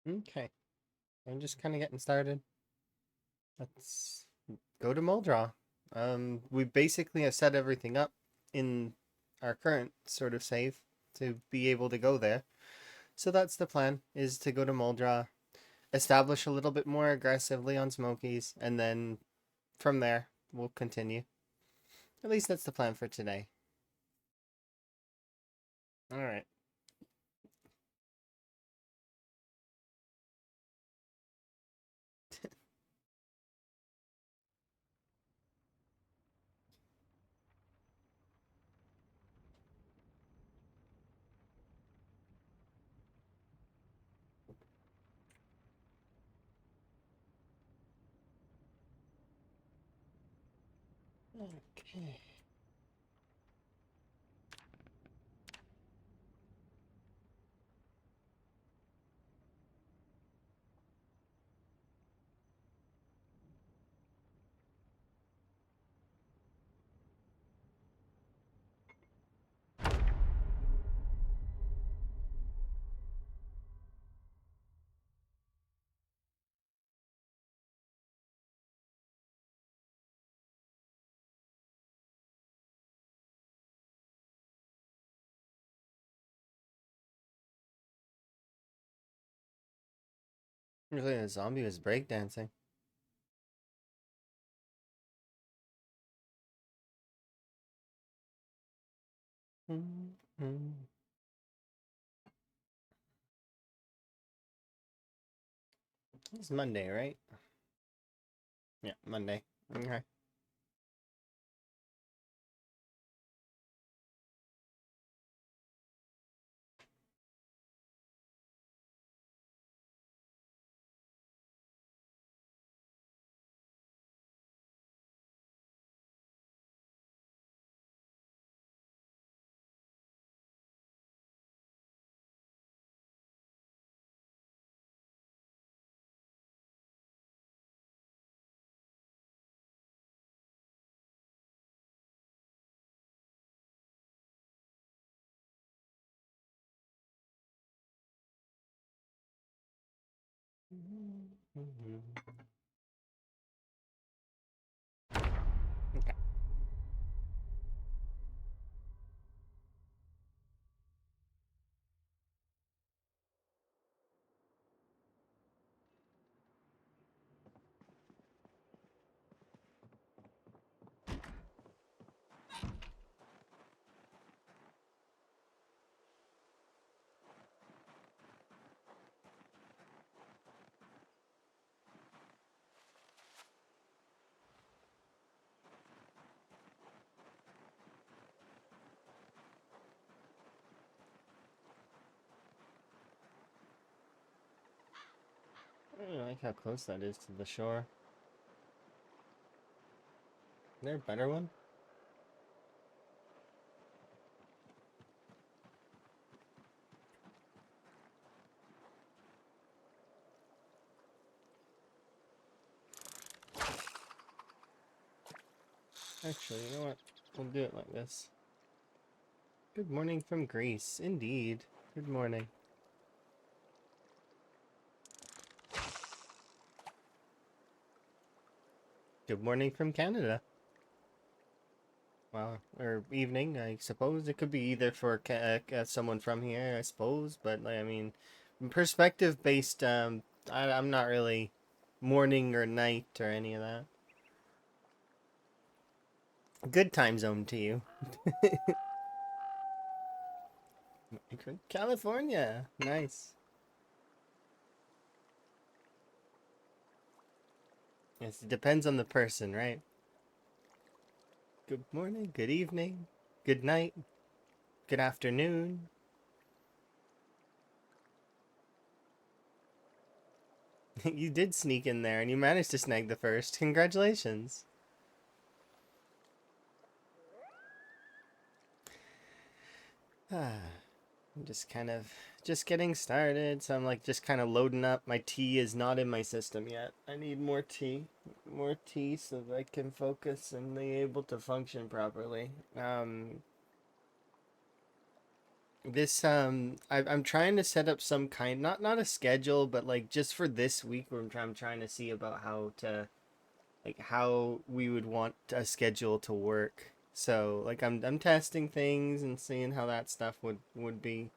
Okay, I'm just kind of getting started. Let's go to Muldra. We basically have set everything up in our current sort of save to be able to go there. So that's the plan, is to go to Muldra, establish a little bit more aggressively on Smokies, and then from there, we'll continue. At least that's the plan for today. Alright. Okay. Really, a zombie was breakdancing. Mm-hmm. It's Monday, right? Yeah, Monday. Okay. Mm-hmm. Okay. I really like how close that is to the shore. Is there a better one? Actually, you know what? We'll do it like this. Good morning from Greece. Indeed. Good morning. Good morning from Canada. Well, or evening, I suppose. It could be either for someone from here, I suppose. But, like, I mean, perspective based, I'm not really morning or night or any of that. Good time zone to you. California. Nice. Yes, it depends on the person, right? Good morning, good evening, good night, good afternoon. You did sneak in there and you managed to snag the first. Congratulations. I'm just getting started, so I'm like just kind of loading up. My tea is not in my system yet. I need more tea. More tea so that I can focus and be able to function properly. This I'm trying to set up some kind, not a schedule, but like just for this week where I'm trying to see about how to, like, how we would want a schedule to work. So like I'm testing things and seeing how that stuff would be.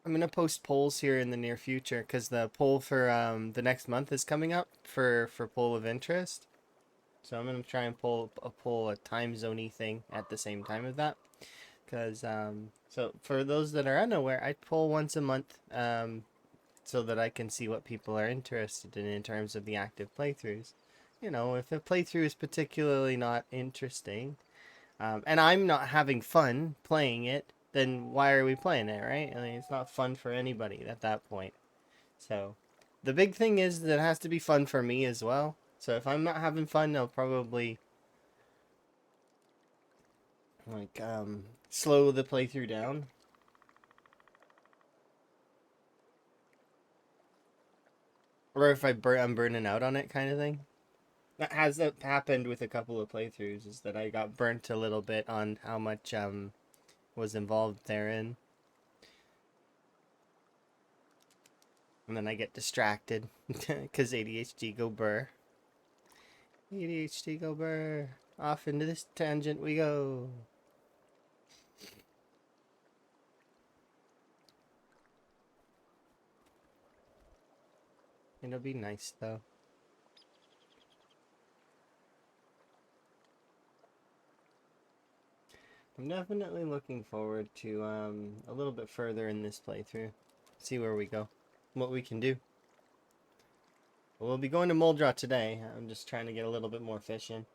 I'm gonna post polls here in the near future because the poll for the next month is coming up for poll of interest. So I'm gonna try and pull a time zoney thing at the same time of that. Because so for those that are unaware, I poll once a month so that I can see what people are interested in terms of the active playthroughs. You know, if a playthrough is particularly not interesting, and I'm not having fun playing it, then why are we playing it, right? I mean, it's not fun for anybody at that point. So the big thing is that it has to be fun for me as well. So if I'm not having fun, I'll probably like slow the playthrough down. Or if I'm burning out on it, kind of thing. That has happened with a couple of playthroughs. Is that I got burnt a little bit on how much was involved therein, and then I get distracted because ADHD go burr. ADHD go burr. Off into this tangent we go. It'll be nice though. I'm definitely looking forward to a little bit further in this playthrough. See where we go. What we can do. We'll be going to Muldra today. I'm just trying to get a little bit more fish in.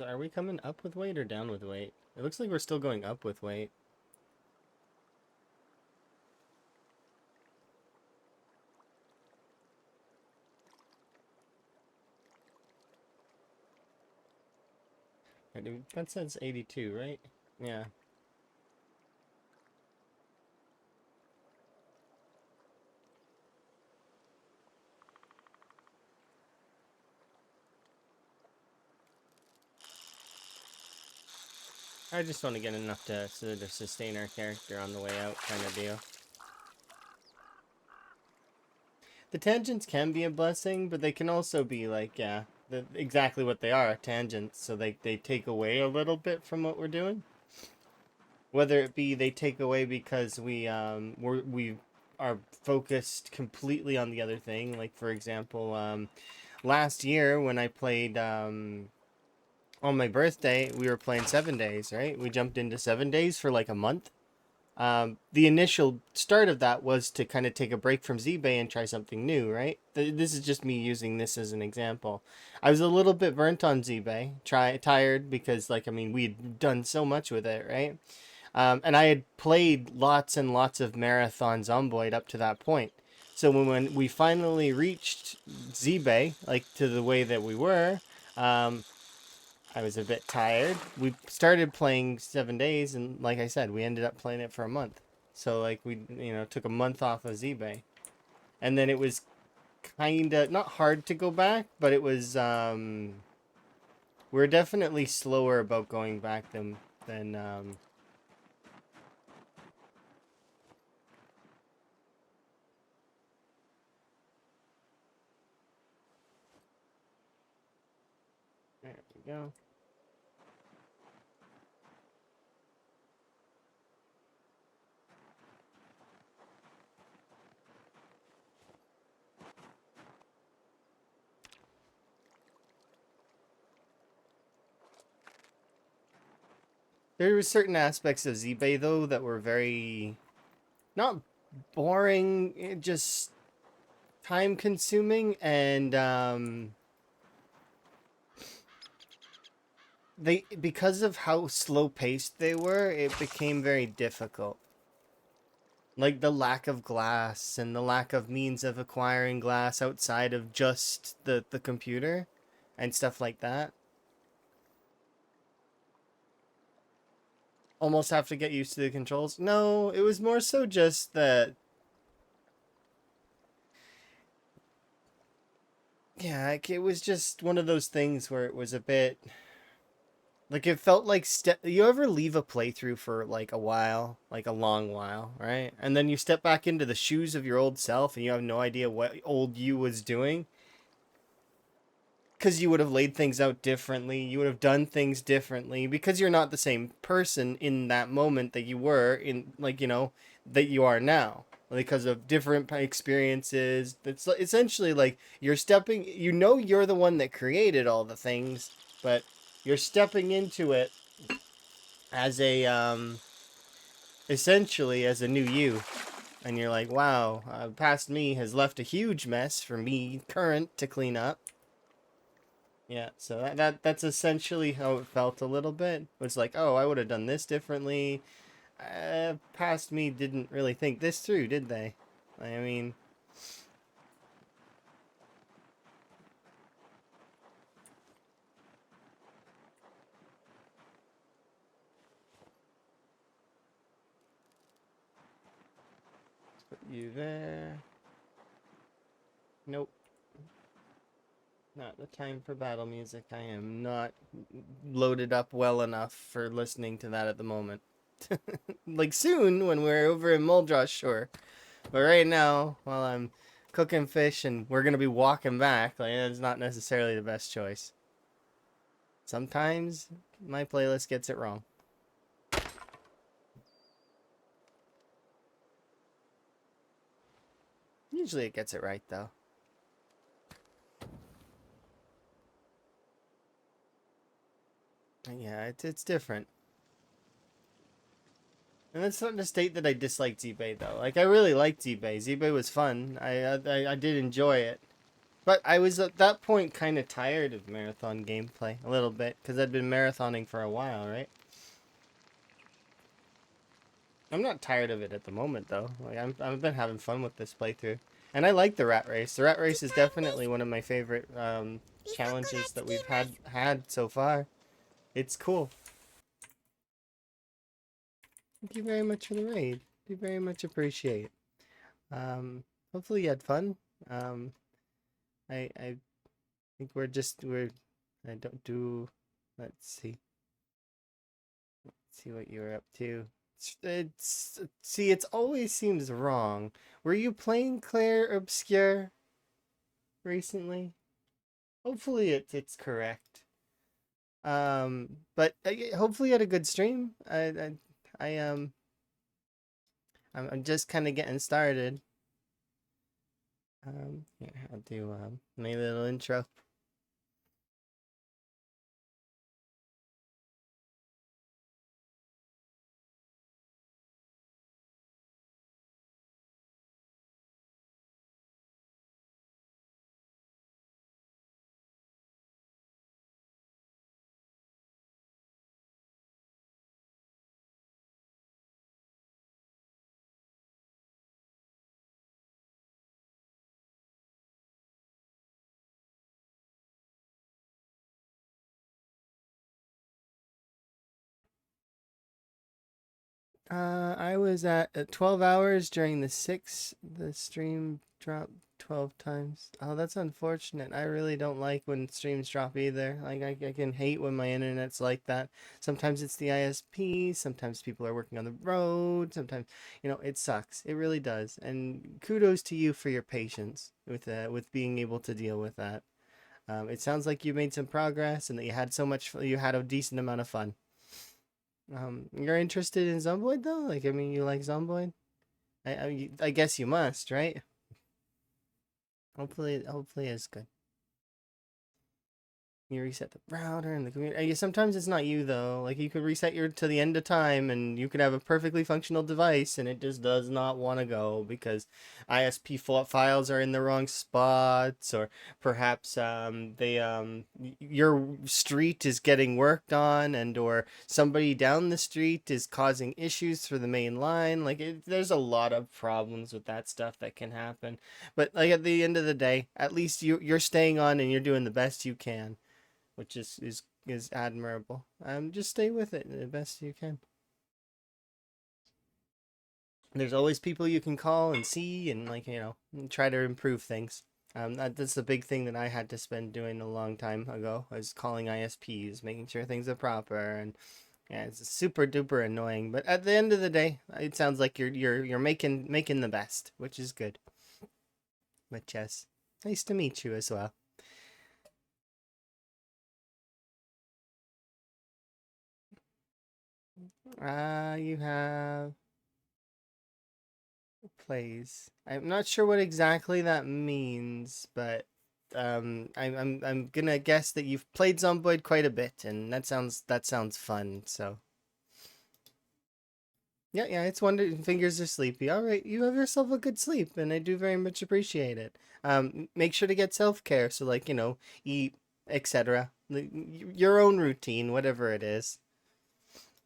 Are we coming up with weight or down with weight? It looks like we're still going up with weight. That says 82, right? Yeah. I just want to get enough to sort of sustain our character on the way out, kind of deal. The tangents can be a blessing, but they can also be like, yeah, exactly what they are, tangents. So they take away a little bit from what we're doing. Whether it be they take away because we are focused completely on the other thing. Like for example, last year when I played on my birthday, we were playing 7 days, right? We jumped into 7 days for like a month. The initial start of that was to kind of take a break from Z-Bay and try something new, right? This is just me using this as an example. I was a little bit burnt on Z-Bay, tired because, like, I mean, we'd done so much with it, right? And I had played lots and lots of marathons on Boyd up to that point. So when we finally reached Z-Bay, like to the way that we were, um, I was a bit tired. We started playing 7 days, and like I said, we ended up playing it for a month. So like we, took a month off of Z-Bay, and then it was kind of not hard to go back, but it was we're definitely slower about going back than. There we go. There were certain aspects of Z-Bay though that were very not boring, just time consuming, and they because of how slow paced they were, it became very difficult. Like the lack of glass and the lack of means of acquiring glass outside of just the computer and stuff like that. almost have to get used to the controls. No, it was more so just that, yeah, like, it was just one of those things where it was a bit like it felt like you ever leave a playthrough for like a while, like a long while, right? And then you step back into the shoes of your old self and you have no idea what old you was doing because you would have laid things out differently, you would have done things differently because you're not the same person in that moment that you were in, like, that you are now, because of different experiences. It's essentially like you're stepping, you're the one that created all the things, but you're stepping into it as a essentially as a new you, and you're like, wow, past me has left a huge mess for me current to clean up. Yeah, so that's essentially how it felt a little bit. It was like, oh, I would have done this differently. Past me didn't really think this through, did they? I mean, put you there. Nope, not the time for battle music. I am not loaded up well enough for listening to that at the moment. Like soon when we're over in Muldross, sure. But right now, while I'm cooking fish and we're gonna be walking back, like it's not necessarily the best choice. Sometimes my playlist gets it wrong. Usually it gets it right though. Yeah, it's different. And that's not to state that I disliked Z-Bay though. Like I really liked Z-Bay. Z-Bay was fun. I did enjoy it. But I was at that point kind of tired of marathon gameplay a little bit because I'd been marathoning for a while, right? I'm not tired of it at the moment though. Like I've been having fun with this playthrough, and I like the rat race. The rat race is definitely one of my favorite challenges that we've had so far. It's cool. Thank you very much for the raid. Do very much appreciate. Hopefully you had fun. Um, I think we're I don't do. Let's see. See what you were up to. See, it always seems wrong. Were you playing Claire Obscure recently? Hopefully it's correct. But hopefully you had a good stream. I I'm just kind of getting started. Here, I'll do my little intro. I was at 12 hours during the stream dropped 12 times. Oh, that's unfortunate. I really don't like when streams drop either. Like, I can hate when my internet's like that. Sometimes it's the ISP, sometimes people are working on the road, sometimes, it sucks. It really does. And kudos to you for your patience with being able to deal with that. It sounds like you made some progress and that you had a decent amount of fun. You're interested in Zomboid though? Like, I mean, you like Zomboid? I guess you must, right? Hopefully it's good. You reset the router and the computer. Sometimes it's not you though. Like you could reset your to the end of time, and you could have a perfectly functional device, and it just does not want to go because ISP files are in the wrong spots, or perhaps your street is getting worked on, and or somebody down the street is causing issues for the main line. Like there's a lot of problems with that stuff that can happen. But like at the end of the day, at least you're staying on and you're doing the best you can, which is admirable. Just stay with it the best you can. There's always people you can call and see and like, try to improve things. That's the big thing that I had to spend doing a long time ago, was calling ISPs, making sure things are proper, and yeah, it's super duper annoying. But at the end of the day, it sounds like you're making the best, which is good. But yes, nice to meet you as well. You have plays. I'm not sure what exactly that means, but I'm gonna guess that you've played Zomboid quite a bit, and that sounds fun. So yeah, it's wonder fingers are sleepy. All right, you have yourself a good sleep, and I do very much appreciate it. Make sure to get self-care, so like eat, etc. Your own routine, whatever it is,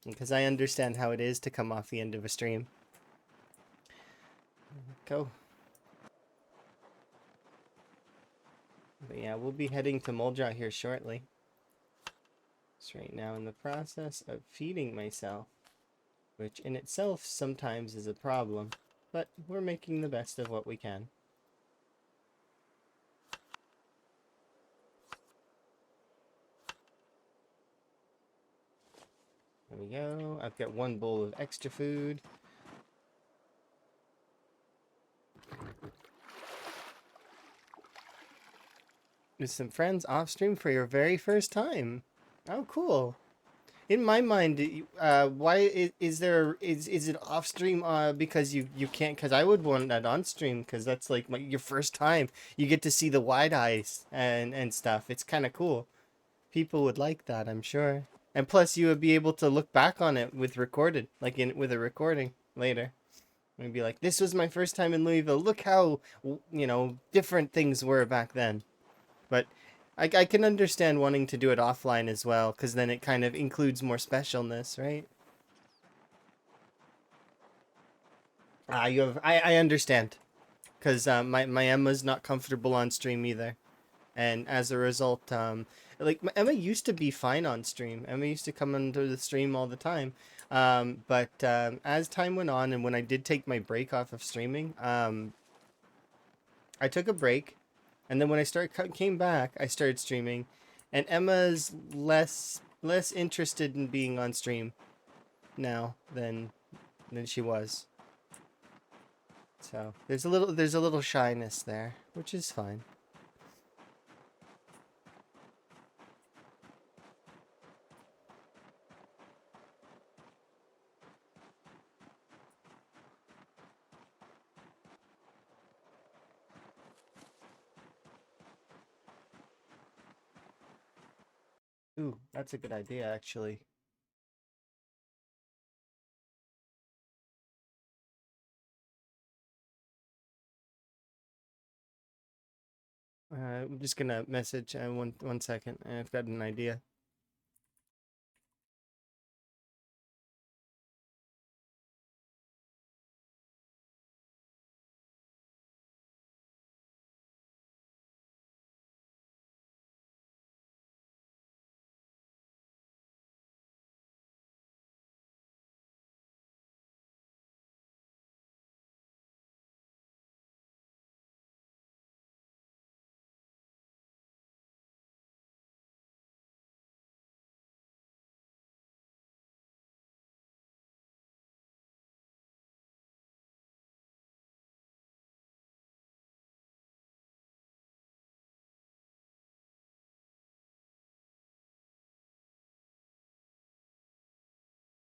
because I understand how it is to come off the end of a stream. Go. But yeah, we'll be heading to Moldra here shortly. It's right now in the process of feeding myself, which in itself sometimes is a problem, but we're making the best of what we can. There we go. I've got one bowl of extra food. With some friends off stream for your very first time. Oh, cool. In my mind, why is it off stream? Because you can't. Because I would want that on stream. Because that's like your first time. You get to see the wide eyes and stuff. It's kind of cool. People would like that, I'm sure. And plus, you would be able to look back on it with recorded, like with a recording later. And be like, this was my first time in Louisville. Look how different things were back then. But I can understand wanting to do it offline as well, because then it kind of includes more specialness, right? I understand, because my Emma's not comfortable on stream either, and as a result, like Emma used to be fine on stream. Emma used to come into the stream all the time, but as time went on, and when I did take my break off of streaming, I took a break, and then when came back, I started streaming, and Emma's less interested in being on stream now than she was. So there's a little shyness there, which is fine. Ooh, that's a good idea, actually. I'm just gonna message one second. I've got an idea.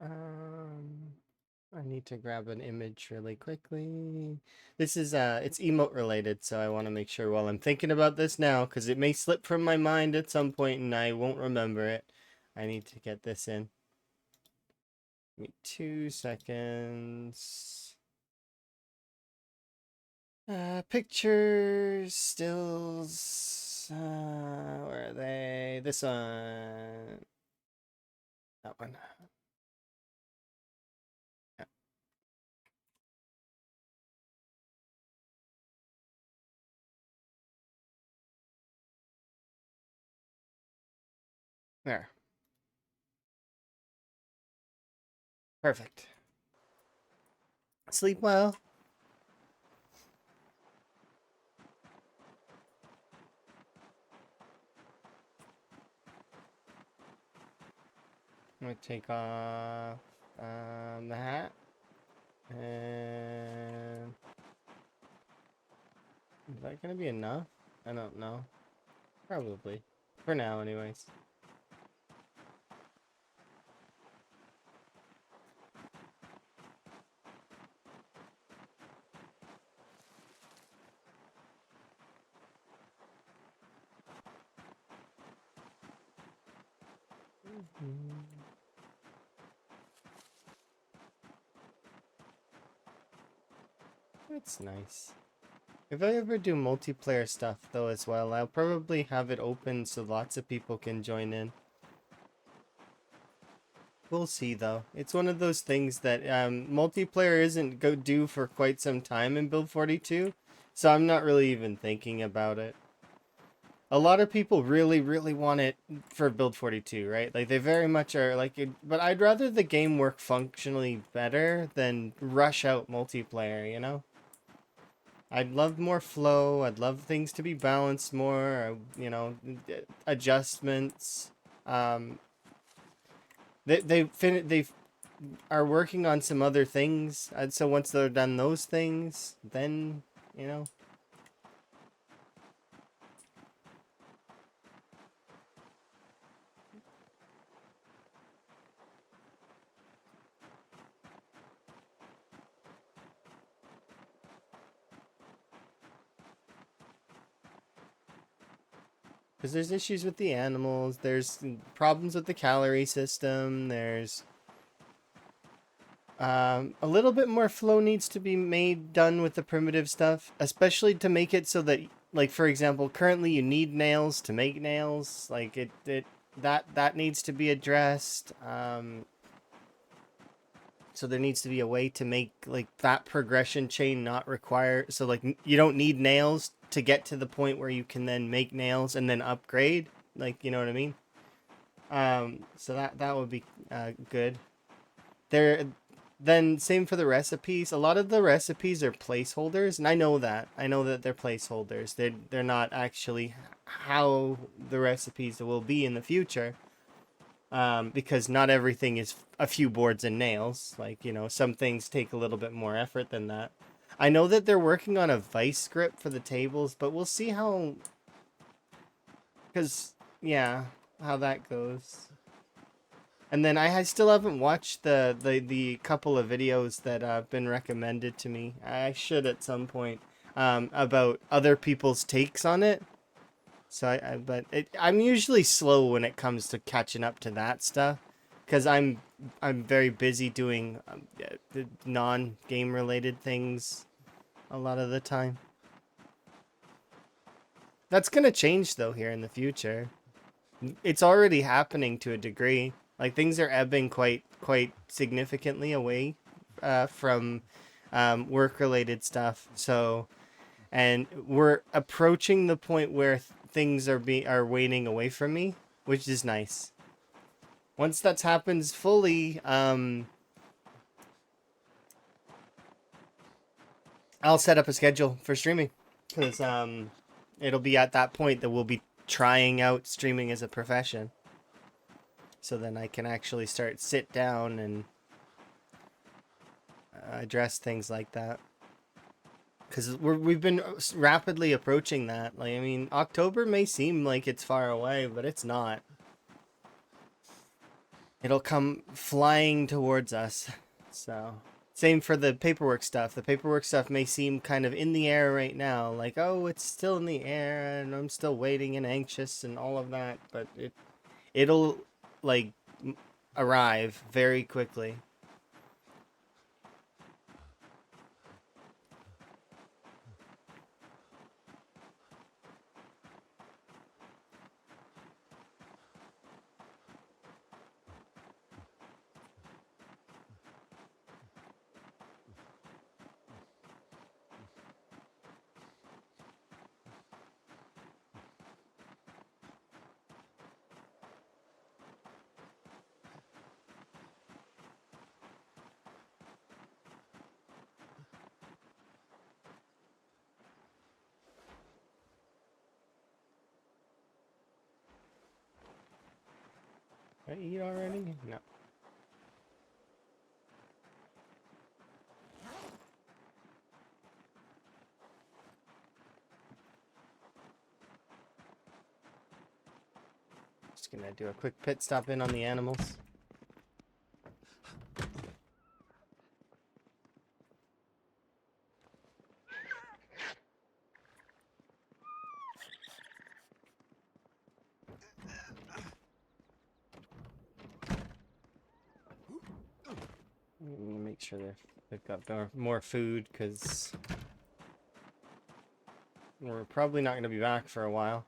Um, I need to grab an image really quickly. This is it's emote related, so I want to make sure while I'm thinking about this now, because it may slip from my mind at some point and I won't remember it. I need to get this in. Give me 2 seconds. Pictures, stills. Where are they? This one. That one. Yeah, there. Perfect. Sleep well. I'm gonna take off the hat. And is that gonna be enough? I don't know. Probably. For now, anyways. It's nice. If I ever do multiplayer stuff though as well, I'll probably have it open so lots of people can join in. We'll see though. It's one of those things that multiplayer isn't due for quite some time in Build 42, so I'm not really even thinking about it. A lot of people really, really want it for Build 42, right? Like they very much are like it, but I'd rather the game work functionally better than rush out multiplayer, you know? I'd love more flow. I'd love things to be balanced more, you know, adjustments. Um, they are working on some other things. And so once they're done those things, then, you know, because there's issues with the animals, there's problems with the calorie system, there's a little bit more flow needs to be done with the primitive stuff, especially to make it so that, like for example, currently you need nails to make nails. Like that needs to be addressed. So there needs to be a way to make like that progression chain not require. So like you don't need nails to get to the point where you can then make nails and then upgrade. Like you know what I mean? So that would be good. There Then same for the recipes. A lot of the recipes are placeholders, and I know that. I know that they're placeholders. They're not actually how the recipes will be in the future. Because not everything is a few boards and nails. Like, you know, some things take a little bit more effort than that. I know that they're working on a vice script for the tables, but we'll see how, because yeah, how that goes. And then I still haven't watched the couple of videos that have been recommended to me. I should at some point, about other people's takes on it. So I'm usually slow when it comes to catching up to that stuff, because I'm very busy doing the non-game related things a lot of the time. That's gonna change though here in the future. It's already happening to a degree. Like things are ebbing quite significantly away from work related stuff. So, and we're approaching the point where things are waning away from me, which is nice. Once that happens fully, I'll set up a schedule for streaming, because it'll be at that point that we'll be trying out streaming as a profession. So then I can actually sit down and address things like that. Because we've been rapidly approaching that. Like, I mean, October may seem like it's far away, but it's not. It'll come flying towards us. So, same for the paperwork stuff. The paperwork stuff may seem kind of in the air right now. Like, oh, it's still in the air, and I'm still waiting and anxious and all of that. But it'll, like, arrive very quickly. Did I eat already? No. Just gonna do a quick pit stop in on the animals. Make sure they've got more food, because we're probably not going to be back for a while.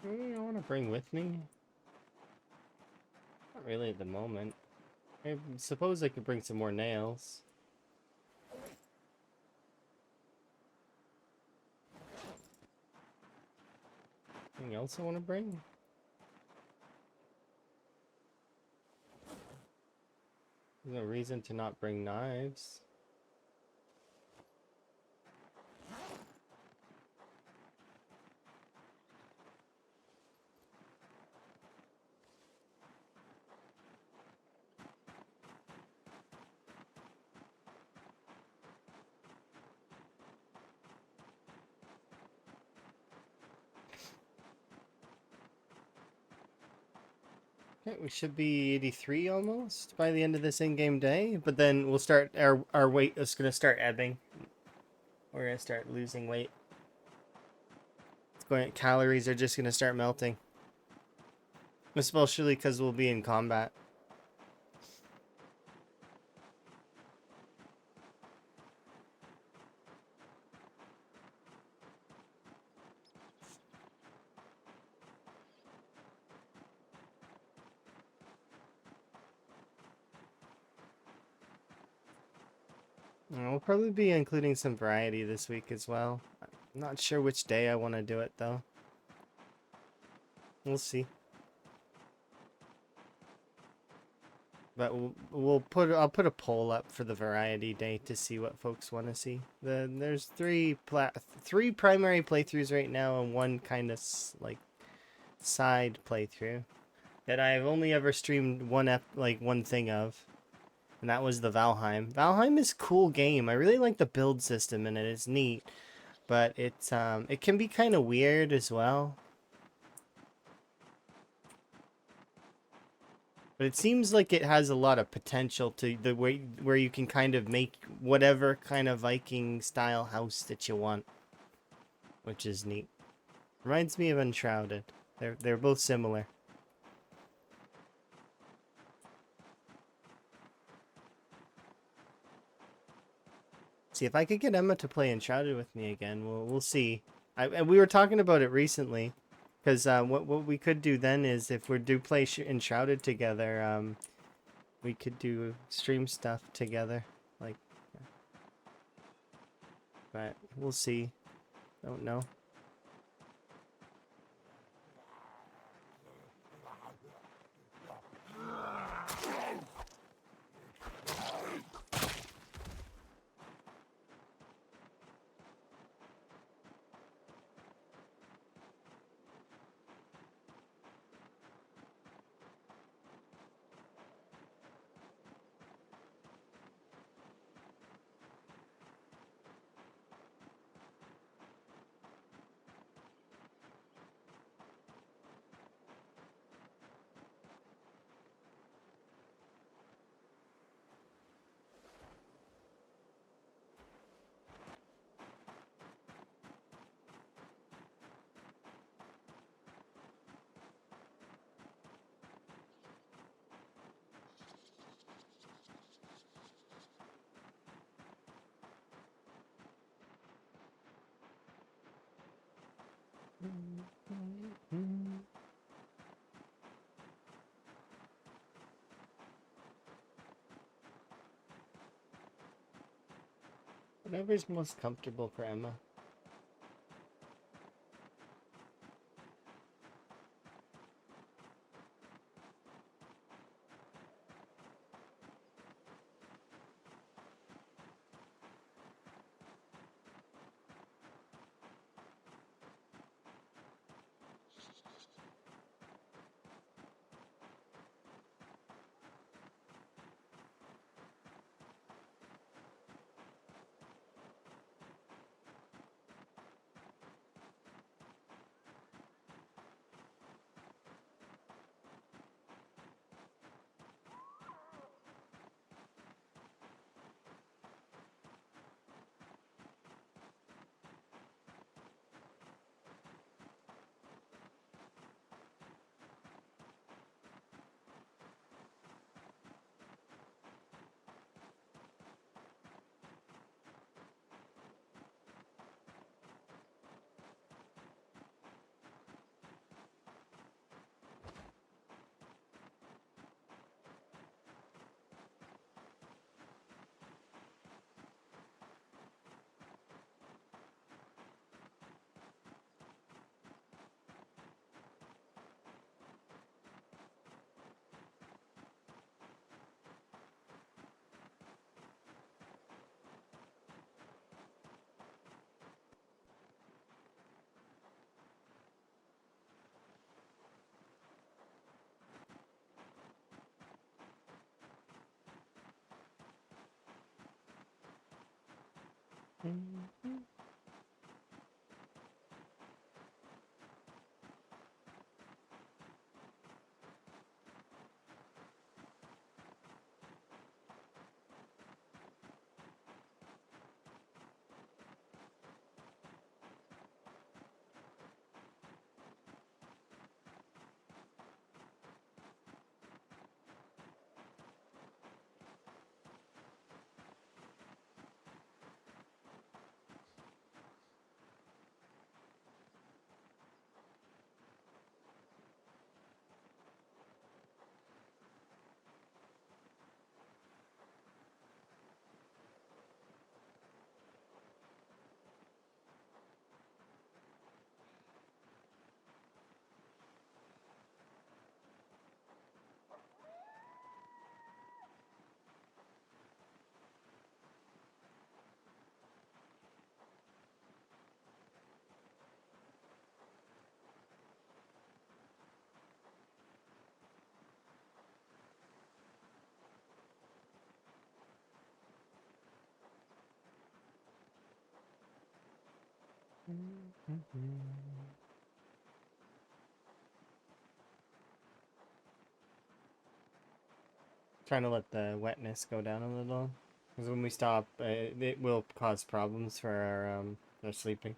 I want to bring with me? Not really at the moment. I suppose I could bring some more nails. Anything else I want to bring? There's no reason to not bring knives. Okay, we should be 83 almost by the end of this in-game day, but then we'll start, our weight is going to start ebbing. We're going to start losing weight. Calories are just going to start melting. Especially because we'll be in combat. We'll probably be including some variety this week as well. I'm not sure which day I want to do it though. We'll see. But I'll put a poll up for the variety day to see what folks want to see. There's three primary playthroughs right now and one kind of like side playthrough that I've only ever streamed one thing of. And that was the Valheim. Valheim is a cool game. I really like the build system in it. It's neat. But it can be kind of weird as well. But it seems like it has a lot of potential to the way where you can kind of make whatever kind of Viking style house that you want. Which is neat. Reminds me of Enshrouded. They're both similar. See if I could get Emma to play Enshrouded with me again. We'll see. And we were talking about it recently, because what we could do then is if we do play Enshrouded together, we could do stream stuff together, like. But we'll see. Don't know. Whatever's most comfortable for Emma. Trying to let the wetness go down a little, because when we stop, it will cause problems for our sleeping.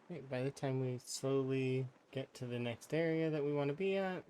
Right, by the time we slowly get to the next area that we want to be at,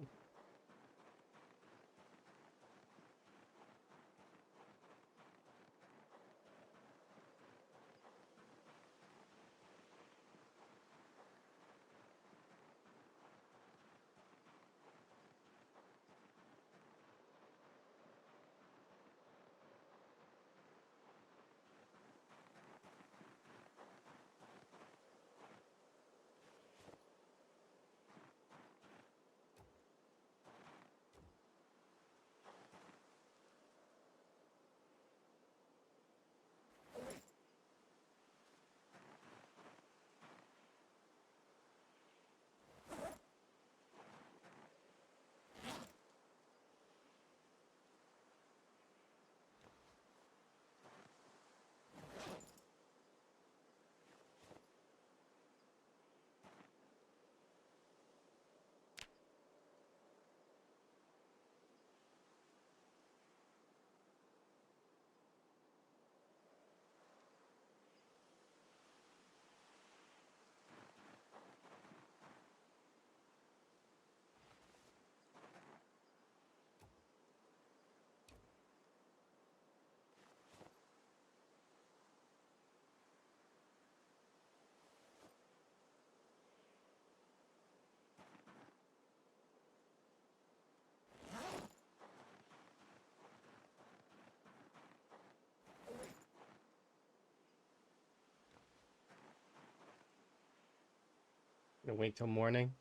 Gonna wait till morning.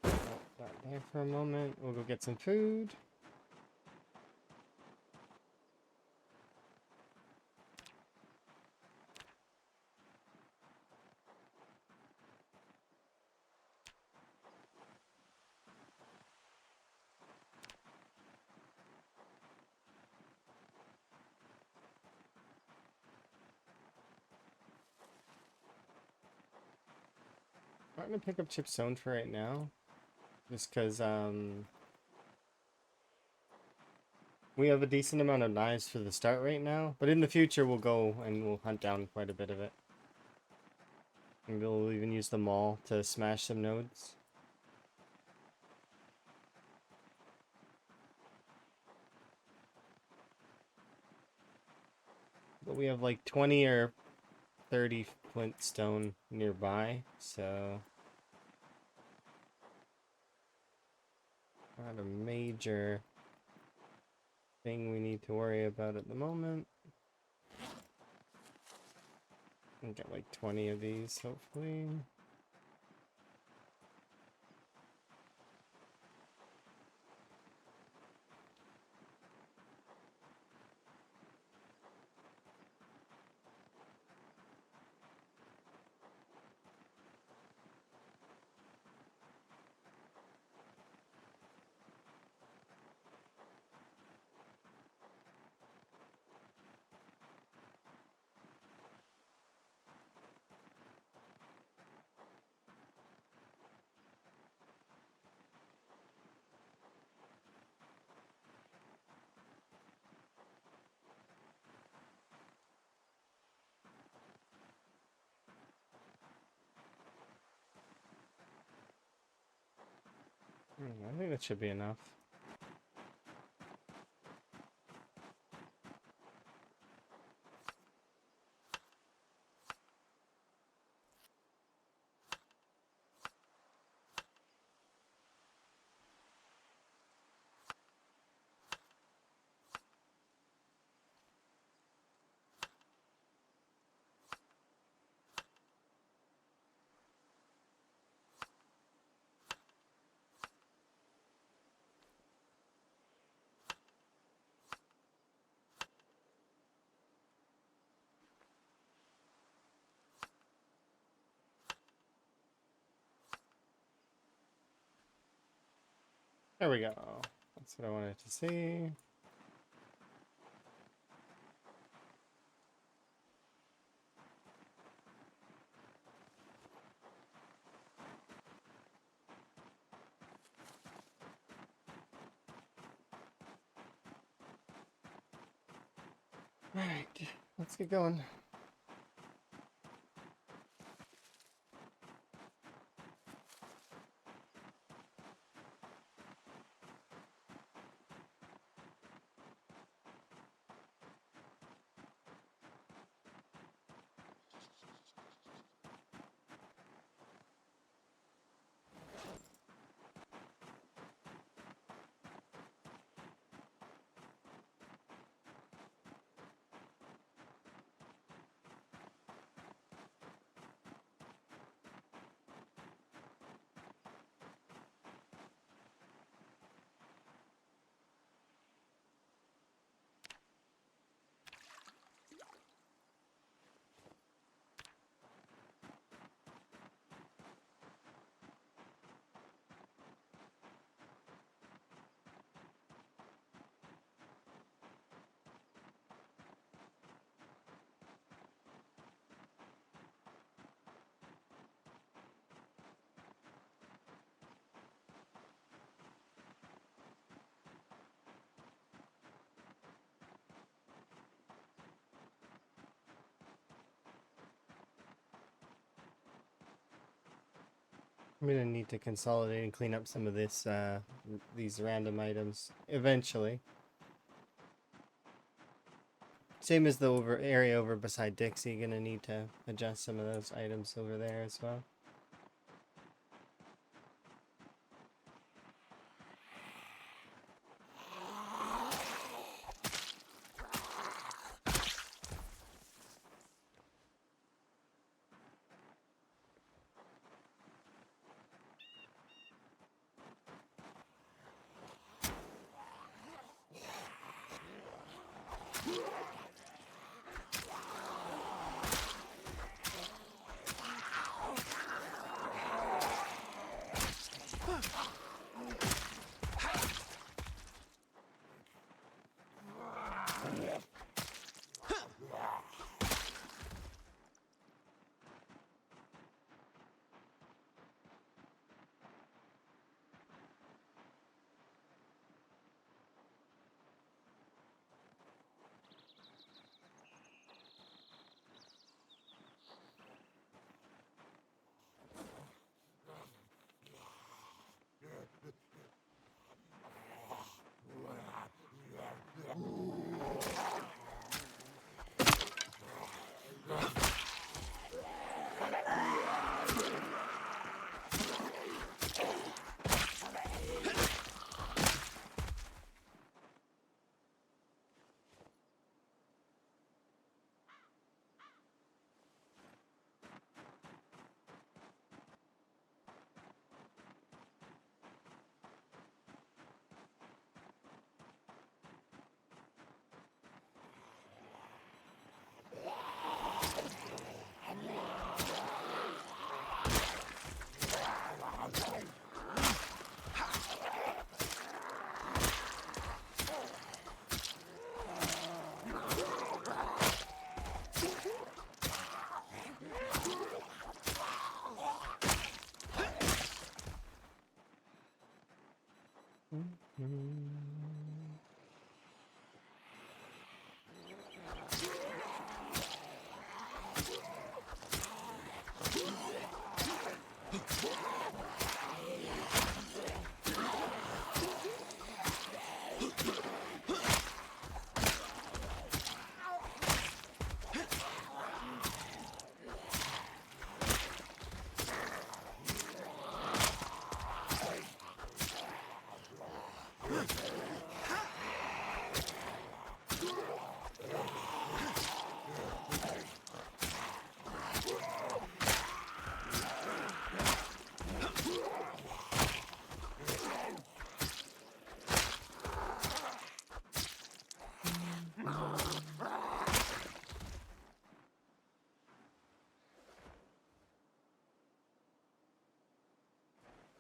That there for a moment. We'll go get some food. I'm gonna pick up chipstone for right now, just because we have a decent amount of knives for the start right now, but in the future we'll go and we'll hunt down quite a bit of it. And we'll even use the maul to smash some nodes. But we have like 20 or 30 flint stone nearby, so not a major thing we need to worry about at the moment. I'll get like 20 of these, hopefully. I think that should be enough. There we go. That's what I wanted to see. Alright, let's get going. I'm gonna need to consolidate and clean up some of this, these random items eventually. Same as the area over beside Dixie, gonna need to adjust some of those items over there as well.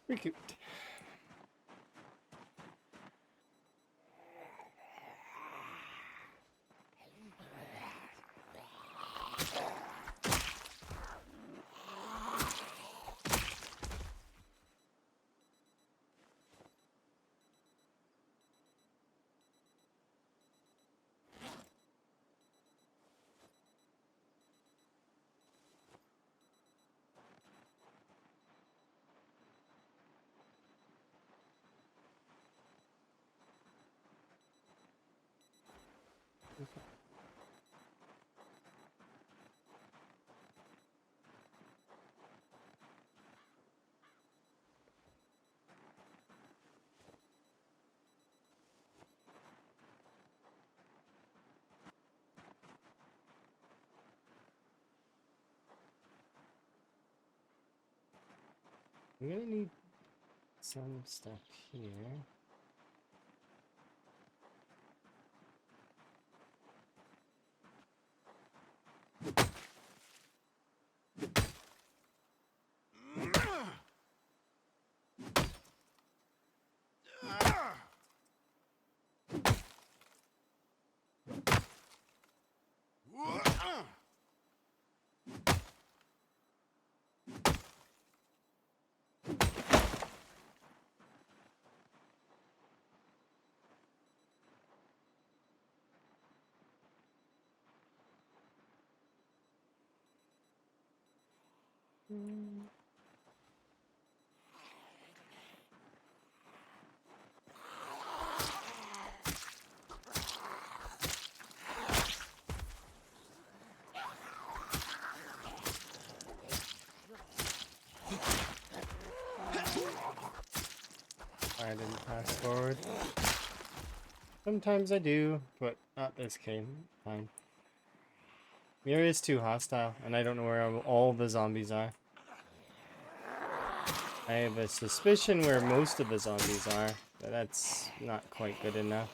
Recouped. I'm gonna need some stuff here. I didn't pass forward. Sometimes I do, but not this time. The area is too hostile, and I don't know where all the zombies are. I have a suspicion where most of the zombies are, but that's not quite good enough.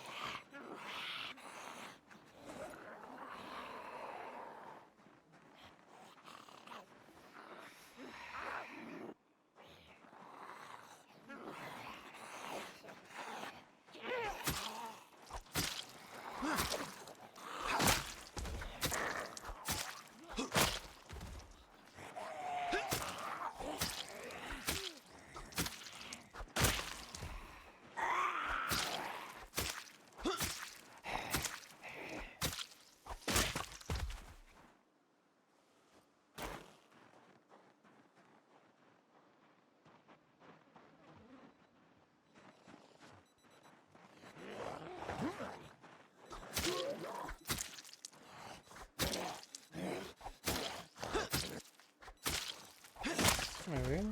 There we go.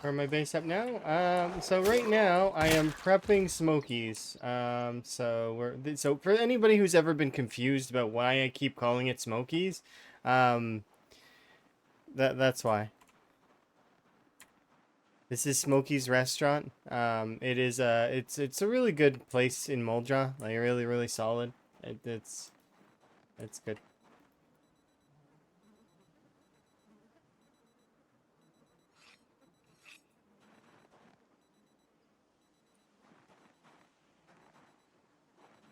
Where am I based up now? So right now I am prepping smokies. So for anybody who's ever been confused about why I keep calling it smokies, um, that's why. This is Smokey's restaurant. It's a really good place in Moldra. Like really solid. It's good.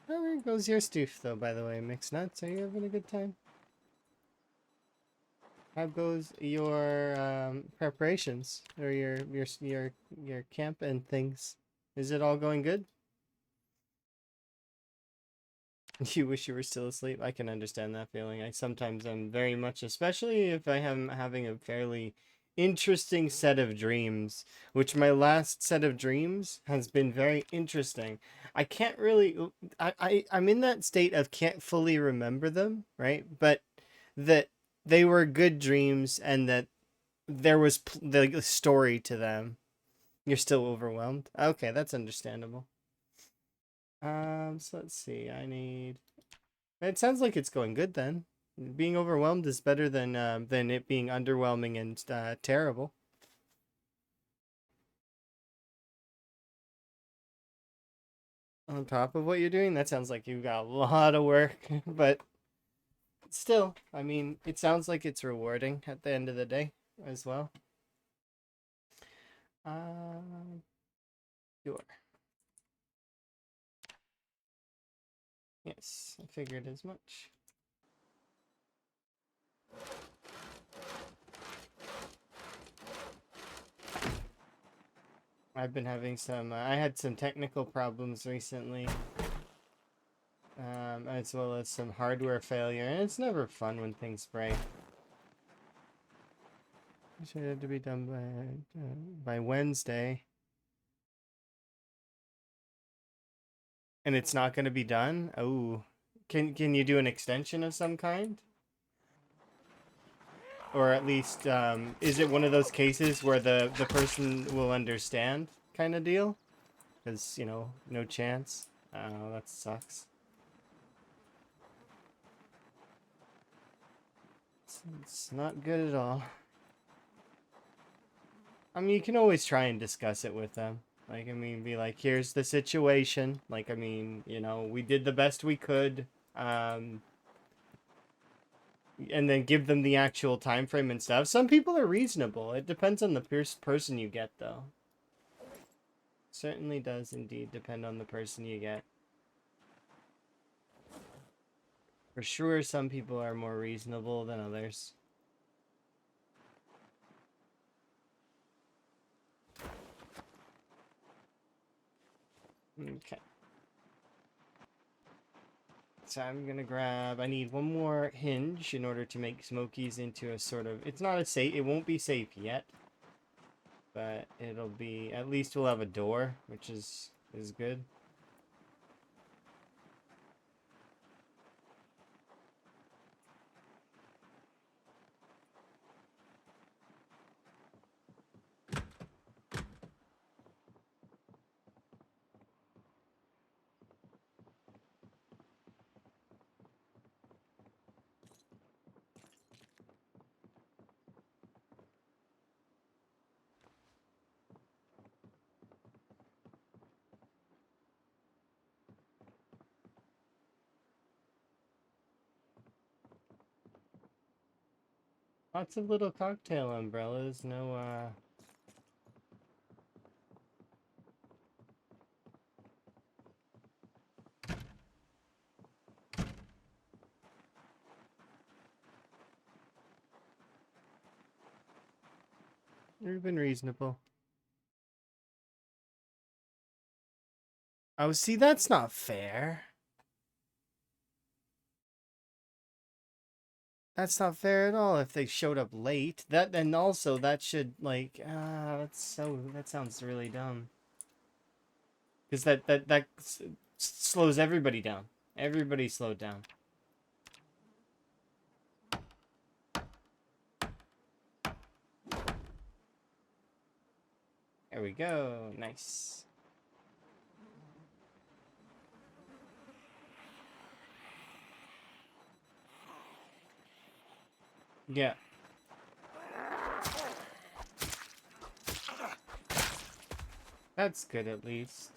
How goes your stoof though? By the way, mixed nuts. Are you having a good time? How goes your preparations or your camp and things? Is it all going good? You wish you were still asleep. I can understand that feeling. I sometimes am very much, especially if I am having a fairly interesting set of dreams, which my last set of dreams has been very interesting. I can't really, I'm in that state of can't fully remember them, right? But that they were good dreams and that there was the story to them. You're still overwhelmed. Okay, that's understandable. So let's see. I need. It sounds like it's going good then. Being overwhelmed is better than it being underwhelming and terrible. On top of what you're doing, that sounds like you've got a lot of work, but still, I mean, it sounds like it's rewarding at the end of the day as well. Um, sure. Yes, I figured as much. I've been having some. I had some technical problems recently, as well as some hardware failure, and it's never fun when things break. It should have to be done by Wednesday, and it's not going to be done. Oh, can you do an extension of some kind, or at least is it one of those cases where the person will understand kind of deal? Because no chance. Oh, that sucks. It's not good at all. I mean, you can always try and discuss it with them. Like, I mean, be like, here's the situation. Like, I mean, we did the best we could. Um, and then give them the actual time frame and stuff. Some people are reasonable. It depends on the person you get, though. Certainly does indeed depend on the person you get. For sure, some people are more reasonable than others. Okay. So I'm gonna grab. I need one more hinge in order to make Smokies into a sort of. It's not a safe. It won't be safe yet, but it'll be. At least we'll have a door, which is good. Lots of little cocktail umbrellas. No. They've been reasonable. Oh, see, that's not fair. That's not fair at all if they showed up late. That and also that should like that sounds really dumb. Because that slows everybody down. Everybody slowed down. There we go. Nice. Yeah. That's good at least.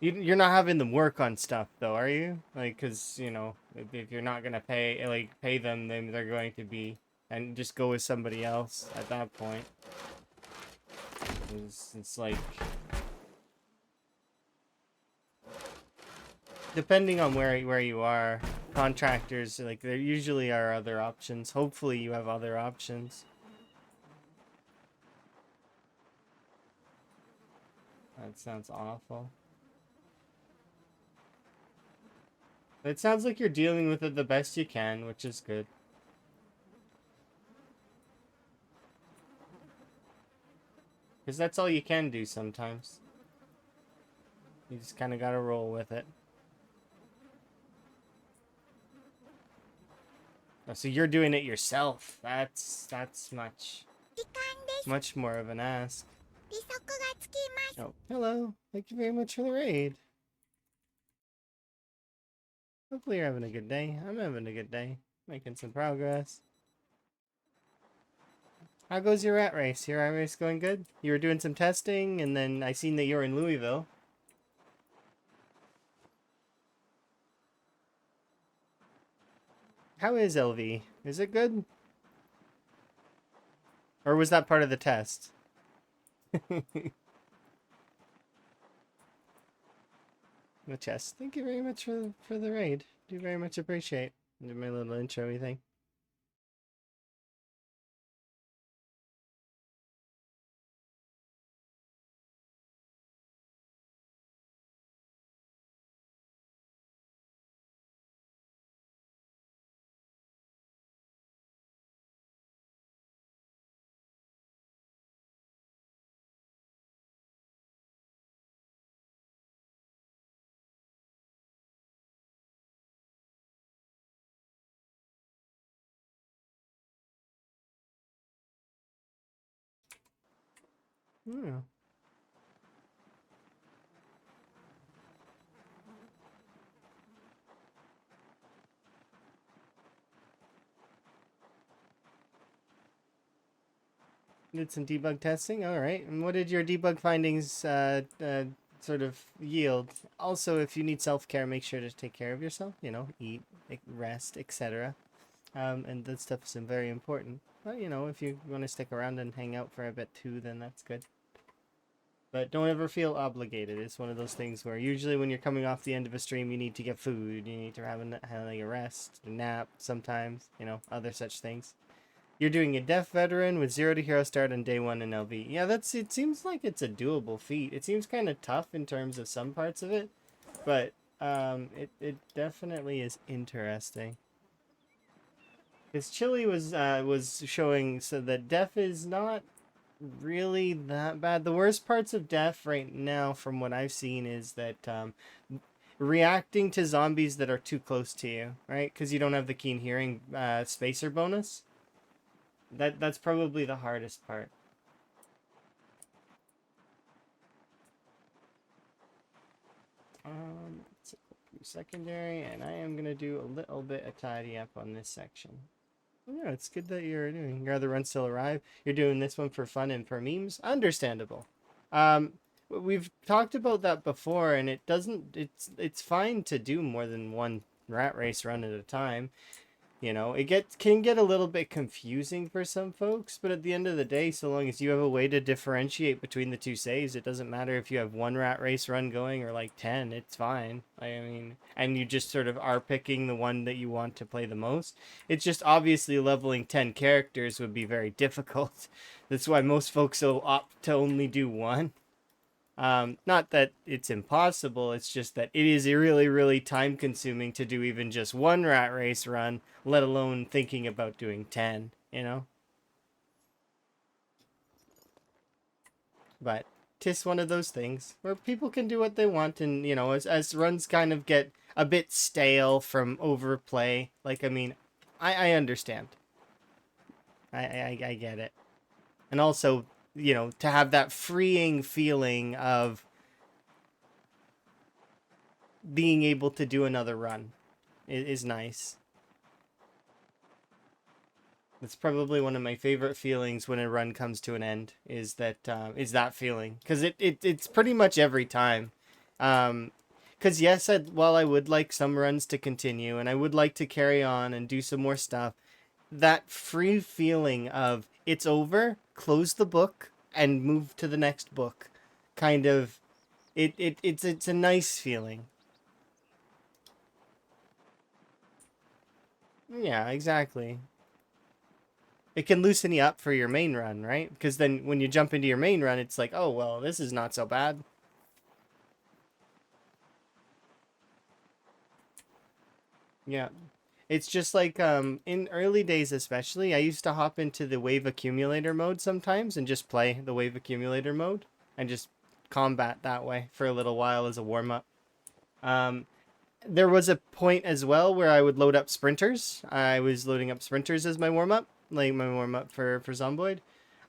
You're not having them work on stuff though, are you? Like, cause you know, if you're not gonna pay them, then they're going to be, and just go with somebody else at that point. It's like, depending on where you are, contractors, like, there usually are other options. Hopefully you have other options. That sounds awful. It sounds like you're dealing with it the best you can, which is good. Because that's all you can do sometimes. You just kind of gotta roll with it. Oh, so you're doing it yourself. That's much more of an ask. Oh, hello. Thank you very much for the raid. Hopefully you're having a good day. I'm having a good day. Making some progress. How goes your rat race? Your rat race going good? You were doing some testing, and then I seen that you're in Louisville. How is LV? Is it good? Or was that part of the test? The chest. Thank you very much for the raid. Do very much appreciate. Do my little intro thing. Yeah. Did some debug testing. All right. And what did your debug findings sort of yield? Also, if you need self-care, make sure to take care of yourself. You know, eat, rest, etc. And that stuff is very important. But you know, if you want to stick around and hang out for a bit too, then that's good. But don't ever feel obligated. It's one of those things where usually when you're coming off the end of a stream, you need to get food. You need to have a rest, a nap. Sometimes, you know, other such things. You're doing a deaf veteran with 0 to hero start on day 1 in LV. Yeah, it seems like it's a doable feat. It seems kind of tough in terms of some parts of it, but it definitely is interesting. Because Chili was showing so that deaf is not really that bad. The worst parts of deaf right now, from what I've seen, is that reacting to zombies that are too close to you, right? Because you don't have the keen hearing spacer bonus. That's probably the hardest part. Let's go secondary, and I am gonna do a little bit of tidy up on this section. Yeah, it's good that you're doing. Your other runs still arrive. You're doing this one for fun and for memes. Understandable. We've talked about that before, and it doesn't. It's fine to do more than one rat race run at a time. You know, can get a little bit confusing for some folks, but at the end of the day, so long as you have a way to differentiate between the two saves, it doesn't matter if you have one rat race run going or like 10, it's fine. I mean, and you just sort of are picking the one that you want to play the most. It's just obviously leveling 10 characters would be very difficult. That's why most folks will opt to only do one. Not that it's impossible, it's just that it is really, really time consuming to do even just one rat race run, let alone thinking about doing 10, you know? But 'tis one of those things where people can do what they want, and, you know, as runs kind of get a bit stale from overplay, like, I mean, I understand. I get it. And also, you know, to have that freeing feeling of being able to do another run is nice. It's probably one of my favorite feelings when a run comes to an end is that feeling, because it's pretty much every time. Because yes, while I would like some runs to continue and I would like to carry on and do some more stuff, that free feeling of it's over, close the book and move to the next book, kind of it's a nice feeling. Yeah, exactly. It can loosen you up for your main run, right? Because then when you jump into your main run, it's like, oh well, this is not so bad. Yeah. It's just like in early days especially, I used to hop into the wave accumulator mode sometimes and just play the wave accumulator mode and just combat that way for a little while as a warm up. Um there was a point as well where I would load up sprinters. I was loading up sprinters as my warm up, like my warm up for Zomboid.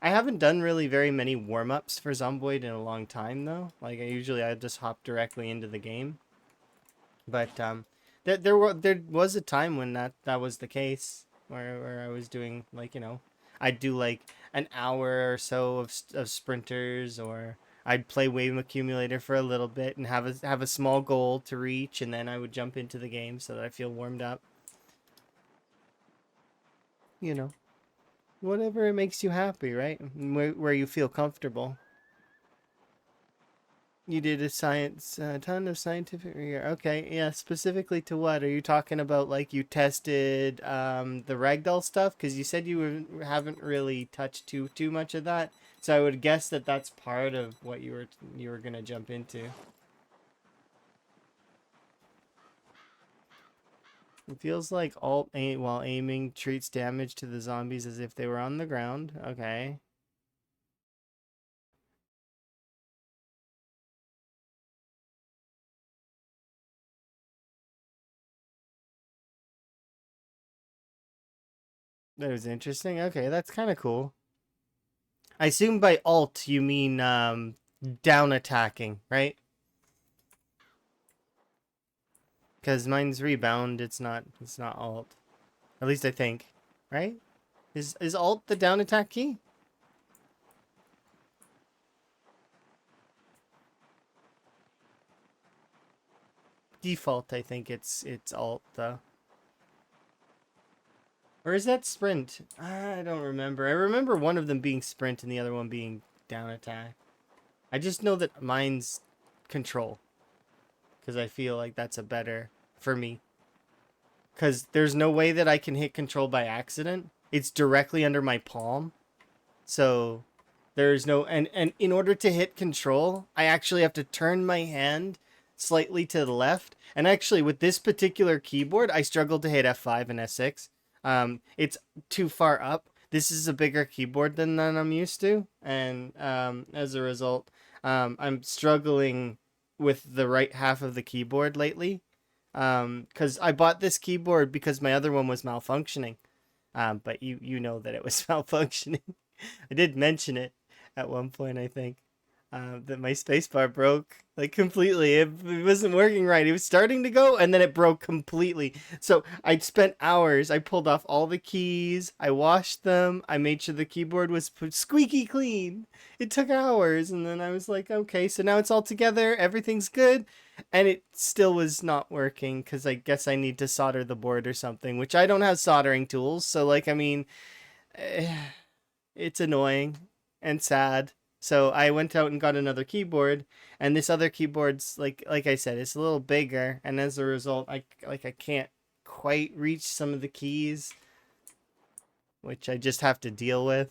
I haven't done really very many warm ups for Zomboid in a long time though. Like I just hop directly into the game. But there was a time when that was the case where I was doing like, you know, I'd do like an hour or so of sprinters, or I'd play Wave Accumulator for a little bit and have a small goal to reach, and then I would jump into the game so that I feel warmed up. You know, whatever makes you happy, right? Where you feel comfortable. You did a ton of scientific rigor. Okay, yeah. Specifically to what are you talking about? Like you tested the ragdoll stuff, because you said haven't really touched too much of that. So I would guess that that's part of what you were gonna jump into. It feels like alt aim while aiming treats damage to the zombies as if they were on the ground. Okay. That was interesting. Okay, that's kind of cool. I assume by alt you mean down attacking, right? Because mine's rebound. It's not alt. At least I think, right? Is alt the down attack key? Default, I think it's alt though. Or is that sprint? I don't remember. I remember one of them being sprint and the other one being down attack. I just know that mine's control, because I feel like that's a better for me. Because there's no way that I can hit control by accident. It's directly under my palm. So there's no and in order to hit control, I actually have to turn my hand slightly to the left. And actually with this particular keyboard, I struggle to hit F5 and S6. It's too far up. This is a bigger keyboard than I'm used to, and as a result, I'm struggling with the right half of the keyboard lately. Because I bought this keyboard because my other one was malfunctioning. But you know that it was malfunctioning. I did mention it at one point, I think, that my spacebar broke like completely. It wasn't working right. It was starting to go, and then it broke completely. So I spent hours. I pulled off all the keys. I washed them. I made sure the keyboard was squeaky clean. It took hours, and then I was like, okay, so now it's all together. Everything's good. And it still was not working because I guess I need to solder the board or something, which I don't have soldering tools. So, like, I mean, eh, it's annoying and sad. So I went out and got another keyboard, and this other keyboard's like I said, it's a little bigger, and as a result, I can't quite reach some of the keys, which I just have to deal with.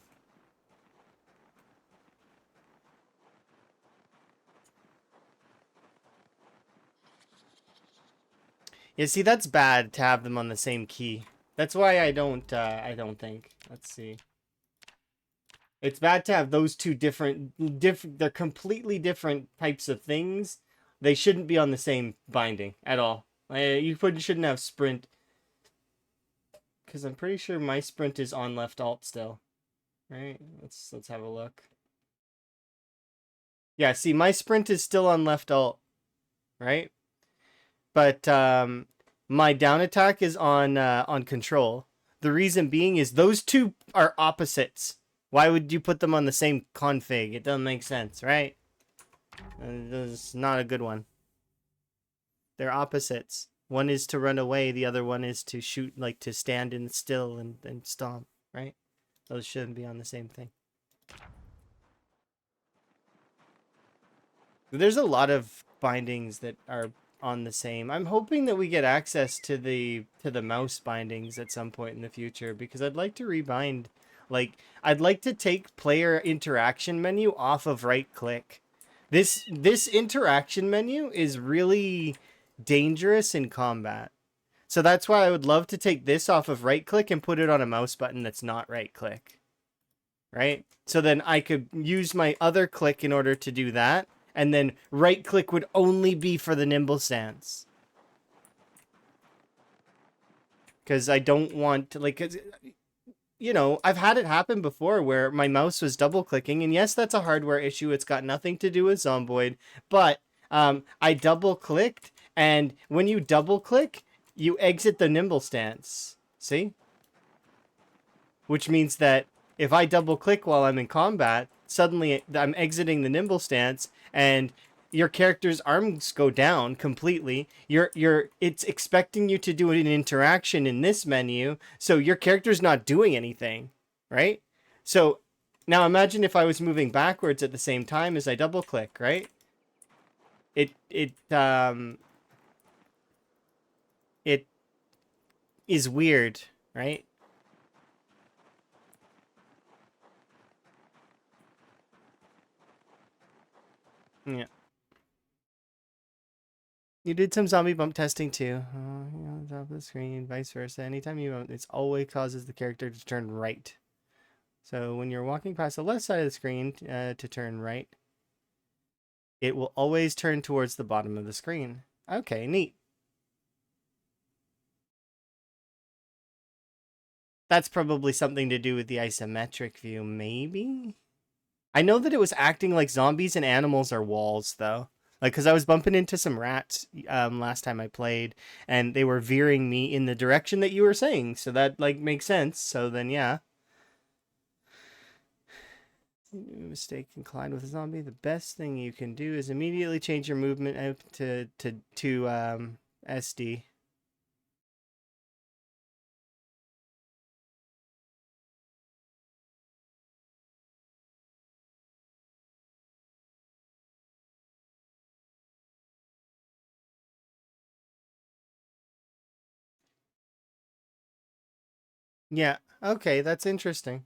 Yeah, see, that's bad to have them on the same key. That's why I don't think. Let's see. It's bad to have those two different. They're completely different types of things. They shouldn't be on the same binding at all. Shouldn't have sprint, because I'm pretty sure my sprint is on left alt still. Right? Let's have a look. Yeah, see, my sprint is still on left alt, right? But my down attack is on control. The reason being is those two are opposites. Why would you put them on the same config? It doesn't make sense, right? It's not a good one. They're opposites. One is to run away, the other one is to shoot, like to stand in still and stomp, right? Those shouldn't be on the same thing. There's a lot of bindings that are on the same. I'm hoping that we get access to the mouse bindings at some point in the future because I'd like to rebind. Like I'd like to take player interaction menu off of right click. This interaction menu is really dangerous in combat. So that's why I would love to take this off of right click and put it on a mouse button that's not right click. Right? So then I could use my other click in order to do that, and then right click would only be for the nimble stance. Because I don't want to, like, you know, I've had it happen before where my mouse was double clicking, and yes, that's a hardware issue. It's got nothing to do with Zomboid, but I double clicked, and when you double click, you exit the nimble stance. See? Which means that if I double click while I'm in combat, suddenly I'm exiting the nimble stance and your character's arms go down completely. It's expecting you to do an interaction in this menu, so your character's not doing anything, right? So now imagine if I was moving backwards at the same time as I double click, right? It is weird, right? Yeah. You did some zombie bump testing too. On top of the screen, vice versa. Anytime you bump, it always causes the character to turn right. So when you're walking past the left side of the screen to turn right, it will always turn towards the bottom of the screen. Okay, neat. That's probably something to do with the isometric view, maybe? I know that it was acting like zombies and animals are walls, though. Like, because I was bumping into some rats last time I played, and they were veering me in the direction that you were saying. So that, like, makes sense. So then, yeah. Mistake can collide with a zombie. The best thing you can do is immediately change your movement out to SD. Yeah. Okay, that's interesting.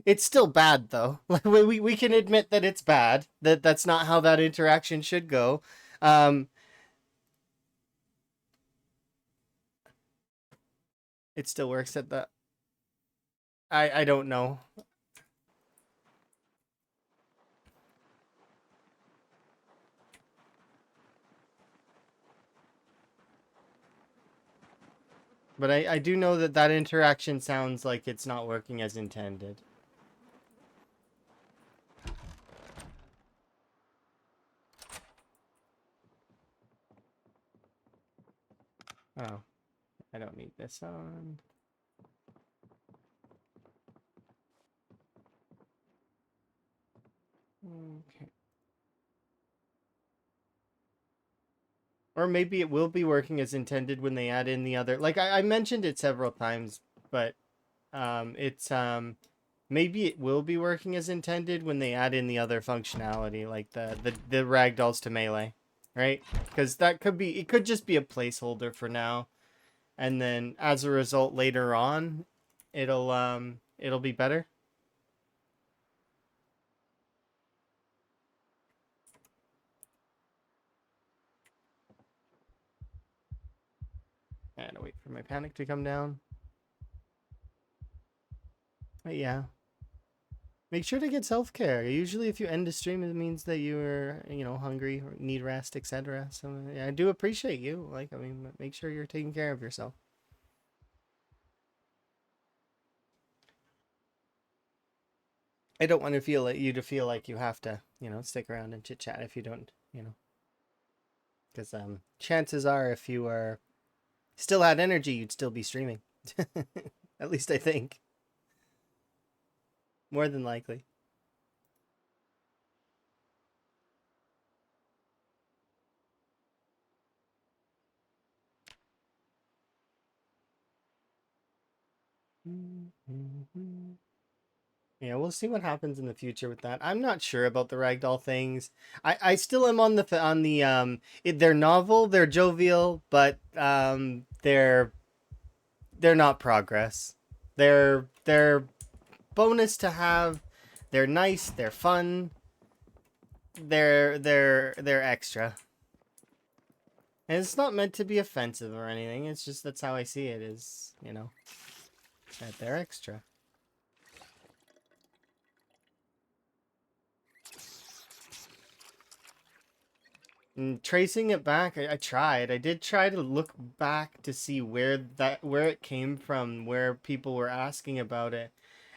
It's still bad though. Like we can admit that it's bad. That's not how that interaction should go. Um, it still works at the. I don't know, but I do know that that interaction sounds like it's not working as intended. Oh, I don't need this on. Okay. Or maybe it will be working as intended when they add in the other. Like I mentioned it several times, but it's maybe it will be working as intended when they add in the other functionality, like the ragdolls to melee, right? Because that could be, it could just be a placeholder for now, and then as a result later on, it'll be better. And wait for my panic to come down. But yeah. Make sure to get self care. Usually, if you end a stream, it means that you're, you know, hungry or need rest, etc. So yeah, I do appreciate you. Like, I mean, make sure you're taking care of yourself. I don't want to feel like you to feel like you have to, stick around and chit chat if you don't, because chances are if you were still had energy, you'd still be streaming. At least I think. More than likely. Yeah, we'll see what happens in the future with that. I'm not sure about the ragdoll things. I still am on they're novel, they're jovial, but they're not progress. They're bonus to have. They're nice, they're fun. They're extra. And it's not meant to be offensive or anything. It's just that's how I see it is, that they're extra. And tracing it back, I tried. I did try to look back to see where it came from, where people were asking about it,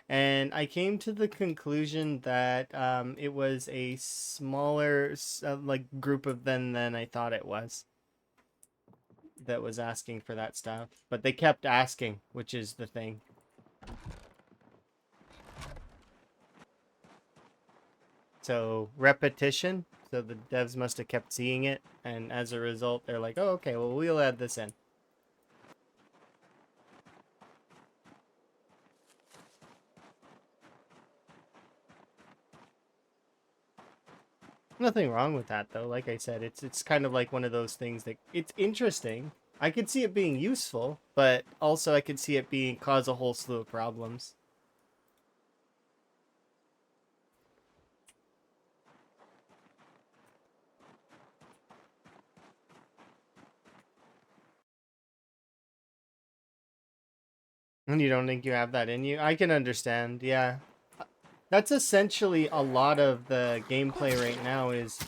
and I came to the conclusion that it was a smaller like group of them than I thought it was that was asking for that stuff. But they kept asking, which is the thing. So repetition. So the devs must have kept seeing it, and as a result, they're like, "Oh, okay. Well, we'll add this in." Nothing wrong with that though. Like I said, it's kind of like one of those things that it's interesting. I could see it being useful, but also I could see it being cause a whole slew of problems. And you don't think you have that in you? I can understand. Yeah. That's essentially a lot of the gameplay right now is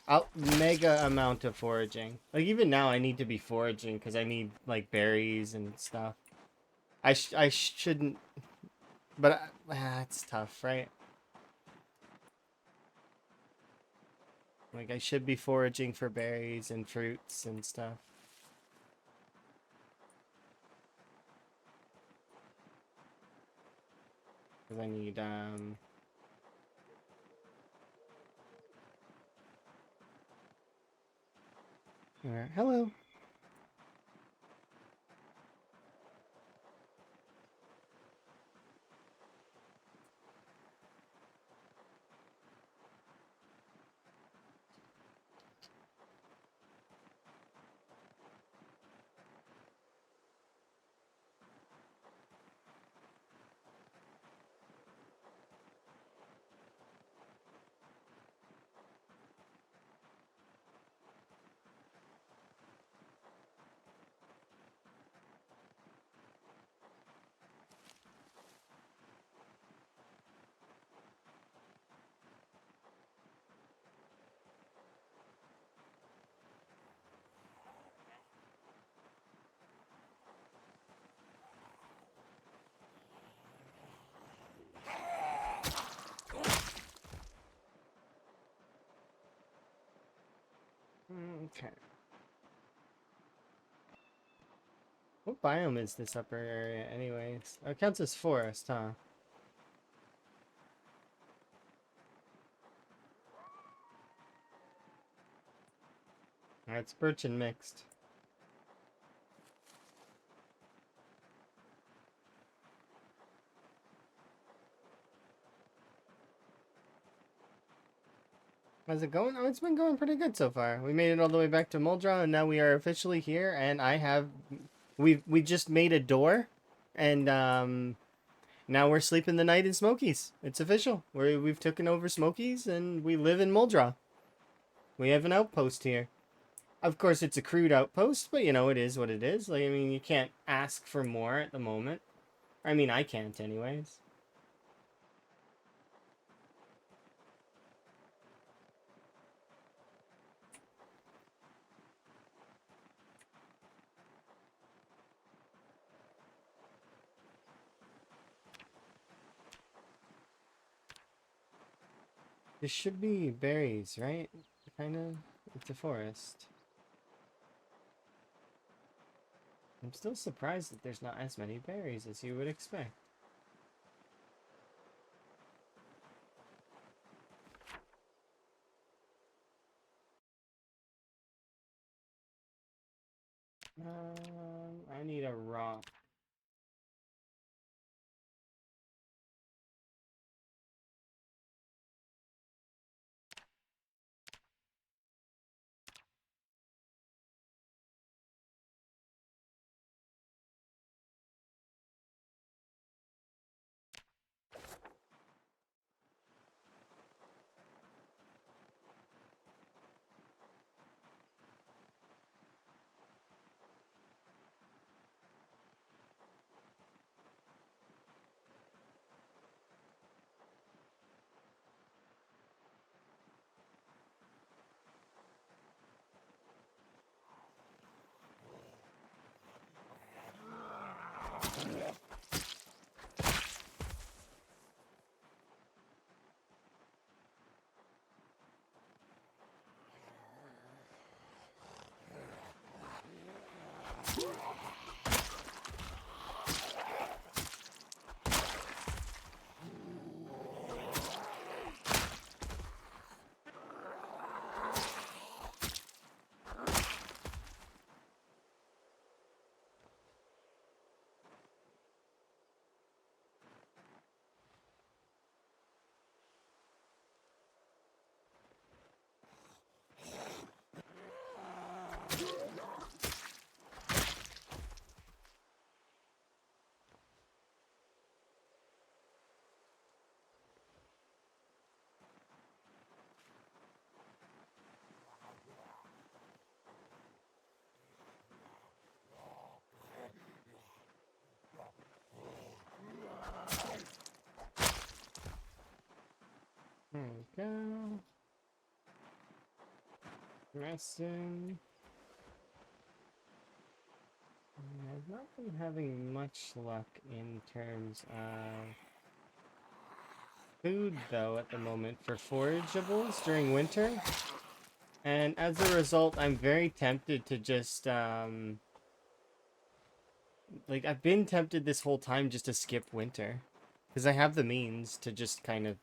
a mega amount of foraging. Like even now I need to be foraging because I need like berries and stuff. I shouldn't, but it's tough, right? Like I should be foraging for berries and fruits and stuff. Because I need hello. Okay. What biome is this upper area anyways? Oh, it counts as forest, huh? It's birch and mixed. How's it going? Oh, it's been going pretty good so far. We made it all the way back to Muldra, and now we are officially here. And we just made a door, and now we're sleeping the night in Smokies. It's official. We've taken over Smokies, and we live in Muldra. We have an outpost here. Of course, it's a crude outpost, but it is what it is. Like, I mean, you can't ask for more at the moment. I mean, I can't, anyways. This should be berries, right? Kind of. It's a forest. I'm still surprised that there's not as many berries as you would expect. I need a rock. There we go. Resting. I've not been having much luck in terms of food, though, at the moment for forageables during winter. And as a result, I'm very tempted to just, like, I've been tempted this whole time just to skip winter. Because I have the means to just kind of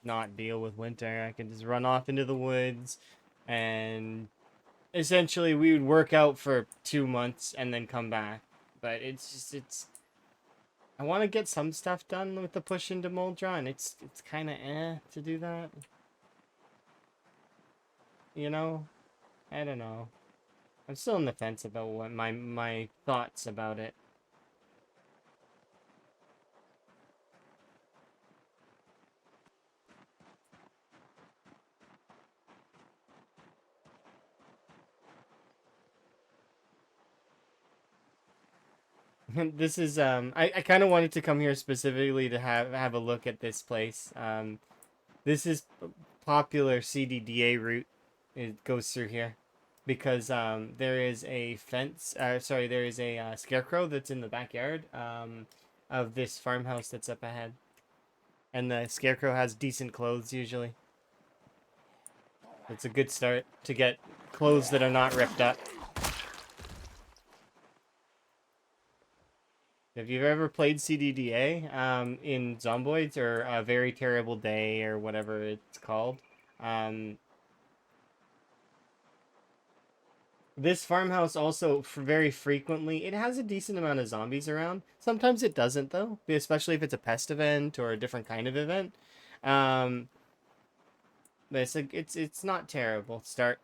not deal with winter. I can just run off into the woods and essentially we would work out for 2 months and then come back. But it's just, I want to get some stuff done with the push into Moldra, and it's kind of to do that. You know? I don't know. I'm still on the fence about what my thoughts about it. This is I kind of wanted to come here specifically to have a look at this place. This is popular CDDA route. It goes through here because there is a fence. Sorry, there is a scarecrow that's in the backyard of this farmhouse that's up ahead, and the scarecrow has decent clothes usually. It's a good start to get clothes that are not ripped up. If you've ever played CDDA in Zomboids or A Very Terrible Day or whatever it's called, um, this farmhouse also very frequently, it has a decent amount of zombies around. Sometimes it doesn't though, especially if it's a pest event or a different kind of event. Um, but it's not terrible. Start.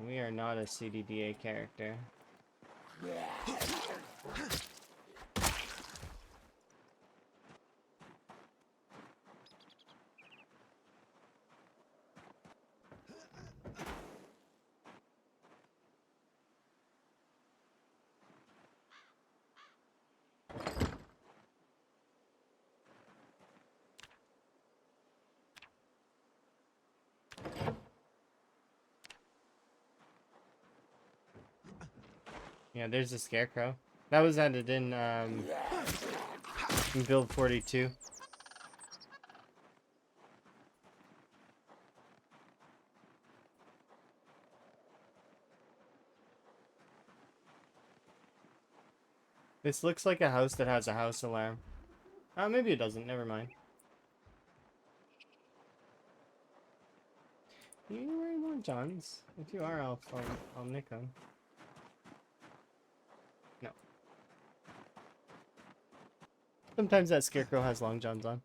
We are not a CDDA character. Yeah, there's a scarecrow. That was added in build 42. This looks like a house that has a house alarm. Oh, maybe it doesn't. Never mind. You wearing long johns? If you are, I'll nick them. No. Sometimes that scarecrow has long johns on.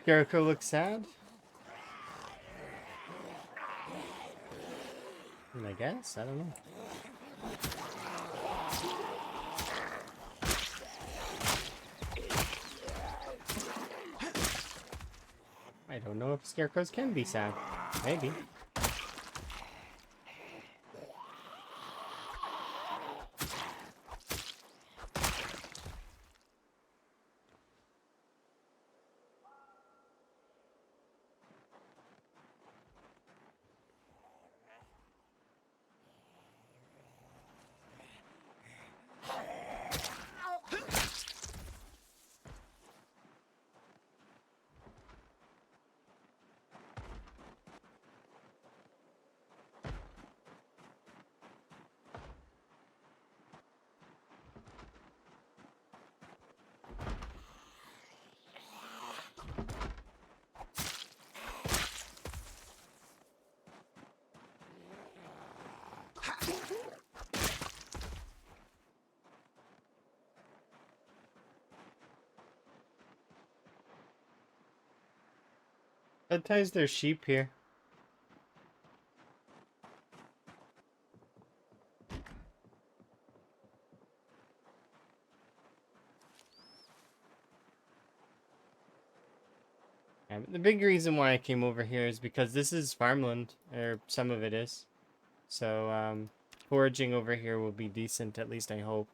Scarecrow looks sad. I guess. I don't know. I don't know if scarecrows can be sad. Maybe. Sometimes there's sheep here. Yeah, but the big reason why I came over here is because this is farmland, or some of it is. So, foraging over here will be decent, at least I hope.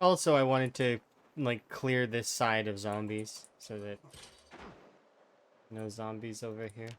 Also, I wanted to, like, clear this side of zombies, so that no zombies over here.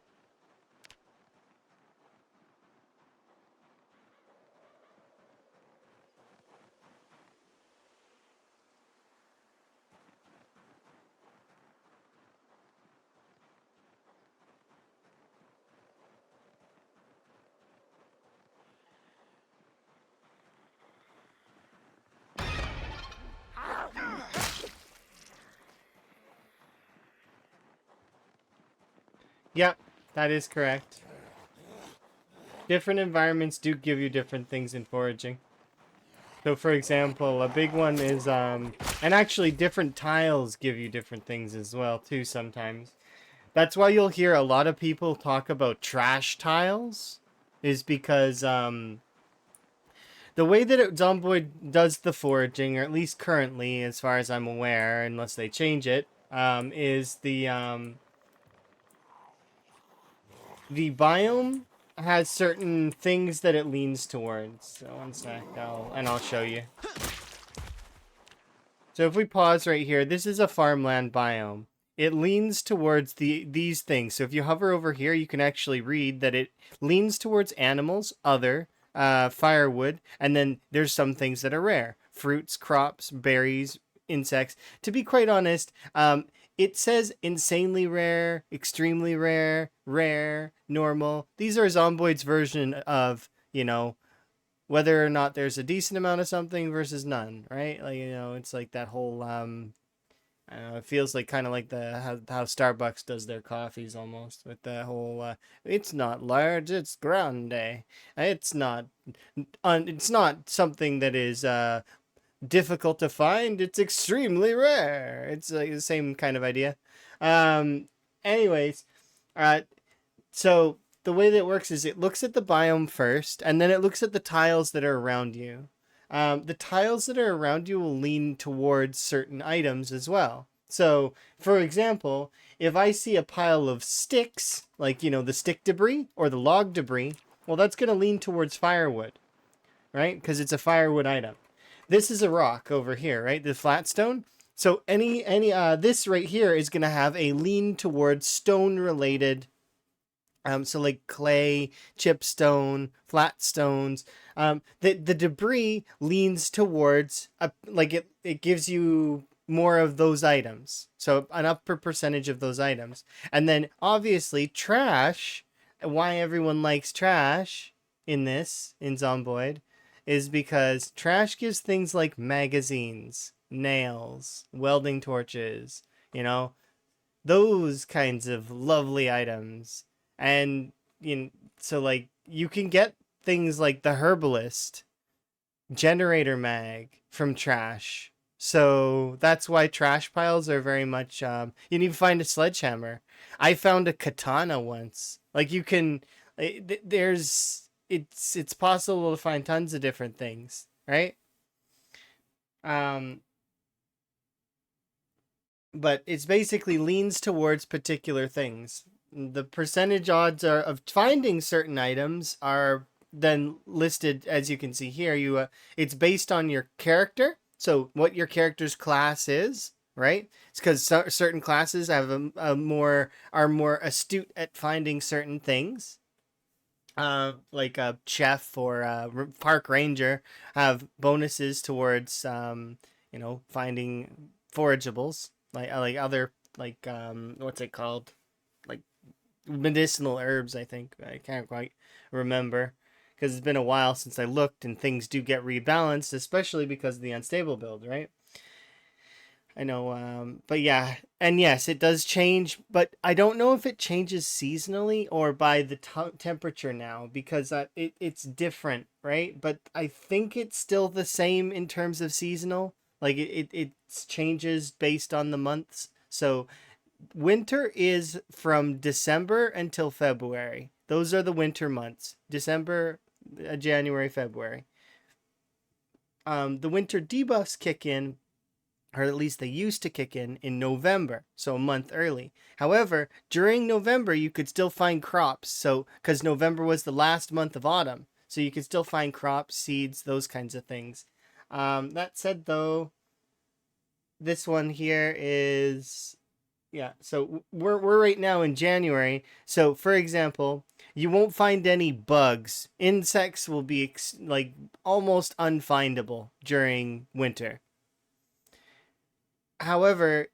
Yep, that is correct. Different environments do give you different things in foraging. So, for example, a big one is, and actually different tiles give you different things as well, too, sometimes. That's why you'll hear a lot of people talk about trash tiles, is because, the way that Zomboid does the foraging, or at least currently, as far as I'm aware, unless they change it, is the biome has certain things that it leans towards. So one sec, I'll show you. So if we pause right here, this is a farmland biome. It leans towards these things. So if you hover over here, you can actually read that it leans towards animals, other, firewood, and then there's some things that are rare. Fruits, crops, berries, insects. To be quite honest, it says insanely rare, extremely rare, rare, normal. These are Zomboid's version of, whether or not there's a decent amount of something versus none, right? Like, it's like that whole I don't know, it feels like kind of like how Starbucks does their coffees almost, with the whole it's not large, it's grande. It's not something that is difficult to find, it's extremely rare. It's like the same kind of idea. Um, anyways, uh, so the way that it works is it looks at the biome first, and then it looks at the tiles that are around you. The tiles that are around you will lean towards certain items as well. So, for example, if I see a pile of sticks, like, the stick debris or the log debris, well, that's going to lean towards firewood, right? Because it's a firewood item. This is a rock over here, right? The flat stone. So this right here is going to have a lean towards stone related, so like clay, chipstone, flat stones. The debris leans towards it gives you more of those items. So an upper percentage of those items. And then obviously trash, why everyone likes trash in Zomboid, is because trash gives things like magazines, nails, welding torches, you know, those kinds of lovely items. And so like you can get things like the herbalist generator mag from trash. So that's why trash piles are very much you need to find a sledgehammer. I found a katana once. Like you can there's it's possible to find tons of different things, right? um but it's basically leans towards particular things. The percentage odds are of finding certain items are then listed as you can see here. It's based on your character, so what your character's class is, right? It's because certain classes have are more astute at finding certain things. Like a chef or a park ranger have bonuses towards finding forageables, like other what's it called, like medicinal herbs. I think I can't quite remember because it's been a while since I looked, and things do get rebalanced, especially because of the unstable build, right? I know, but yeah, and yes, it does change, but I don't know if it changes seasonally or by the temperature now, because it's different, right? But I think it's still the same in terms of seasonal. Like it changes based on the months. So winter is from December until February. Those are the winter months. December, January, February. The winter debuffs kick in, or at least they used to kick in November, so a month early. However, during November, you could still find crops, so because November was the last month of autumn, so you could still find crops, seeds, those kinds of things. That said, though, this one here is, yeah. So we're right now in January. So for example, you won't find any bugs. Insects will be like almost unfindable during winter. However,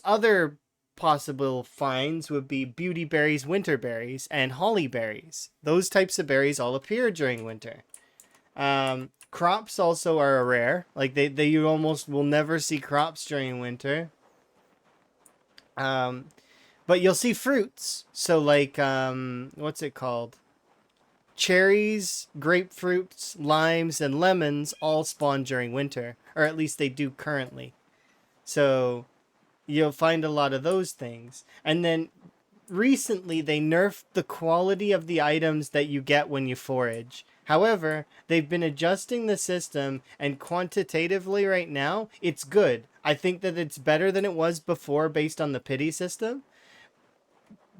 other possible finds would be beauty berries, winter berries, and holly berries. Those types of berries all appear during winter. Crops also are rare. Like they you almost will never see crops during winter. Um, but you'll see fruits. So like what's it called? Cherries, grapefruits, limes, and lemons all spawn during winter, or at least they do currently. So you'll find a lot of those things. And then recently they nerfed the quality of the items that you get when you forage. However, they've been adjusting the system, and quantitatively right now, it's good. I think that it's better than it was before based on the pity system.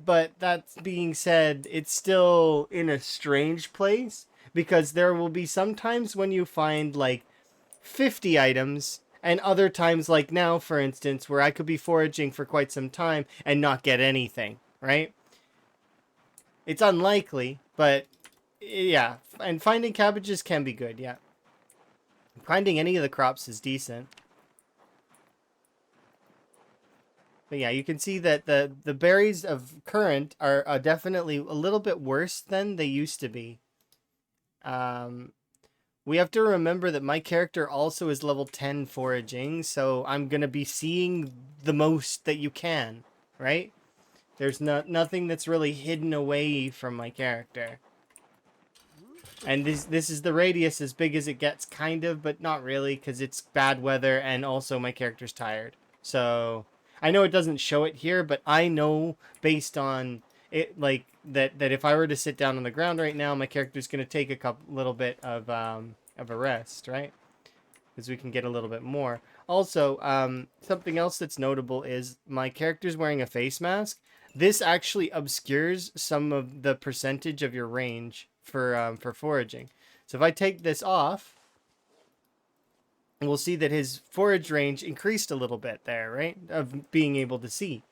But that being said, it's still in a strange place, because there will be some times when you find like 50 items, and other times like now, for instance, where I could be foraging for quite some time and not get anything, right? It's unlikely, but yeah. And finding cabbages can be good, yeah. Finding any of the crops is decent. But yeah, you can see that the berries of current are definitely a little bit worse than they used to be. We have to remember that my character also is level 10 foraging, so I'm going to be seeing the most that you can, right? There's nothing that's really hidden away from my character. And this is the radius as big as it gets, kind of, but not really, because it's bad weather and also my character's tired. So I know it doesn't show it here, but I know based on it, like that if I were to sit down on the ground right now, my character's gonna take a little bit of a rest, right? Because we can get a little bit more. Also, something else that's notable is my character's wearing a face mask. This actually obscures some of the percentage of your range for foraging. So if I take this off, we'll see that his forage range increased a little bit there, right? Of being able to see.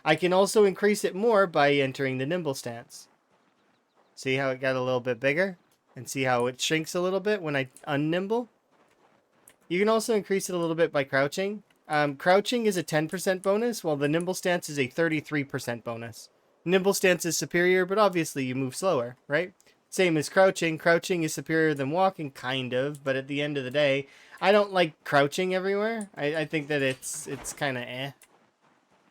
I can also increase it more by entering the nimble stance. See how it got a little bit bigger? And see how it shrinks a little bit when I unnimble? You can also increase it a little bit by crouching. Crouching is a 10% bonus, while the nimble stance is a 33% bonus. Nimble stance is superior, but obviously you move slower, right? Same as crouching. Crouching is superior than walking, kind of, but at the end of the day, I don't like crouching everywhere. I think that it's kind of eh.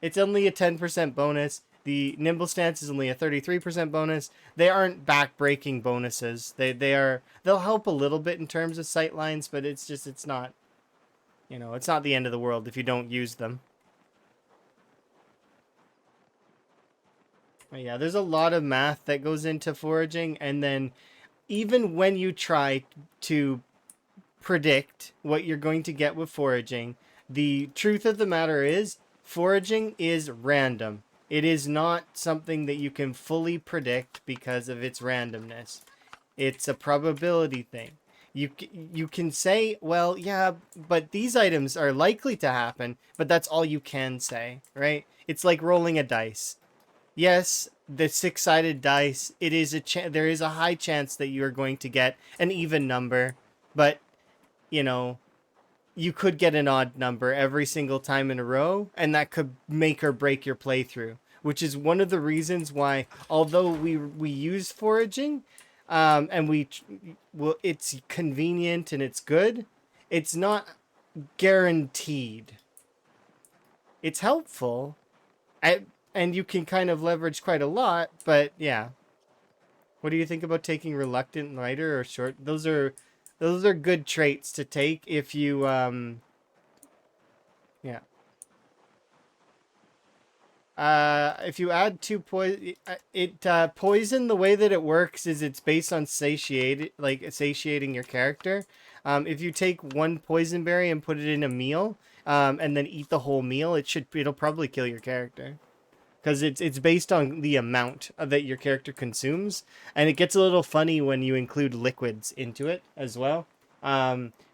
It's only a 10% bonus. The nimble stance is only a 33% bonus. They aren't back-breaking bonuses. They'll help a little bit in terms of sight lines, but it's not, it's not the end of the world if you don't use them. But yeah, there's a lot of math that goes into foraging, and then even when you try to predict what you're going to get with foraging, the truth of the matter is foraging is random. It is not something that you can fully predict because of its randomness. It's a probability thing. You can say, well, yeah, but these items are likely to happen, but that's all you can say, right? It's like rolling a dice. Yes, the six-sided dice, it is there is a high chance that you are going to get an even number, but you know, you could get an odd number every single time in a row, and that could make or break your playthrough, which is one of the reasons why, although we use foraging, and well, it's convenient and it's good, it's not guaranteed. It's helpful, and you can kind of leverage quite a lot, but yeah. What do you think about taking reluctant lighter or short? Those are good traits to take if you yeah. If you add two poison, poison, the way that it works is it's based on satiating your character. If you take one poison berry and put it in a meal, and then eat the whole meal, it'll probably kill your character. Because it's based on the amount that your character consumes, and it gets a little funny when you include liquids into it as well.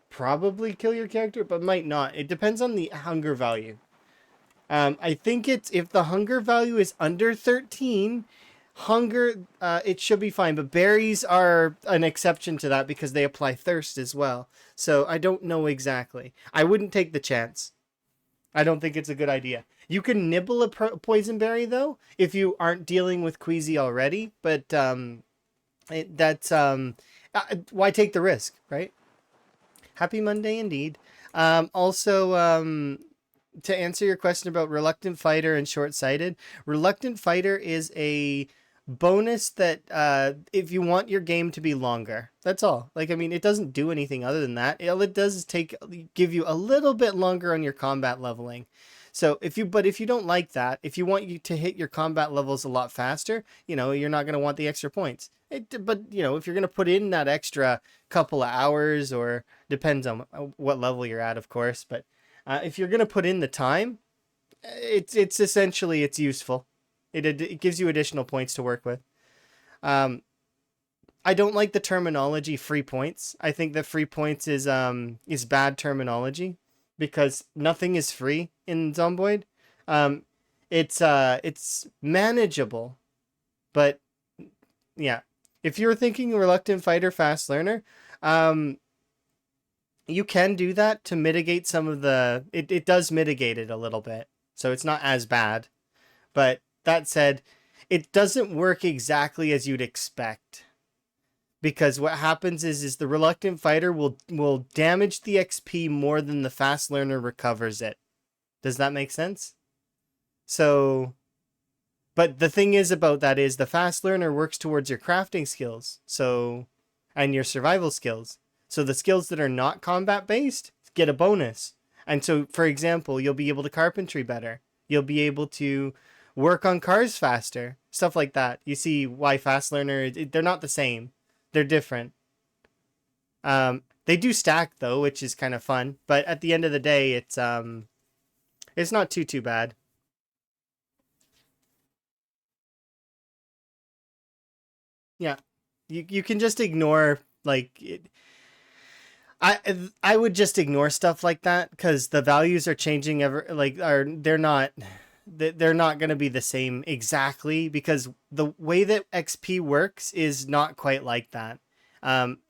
Probably kill your character, but might not. It depends on the hunger value. I think it's if the hunger value is under 13, it should be fine. But berries are an exception to that because they apply thirst as well. So I don't know exactly. I wouldn't take the chance. I don't think it's a good idea. You can nibble a poison berry though if you aren't dealing with queasy already, but that's why take the risk, right? Happy Monday indeed. Also, to answer your question about reluctant fighter and short-sighted, reluctant fighter is a bonus that if you want your game to be longer, that's all. Like, I mean, it doesn't do anything other than that. All it does is give you a little bit longer on your combat leveling. So if you don't like that, if you want you to hit your combat levels a lot faster, you're not going to want the extra points. But if you're going to put in that extra couple of hours, or depends on what level you're at, of course, but if you're going to put in the time, it's essentially it's useful. It gives you additional points to work with. I don't like the terminology free points. I think that free points is bad terminology because nothing is free in Zomboid. It's manageable, but yeah. If you're thinking reluctant fighter, fast learner, you can do that to mitigate some of it does mitigate it a little bit. So it's not as bad. But that said, it doesn't work exactly as you'd expect. Because what happens is the reluctant fighter will damage the XP more than the fast learner recovers it. Does that make sense? So, but the thing is about that is the fast learner works towards your crafting skills. So, and your survival skills. So the skills that are not combat based get a bonus. And so, for example, you'll be able to carpentry better. You'll be able to work on cars faster, stuff like that. You see why fast learner, they're not the same. They're different. They do stack though, which is kind of fun. But at the end of the day, it's not too bad. Yeah, you can just ignore like I I would just ignore stuff like that because the values are changing ever like are they're not going to be the same exactly because the way that XP works is not quite like that.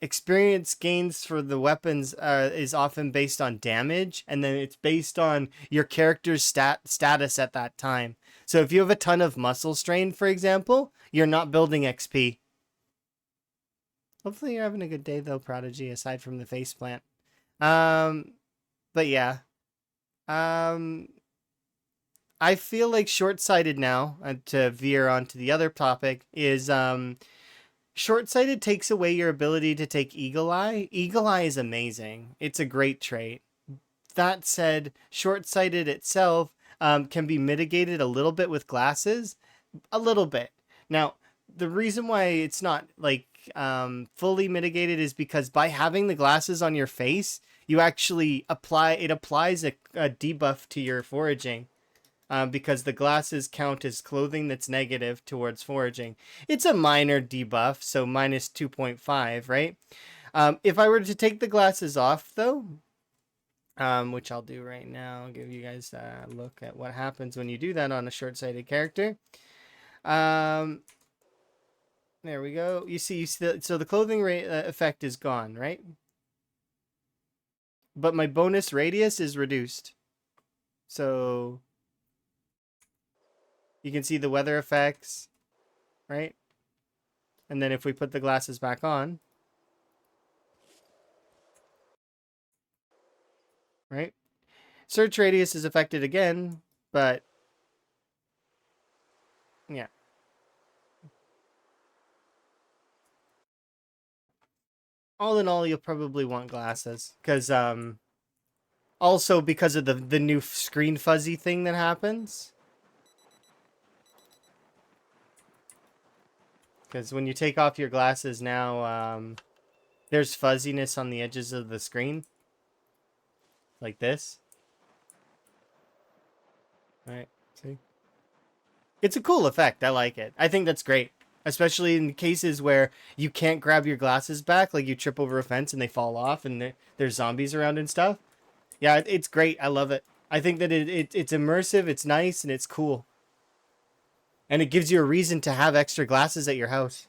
Experience gains for the weapons is often based on damage, and then it's based on your character's status at that time. So if you have a ton of muscle strain, for example, you're not building XP. Hopefully you're having a good day though, Prodigy, aside from the face plant. Um, but yeah. Um, I feel like short-sighted now, to veer onto the other topic, is short-sighted takes away your ability to take eagle eye. Eagle eye is amazing. It's a great trait. That said, short-sighted itself can be mitigated a little bit with glasses, a little bit. Now, the reason why it's not like fully mitigated is because by having the glasses on your face, you actually applies a debuff to your foraging. Because the glasses count as clothing that's negative towards foraging. It's a minor debuff, so minus 2.5, right? If I were to take the glasses off, though, which I'll do right now, I'll give you guys a look at what happens when you do that on a short-sighted character. There we go. You see so the clothing effect is gone, right? But my bonus radius is reduced. So you can see the weather effects, right? And then if we put the glasses back on, right? Search radius is affected again, but yeah. All in all, you'll probably want glasses because also because of the new screen fuzzy thing that happens. Because when you take off your glasses now, there's fuzziness on the edges of the screen. Like this. Right, see? It's a cool effect. I like it. I think that's great. Especially in cases where you can't grab your glasses back, like you trip over a fence and they fall off and there's zombies around and stuff. Yeah, it's great. I love it. I think that it's immersive, it's nice, and it's cool. And it gives you a reason to have extra glasses at your house.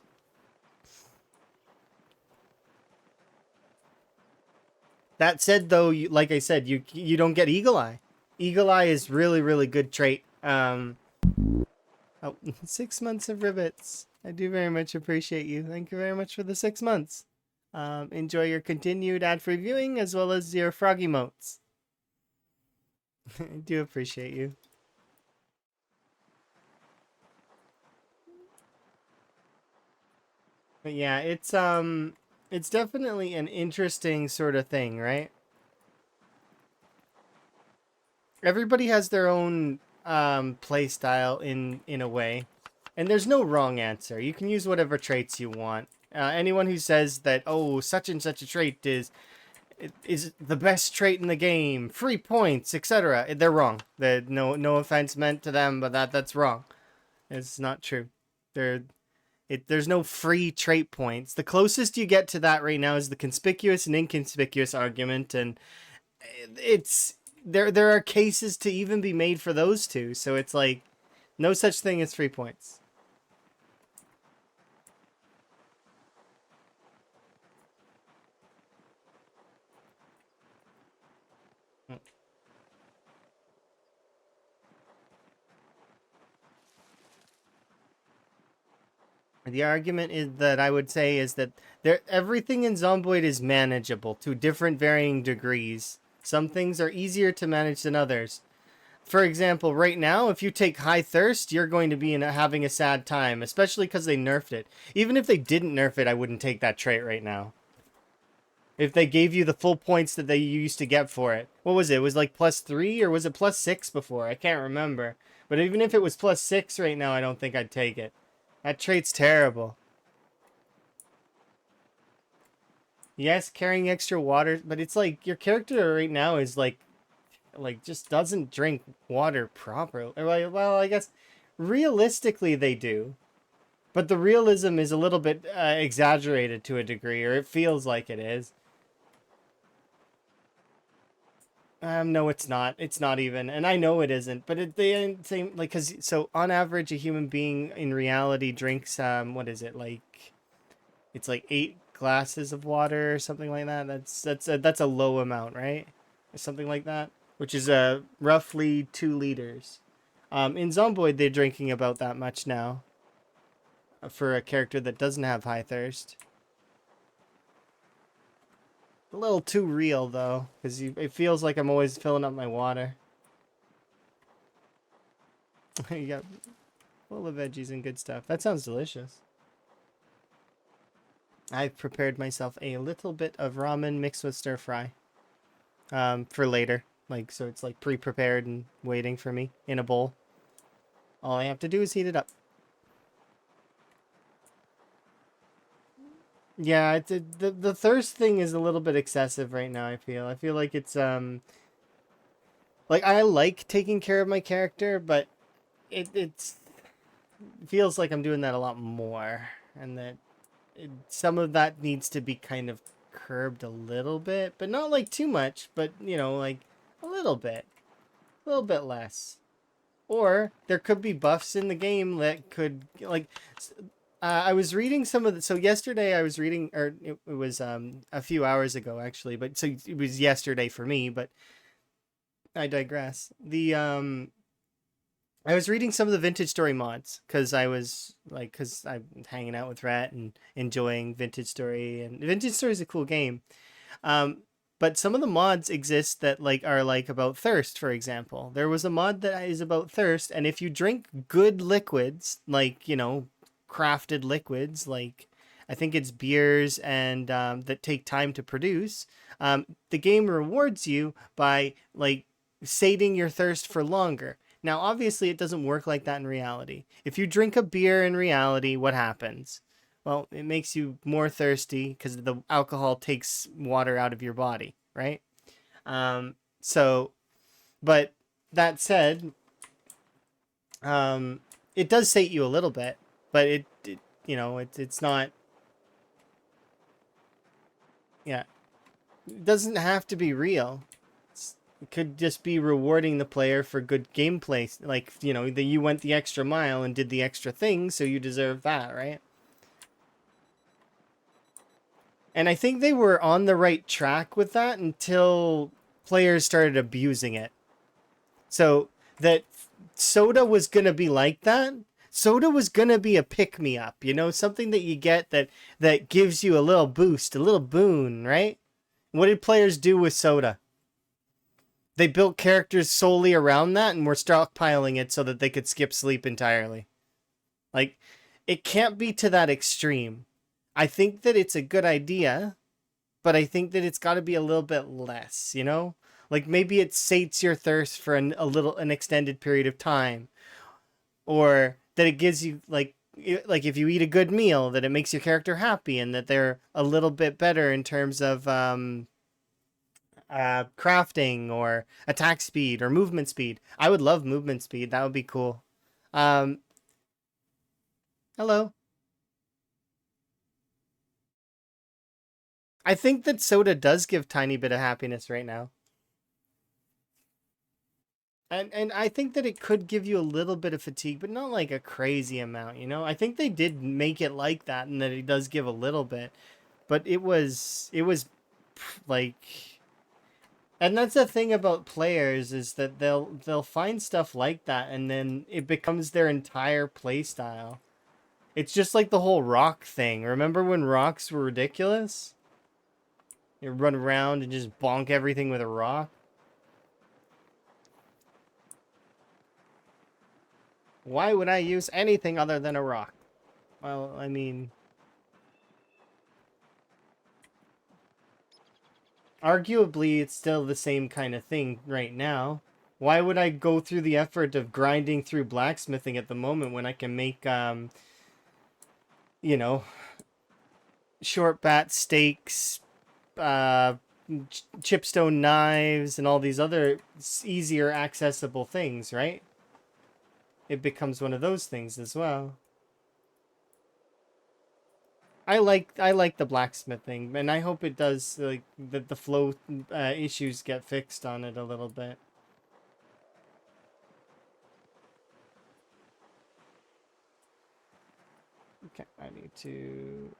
That said, though, like I said, you don't get eagle eye. Eagle eye is really good trait. Oh, 6 months of rivets. I do very much appreciate you. Thank you very much for the 6 months. Enjoy your continued ad-free viewing as well as your frog emotes. I do appreciate you. But yeah, it's definitely an interesting sort of thing, right? Everybody has their own play style in a way, and there's no wrong answer. You can use whatever traits you want. Anyone who says that such and such a trait is the best trait in the game, free points, etc., they're wrong. No offense meant to them, but that's wrong. It's not true. There's no free trait points. The closest you get to that right now is the conspicuous and inconspicuous argument, and it's there are cases to even be made for those two. So it's like no such thing as free points. The argument is that I would say is that everything in Zomboid is manageable to different varying degrees. Some things are easier to manage than others. for example, right now, if you take high thirst, you're going to be having a sad time, especially because they nerfed it. Even if they didn't nerf it, I wouldn't take that trait right now. If they gave you the full points that they used to get for it. What was it? It was like +3 or was it +6 before? I can't remember. But even if it was +6 right now, I don't think I'd take it. That trait's terrible. Yes, carrying extra water, but it's like your character right now is like just doesn't drink water properly. Well, I guess realistically they do. But the realism is a little bit exaggerated to a degree, or it feels like it is. No, it's not. It's not even, and I know it isn't. But the same, like, cause so on average, a human being in reality drinks what is it like? It's like 8 glasses of water or something like that. That's a low amount, right? Or something like that, which is roughly 2 liters. In Zomboid, they're drinking about that much now for a character that doesn't have high thirst. A little too real though, because it feels like I'm always filling up my water. You got full of veggies and good stuff. That sounds delicious. I've prepared myself a little bit of ramen mixed with stir fry. For later. Like, so it's like pre-prepared and waiting for me in a bowl. All I have to do is heat it up. Yeah, the thirst thing is a little bit excessive right now, I feel like it's like I like taking care of my character, but it feels like I'm doing that a lot more, and that some of that needs to be kind of curbed a little bit, but not like too much, but you know, like a little bit less. Or there could be buffs in the game that could like. I was reading some of the. So yesterday I was reading, or it was a few hours ago actually, but so it was yesterday for me. But I digress. I was reading some of the Vintage Story mods because because I'm hanging out with Rat and enjoying Vintage Story, and Vintage Story is a cool game. Um, but some of the mods exist that like are like about thirst, for example. There was a mod that is about thirst, and if you drink good liquids, like crafted liquids, like I think it's beers and that take time to produce, the game rewards you by like sating your thirst for longer. Now, obviously, it doesn't work like that in reality. If you drink a beer in reality, what happens? Well, it makes you more thirsty because the alcohol takes water out of your body, right? So, but that said, um, it does sate you a little bit, but it's not. Yeah, it doesn't have to be real. It could just be rewarding the player for good gameplay, like that you went the extra mile and did the extra thing, so you deserve that, right? And I think they were on the right track with that until players started abusing it. So that soda was gonna be like that. Soda was gonna be a pick me up, something that you get that gives you a little boost, a little boon, right? What did players do with soda? They built characters solely around that and were stockpiling it so that they could skip sleep entirely. Like, it can't be to that extreme. I think that it's a good idea, but I think that it's got to be a little bit less. Like maybe it sates your thirst for an extended period of time, or that it gives you like if you eat a good meal, that it makes your character happy and that they're a little bit better in terms of crafting or attack speed or movement speed. I would love movement speed. That would be cool. Um, Hello. I think that soda does give tiny bit of happiness right now. And I think that it could give you a little bit of fatigue, but not like a crazy amount. I think they did make it like that and that it does give a little bit, but it was like, and that's the thing about players is that they'll find stuff like that and then it becomes their entire play style. It's just like the whole rock thing. Remember when rocks were ridiculous? You run around and just bonk everything with a rock. Why would I use anything other than a rock? Well, I mean, arguably it's still the same kind of thing right now. Why would I go through the effort of grinding through blacksmithing at the moment when I can make, you know, short bat steaks, chipstone knives, and all these other easier accessible things, right? It becomes one of those things as well. I like the blacksmithing, and I hope it does, like, the flow issues get fixed on it a little bit. Okay, I need to.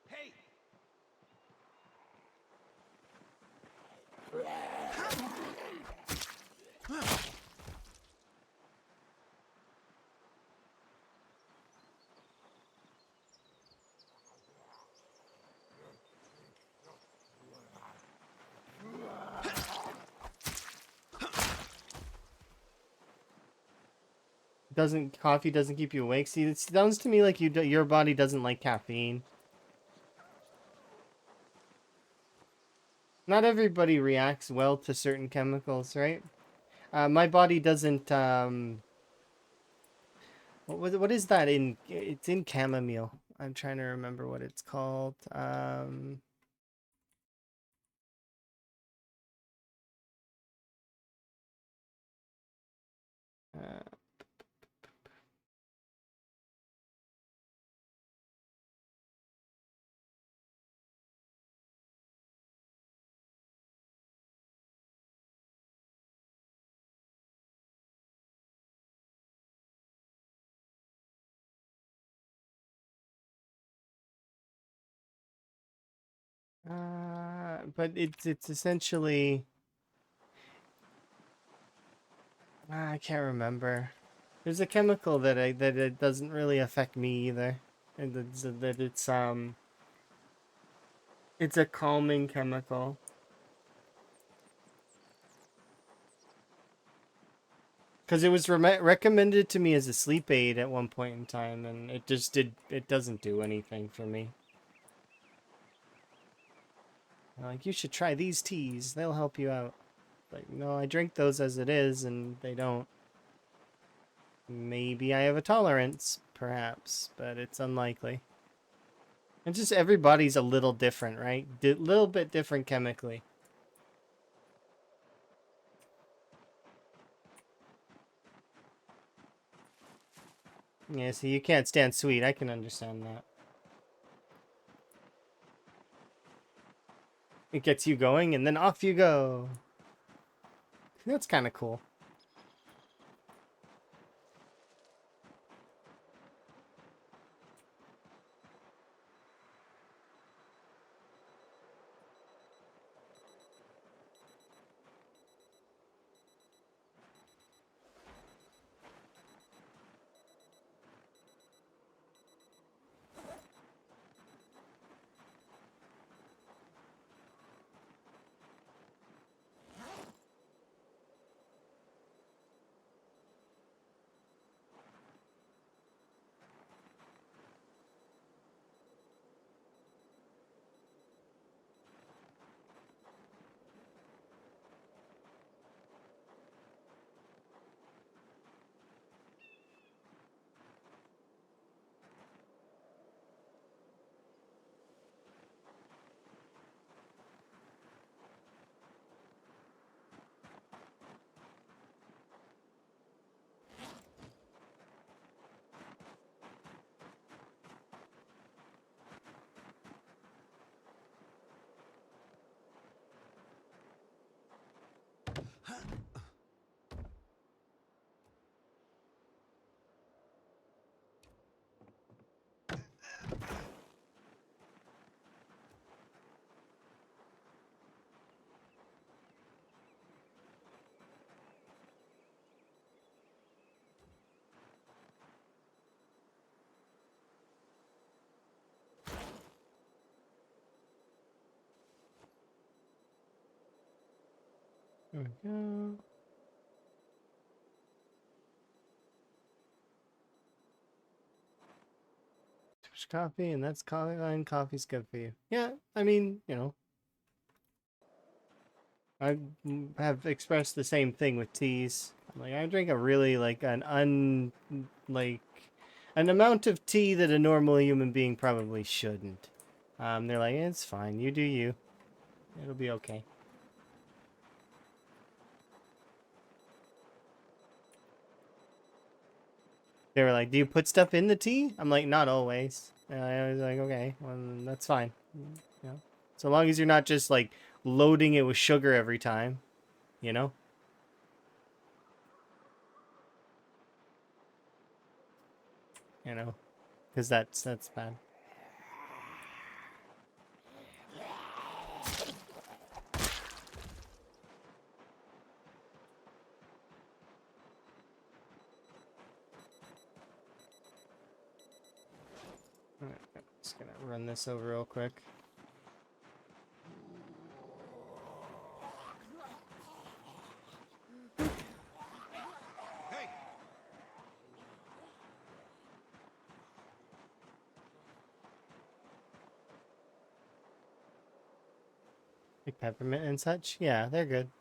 Hey! Coffee doesn't keep you awake? See, it sounds to me like your body doesn't like caffeine. Not everybody reacts well to certain chemicals, right? My body doesn't. What is that in? It's in chamomile. I'm trying to remember what it's called. Uh, but it's essentially. I can't remember. There's a chemical that it doesn't really affect me either, and it's a calming chemical. Because it was recommended to me as a sleep aid at one point in time, and it doesn't do anything for me. Like, you should try these teas, they'll help you out. Like, no, I drink those as it is, and they don't. Maybe I have a tolerance, perhaps, but it's unlikely. And just everybody's a little different, right? Little bit different chemically. Yeah, so you can't stand sweet. I can understand that. It gets you going, and then off you go. That's kind of cool. There we go. Too much coffee, and that's coffee, and coffee's good for you. Yeah, I mean, you know, I have expressed the same thing with teas. Like, I drink a really, like, like, an amount of tea that a normal human being probably shouldn't. They're like, it's fine, you do you. It'll be okay. They were like, do you put stuff in the tea? I'm like, not always. And I was like, okay, well, that's fine. You know? So long as you're not just, like, loading it with sugar every time, you know? You know? Because that's bad. Alright, just gonna run this over real quick. Like peppermint and such? Yeah, they're good.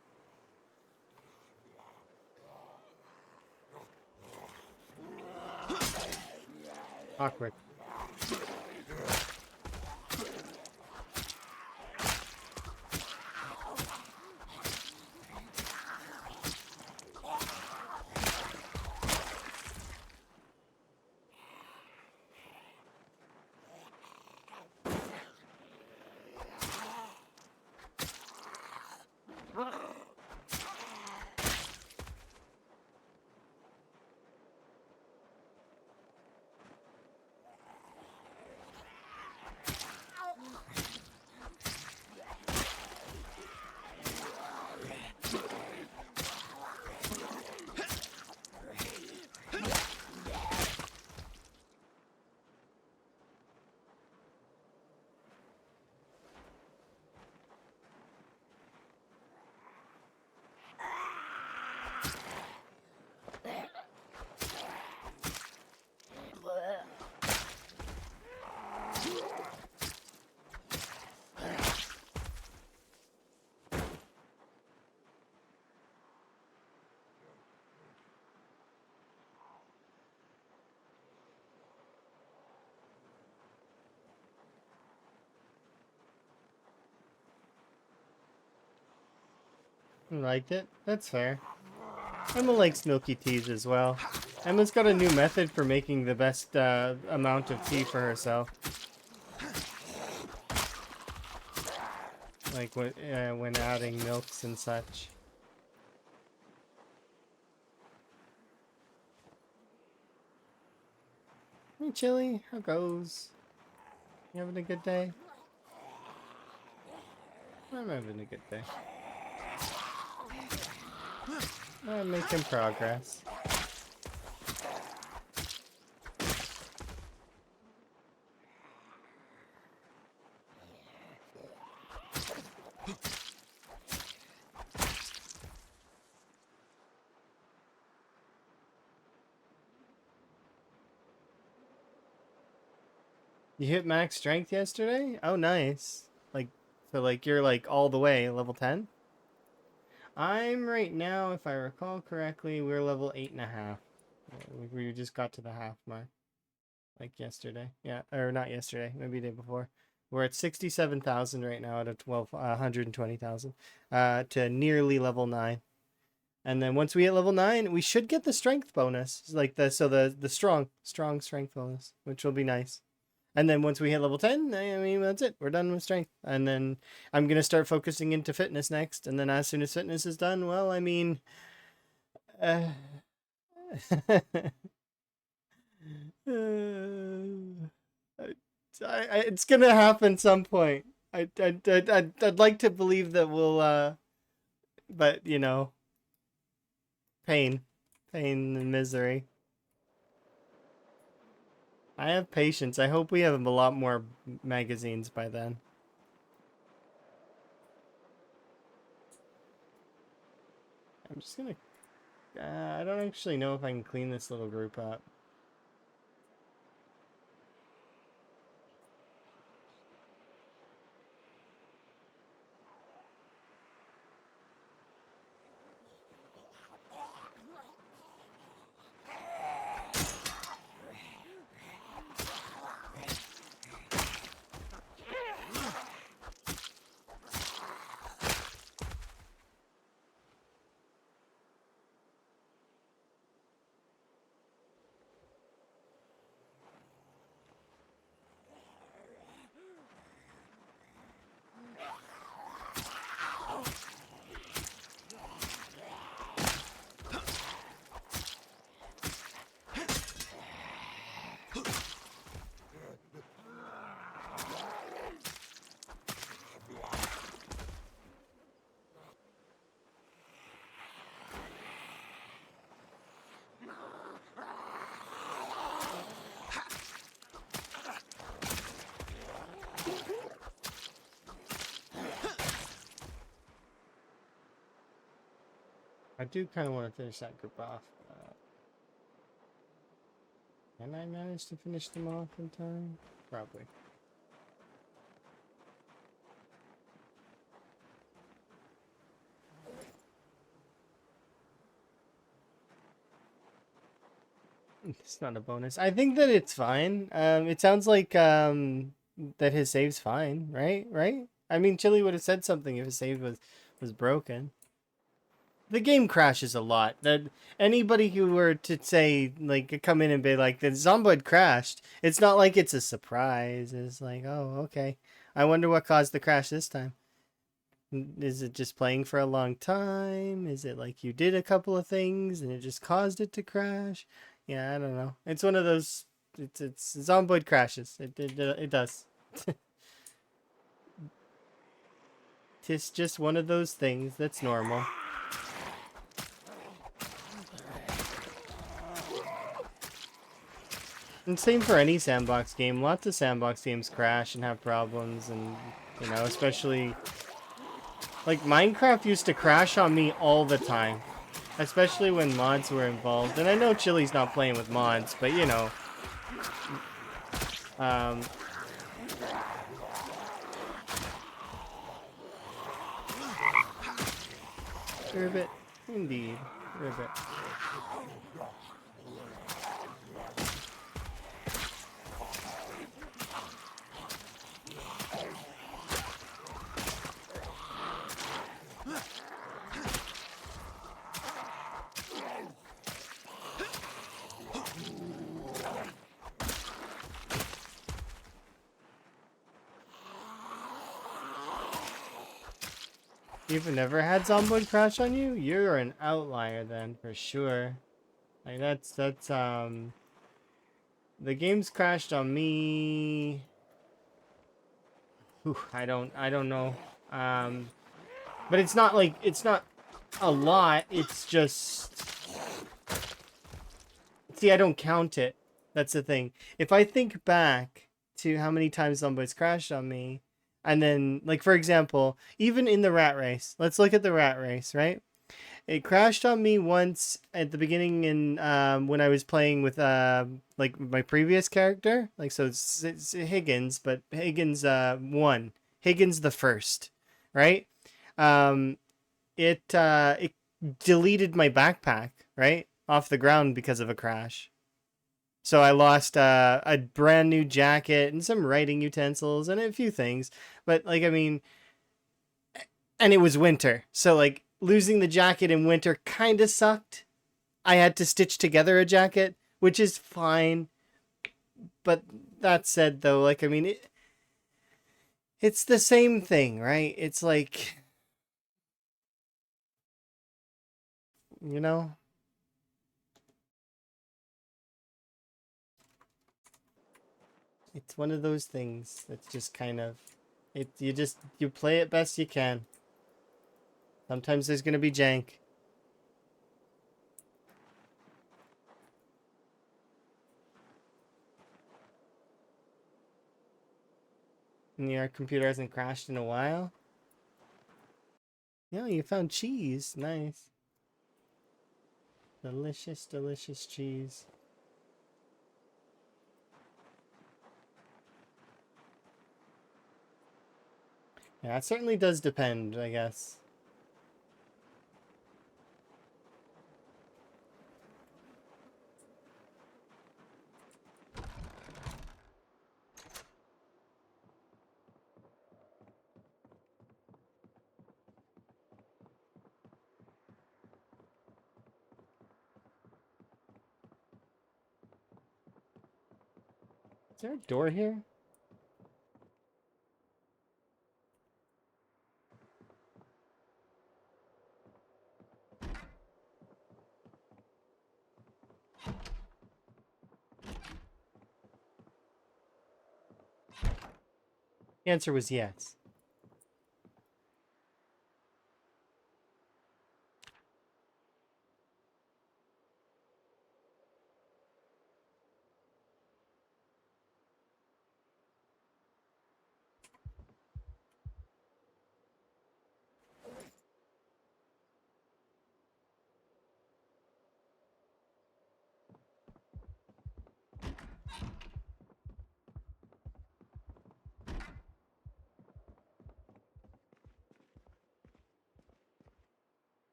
Awkward. You liked it? That's fair. Emma likes milky teas as well. Emma's got a new method for making the best amount of tea for herself. Like when adding milks and such. Hey, Chili, how goes? You having a good day? I'm having a good day. I'm making progress. You hit max strength yesterday? Oh, nice. Like, so like you're like all the way level 10? I'm right now, if I recall correctly, we're level 8.5. We just got to the half mark. Like yesterday. Yeah, or not yesterday, maybe the day before. We're at 67,000 right now out of 120,000 to nearly level 9. And then once we hit level 9, we should get the strength bonus. Like the strong strength bonus, which will be nice. And then once we hit level 10, I mean, that's it. We're done with strength. And then I'm going to start focusing into fitness next. And then as soon as fitness is done, well, I mean, uh, it's going to happen some point. I'd like to believe that we'll, but, you know, pain and misery. I have patience. I hope we have a lot more magazines by then. I'm just gonna... I don't actually know if I can clean this little group up. I do kind of want to finish that group off. Can I manage to finish them off in time? Probably. It's not a bonus. I think that it's fine. It sounds like that his save's fine, right? Right? I mean, Chili would have said something if his save was broken. The game crashes a lot. That anybody who were to say like come in and be like the Zomboid crashed, it's not like it's a surprise. It's like, oh, okay. I wonder what caused the crash this time. Is it just playing for a long time? Is it like you did a couple of things and it just caused it to crash? Yeah, I don't know. It's one of those. It's Zomboid crashes. It does. It's just one of those things that's normal. And same for any sandbox game. Lots of sandbox games crash and have problems, and you know, especially like Minecraft used to crash on me all the time, especially when mods were involved. And I know Chili's not playing with mods, but you know, Ribbit, indeed, Ribbit. You've never had Zomboid crash on you? You're an outlier then, for sure. Like that's the game's crashed on me. Whew, I don't know. But it's not like it's not a lot. It's just see, I don't count it. That's the thing. If I think back to how many times Zomboid's crashed on me, and then like for example, even in the rat race, let's look at the rat race, right? It crashed on me once at the beginning in when I was playing with like my previous character. Like so it's Higgins, but Higgins won. Higgins the first, right? Um it deleted my backpack, right? Off the ground because of a crash. So I lost a brand new jacket and some writing utensils and a few things. But like I mean, and it was winter. So like losing the jacket in winter kind of sucked. I had to stitch together a jacket, which is fine. But that said though, like I mean it's the same thing, right? It's like you know, it's one of those things that's just kind of you play it best you can. Sometimes there's gonna be jank. And your computer hasn't crashed in a while. Yeah, you found cheese. Nice. Delicious, delicious cheese. Yeah, it certainly does depend, I guess. Is there a door here? The answer was yes.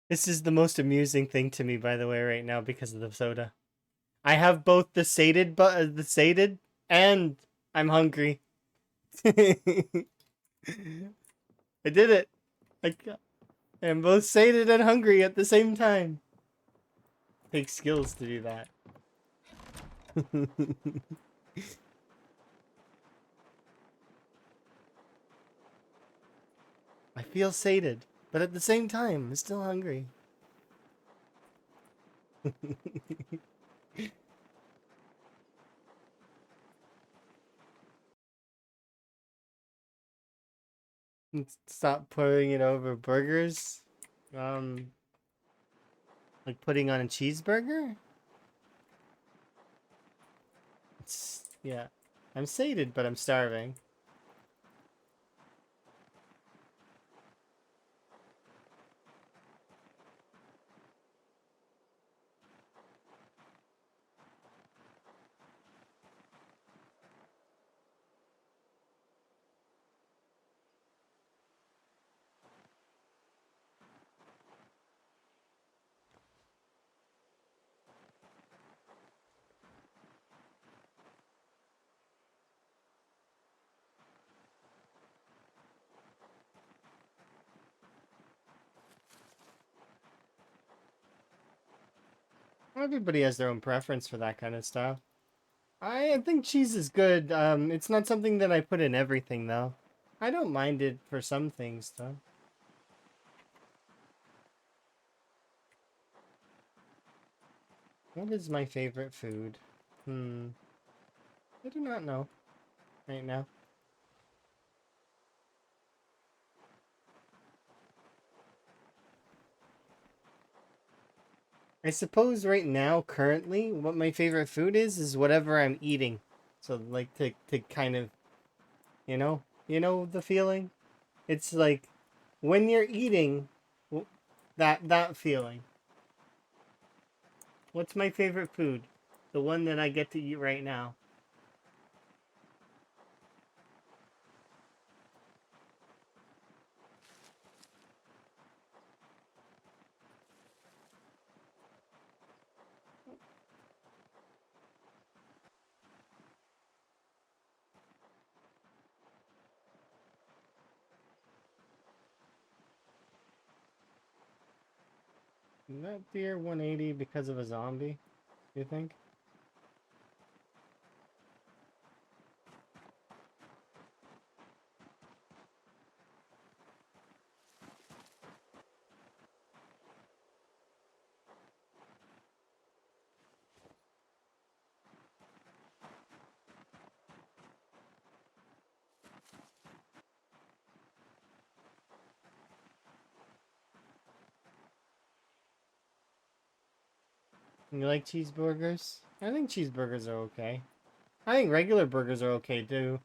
This is the most amusing thing to me, by the way, right now because of the soda. I have both the sated, but the sated, and I'm hungry. I did it. I'm both sated and hungry at the same time. Takes skills to do that. I feel sated, but at the same time, I'm still hungry. Stop putting it over burgers. Like putting on a cheeseburger? Yeah. I'm sated, but I'm starving. Everybody has their own preference for that kind of stuff. I think cheese is good. It's not something that I put in everything, though. I don't mind it for some things, though. What is my favorite food? I do not know right now. I suppose right now, currently, what my favorite food is whatever I'm eating. So, like, to kind of, you know the feeling? It's like, when you're eating, that feeling. What's my favorite food? The one that I get to eat right now. Is that deer 180 because of a zombie? Do you think? You like cheeseburgers? I think cheeseburgers are okay. I think regular burgers are okay too.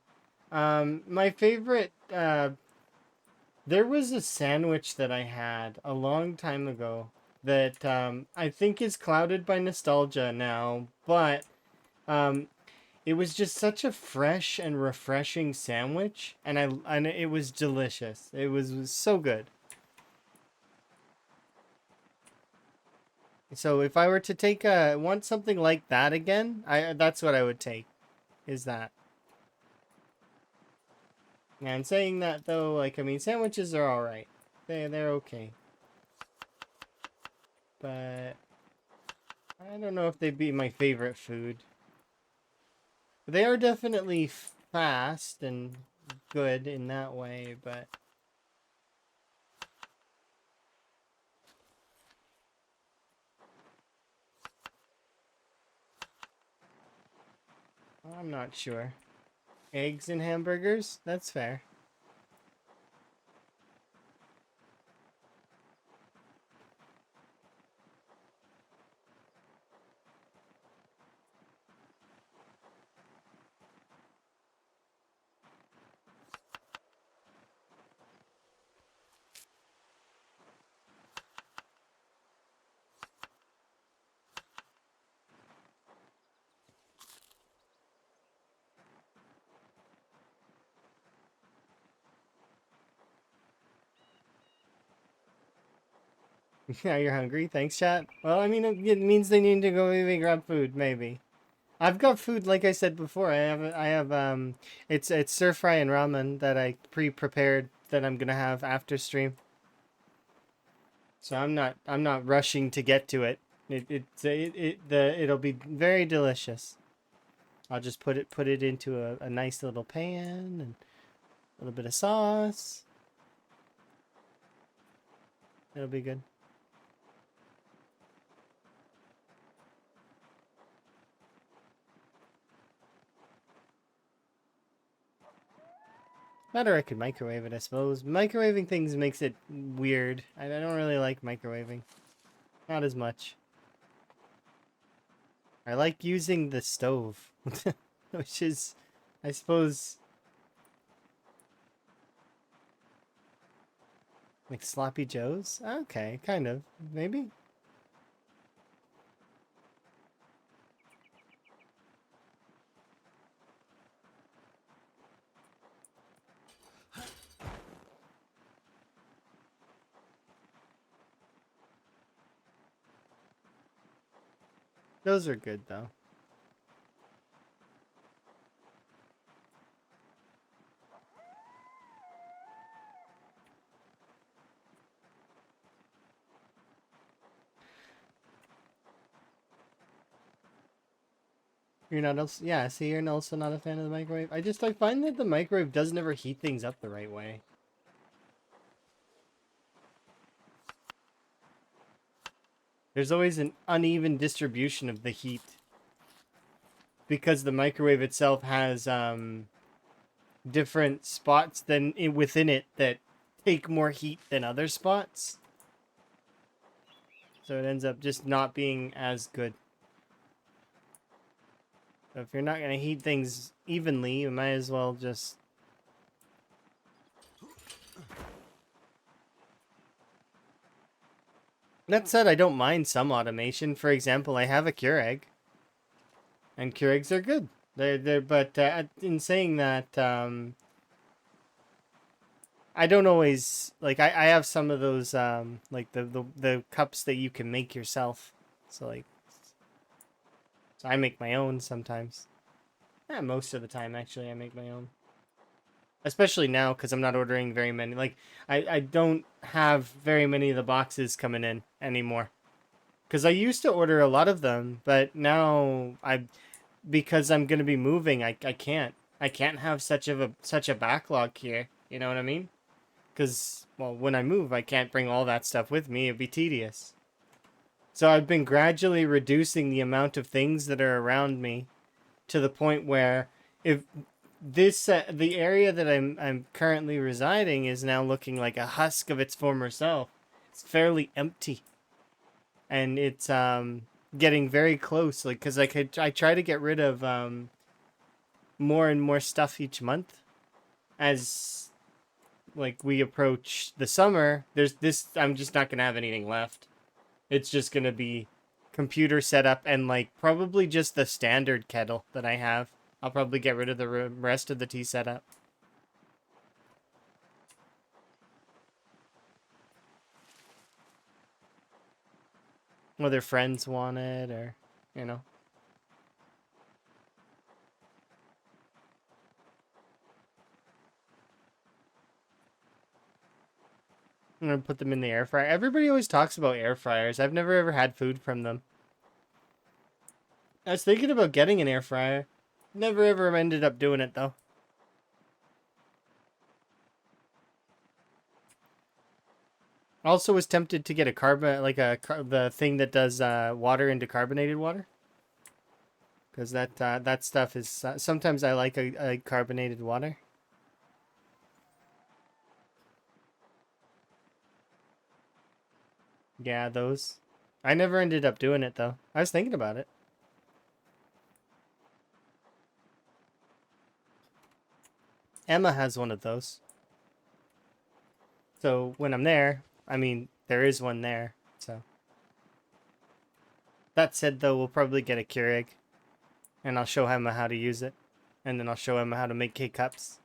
My favorite, there was a sandwich that I had a long time ago that I think is clouded by nostalgia now, but um, it was just such a fresh and refreshing sandwich, and it was delicious. It was so good. So if I were to take want something like that again, I that's what I would take. Is that? And saying that though, like I mean, sandwiches are all right. They're okay, but I don't know if they'd be my favorite food. They are definitely fast and good in that way, but I'm not sure. Eggs and hamburgers? That's fair. Yeah, you're hungry. Thanks, chat. Well, I mean, it means they need to go maybe grab food, maybe. I've got food, like I said before. It's stir fry and ramen that I pre-prepared that I'm gonna have after stream. So I'm not rushing to get to it. It'll be very delicious. I'll just put it into a nice little pan and a little bit of sauce. It'll be good. Better I could microwave it, I suppose. Microwaving things makes it weird. I don't really like microwaving. Not as much. I like using the stove, which is, I suppose, like sloppy joes. Okay, kind of, maybe. Those are good though. You're not also, yeah. See, you're also not a fan of the microwave. I find that the microwave doesn't ever heat things up the right way. There's always an uneven distribution of the heat because the microwave itself has different spots within it that take more heat than other spots. So it ends up just not being as good. So if you're not going to heat things evenly, you might as well just... That said, I don't mind some automation. For example, I have a Keurig, and Keurigs are good. But in saying that, I don't always like. I have some of those like the cups that you can make yourself. So like, so I make my own sometimes. Yeah, most of the time actually, I make my own. Especially now because I'm not ordering very many. Like I don't have very many of the boxes coming in anymore. Because I used to order a lot of them, but now because I'm gonna be moving, I can't. I can't have such a backlog here. You know what I mean? Because well, when I move, I can't bring all that stuff with me. It'd be tedious. So I've been gradually reducing the amount of things that are around me to the point where if the area that I'm currently residing is now looking like a husk of its former self. It's fairly empty, and it's getting very close. Like, cause like I try to get rid of more and more stuff each month as like we approach the summer. There's this. I'm just not gonna have anything left. It's just gonna be computer setup and like probably just the standard kettle that I have. I'll probably get rid of the rest of the tea setup. Whether friends want it or, you know. I'm gonna put them in the air fryer. Everybody always talks about air fryers. I've never ever had food from them. I was thinking about getting an air fryer. Never ever ended up doing it though. Also was tempted to get a the thing that does water into carbonated water. Because that stuff is sometimes I like a carbonated water. Yeah, those. I never ended up doing it though. I was thinking about it. Emma has one of those. So when I'm there, I mean, there is one there. So that said, though, we'll probably get a Keurig, and I'll show Emma how to use it, and then I'll show Emma how to make K-cups.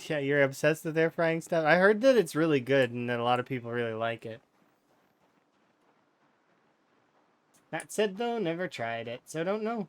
Yeah, you're obsessed with air frying stuff. I heard that it's really good, and that a lot of people really like it. That said, though, never tried it, so don't know.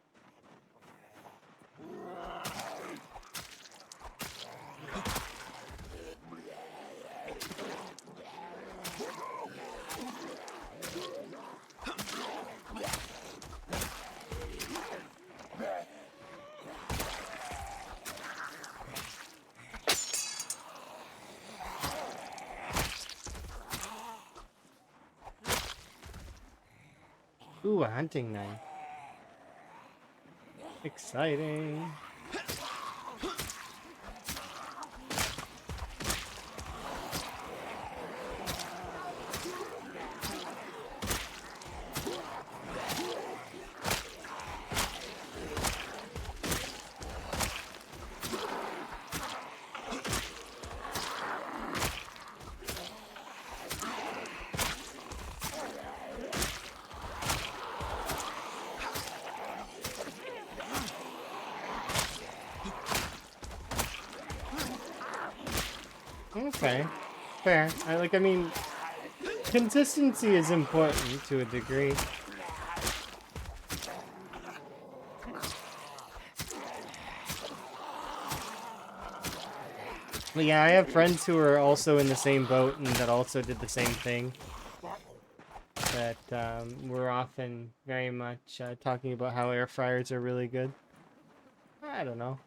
Ooh, a hunting knife. Exciting. Okay, fair. I mean, consistency is important to a degree. But yeah, I have friends who are also in the same boat and that also did the same thing. That we're often very much talking about how air fryers are really good. I don't know.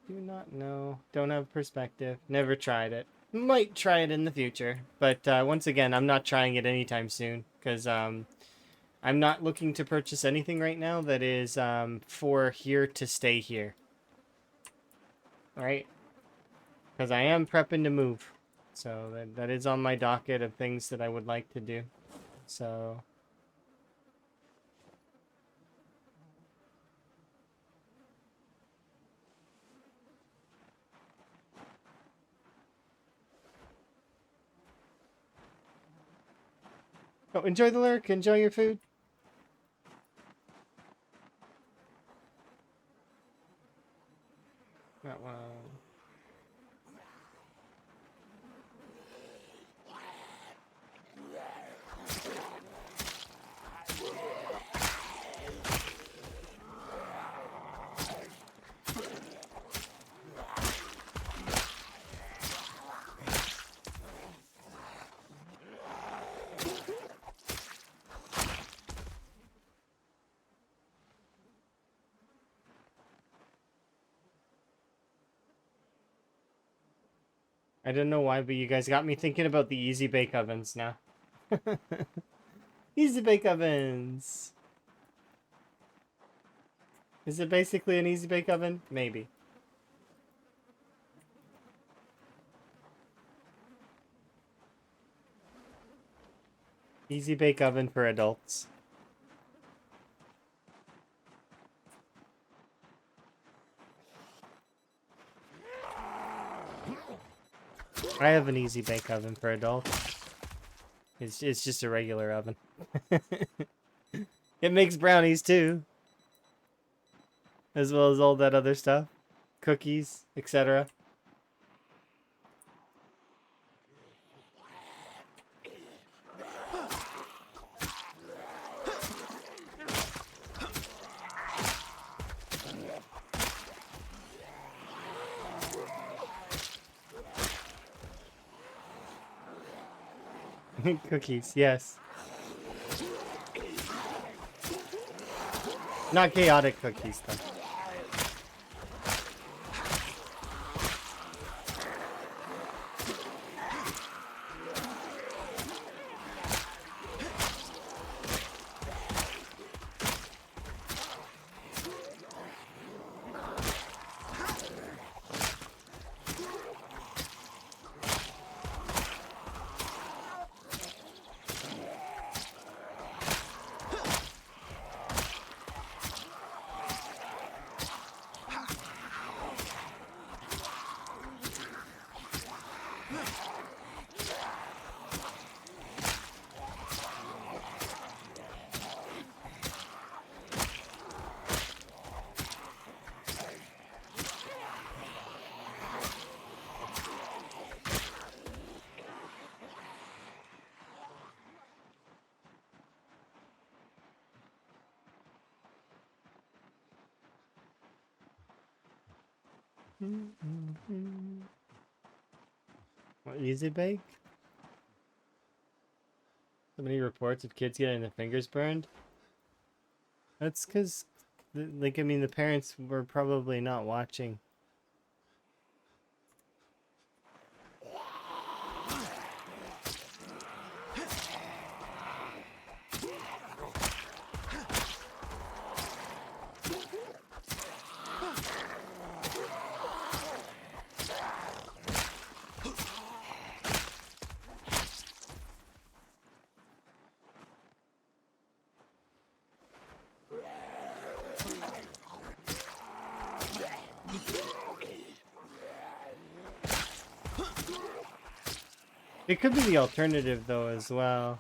Do not know. Don't have perspective. Never tried it. Might try it in the future. But once again, I'm not trying it anytime soon. Because I'm not looking to purchase anything right now that is for here to stay here. Right? Because I am prepping to move. So that is on my docket of things that I would like to do. So... Oh, enjoy the lurk. Enjoy your food. That one. I don't know why, but you guys got me thinking about the easy bake ovens now. Easy bake ovens. Is it basically an easy bake oven? Maybe. Easy bake oven for adults. I have an easy bake oven for adults. It's just a regular oven. It makes brownies too, as well as all that other stuff, cookies, etc. Cookies, yes. Not chaotic cookies, though. What, easy bake? So many reports of kids getting their fingers burned. That's because, like, I mean, the parents were probably not watching. It could be the alternative, though, as well.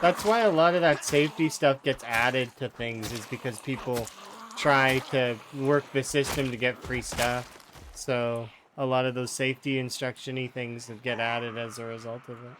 That's why a lot of that safety stuff gets added to things, is because people try to work the system to get free stuff. So a lot of those safety instruction-y things that get added as a result of it.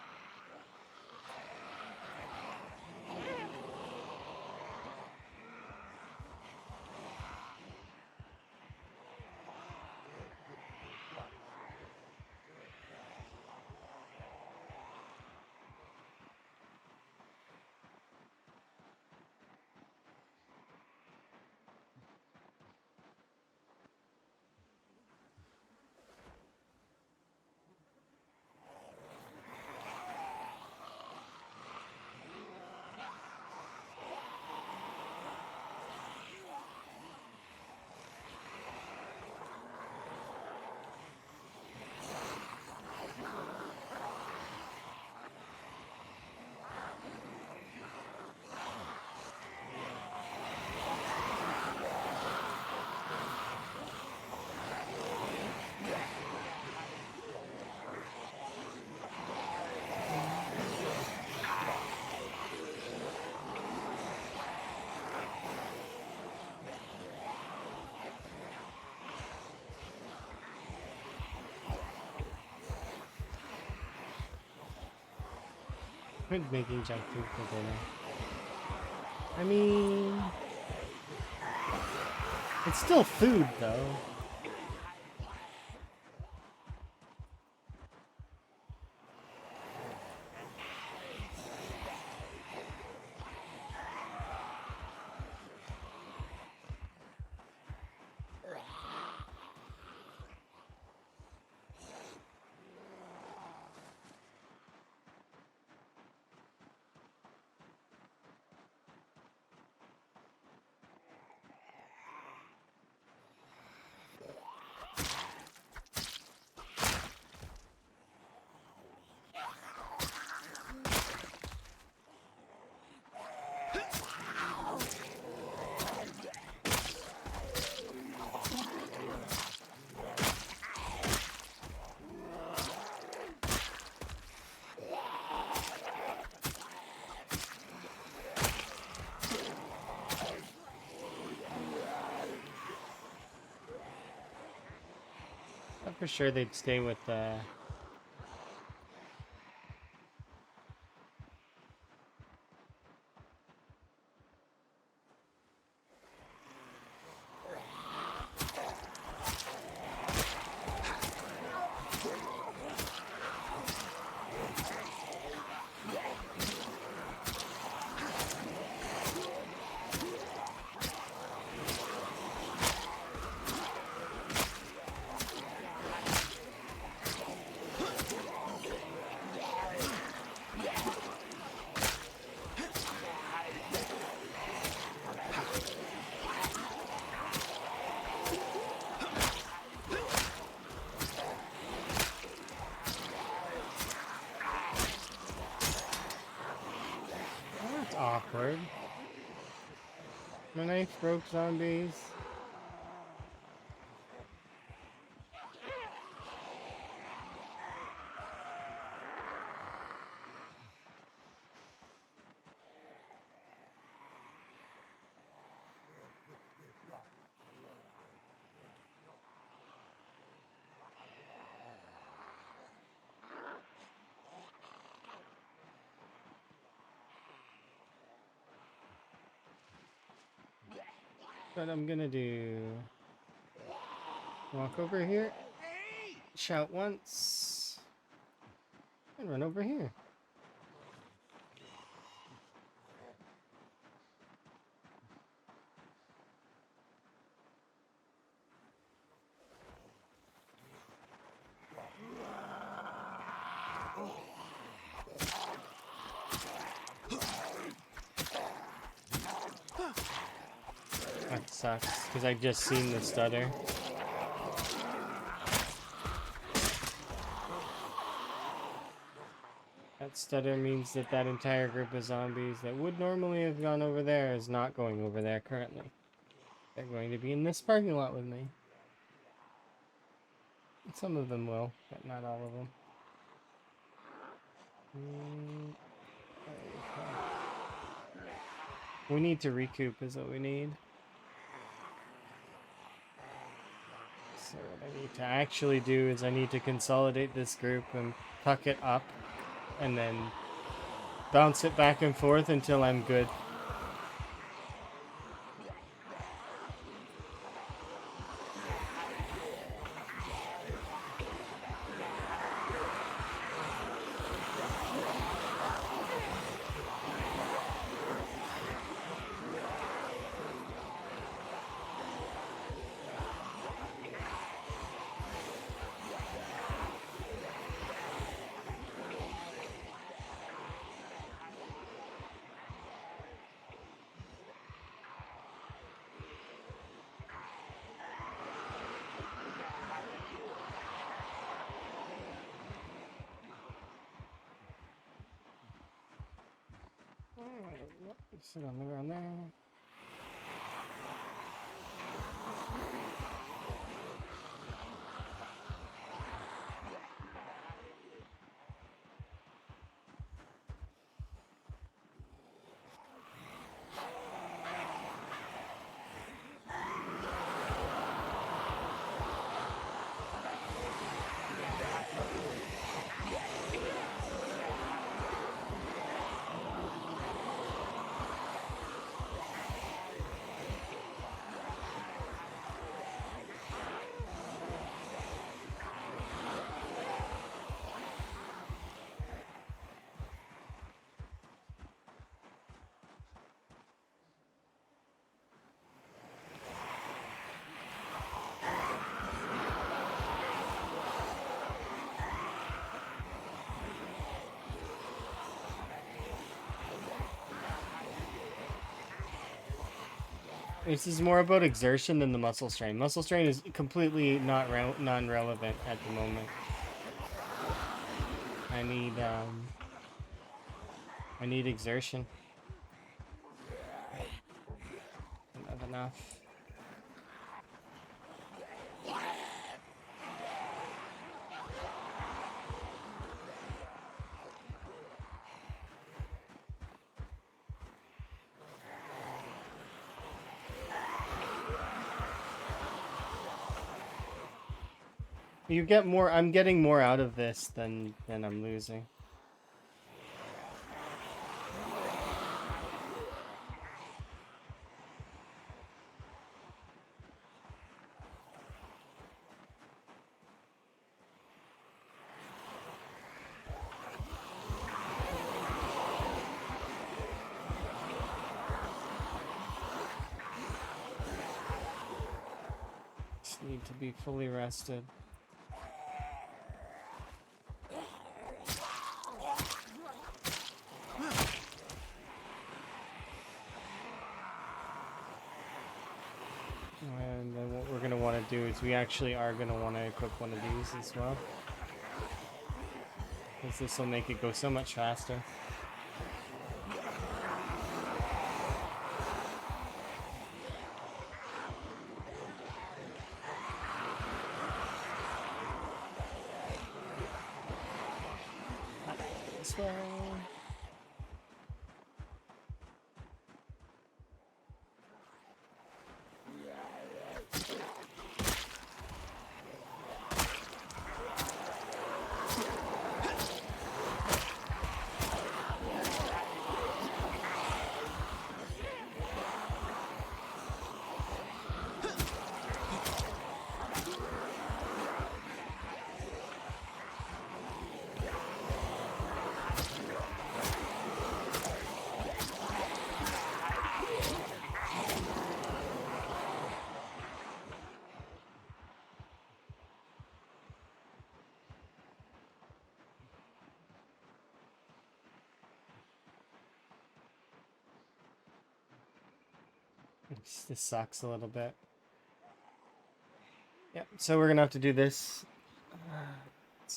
Quit making junk food for dinner. I mean, it's still food, though. For sure they'd stay with That's awkward. My knife broke, zombies. What I'm gonna do... Walk over here, shout once, and run over here. That sucks, because I just seen the stutter. That stutter means that that entire group of zombies that would normally have gone over there is not going over there currently. They're going to be in this parking lot with me. Some of them will, but not all of them. We need to recoup is what we need. So what I need to actually do is I need to consolidate this group and tuck it up and then bounce it back and forth until I'm good. Sit on the ground there. This is more about exertion than the muscle strain. Muscle strain is completely non-relevant at the moment. I need exertion. I don't have enough. You get more. I'm getting more out of this than I'm losing. Just need to be fully rested. And then what we're going to want to do is we actually are going to want to equip one of these as well. Because this will make it go so much faster. This way. This sucks a little bit. Yep, so we're gonna have to do this. So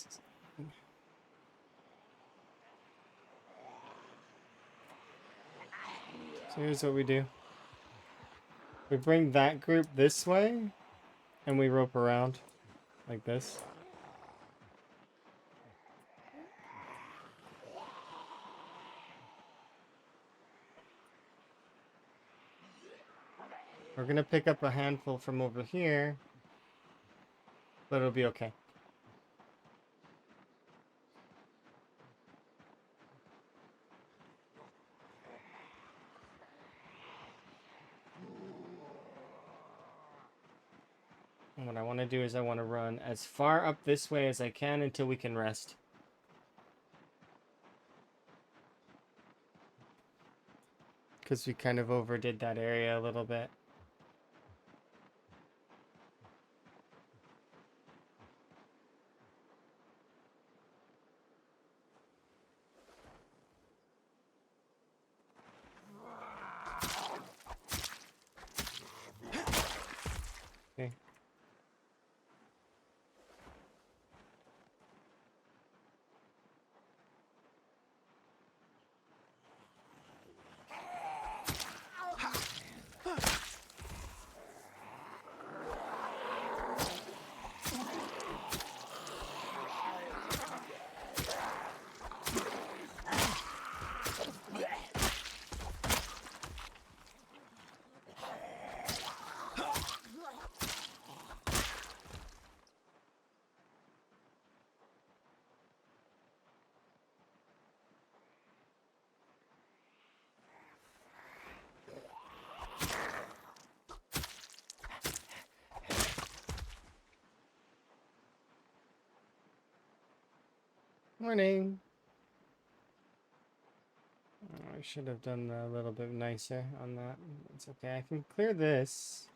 here's what we do. We bring that group this way, and we rope around like this. We're gonna pick up a handful from over here, but it'll be okay. And what I want to do is I want to run as far up this way as I can until we can rest. Because we kind of overdid that area a little bit. Okay. Morning. Oh, I should have done a little bit nicer on that. It's okay. I can clear this.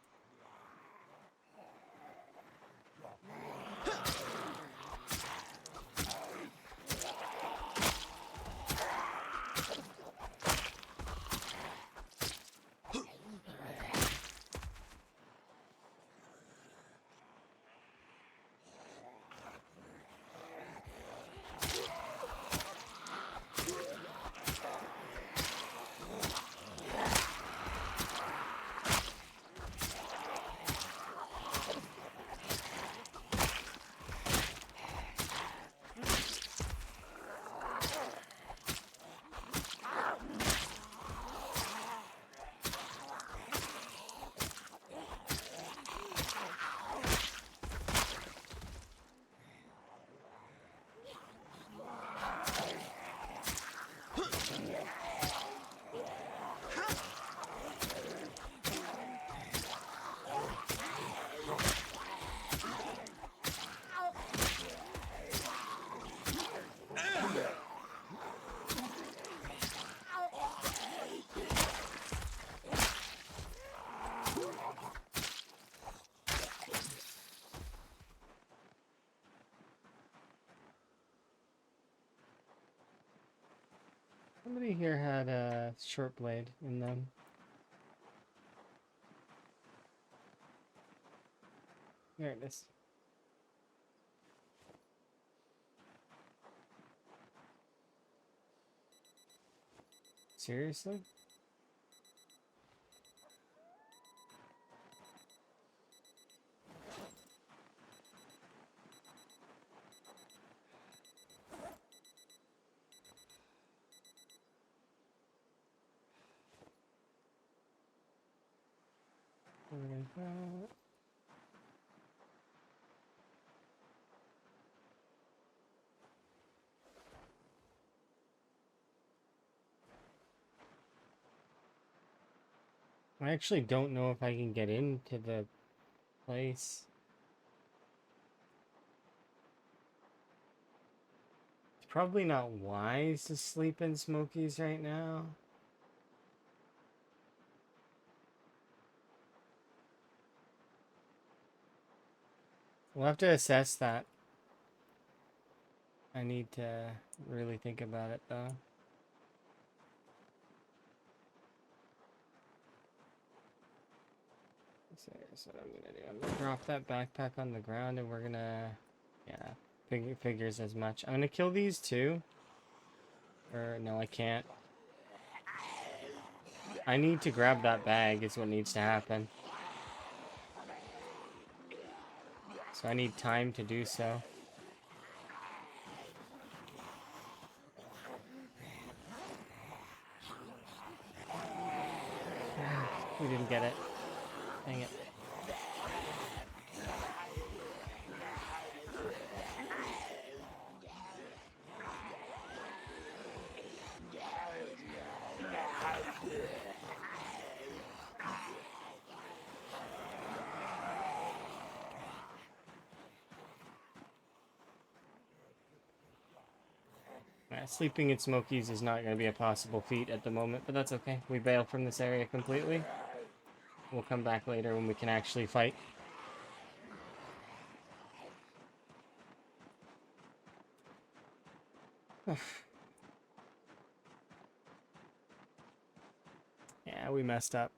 short blade in them. There it is. Seriously? I actually don't know if I can get into the place. It's probably not wise to sleep in Smokies right now. We'll have to assess that. I need to really think about it though. So here's what I'm gonna do. I'm gonna drop that backpack on the ground and we're gonna, yeah, figures as much. I'm gonna kill these two. Or no, I can't. I need to grab that bag is what needs to happen. So I need time to do so. We didn't get it. Dang it. Sleeping in Smokies is not going to be a possible feat at the moment, but that's okay. We bail from this area completely. We'll come back later when we can actually fight. Yeah, we messed up.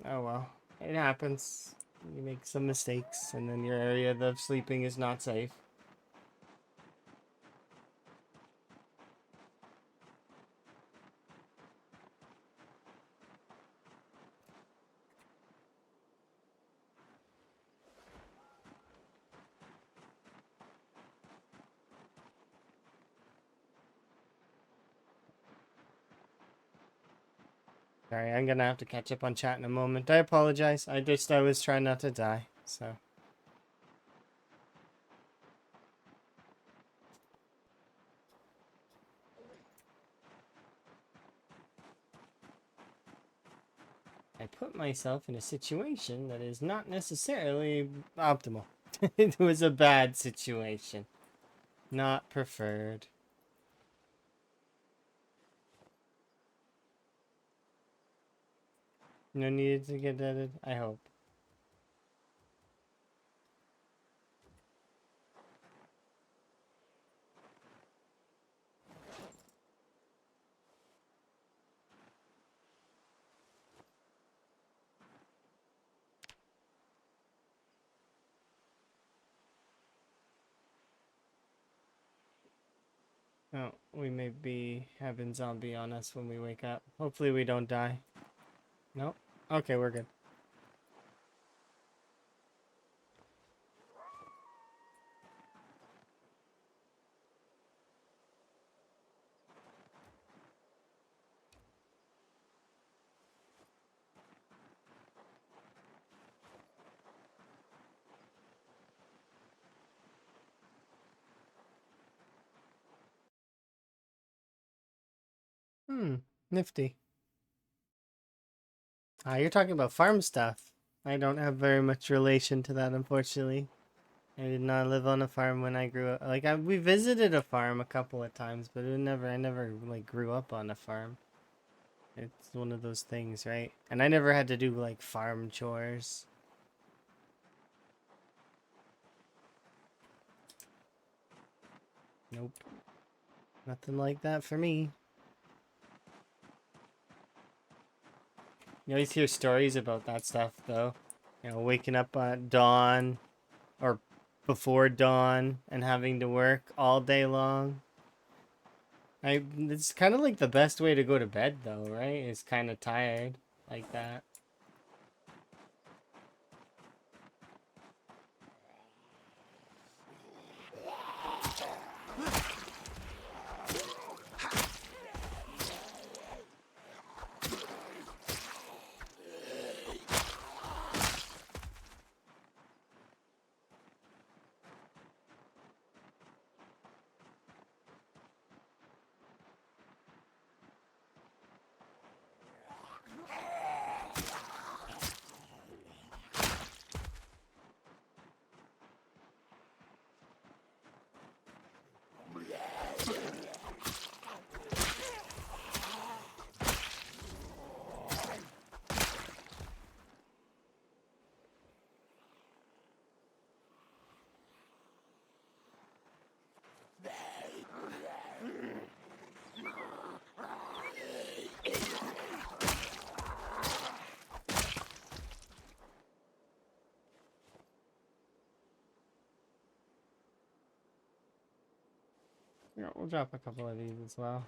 Oh well. It happens. You make some mistakes, and then your area of sleeping is not safe. Sorry, I'm gonna have to catch up on chat in a moment. I apologize. I was trying not to die, so. I put myself in a situation that is not necessarily optimal. It was a bad situation. Not preferred. No need to get edited, I hope. Oh, we may be having zombie on us when we wake up. Hopefully we don't die. Nope. Okay, we're good. Nifty. You're talking about farm stuff. I don't have very much relation to that, unfortunately. I did not live on a farm when I grew up. Like, we visited a farm a couple of times, but I never, like, grew up on a farm. It's one of those things, right? And I never had to do, like, farm chores. Nope. Nothing like that for me. You always hear stories about that stuff, though. You know, waking up at dawn or before dawn and having to work all day long. It's kind of like the best way to go to bed, though, right? It's kind of tired like that. Yeah, we'll drop a couple of these as well.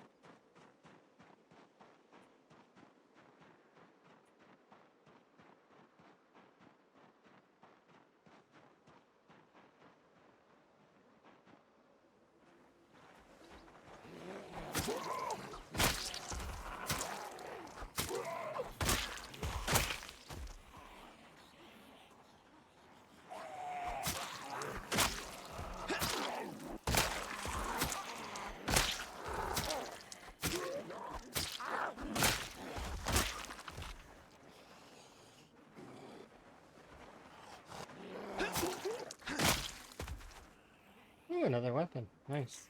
Ooh, another weapon. Nice.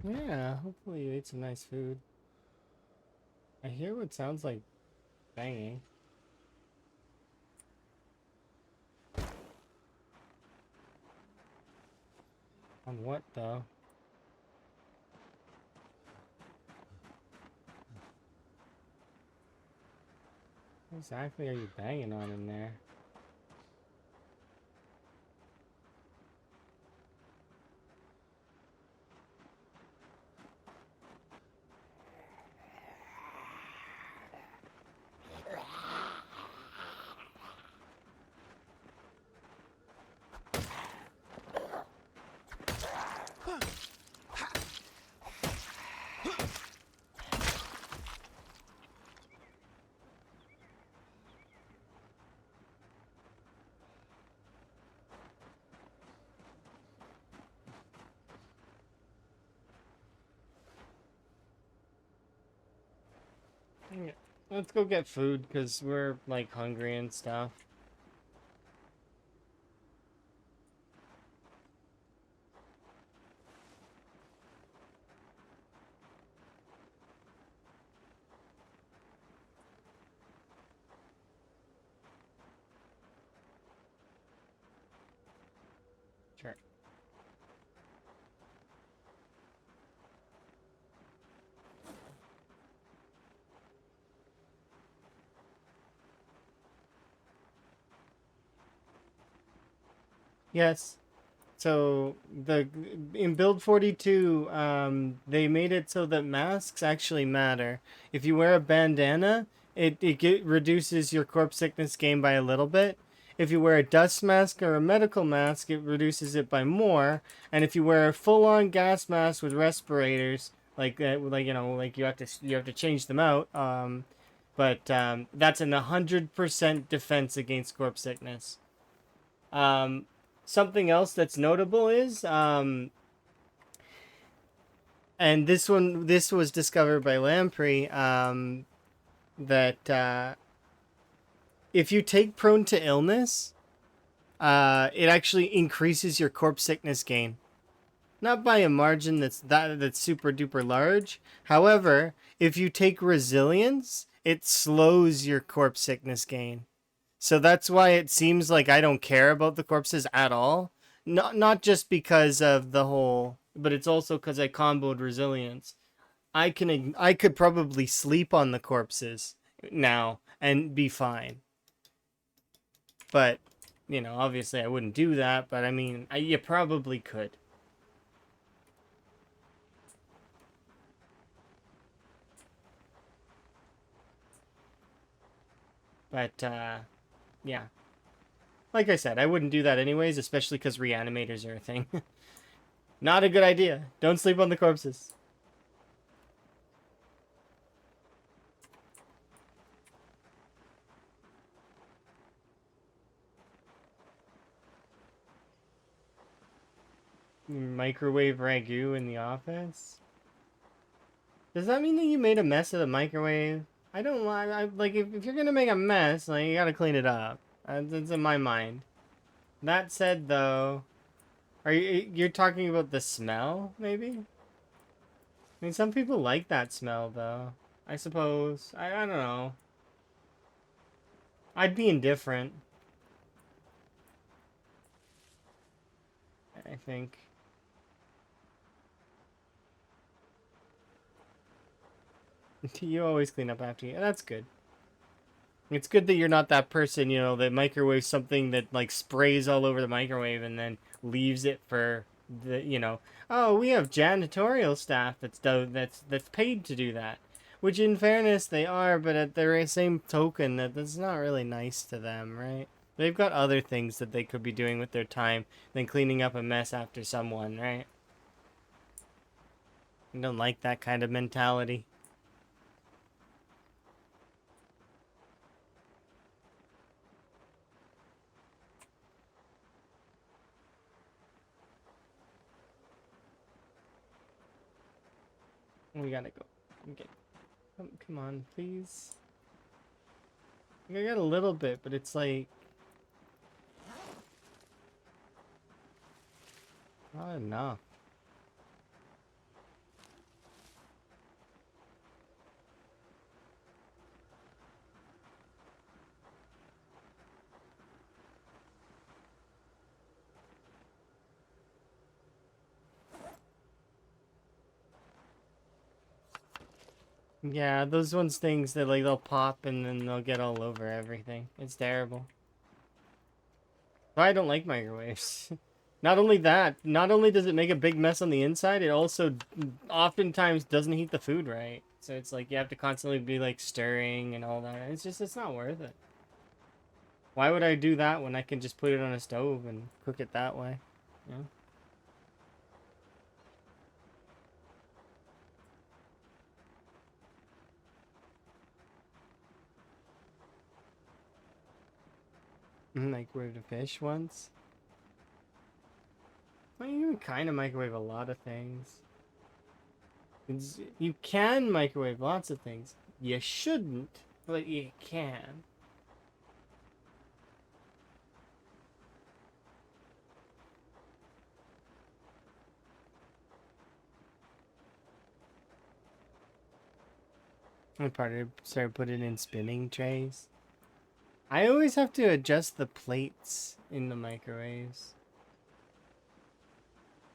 Yeah, hopefully you ate some nice food. I hear what sounds like banging. On what, though? What exactly are you banging on in there? Yeah. Let's go get food because we're like hungry and stuff. Sure. Yes. So the in build 42, they made it so that masks actually matter. If you wear a bandana, reduces your corpse sickness gain by a little bit. If you wear a dust mask or a medical mask, it reduces it by more. And if you wear a full-on gas mask with respirators, like that, like like you have to change them out. But that's an 100% defense against corpse sickness. Um, Something else that's notable is and this was discovered by Lamprey, that if you take prone to illness, it actually increases your corpse sickness gain. Not by a margin that's super duper large. However, if you take resilience, it slows your corpse sickness gain. So that's why it seems like I don't care about the corpses at all. Not just because of the whole, but it's also because I comboed resilience. I could probably sleep on the corpses now and be fine. But obviously I wouldn't do that. But I mean, you probably could. But yeah, like I said, I wouldn't do that anyways, especially because reanimators are a thing. Not a good idea. Don't sleep on the corpses. Microwave ragu in the office. Does that mean that you made a mess of the microwave? I don't like if you're gonna make a mess, like you gotta clean it up. That's in my mind. That said, though, you're talking about the smell? Maybe. I mean, some people like that smell, though. I suppose. I don't know. I'd be indifferent. I think. You always clean up after you. That's good. It's good that you're not that person, that microwaves something that like sprays all over the microwave and then leaves it for oh, we have janitorial staff that's paid to do that. Which in fairness they are, but at the same token that's not really nice to them, right? They've got other things that they could be doing with their time than cleaning up a mess after someone, right? I don't like that kind of mentality. We gotta go. Okay. Come on, please. I got a little bit, but it's like not enough. Yeah, those ones things that like they'll pop and then they'll get all over everything. It's terrible. But I don't like microwaves. Not only that, not only does it make a big mess on the inside, it also oftentimes doesn't heat the food right. So it's like you have to constantly be like stirring and all that. It's not worth it. Why would I do that when I can just put it on a stove and cook it that way? Yeah. Microwave a fish once. Well, you can kind of microwave a lot of things. You can microwave lots of things. You shouldn't, but you can. I probably started putting in spinning trays. I always have to adjust the plates in the microwaves.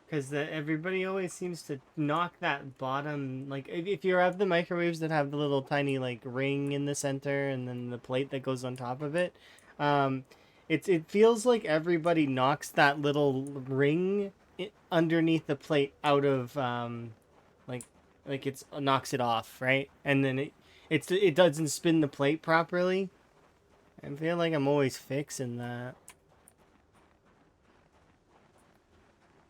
Because everybody always seems to knock that bottom, like, if you have the microwaves that have the little tiny, like, ring in the center and then the plate that goes on top of it, um, it feels like everybody knocks that little ring underneath the plate out of, like, it's knocks it off, right? And then it doesn't spin the plate properly. I feel like I'm always fixing that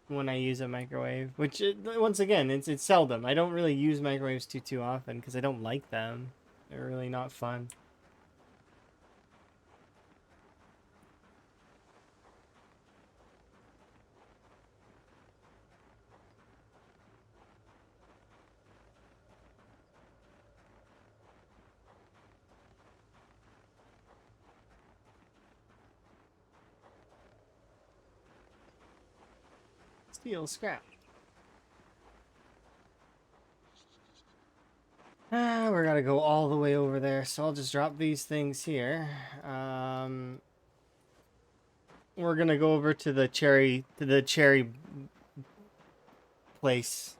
when I use a microwave, which once again, it's seldom. I don't really use microwaves too often because I don't like them. They're really not fun. Steel scrap. We're gonna go all the way over there, so I'll just drop these things here. We're gonna go over to the cherry place,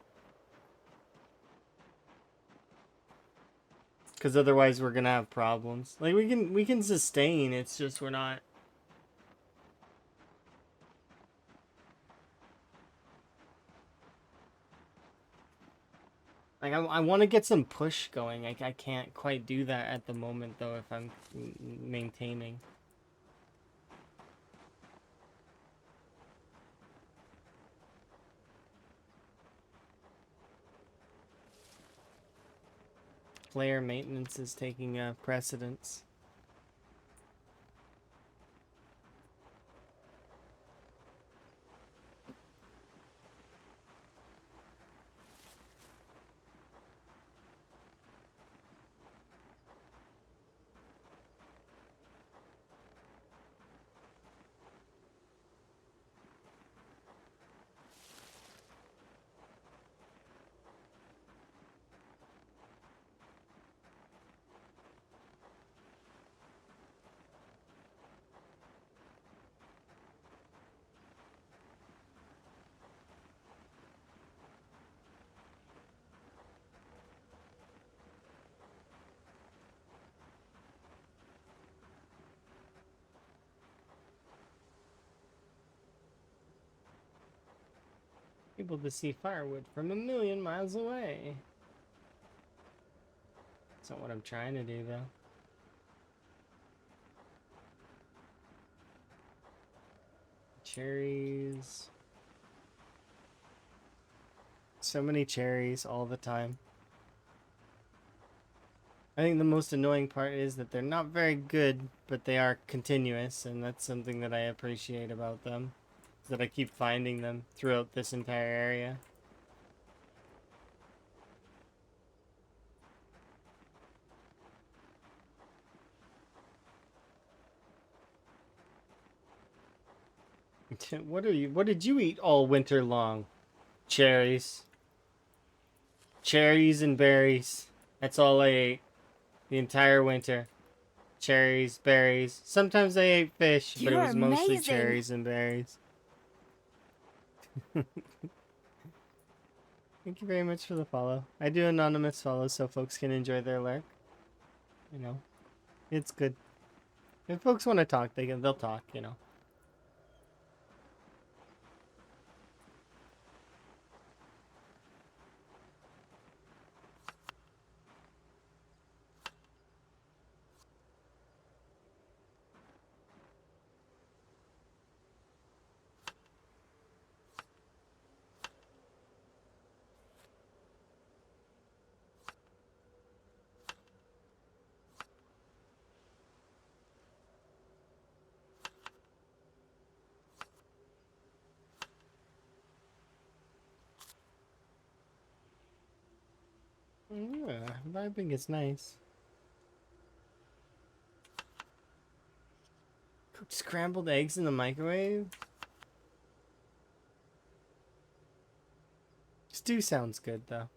because otherwise we're gonna have problems. Like we can sustain. It's just we're not. Like I want to get some push going. I can't quite do that at the moment though if I'm maintaining. Player maintenance is taking precedence. Able to see firewood from 1,000,000 miles away. That's not what I'm trying to do though. Cherries. So many cherries all the time. I think the most annoying part is that they're not very good, but they are continuous, and that's something that I appreciate about them. Is that I keep finding them throughout this entire area. What did you eat all winter long? Cherries. Cherries and berries. That's all I ate the entire winter. Cherries, berries. Sometimes I ate fish, but it You're was mostly amazing. cherries and berries. Thank you very much for the follow. I do anonymous follows so folks can enjoy their lurk. You know, it's good. If folks want to talk, they'll talk, you know. Yeah, vibing is nice. Scrambled eggs in the microwave? Stew sounds good, though.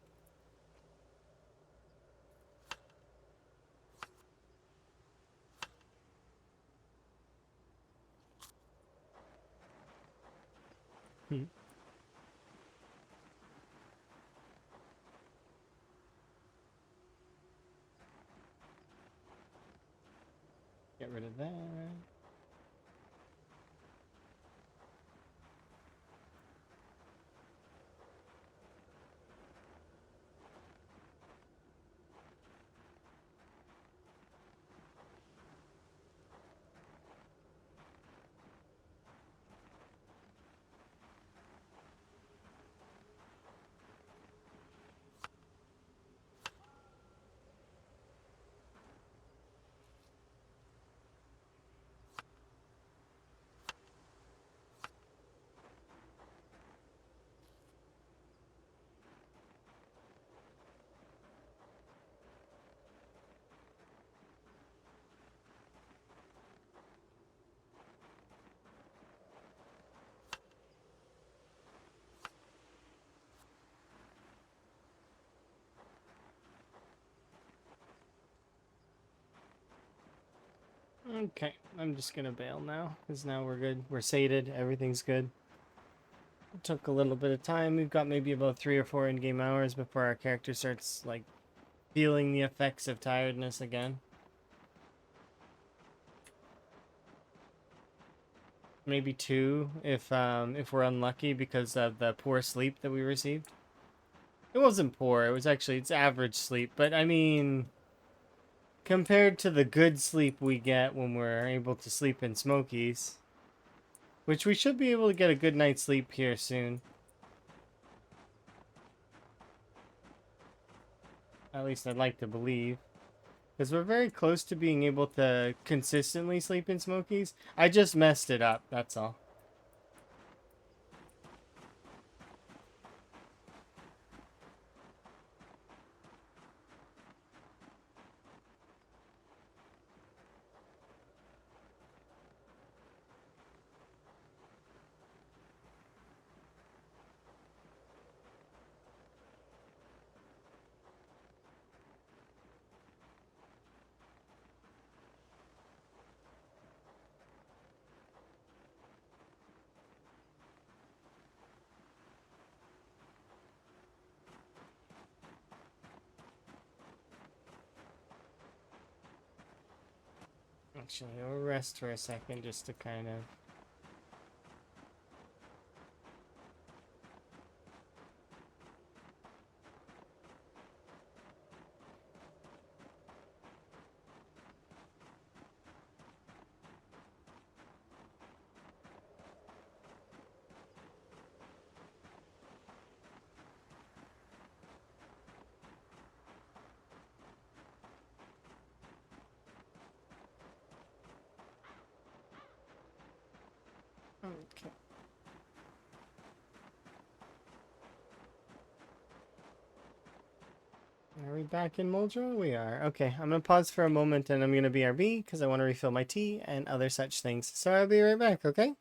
Hmm. Get rid of that. Okay, I'm just gonna bail now, because now we're good. We're sated, everything's good. It took a little bit of time. We've got maybe about 3 or 4 in-game hours before our character starts, like, feeling the effects of tiredness again. Maybe 2 if we're unlucky because of the poor sleep that we received. It wasn't poor, it was actually, it's average sleep, but I mean, compared to the good sleep we get when we're able to sleep in Smokies, which we should be able to get a good night's sleep here soon. At least I'd like to believe. Because we're very close to being able to consistently sleep in Smokies. I just messed it up, that's all. Actually, I'll rest for a second just to kind of... Okay. Are we back in Muldrow? We are. Okay, I'm going to pause for a moment and I'm going to BRB because I want to refill my tea and other such things. So I'll be right back, okay?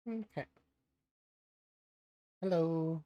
Okay. Hello.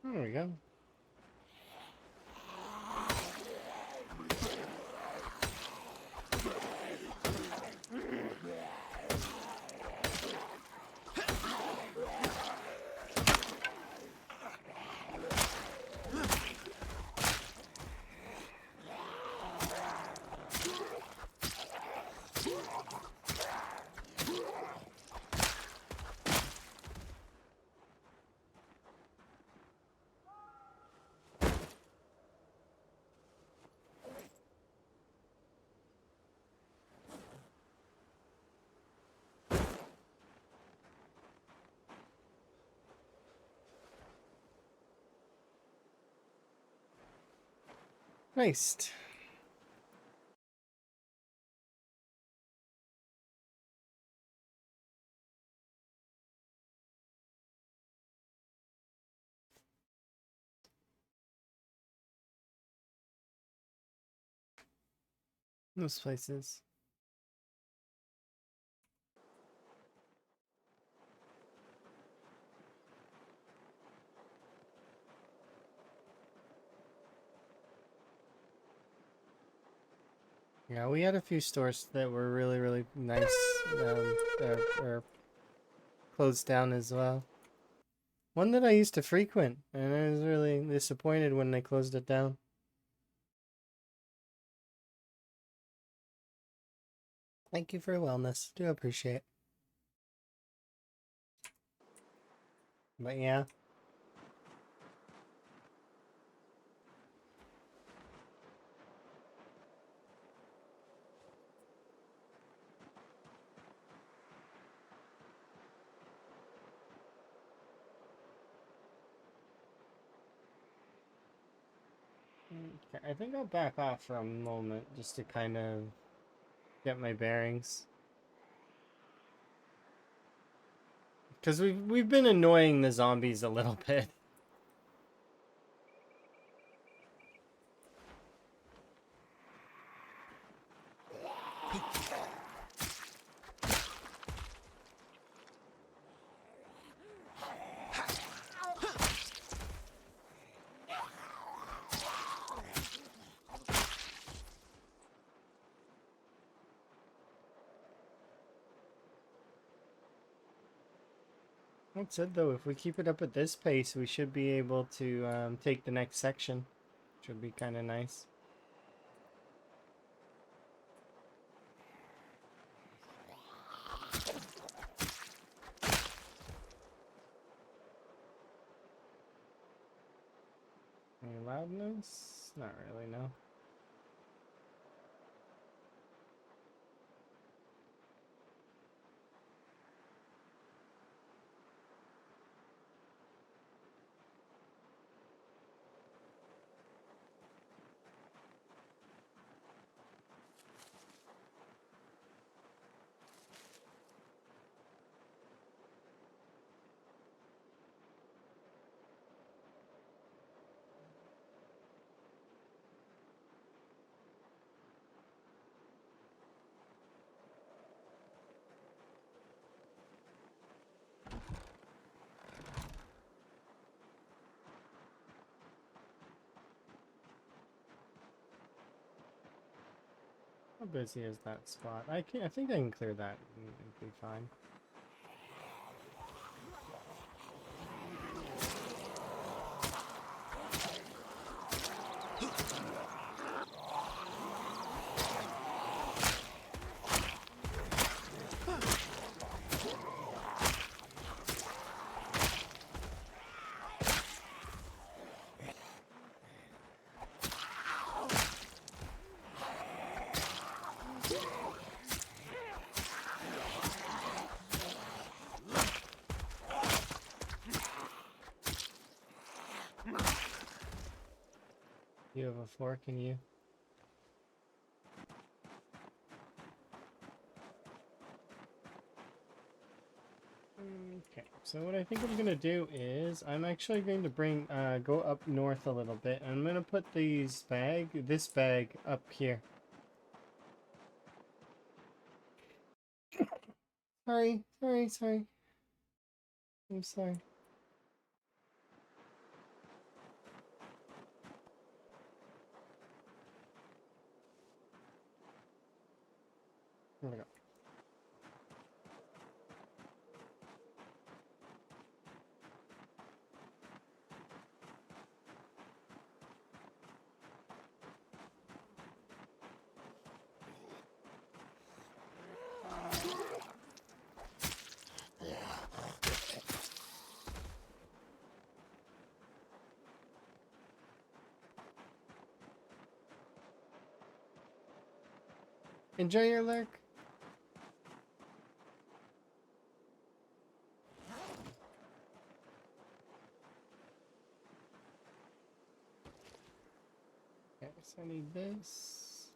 There we go. Nice. Those places. Yeah, we had a few stores that were really, really nice. Are closed down as well. One that I used to frequent, and I was really disappointed when they closed it down. Thank you for your wellness. Do appreciate it. But yeah. Okay, I think I'll back off for a moment just to kind of get my bearings. Because we've been annoying the zombies a little bit. That said, though, if we keep it up at this pace, we should be able to take the next section. Should be kind of nice. Any loudness? Not really, no. How busy is that spot? I think I can clear that and it'll be fine. You have a fork in you. Okay, so what I think I'm gonna do is I'm actually going to go up north a little bit. I'm gonna put this bag up here. Sorry. I'm sorry. There we go. Enjoy your lurk. Okay, so I need this.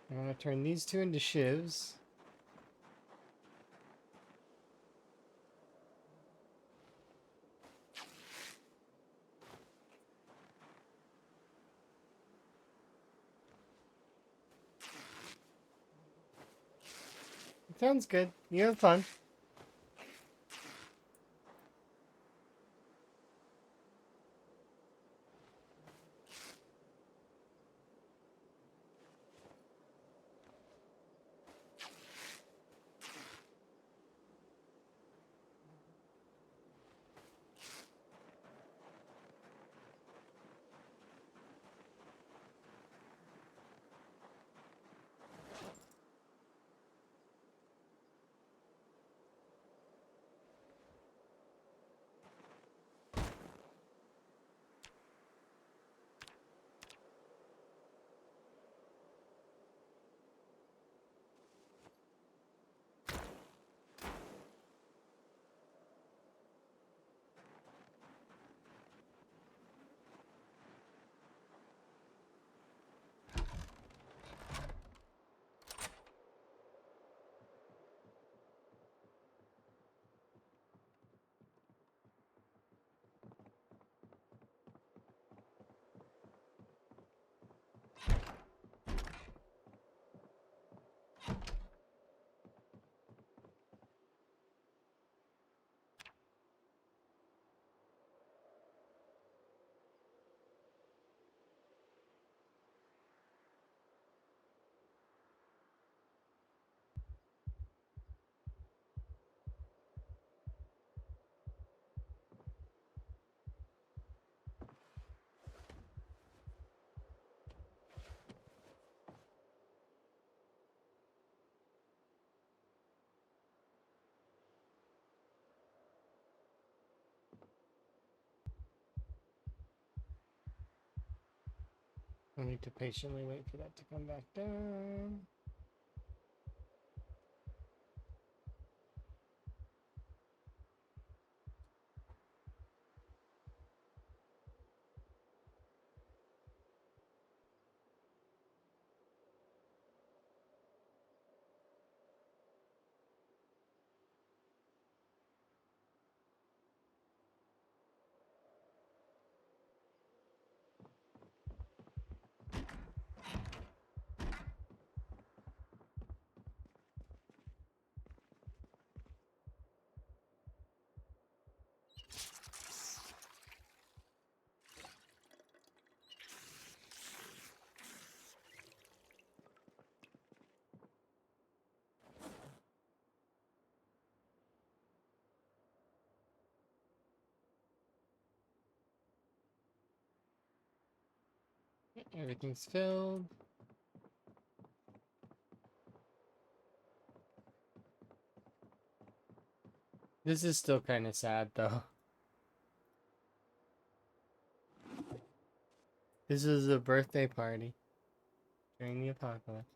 I'm gonna turn these two into shivs. Sounds good. You have fun. I need to patiently wait for that to come back down. Everything's filled. This is still kind of sad though. This is a birthday party during the apocalypse.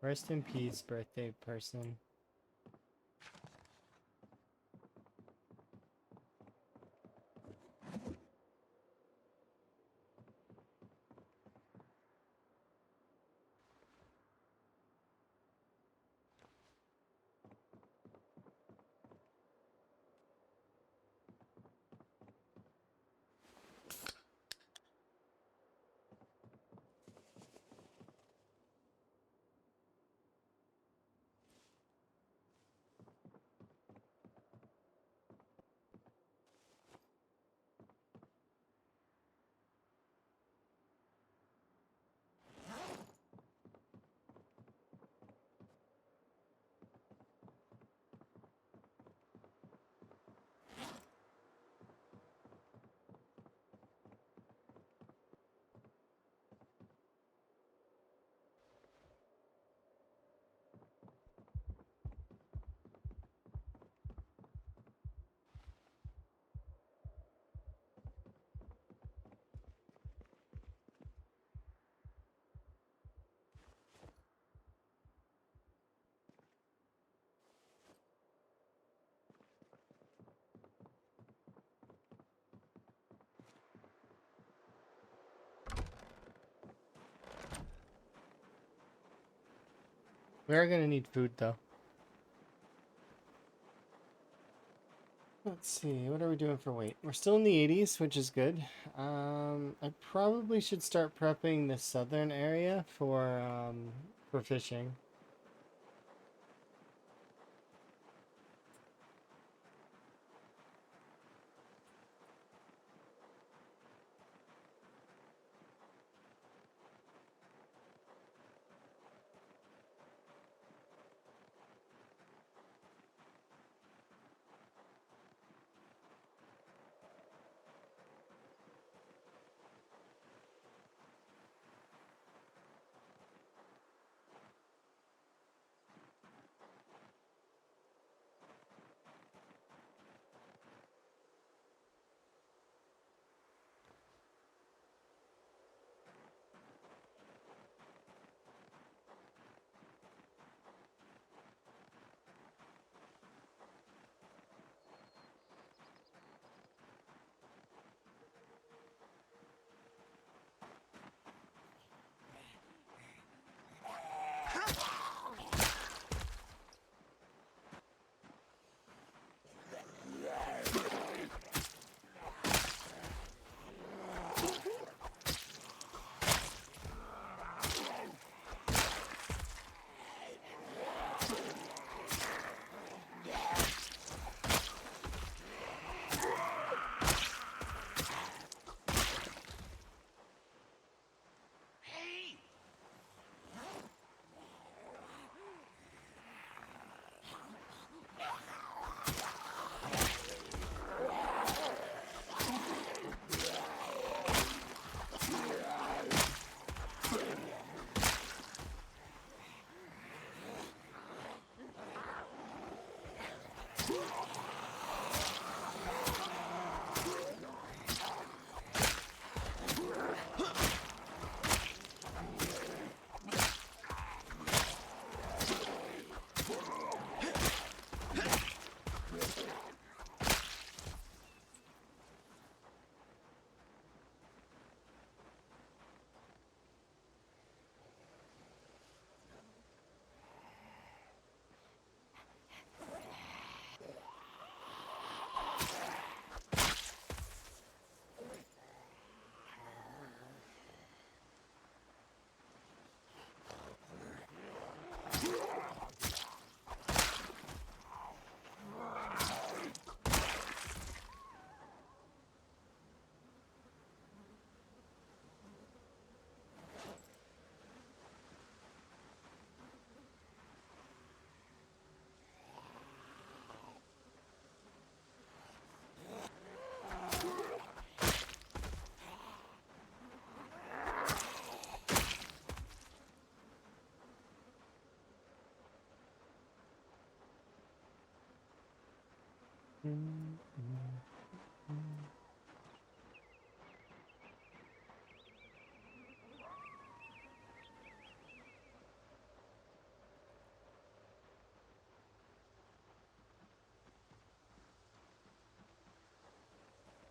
Rest in peace, birthday person. We are gonna need food though. Let's see, what are we doing for weight? We're still in the 80s, which is good. I probably should start prepping the southern area for fishing.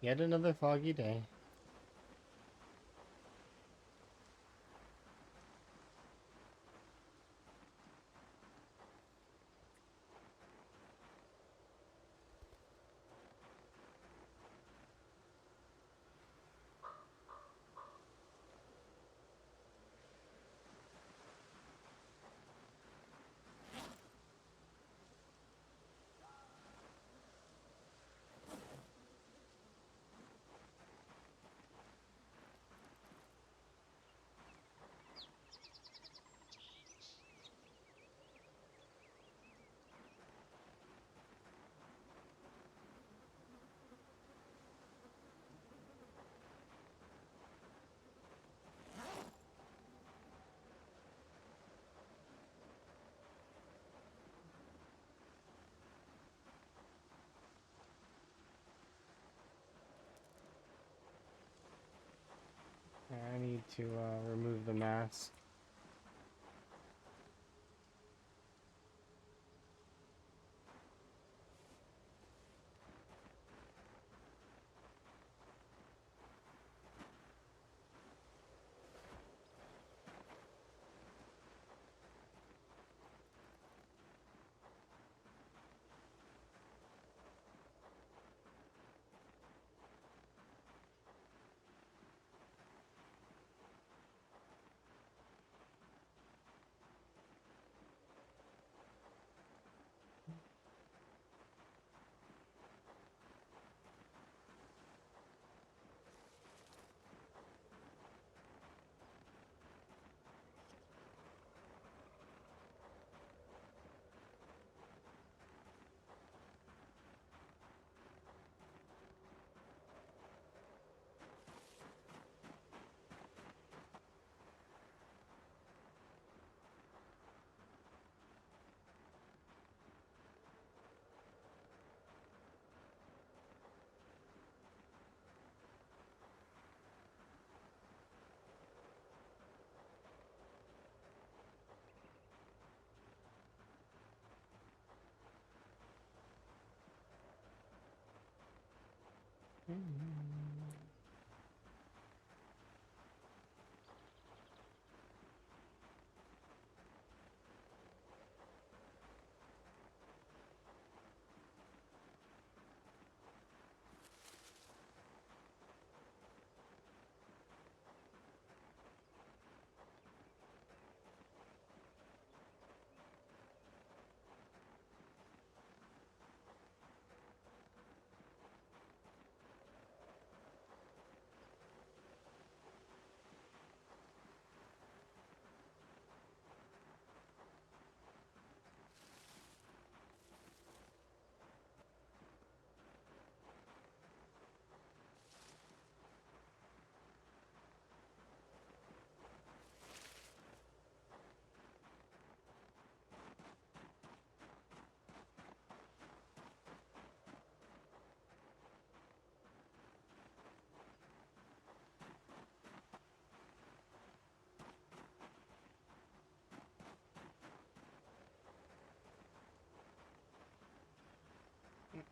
Yet another foggy day. I need to remove the mask.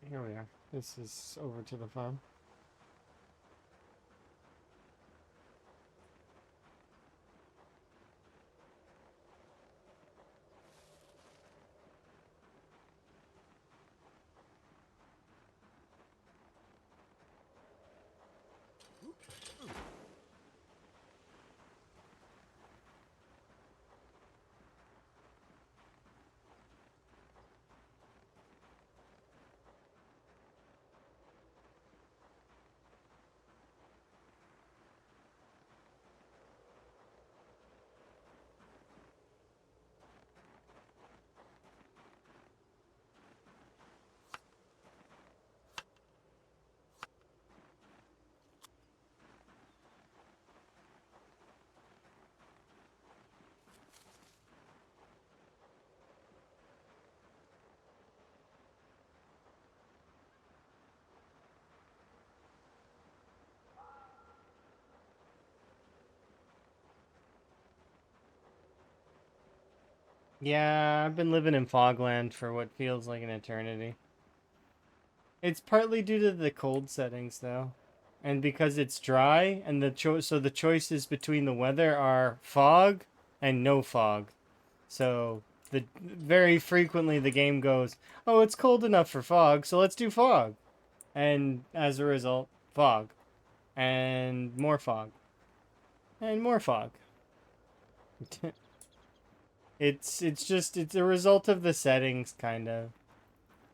Here we are. This is over to the farm. Yeah, I've been living in Fogland for what feels like an eternity. It's partly due to the cold settings, though. And because it's dry, and so the choices between the weather are fog and no fog. So the very frequently the game goes, "Oh, it's cold enough for fog, so let's do fog." And as a result, fog and more fog and more fog. It's a result of the settings kind of.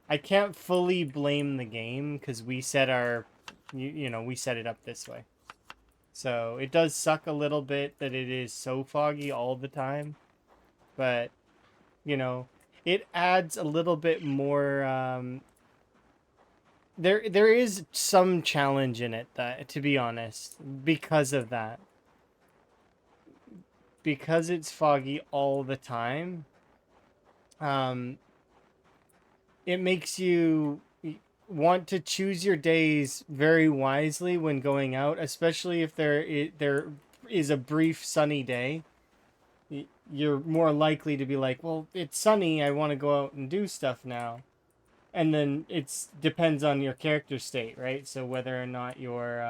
I can't fully blame the game cuz we set our we set it up this way. So, it does suck a little bit that it is so foggy all the time, but you know, it adds a little bit more there is some challenge in it, that to be honest, because of that. Because it's foggy all the time, um it makes you want to choose your days very wisely when going out, especially if there is a brief sunny day. You're more likely to be like, well, it's sunny, I want to go out and do stuff now. And then it's depends on your character state, right? So whether or not your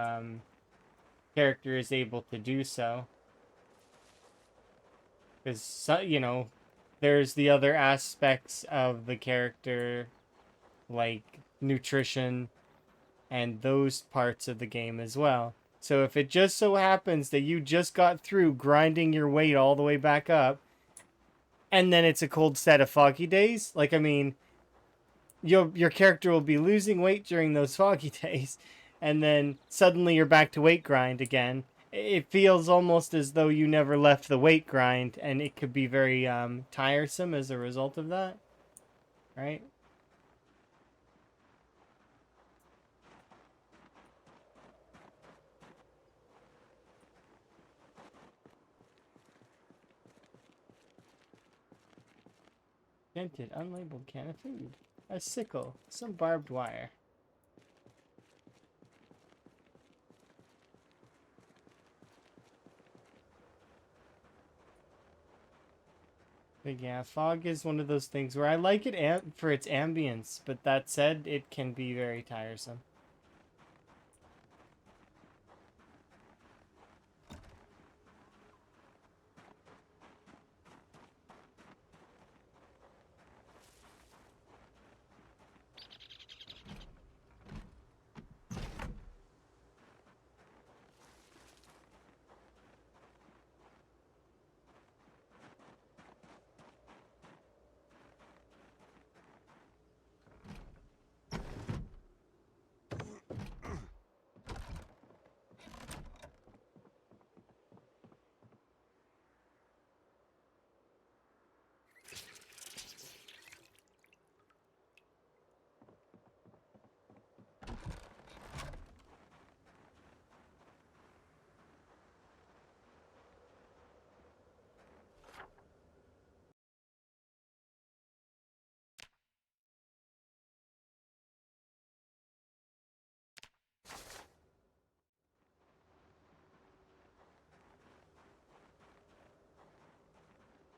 character is able to do so, because there's the other aspects of the character, like nutrition and those parts of the game as well. So if it just so happens that you just got through grinding your weight all the way back up, and then it's a cold set of foggy days, like I mean, your character will be losing weight during those foggy days, and then suddenly you're back to weight grind again. It feels almost as though you never left the weight grind, and it could be very tiresome as a result of that, right? Dented, unlabeled can of food, a sickle, some barbed wire. But yeah, fog is one of those things where I like it for its ambience, but that said, it can be very tiresome.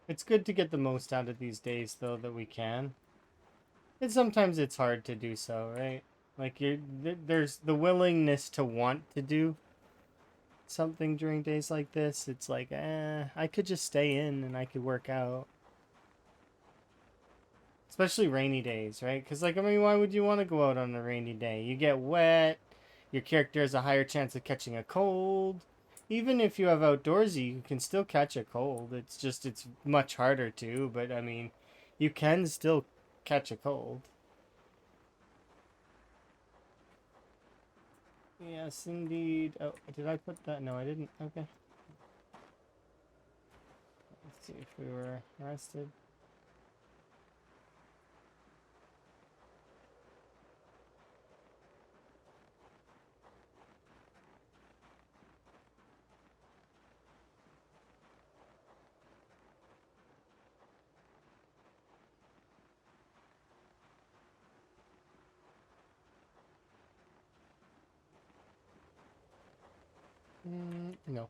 It's good to get the most out of these days, though, that we can. And sometimes it's hard to do so, right? Like there's the willingness to want to do something during days like this. It's like, I could just stay in and I could work out. Especially rainy days, right? Because, like, I mean, why would you want to go out on a rainy day? You get wet, your character has a higher chance of catching a cold. Even if you have outdoorsy, you can still catch a cold. It's just, it's much harder to, but I mean, you can still catch a cold. Yes, indeed. Oh, did I put that? No, I didn't. Okay. Let's see if we were arrested. No.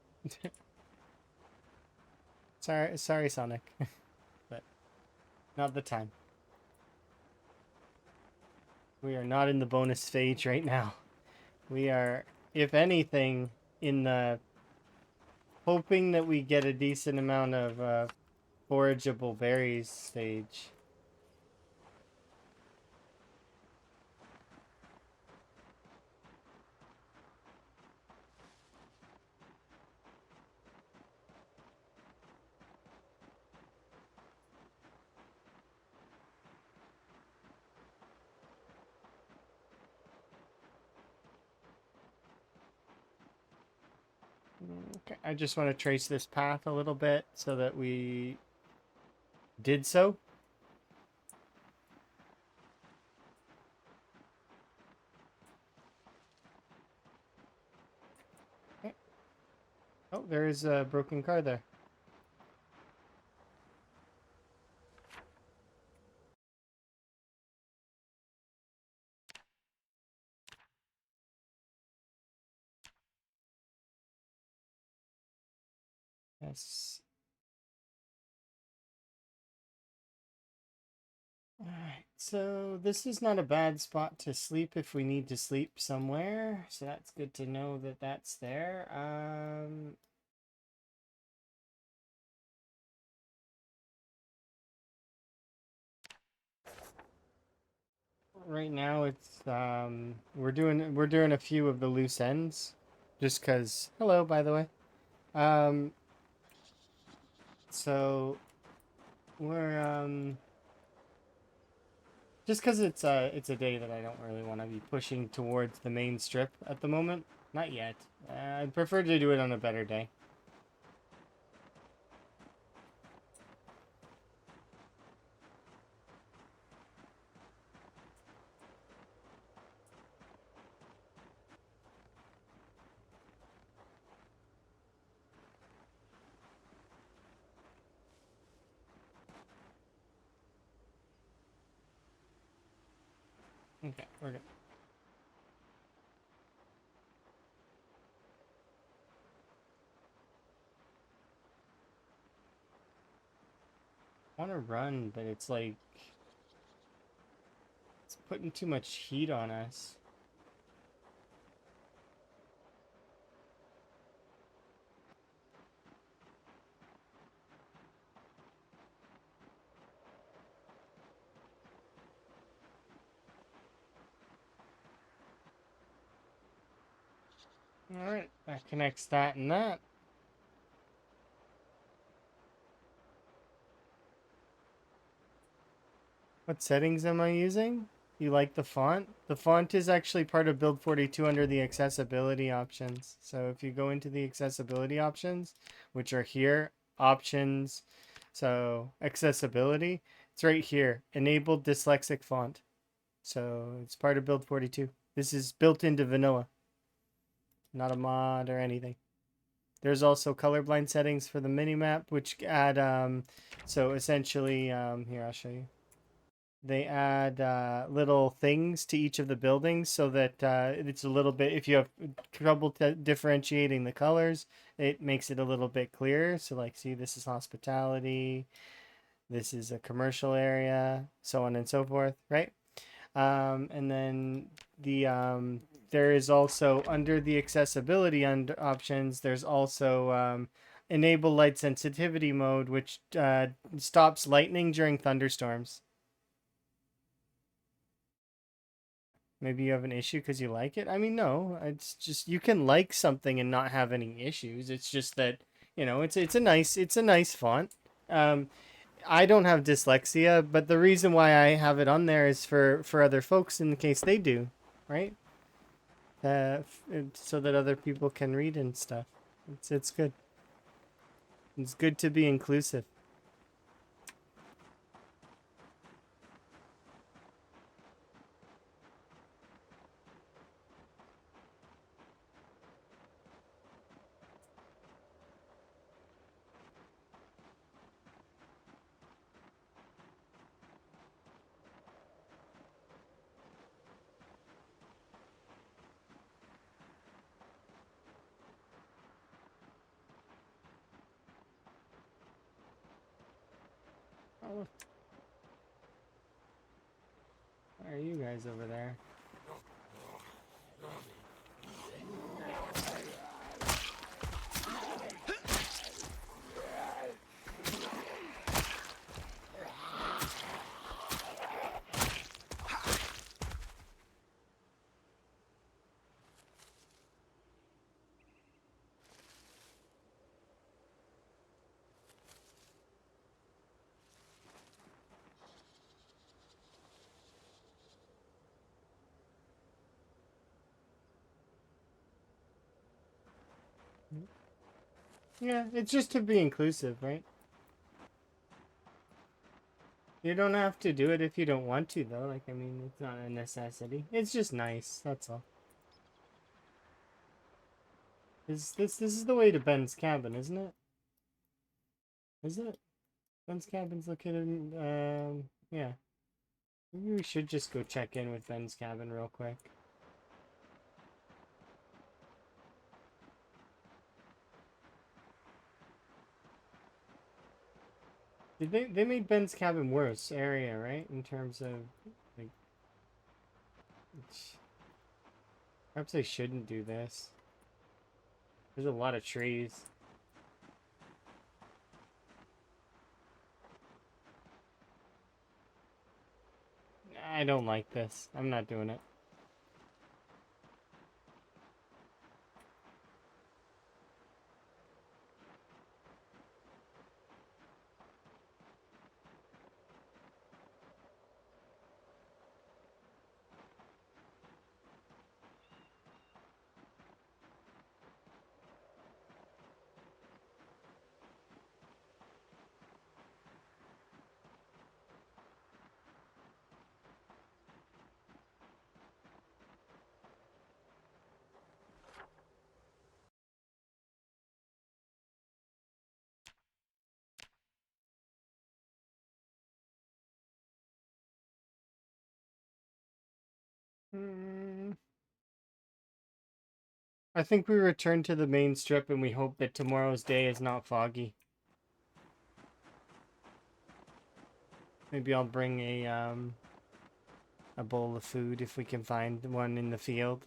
Sorry, Sonic. But Not the time. We are not in the bonus stage right now. We are, if anything, in the hoping that we get a decent amount of forageable berries stage. Okay, I just want to trace this path a little bit so that we did so. Okay. Oh, there is a broken car there. Yes. Alright, so this is not a bad spot to sleep if we need to sleep somewhere. So that's good to know that that's there. Right now it's we're doing a few of the loose ends, just cause. Hello, by the way. Um, so we're just cause it's a day that I don't really want to be pushing towards the main strip at the moment. Not yet. I'd prefer to do it on a better day. Okay, we're good. I want to run, but it's like it's putting too much heat on us. All right, that connects that and that. What settings am I using? You like the font? The font is actually part of build 42 under the accessibility options. So if you go into the accessibility options, which are here, options, so accessibility, it's right here, enabled dyslexic font. So it's part of build 42. This is built into vanilla, not a mod or anything. There's also colorblind settings for the minimap, which add, so essentially, here, I'll show you. They add little things to each of the buildings so that it's a little bit, if you have trouble differentiating the colors, it makes it a little bit clearer. So, like, see, this is hospitality, this is a commercial area, so on and so forth, right? And then there is also under the accessibility options, there's also enable light sensitivity mode, which stops lightning during thunderstorms. Maybe you have an issue because you like it. I mean, no, it's just you can like something and not have any issues. It's just that it's a nice font. Um, I don't have dyslexia, but the reason why I have it on there is for other folks in case they do, right? So that other people can read and stuff. It's good. It's good to be inclusive. are you guys over there? Yeah, it's just to be inclusive, right? You don't have to do it if you don't want to, though. Like, I mean, it's not a necessity. It's just nice, that's all. This is the way to Ben's cabin, isn't it? Is it? Ben's cabin's located in, yeah. Maybe we should just go check in with Ben's cabin real quick. They made Ben's cabin worse area, right? In terms of, like, perhaps they shouldn't do this. There's a lot of trees. I don't like this. I'm not doing it. I think we return to the main strip and we hope that tomorrow's day is not foggy. Maybe I'll bring a bowl of food if we can find one in the field.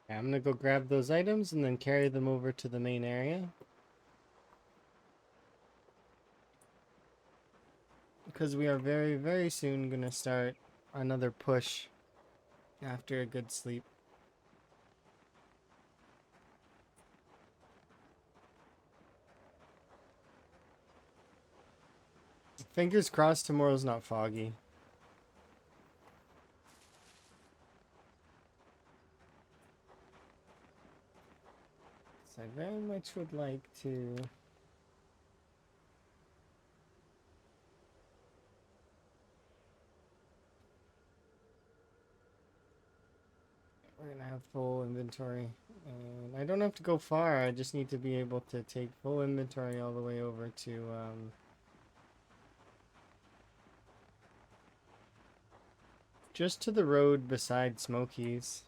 Yeah, I'm gonna go grab those items and then carry them over to the main area. Because we are very, very soon gonna start another push after a good sleep. Fingers crossed tomorrow's not foggy. So I very much would like to... We're gonna have full inventory. And I don't have to go far, I just need to be able to take full inventory all the way over to... just to the road beside Smokies.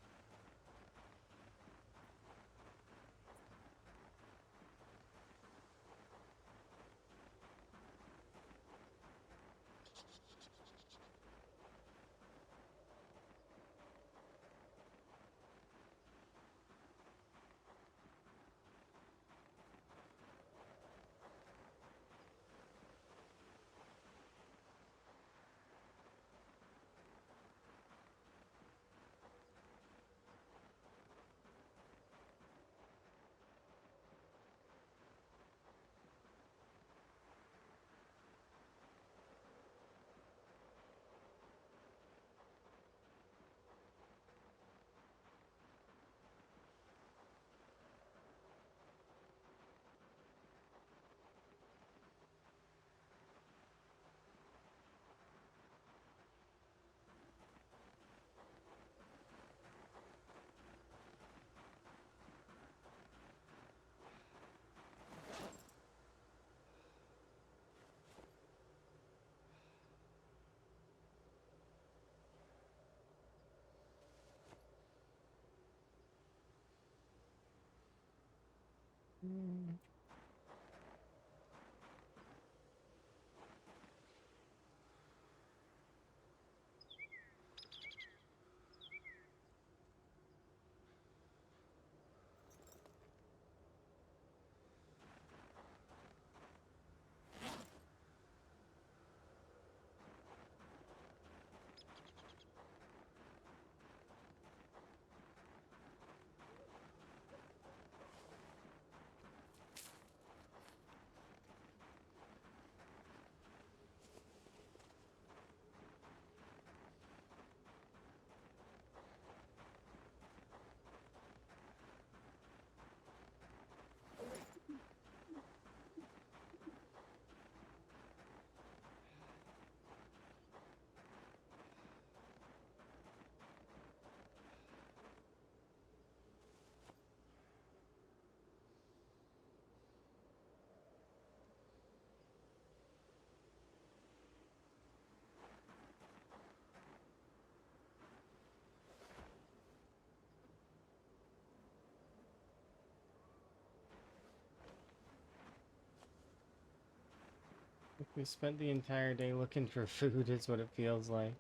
We spent the entire day looking for food is what it feels like.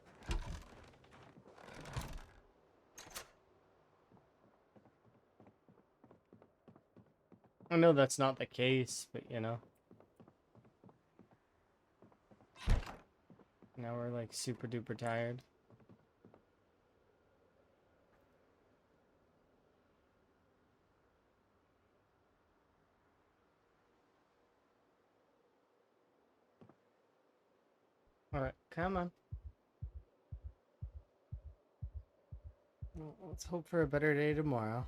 I know that's not the case, but you know. Now we're like super duper tired. Alright, come on. Well, let's hope for a better day tomorrow.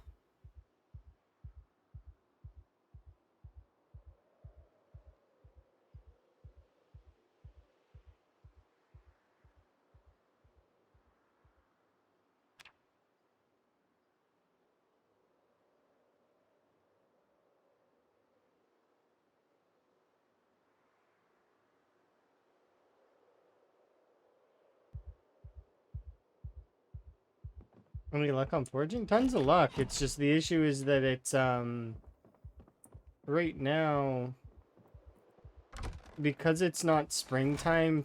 Any luck on foraging? Tons of luck. It's just the issue is that it's right now, because it's not springtime,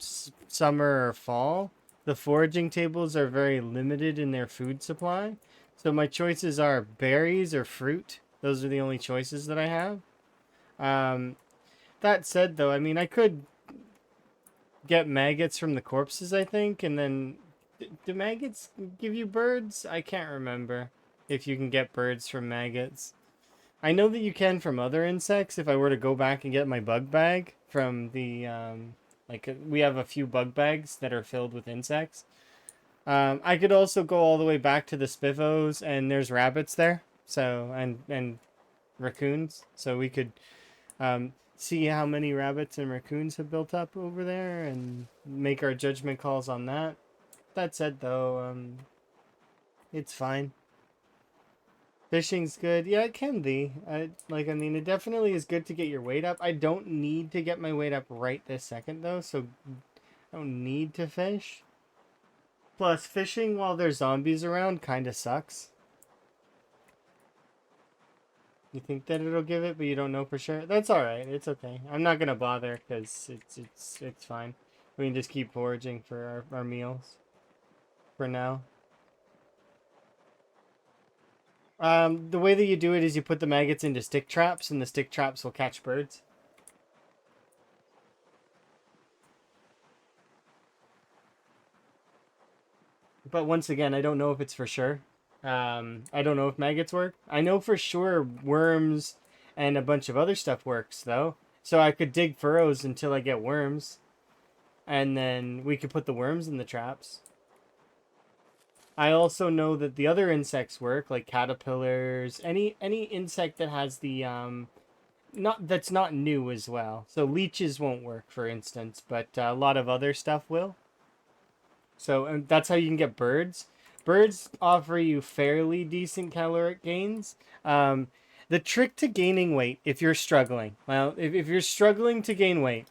summer, or fall, the foraging tables are very limited in their food supply. So my choices are berries or fruit. Those are the only choices that I have. Um, that said, though, I mean, I could get maggots from the corpses, I think, and then do maggots give you birds? I can't remember if you can get birds from maggots. I know that you can from other insects. If I were to go back and get my bug bag from the we have a few bug bags that are filled with insects. I could also go all the way back to the Spiffos, and there's rabbits there. So and raccoons. So we could see how many rabbits and raccoons have built up over there and make our judgment calls on that. That said, though, it's fine. Fishing's good. Yeah, it can be. I mean, it definitely is good to get your weight up. I don't need to get my weight up right this second, though, so I don't need to fish. Plus, fishing while there's zombies around kind of sucks. You think that it'll give it, but you don't know for sure. That's all right. It's okay. I'm not gonna bother because it's fine. We can just keep foraging for our meals for now. The way that you do it is you put the maggots into stick traps, and the stick traps will catch birds. But once again, I don't know if it's for sure. I don't know if maggots work. I know for sure worms and a bunch of other stuff works, though. So I could dig furrows until I get worms, and then we could put the worms in the traps. I also know that the other insects work, like caterpillars, any insect that has the not that's not new as well. So leeches won't work, for instance, but a lot of other stuff will. So and that's how you can get birds. Birds offer you fairly decent caloric gains. The trick to gaining weight, if you're struggling, well, if you're struggling to gain weight,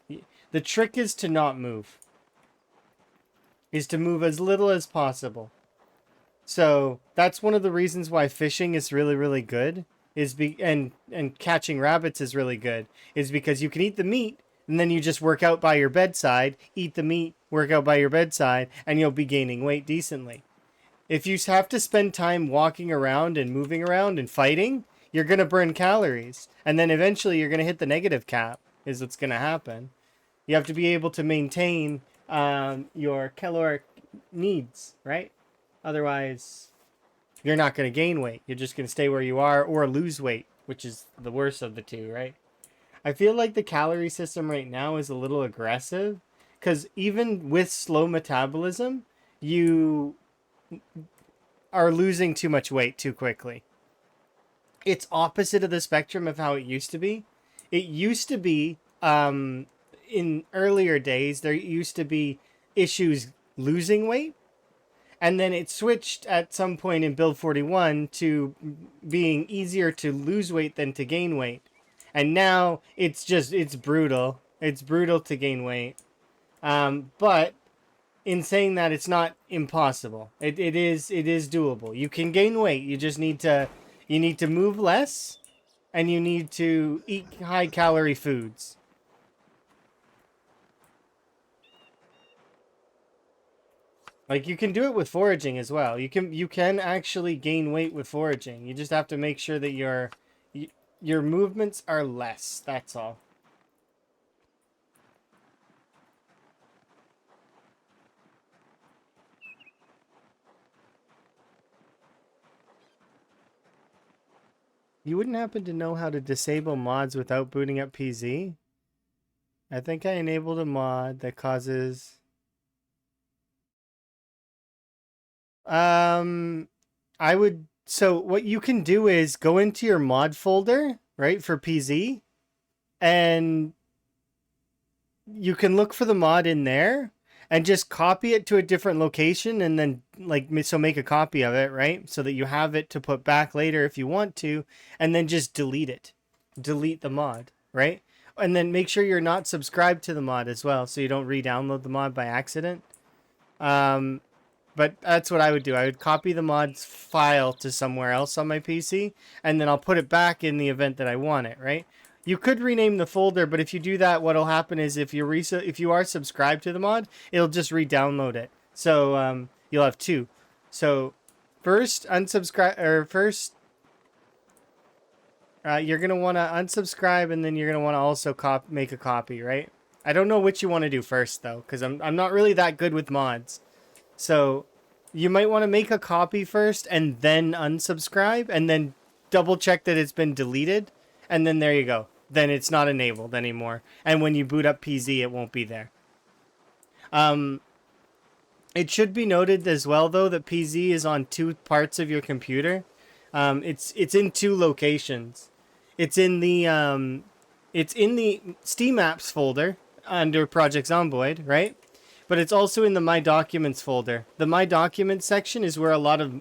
the trick is to not move. Is to move as little as possible. So that's one of the reasons why fishing is really really good. And catching rabbits is really good. Is because you can eat the meat and then you just work out by your bedside, eat the meat, work out by your bedside, and you'll be gaining weight decently. If you have to spend time walking around and moving around and fighting, you're going to burn calories. And then eventually you're going to hit the negative cap, is what's going to happen. You have to be able to maintain your caloric needs, right? Otherwise, you're not going to gain weight. You're just going to stay where you are or lose weight, which is the worst of the two, right? I feel like the calorie system right now is a little aggressive because even with slow metabolism, you are losing too much weight too quickly. It's opposite of the spectrum of how it used to be. It used to be, in earlier days, there used to be issues losing weight. And then it switched at some point in Build 41 to being easier to lose weight than to gain weight. And now it's brutal. It's brutal to gain weight. But in saying that, it's not impossible. It is doable. You can gain weight. You need to move less, and you need to eat high calorie foods. Like you can do it with foraging as well. You can actually gain weight with foraging. You just have to make sure that your movements are less. That's all. You wouldn't happen to know how to disable mods without booting up PZ? I think I enabled a mod that causes... I would... So what you can do is go into your mod folder, right, for PZ, and you can look for the mod in there and just copy it to a different location and then make a copy of it, right? So that you have it to put back later if you want to, and then just delete it. Delete the mod, right? And then make sure you're not subscribed to the mod as well so you don't re-download the mod by accident. But that's what I would do. I would copy the mod's file to somewhere else on my PC, and then I'll put it back in the event that I want it, right? You could rename the folder, but if you do that, what'll happen is if you are subscribed to the mod, it'll just re-download it. So you'll have two. So first you're gonna want to unsubscribe, and then you're gonna want to also make a copy, right? I don't know which you want to do first though, because I'm not really that good with mods. So you might want to make a copy first and then unsubscribe and then double check that it's been deleted. And then there you go. Then it's not enabled anymore. And when you boot up PZ, it won't be there. It should be noted as well, though, that PZ is on two parts of your computer. It's in two locations. It's in the Steam Apps folder under Project Zomboid, right? But it's also in the My Documents folder. The My Documents section is where a lot of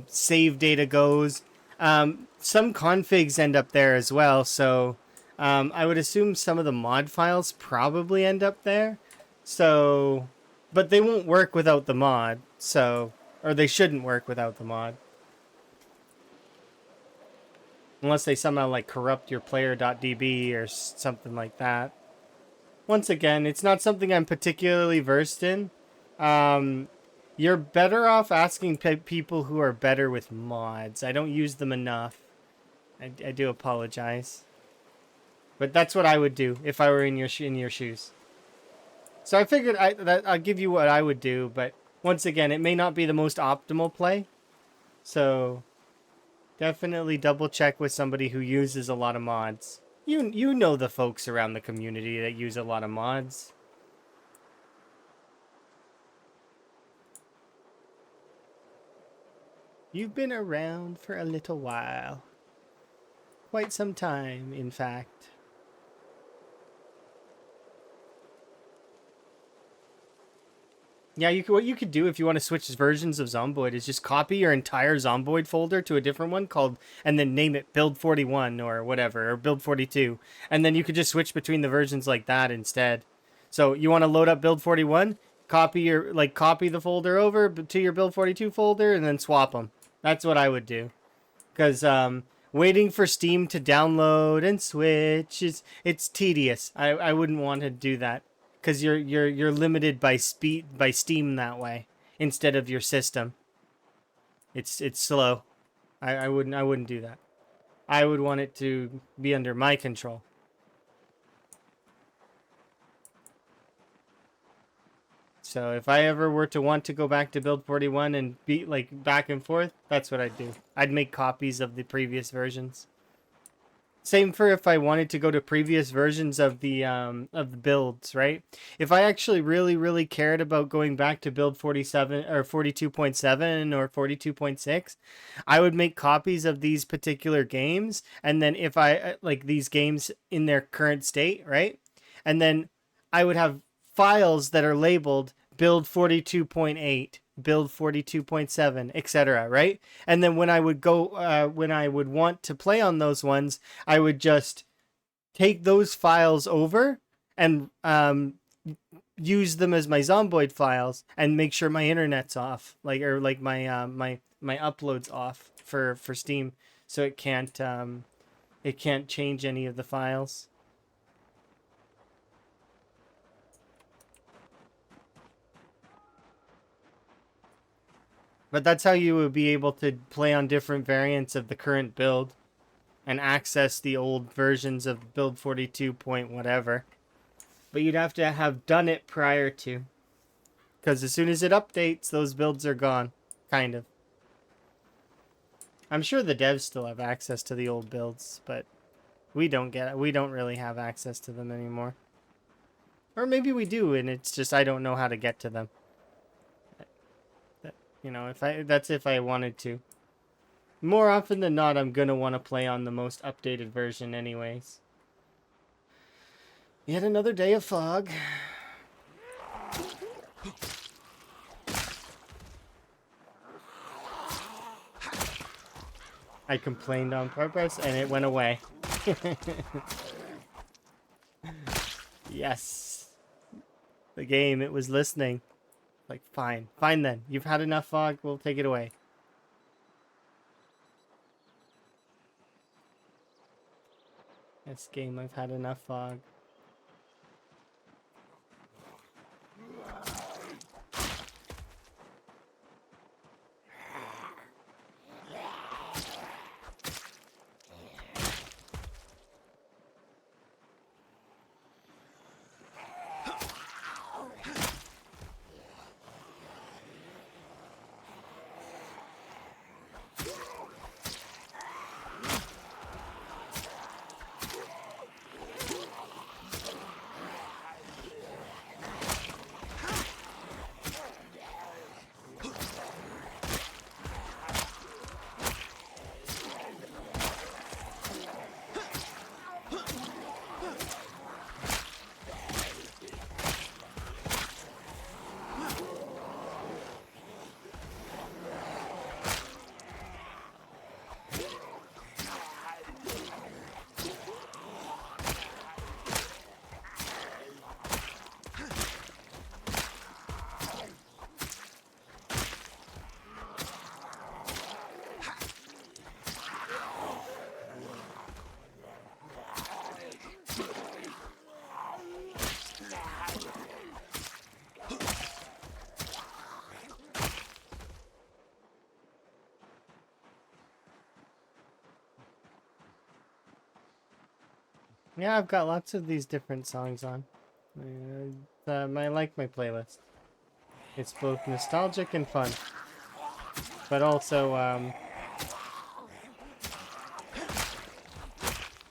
save data goes. Some configs end up there as well, so I would assume some of the mod files probably end up there. So, but they won't work without the mod, or they shouldn't work without the mod. Unless they somehow like corrupt your player.db or something like that. Once again, it's not something I'm particularly versed in. You're better off asking people who are better with mods. I don't use them enough. I do apologize. But that's what I would do if I were in your shoes. So I figured I'll give you what I would do, but once again, it may not be the most optimal play. So definitely double check with somebody who uses a lot of mods. You know the folks around the community that use a lot of mods. You've been around for a little while. Quite some time, in fact. Yeah, what you could do if you want to switch versions of Zomboid is just copy your entire Zomboid folder to a different one and then name it Build 41 or whatever, or Build 42. And then you could just switch between the versions like that instead. So you want to load up Build 41, copy the folder over to your Build 42 folder, and then swap them. That's what I would do. Because waiting for Steam to download and switch it's tedious. I wouldn't want to do that. Because you're limited by Steam that way instead of your system. It's slow. I wouldn't do that. I would want it to be under my control. So if I ever were to want to go back to Build 41 and be like back and forth, that's what I'd do. I'd make copies of the previous versions. Same for if I wanted to go to previous versions of the builds, right? If I actually really cared about going back to build 47 or 42.7 or 42.6, I would make copies of these particular games, and then if I like these games in their current state, right? And then I would have files that are labeled build 42.8, build 42.7, etc., right? And then when I would want to play on those ones, I would just take those files over and use them as my Zomboid files and make sure my internet's off, my upload's off for Steam, so it can't change any of the files. But that's how you would be able to play on different variants of the current build. and access the old versions of build 42 point whatever. But you'd have to have done it prior to. Because as soon as it updates, those builds are gone. Kind of. I'm sure the devs still have access to the old builds, but we don't really have access to them anymore. Or maybe we do, and it's just I don't know how to get to them. You know, that's if I wanted to. More often than not, I'm gonna want to play on the most updated version anyways. Yet another day of fog. I complained on purpose and it went away. Yes. The game, it was listening. Like, fine. Fine then. You've had enough fog, we'll take it away. This game, I've had enough fog. Yeah, I've got lots of these different songs on. I like my playlist. It's both nostalgic and fun. But also,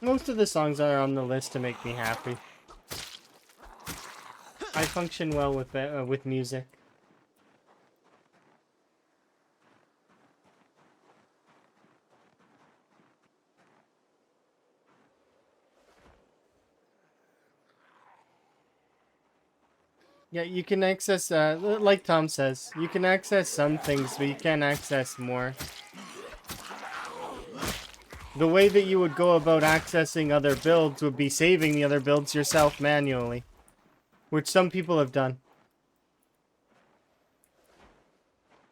most of the songs are on the list to make me happy. I function well with music. Yeah, you can access, like Tom says, you can access some things, but you can't access more. The way that you would go about accessing other builds would be saving the other builds yourself manually, which some people have done.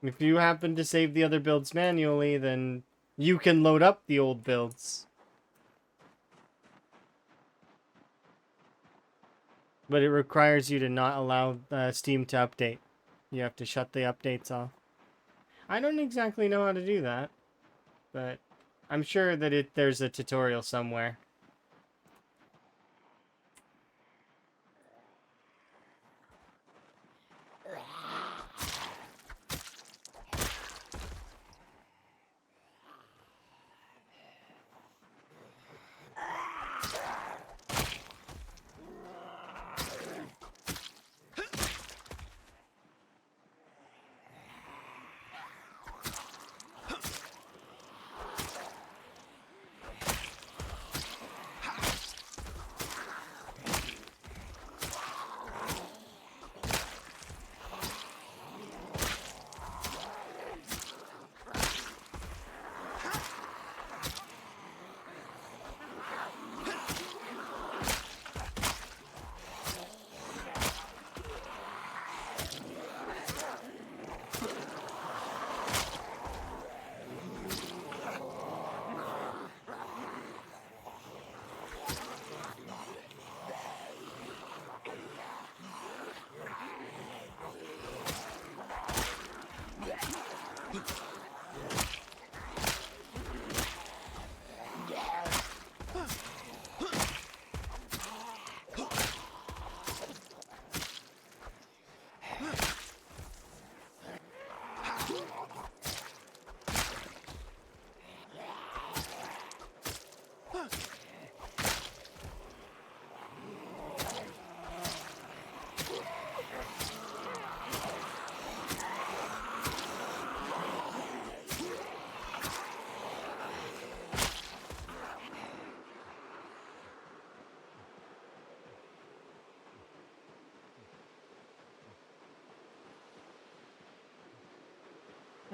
If you happen to save the other builds manually, then you can load up the old builds. But it requires you to not allow Steam to update. You have to shut the updates off. I don't exactly know how to do that, but I'm sure that there's a tutorial somewhere.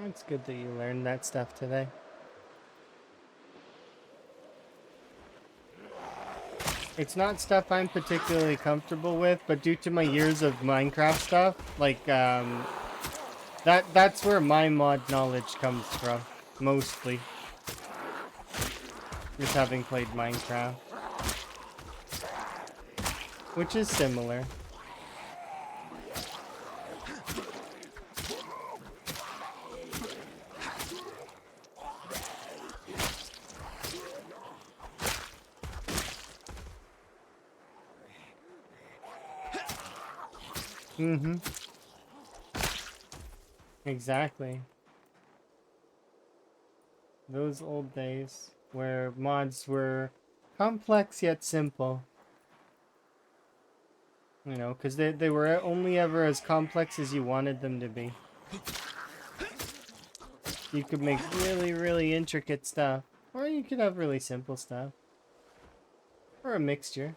It's good that you learned that stuff today. It's not stuff I'm particularly comfortable with, but due to my years of Minecraft stuff, like, that's where my mod knowledge comes from, mostly. Just having played Minecraft. Which is similar. Mm-hmm. Exactly. Those old days where mods were complex yet simple. You know, because they were only ever as complex as you wanted them to be. You could make really, really intricate stuff. Or you could have really simple stuff. Or a mixture.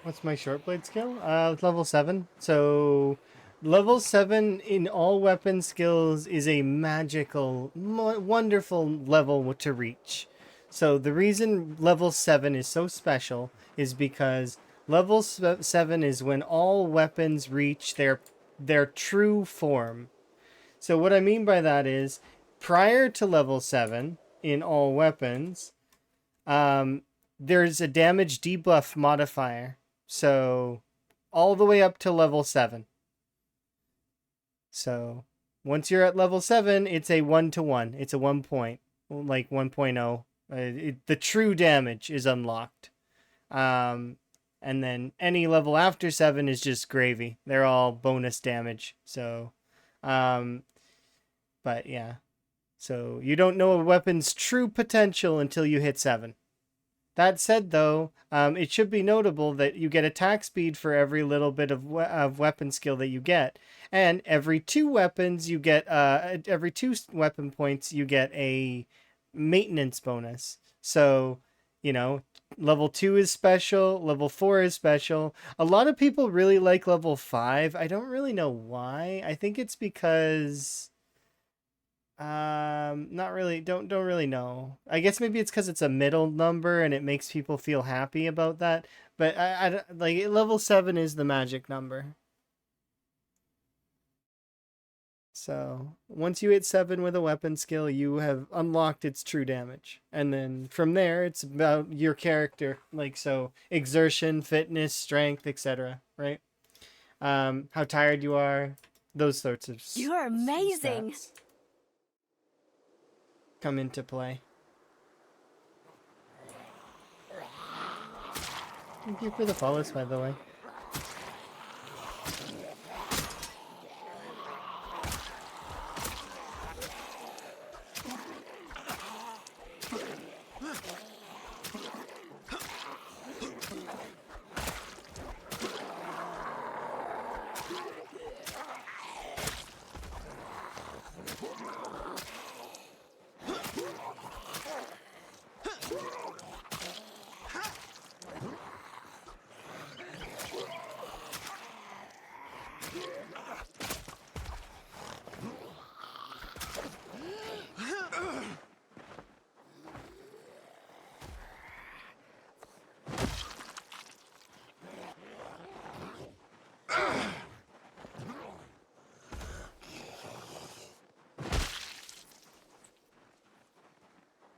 What's my short blade skill? Level 7. So, level 7 in all weapon skills is a magical, wonderful level to reach. So, the reason level 7 is so special is because level 7 is when all weapons reach their true form. So, what I mean by that is prior to level 7 in all weapons, um, there's a damage debuff modifier. So all the way up to level 7. So once you're at level 7, it's a 1-to-1. It's a 1 point, like 1.0. The true damage is unlocked. And then any level after 7 is just gravy. They're all bonus damage. So, but yeah. So you don't know a weapon's true potential until you hit 7. That said, though, it should be notable that you get attack speed for every little bit of weapon skill that you get, and every 2 weapons you get every 2 weapon points you get a maintenance bonus. So, you know, level 2 is special, level 4 is special. A lot of people really like level 5. I don't really know why. I think it's because not really. Don't really know. I guess maybe it's because it's a middle number and it makes people feel happy about that. But like level 7 is the magic number. So once you hit 7 with a weapon skill, you have unlocked its true damage, and then from there, it's about your character. Like so, exertion, fitness, strength, etc. Right? How tired you are, those sorts of You're amazing. stats come into play. Thank you for the follows, by the way.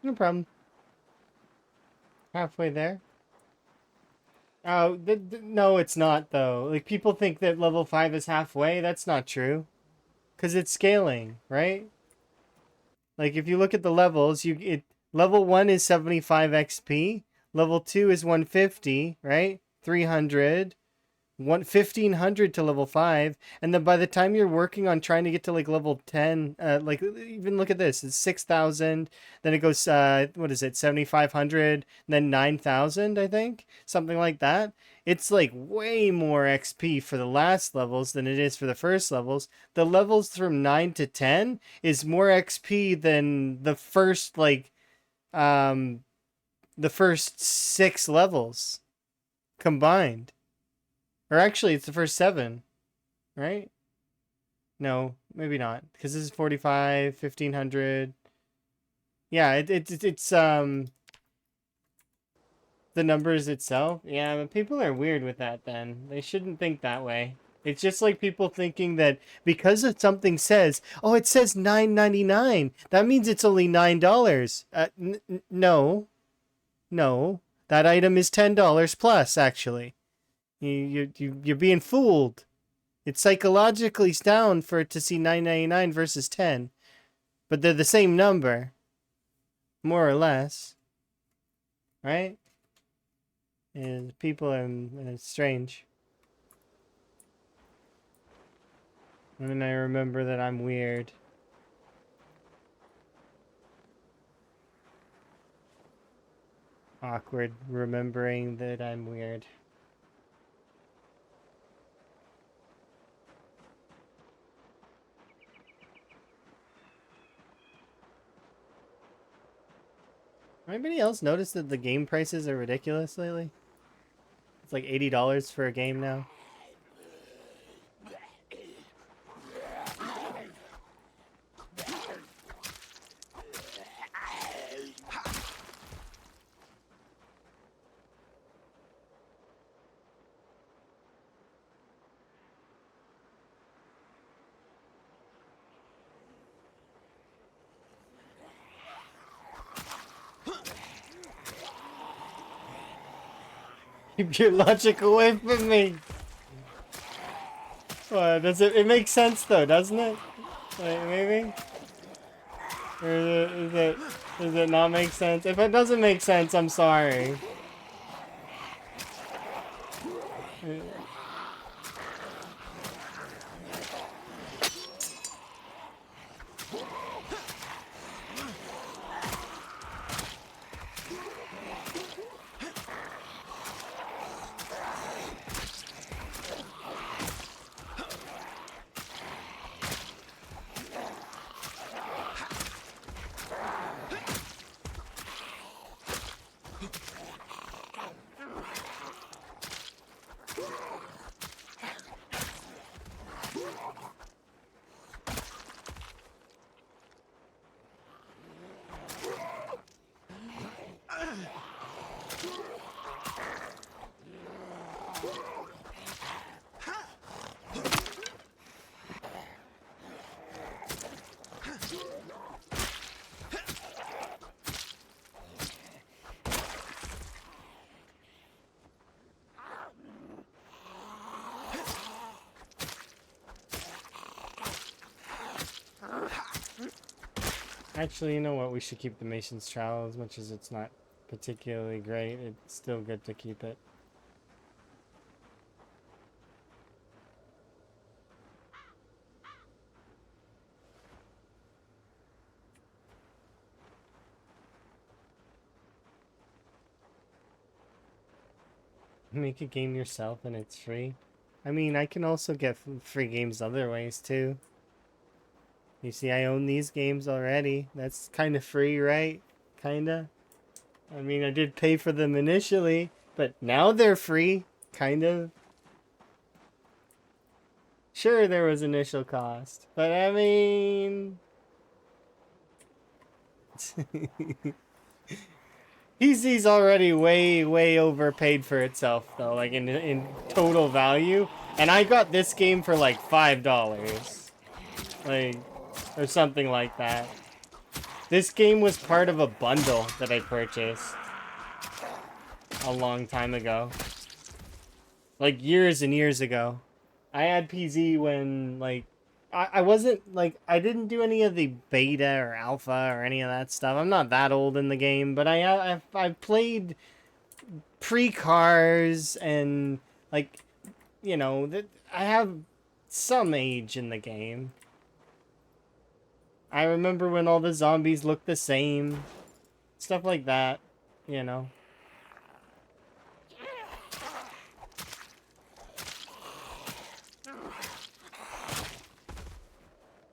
No problem. Halfway there. Oh, no, it's not though. Like people think that level 5 is halfway. That's not true. Cuz it's scaling, right? Like if you look at the levels, level 1 is 75 XP, level 2 is 150, right? 300, 1500 to level 5, and then by the time you're working on trying to get to like level 10, like even look at this, it's 6000, then it goes what is it, 7500, then 9000, I think, something like that. It's like way more XP for the last levels than it is for the first levels. The levels from 9 to 10 is more XP than um the first 6 levels combined. Or actually, it's the first 7, right? No, maybe not, because this is 45, 1500. Yeah, it's the numbers itself. Yeah, but people are weird with that. Then they shouldn't think that way. It's just like people thinking that because of something says, oh, it says $9.99, that means it's only $9. No, no, that item is $10 plus. Actually, you're being fooled. It's psychologically sound for it to see 9.99 versus 10, but they're the same number, more or less, right? And people are strange. And I remember that I'm weird. Awkward remembering that I'm weird. Anybody else notice that the game prices are ridiculous lately? It's like $80 for a game now. Keep your logic away from me. Does it? It makes sense though, doesn't it? Like maybe. Or does it not make sense? If it doesn't make sense, I'm sorry. Actually, you know what? We should keep the Mason's Trowel as much as it's not particularly great. It's still good to keep it. Make a game yourself and it's free. I mean, I can also get free games other ways too. You see, I own these games already. That's kind of free, right? Kinda. I mean, I did pay for them initially, but now they're free. Kind of. Sure, there was initial cost, but I mean... PC's already way overpaid for itself, though, like in total value. And I got this game for like $5. Like... or something like that. This game was part of a bundle that I purchased a long time ago. Like years and years ago. I had PZ when like I wasn't like I didn't do any of the beta or alpha or any of that stuff. I'm not that old in the game, but I've played pre-cars and like you know that I have some age in the game. I remember when all the zombies looked the same. Stuff like that, you know.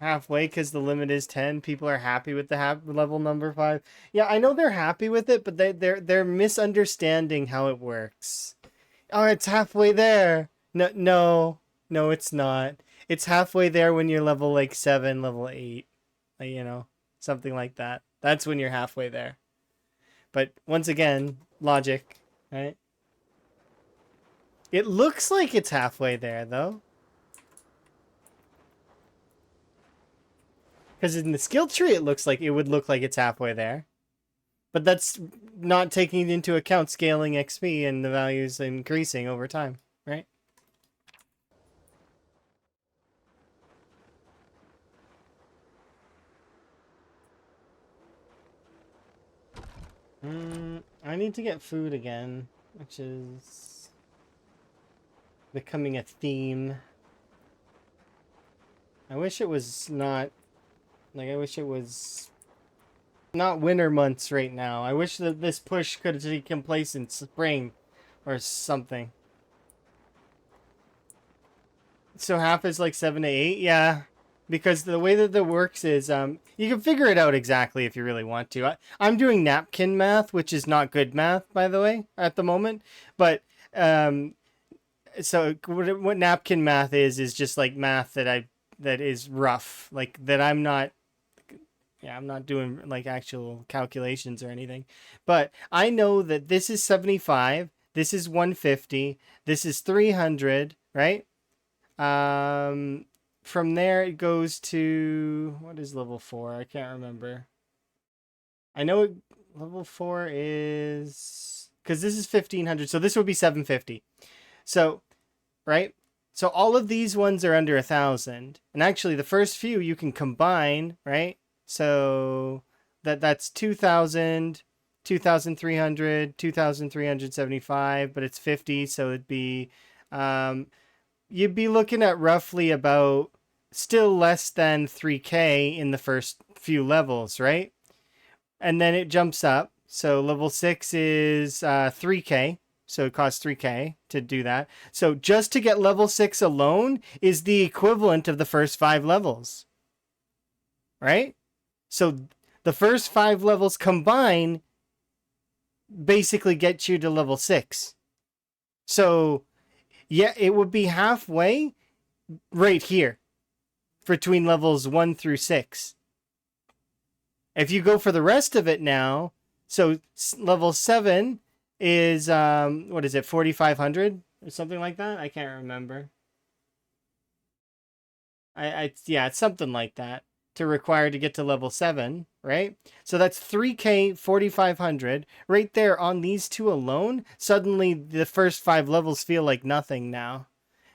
Halfway because the limit is 10. People are happy with the level number 5. Yeah, I know they're happy with it, but they're misunderstanding how it works. Oh, it's halfway there. No, it's not. It's halfway there when you're level like 7, level 8. You know, something like that. That's when you're halfway there. But once again, logic, right? It looks like it's halfway there, though. Because in the skill tree, it would look like it's halfway there. But that's not taking into account scaling XP and the values increasing over time, right? I need to get food again, which is becoming a theme. I wish it was not, like, I wish it was not winter months right now. I wish that this push could have taken place in spring or something. So half is like 7 to 8? Yeah. Because the way that works is, you can figure it out exactly if you really want to. I'm doing napkin math, which is not good math, by the way, at the moment. But um, so what napkin math is just like math that is rough, like that I'm not. Yeah, I'm not doing like actual calculations or anything, but I know that this is 75, this is 150, this is 300, right? Um, from there it goes to what is level 4? I can't remember. I know level 4 is because this is 1500, so this would be 750. So, right? So all of these ones are under 1,000, and actually the first few you can combine, right? So that's 2,000, 2,300, 2,375, but it's 50, so it'd be um, you'd be looking at roughly about still less than 3k in the first few levels, right? And then it jumps up. So level 6 is 3k. So it costs 3k to do that. So just to get level 6 alone is the equivalent of the first 5 levels, right? So the first 5 levels combine basically get you to level 6. So yeah, it would be halfway right here between levels 1 through 6. If you go for the rest of it now, so level 7 is what is it, 4,500 or something like that? I can't remember. I yeah, it's something like that to require to get to level 7, right? So that's 3k 4,500 right there on these two alone. Suddenly the first 5 levels feel like nothing now.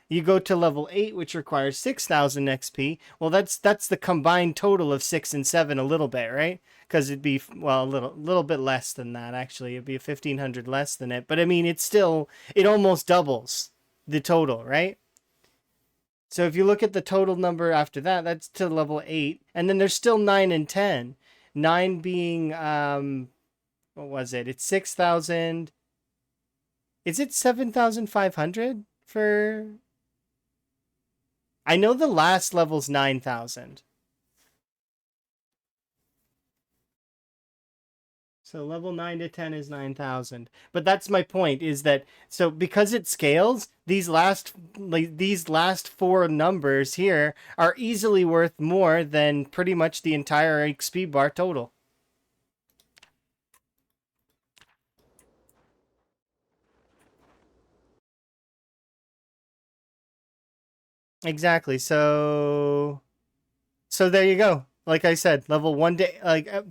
You go to level 8, which requires 6,000 XP. Well, that's the combined total of 6 and 7 a little bit, right? Because it'd be, well, a little bit less than that, actually. It'd be 1,500 less than it. But I mean, it's still, it almost doubles the total, right? So if you look at the total number after that, that's to level 8. And then there's still 9 and 10. 9 being, what was it? It's 6,000. Is it 7,500 for I know the last level's 9,000. So level 9 to 10 is 9,000. But that's my point is that so because it scales, these last 4 numbers here are easily worth more than pretty much the entire XP bar total. Exactly. So there you go. Like I said, level 1 day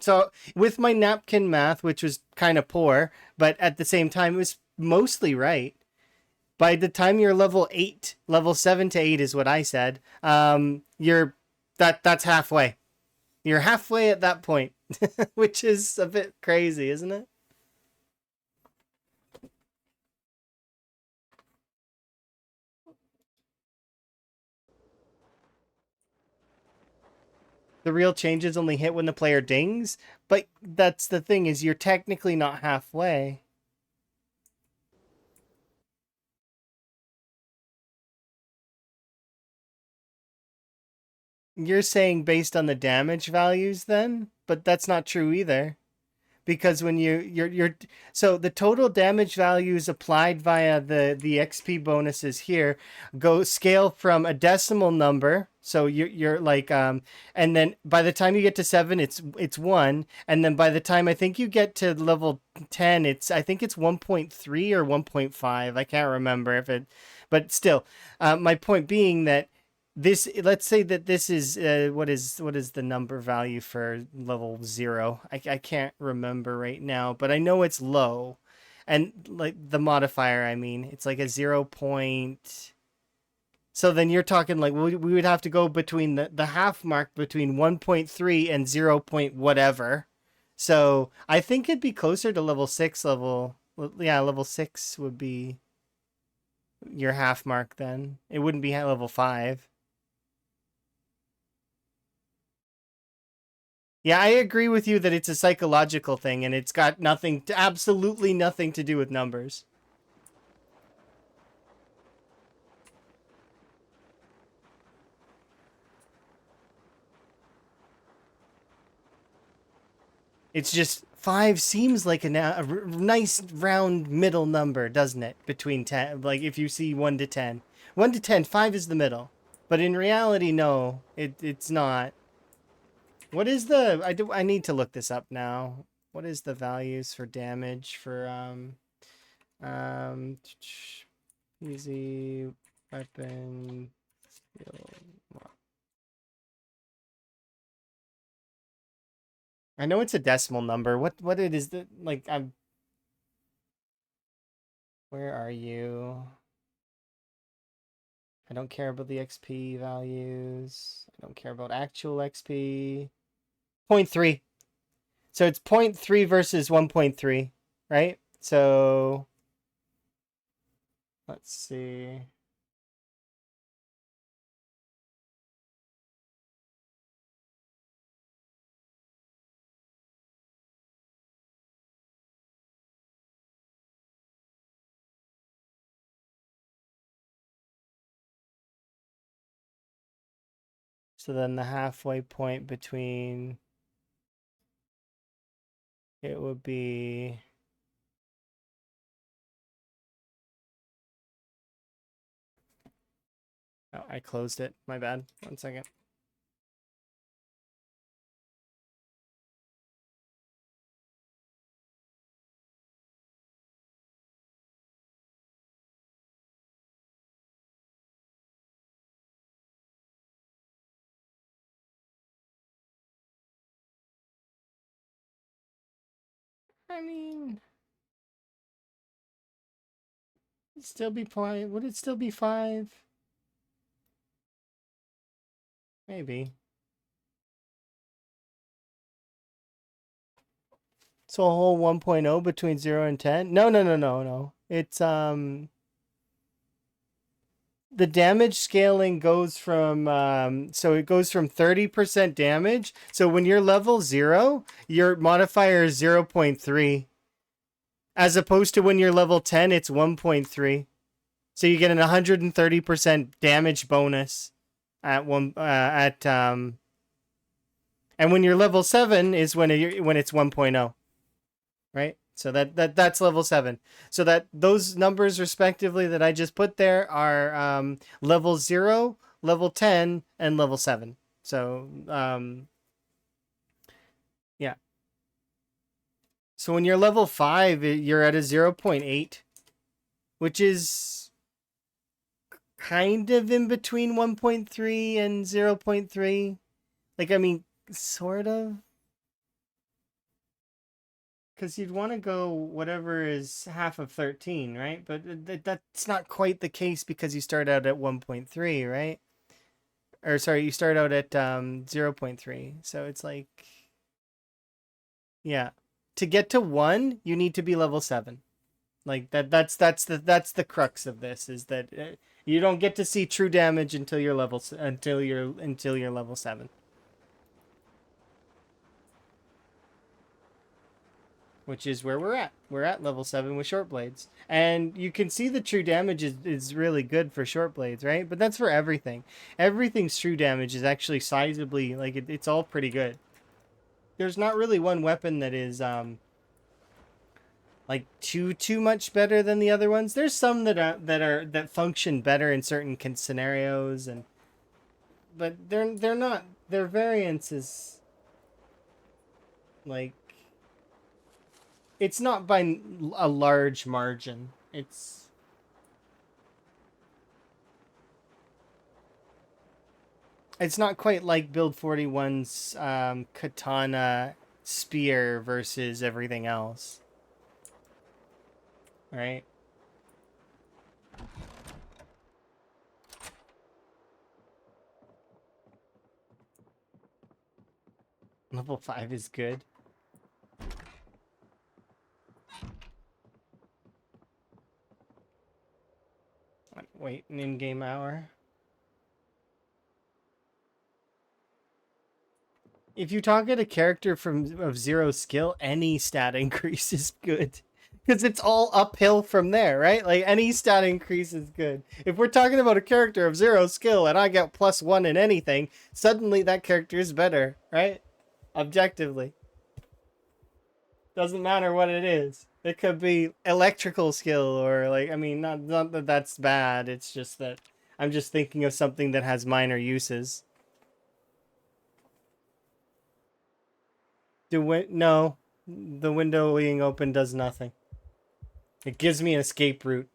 so with my napkin math, which was kind of poor, but at the same time it was mostly right. By the time you're level 8, level 7 to 8 is what I said. You're that's halfway. You're halfway at that point, which is a bit crazy, isn't it? The real changes only hit when the player dings, but that's the thing is you're technically not halfway. You're saying based on the damage values then, but that's not true either. Because when you're so the total damage values applied via the XP bonuses here go scale from a decimal number. So you're like and then by the time you get to 7 it's 1, and then by the time I think you get to level 10 I think it's 1.3 or 1.5. I can't remember if it, but still my point being that this, let's say that this is what is the number value for level 0? I can't remember right now, but I know it's low, and like the modifier, I mean it's like a 0 point. So then you're talking like we would have to go between the half mark between 1.3 and 0 point whatever. So I think it'd be closer to level 6 level. Yeah, level 6 would be your half mark then. It wouldn't be level 5. Yeah, I agree with you that it's a psychological thing and it's got absolutely nothing to do with numbers. It's just 5 seems like a nice round middle number, doesn't it? Between 10, like if you see 1 to 10. 1 to 10, 5 is the middle. But in reality, no, it's not. What is the, I need to look this up now. What is the values for damage for, um, easy weapon, skill. I know it's a decimal number. What it is that, like, I'm, where are you? I don't care about the XP values. I don't care about actual XP. 0.3. So it's 0.3 versus 1.3, right? So let's see. So then the halfway point between it would be oh, I closed it. My bad. 1 second. I mean, it'd still be point. Would it still be 5? Maybe. So a whole 1.0 between 0 and 10? No, no, no, no, no. It's the damage scaling goes from so it goes from 30% damage. So when you're level 0, your modifier is 0.3. As opposed to when you're level 10, it's 1.3. So you get an 130% damage bonus at and when you're level 7 is when it's 1.0. Right? So that's level 7. So that those numbers respectively that I just put there are level 0, level 10, and level 7. So yeah. So when you're level 5, you're at a 0.8, which is kind of in between 1.3 and 0.3. Like, I mean, sort of. Because you'd want to go whatever is half of 13, right? But that's not quite the case because you start out at 1.3, right? Or sorry, you start out at 0.3. So it's like, yeah. To get to 1, you need to be level 7. Like that's the crux of this is that you don't get to see true damage until you're until you're level 7. Which is where we're at. We're at level 7 with short blades. And you can see the true damage is really good for short blades, right? But that's for everything. Everything's true damage is actually sizably, like, it's all pretty good. There's not really one weapon that is, like, too much better than the other ones. There's some that function better in certain scenarios, but they're not, their variance is, like, it's not by a large margin. It's not quite like Build 41's katana spear versus everything else. Right? Level 5 is good. Wait, an in-game hour. If you target a character of 0 skill, any stat increase is good. Because it's all uphill from there, right? Like, any stat increase is good. If we're talking about a character of 0 skill and I get +1 in anything, suddenly that character is better, right? Objectively. Doesn't matter what it is. It could be electrical skill or like I mean not that that's bad. It's just that I'm just thinking of something that has minor uses. No, the window being open does nothing. It gives me an escape route.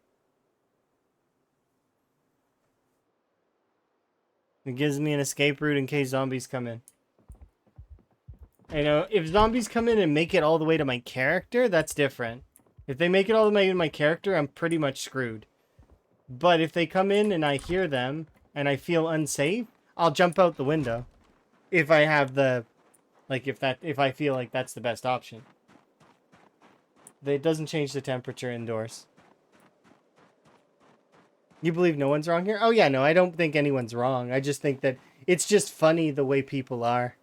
It gives me an escape route in case zombies come in. You know, if zombies come in and make it all the way to my character, that's different. If they make it all the way to my character, I'm pretty much screwed. But if they come in and I hear them and I feel unsafe, I'll jump out the window. If I have the if I feel like that's the best option. It doesn't change the temperature indoors. You believe no one's wrong here? Oh yeah, no, I don't think anyone's wrong. I just think that it's just funny the way people are.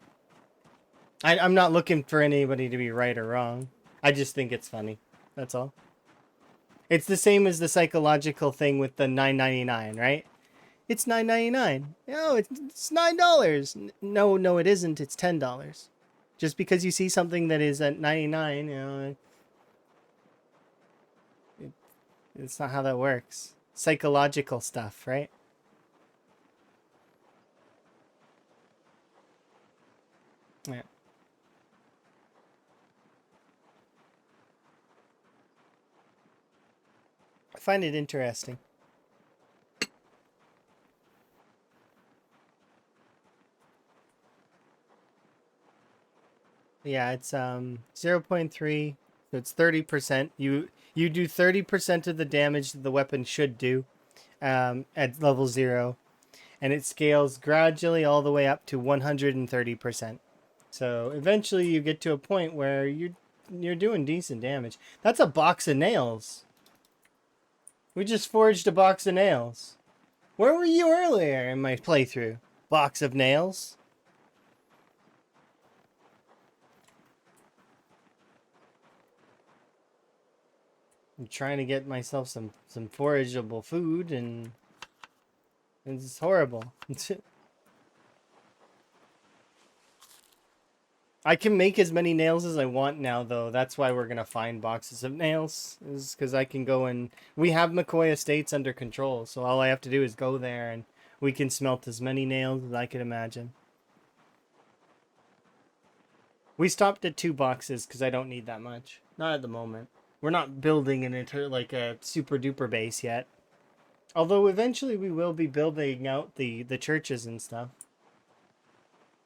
I'm not looking for anybody to be right or wrong. I just think it's funny. That's all. It's the same as the psychological thing with the $9.99, right? It's $9.99. No, it's $9. No, it isn't. It's $10. Just because you see something that is at 99, you know, it's not how that works. Psychological stuff, right? Yeah. I find it interesting. Yeah, it's 0.3, so it's 30%. You do 30% of the damage that the weapon should do at level 0, and it scales gradually all the way up to 130%. So eventually you get to a point where you're doing decent damage. That's a box of nails. We just forged a box of nails. Where were you earlier in my playthrough? Box of nails? I'm trying to get myself some forageable food and it's horrible. I can make as many nails as I want now, though. That's why we're gonna find boxes of nails, is because I can go and we have McCoy Estates under control. So all I have to do is go there, and we can smelt as many nails as I could imagine. We stopped at 2 boxes because I don't need that much. Not at the moment. We're not building like a super duper base yet. Although eventually we will be building out the churches and stuff.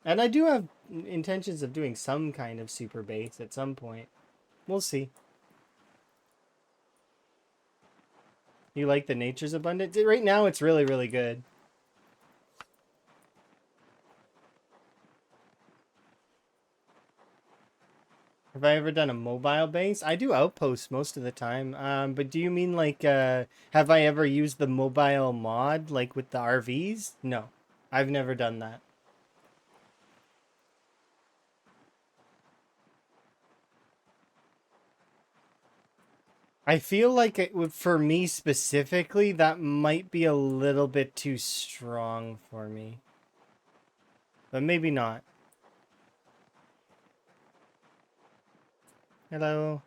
And I do have intentions of doing some kind of super base at some point. We'll see. You like the nature's abundant? Right now it's really, really good. Have I ever done a mobile base? I do outposts most of the time. But do you mean like have I ever used the mobile mod like with the RVs? No. I've never done that. I feel like for me specifically, that might be a little bit too strong for me. But maybe not. Hello.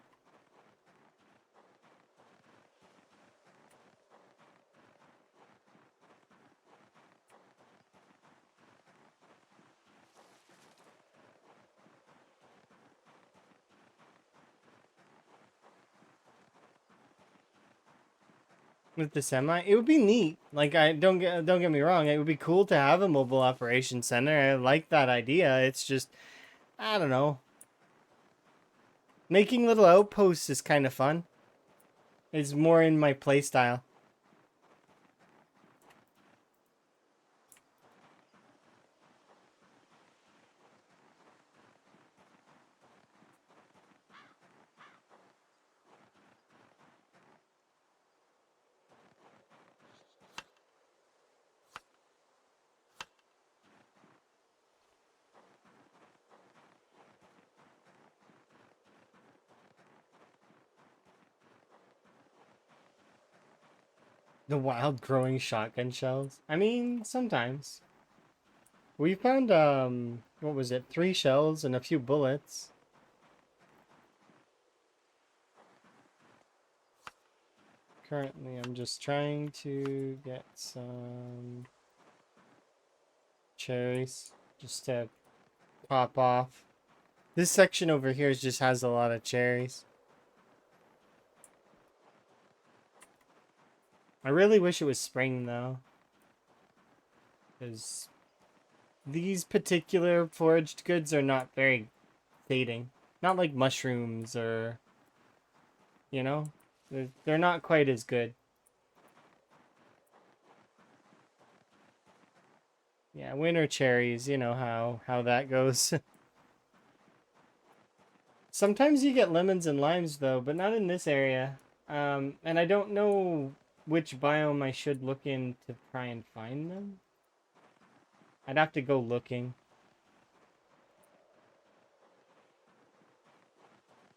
With the semi, it would be neat. Like I don't get me wrong, it would be cool to have a mobile operations center. I like that idea. It's just I don't know. Making little outposts is kind of fun. It's more in my playstyle. The wild growing shotgun shells. I mean, sometimes. We found what was it? 3 shells and a few bullets. Currently, I'm just trying to get some cherries just to pop off. This section over here just has a lot of cherries. I really wish it was spring though, because these particular foraged goods are not very fading. Not like mushrooms or, you know, they're not quite as good. Yeah, winter cherries, you know how that goes. Sometimes you get lemons and limes though, but not in this area. And I don't know which biome I should look in to try and find them. I'd have to go looking.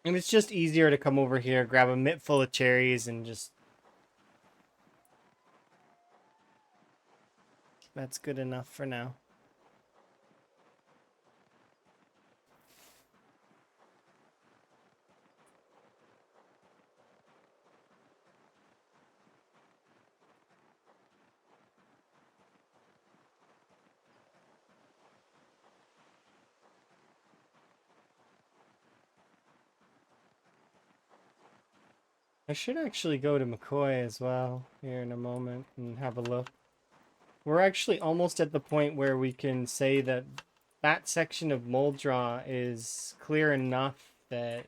And it's just easier to come over here, grab a mitt full of cherries, and just... That's good enough for now. I should actually go to McCoy as well here in a moment and have a look. We're actually almost at the point where we can say that that section of Moldra is clear enough that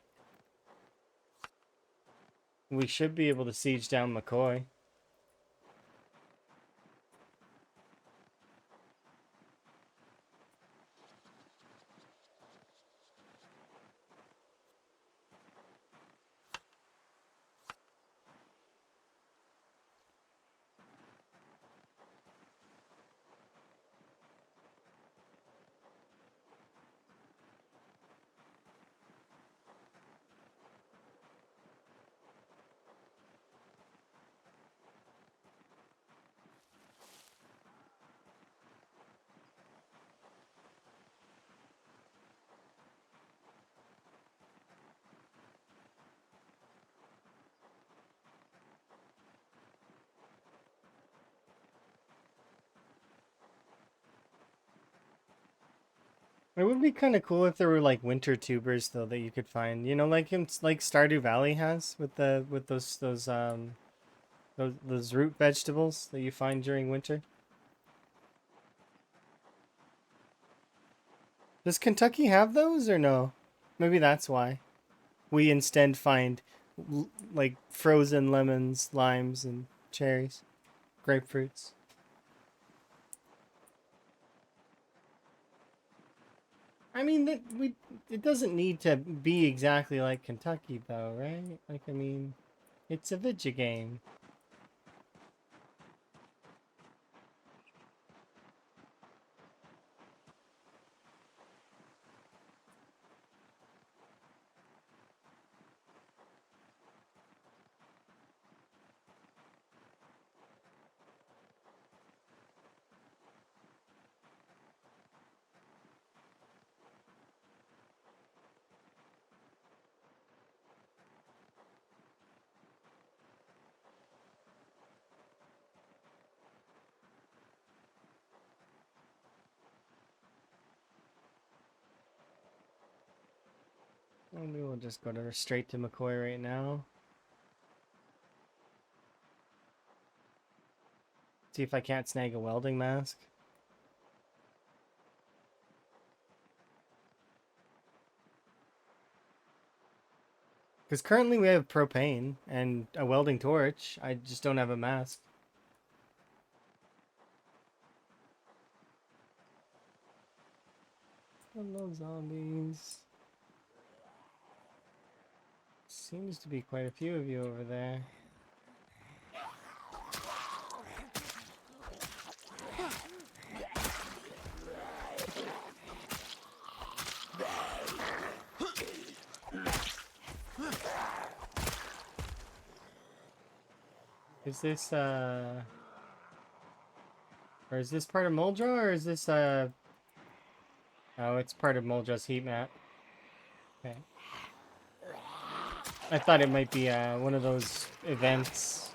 we should be able to siege down McCoy. It would be kind of cool if there were like winter tubers though that you could find. You know, like Stardew Valley has with those root vegetables that you find during winter. Does Kentucky have those or no? Maybe that's why. We instead find like frozen lemons, limes, and cherries, grapefruits. I mean that we it doesn't need to be exactly like Kentucky though, right? Like I mean, it's a video game. Maybe we'll just go to straight to McCoy right now. See if I can't snag a welding mask. Because currently we have propane and a welding torch. I just don't have a mask. Hello, zombies. Seems to be quite a few of you over there. Is this, or is this part of Moldra, or is this, oh, it's part of Moldra's heat map. Okay. I thought it might be, one of those events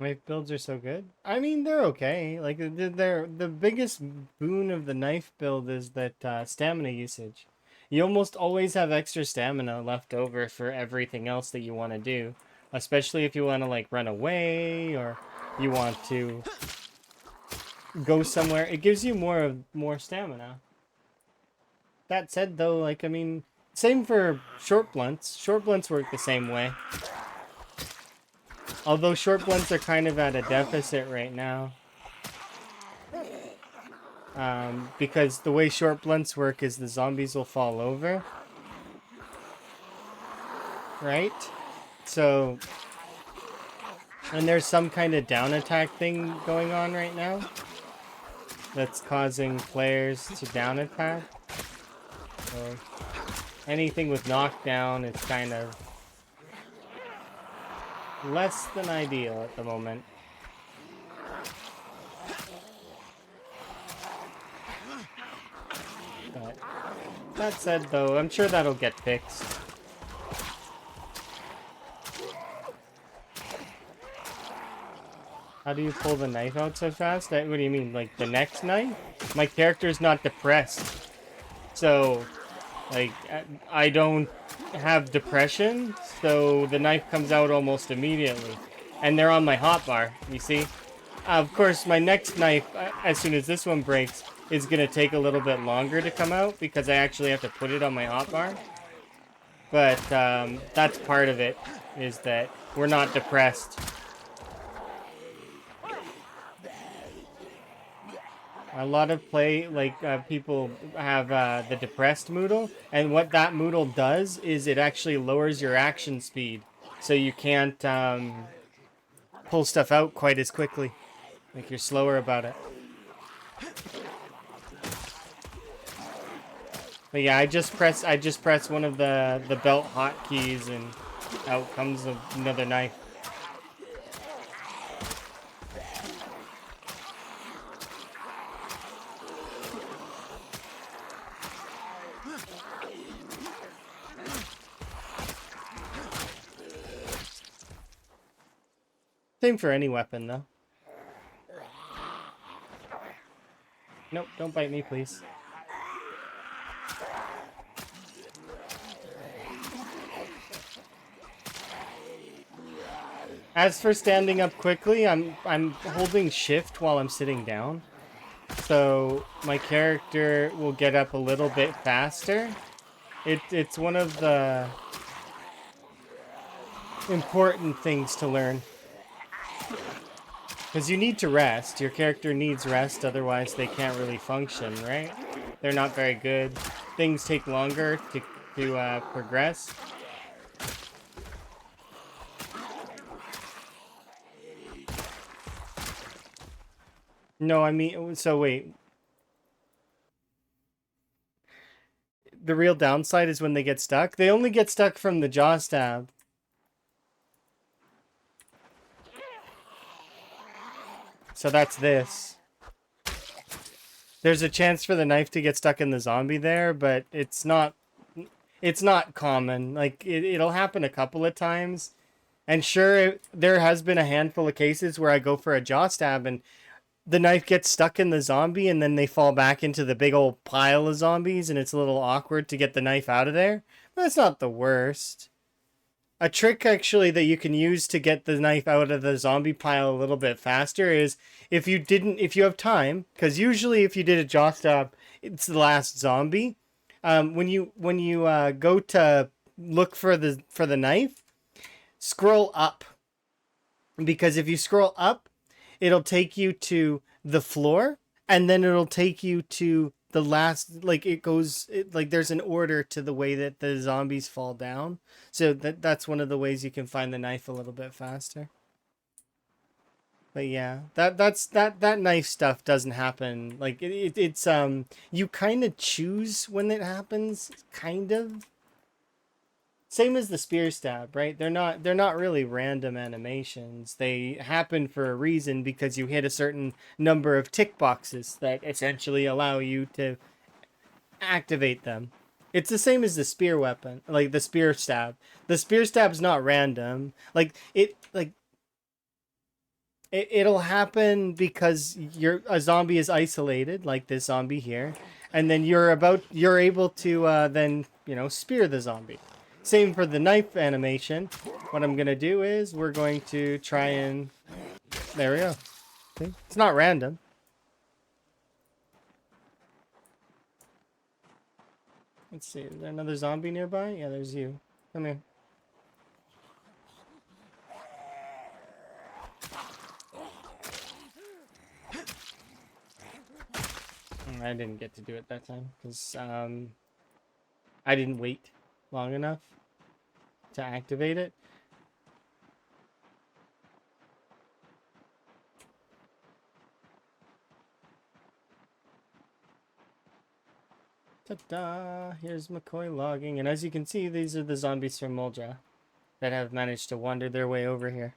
Knife builds are so good. I mean, they're okay. Like they're the biggest boon of the knife build is that stamina usage. You almost always have extra stamina left over for everything else that you want to do, especially if you want to like run away or you want to go somewhere. It gives you more stamina. That said, though, like I mean, same for short blunts. Short blunts work the same way. Although short blunts are kind of at a deficit right now. Because the way short blunts work is the zombies will fall over. Right? So... And there's some kind of down attack thing going on right now. That's causing players to down attack. So... Anything with knockdown, it's kind of... less than ideal at the moment. But that said, though, I'm sure that'll get fixed. How do you pull the knife out so fast? What do you mean, like the next knife? My character's not depressed. So, like, I don't have depression, so the knife comes out almost immediately. And they're on my hotbar, you see? Of course, my next knife, as soon as this one breaks, is going to take a little bit longer to come out because I actually have to put it on my hotbar. But that's part of it, is that we're not depressed. A lot of people have the depressed Moodle, and what that Moodle does is it actually lowers your action speed, so you can't pull stuff out quite as quickly. Like, you're slower about it. But yeah, I just press one of the belt hotkeys, and out comes another knife. Same for any weapon, though. Nope, don't bite me, please. As for standing up quickly, I'm holding shift while I'm sitting down. so my character will get up a little bit faster. It's one of the important things to learn. Because you need to rest. Your character needs rest, otherwise they can't really function, right? They're not very good. Things take longer to progress. No, I mean, so wait. The real downside is when they get stuck. They only get stuck from the jaw stab. So that's this. There's a chance for the knife to get stuck in the zombie there, but it's not common. Like it'll happen a couple of times. And sure, there has been a handful of cases where I go for a jaw stab and the knife gets stuck in the zombie and then they fall back into the big old pile of zombies and it's a little awkward to get the knife out of there. But that's not the worst. A trick actually that you can use to get the knife out of the zombie pile a little bit faster is if you have time, because usually if you did a jaw stab, it's the last zombie. When you go to look for the knife, scroll up, because if you scroll up, it'll take you to the floor, and then it'll take you to the last, like like there's an order to the way that the zombies fall down. So that's one of the ways you can find the knife a little bit faster. But yeah, that knife stuff doesn't happen. Like it's you kind of choose when it happens, kind of. Same as the spear stab, right? They're not really random animations. They happen for a reason because you hit a certain number of tick boxes that essentially allow you to activate them. It's the same as the spear weapon, like the spear stab. The spear stab's not random. It'll happen because a zombie is isolated, like this zombie here, and then you're able to then spear the zombie. Same for the knife animation. What I'm gonna do is we're going to try and there we go. See? It's not random. Let's see. Is there another zombie nearby? Yeah, there's you. Come here. I didn't get to do it that time because I didn't wait long enough to activate it. Ta-da! Here's McCoy logging, and as you can see, these are the zombies from Muldra that have managed to wander their way over here.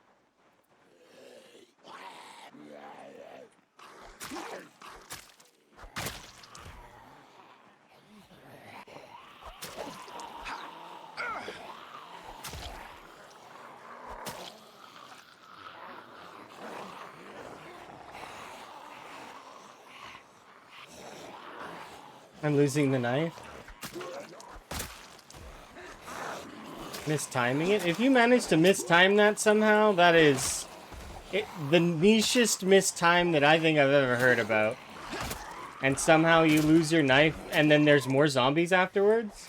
I'm losing the knife. Mistiming it. If you manage to mistime that somehow, that is the nichest mistime that I think I've ever heard about. And somehow you lose your knife and then there's more zombies afterwards.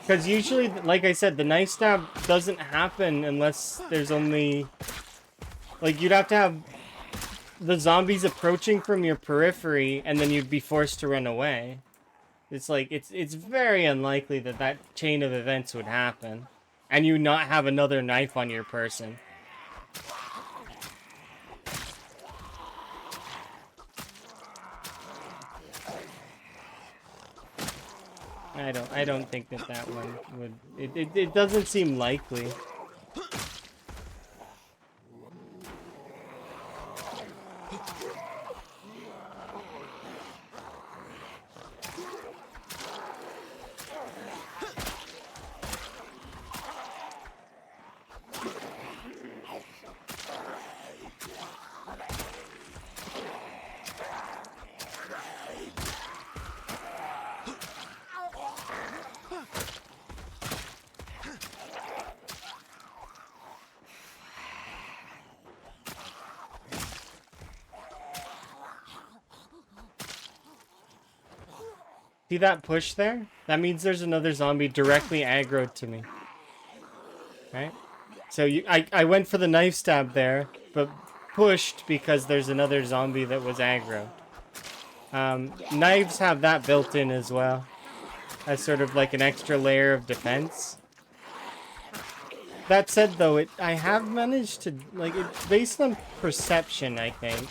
Because usually, like I said, the knife stab doesn't happen unless there's only... Like, you'd have to have the zombies approaching from your periphery and then you'd be forced to run away. It's like, it's very unlikely that that chain of events would happen. And you not have another knife on your person. I don't think that one would... It doesn't seem likely. See that push there? That means there's another zombie directly aggroed to me. Right? So I went for the knife stab there, but pushed because there's another zombie that was aggroed. Knives have that built in as well, as sort of like an extra layer of defense. That said, though, I have managed to, like, it's based on perception, I think.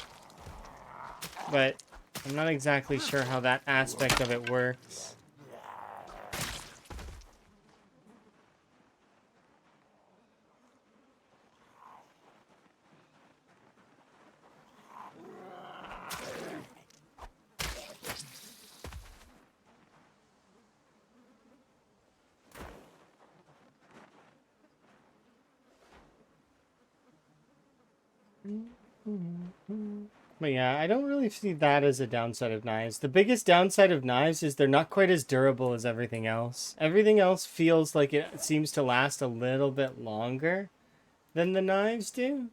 But I'm not exactly sure how that aspect of it works. But yeah, I don't really see that as a downside of knives. The biggest downside of knives is they're not quite as durable as everything else. Everything else feels like it seems to last a little bit longer than the knives do.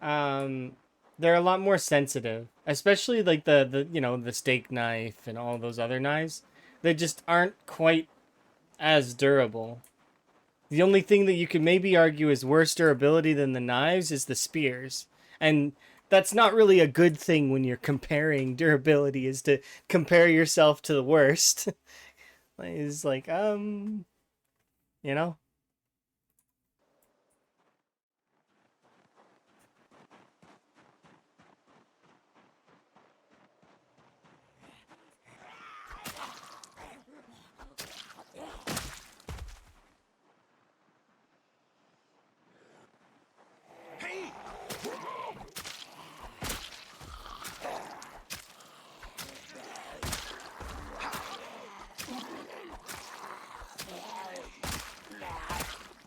They're a lot more sensitive, especially like the steak knife and all those other knives. They just aren't quite as durable. The only thing that you could maybe argue is worse durability than the knives is the spears. And that's not really a good thing when you're comparing durability, is to compare yourself to the worst. It's like, you know?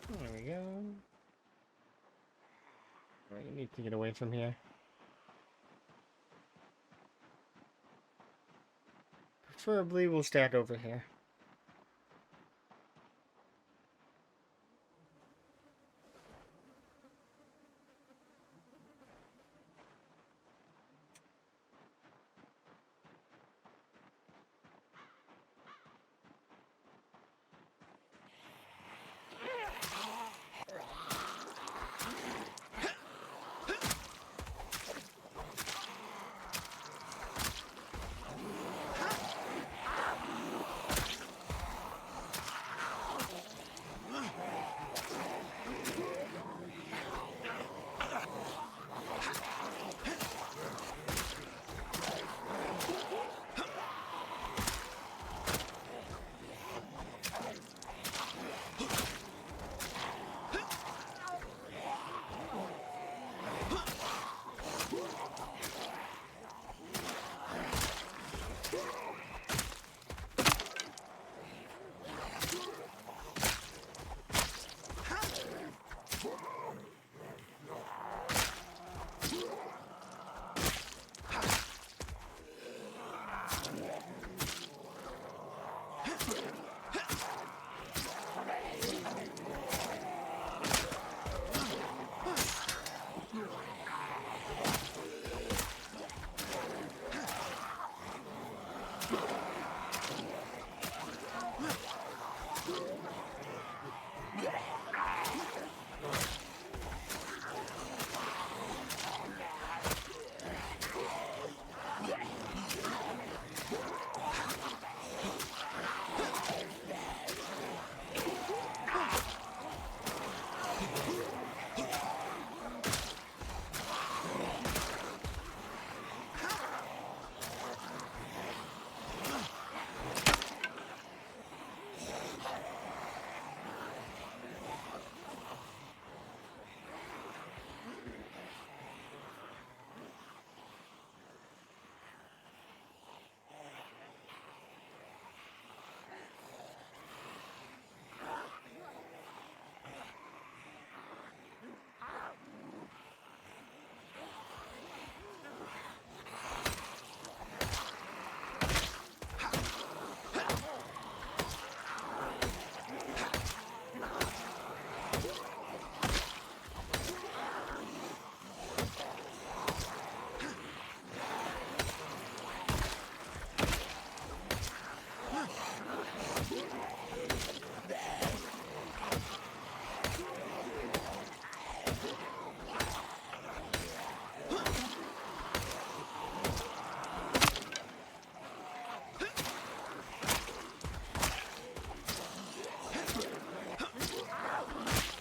There we go. I need to get away from here. Preferably we'll stand over here.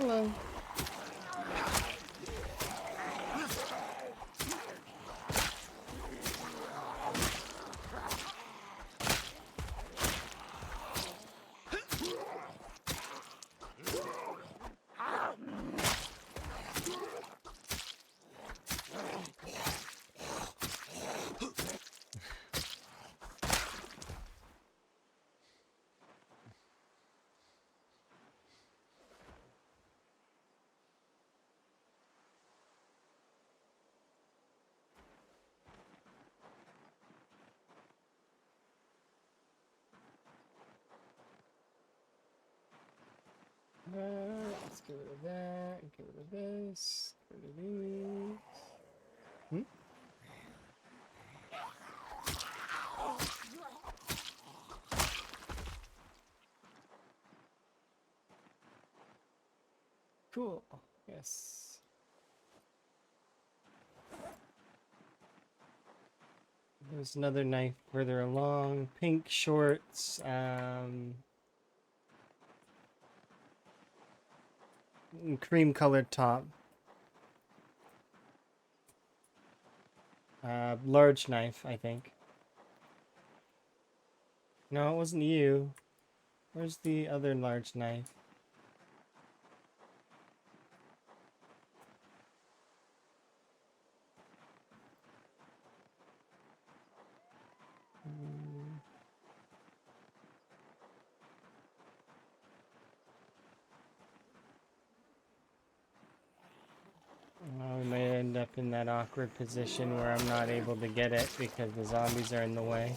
Hello. Let's get rid of that. Get rid of this. Get rid of these. Hmm? Cool. Yes. There's another knife further along. Pink shorts. Cream colored top. Large knife, I think. No, it wasn't you. Where's the other large knife? Well, we might end up in that awkward position where I'm not able to get it because the zombies are in the way.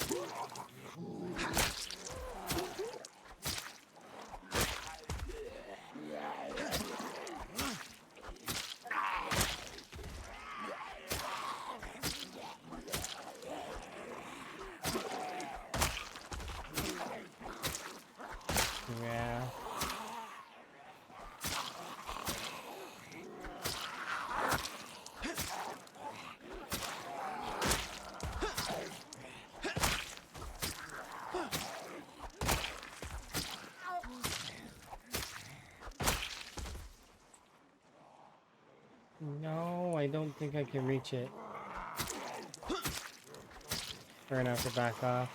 Yeah. No, I don't think I can reach it. We're gonna have to back off.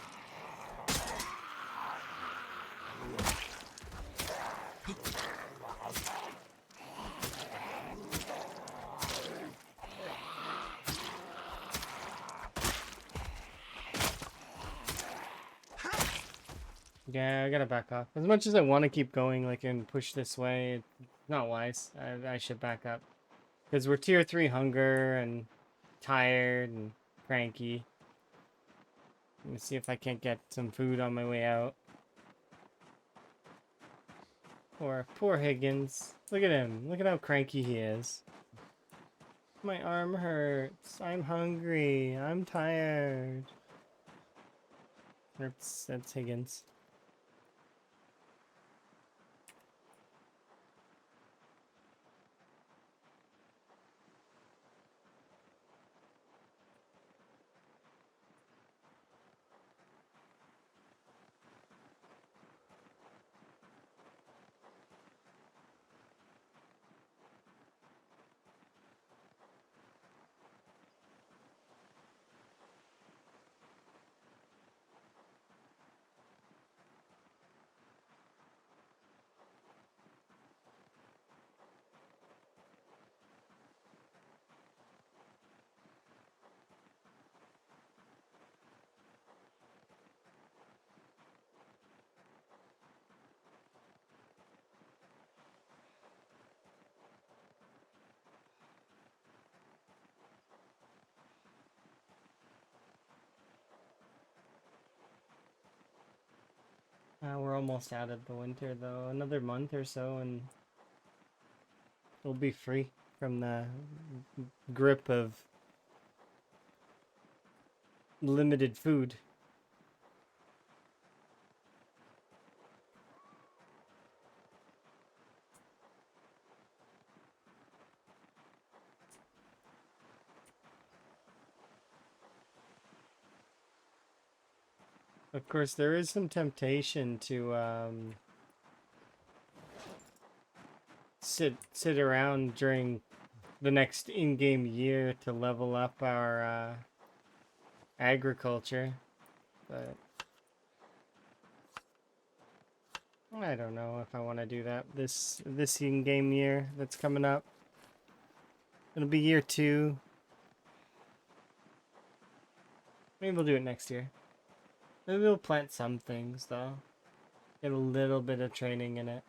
Yeah, I gotta back off. As much as I want to keep going, like, and push this way, it's not wise. I should back up. Because we're tier 3 hunger and tired and cranky. Let me see if I can't get some food on my way out. Poor Higgins. Look at him. Look at how cranky he is. My arm hurts. I'm hungry. I'm tired. That's Higgins. We're almost out of the winter, though. Another month or so, and we'll be free from the grip of limited food. Of course, there is some temptation to sit around during the next in-game year to level up our agriculture, but I don't know if I want to do that this in-game year that's coming up. It'll be year 2. Maybe we'll do it next year. Maybe we'll plant some things though. Get a little bit of training in it.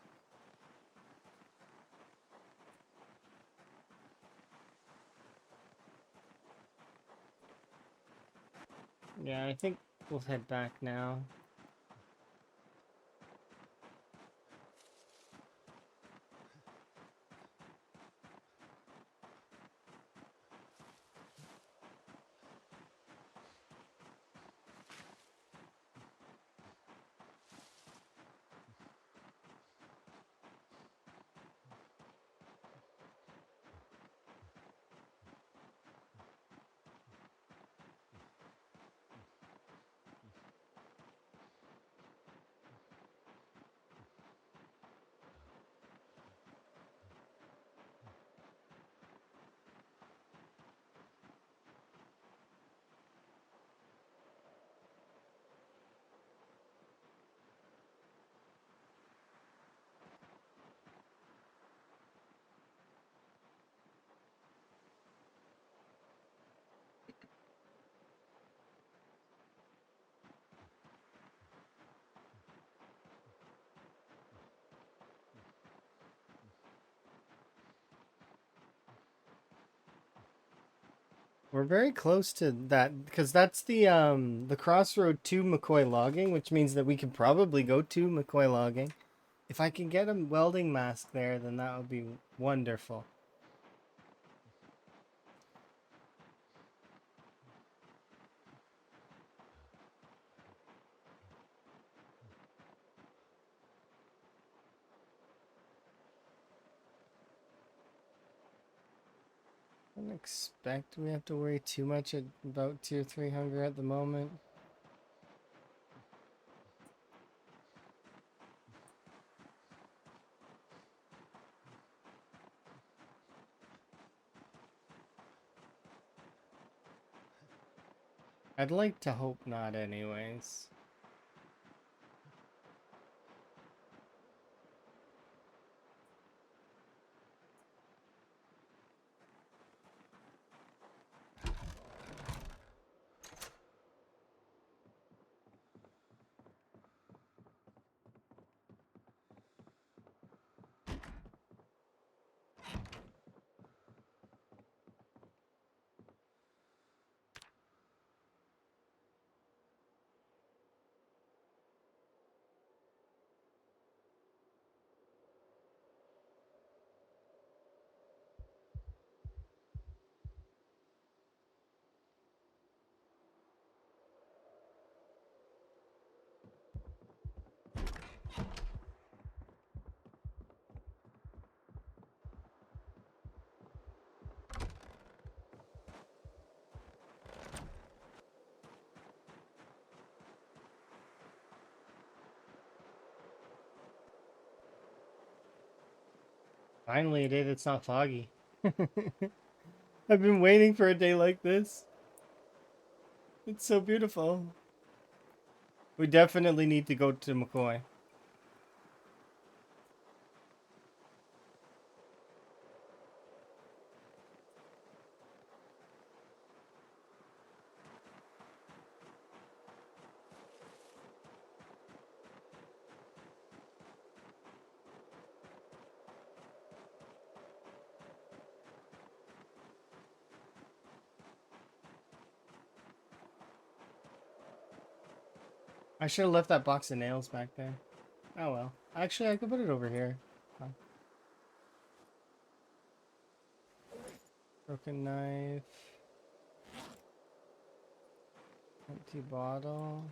Yeah, I think we'll head back now. We're very close to that because that's the crossroad to McCoy logging, which means that we can probably go to McCoy logging. If I can get a welding mask there, then that would be wonderful. I don't expect we have to worry too much about tier 3 hunger at the moment. I'd like to hope not anyways. Finally a day that's not foggy. I've been waiting for a day like this. It's so beautiful. We definitely need to go to McCoy. I should have left that box of nails back there. Oh well. Actually, I could put it over here. Huh. Broken knife. Empty bottle.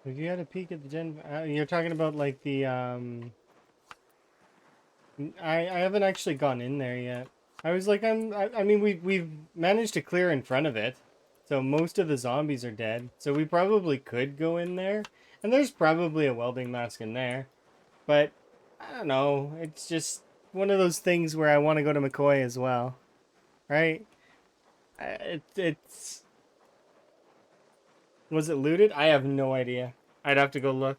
If you had a peek at the gen, you're talking about like the I haven't actually gone in there yet. I was like I mean we've managed to clear in front of it, so most of the zombies are dead. So we probably could go in there, and there's probably a welding mask in there, but I don't know. It's just one of those things where I want to go to McCoy as well, right? It's was it looted? I have no idea. I'd have to go look.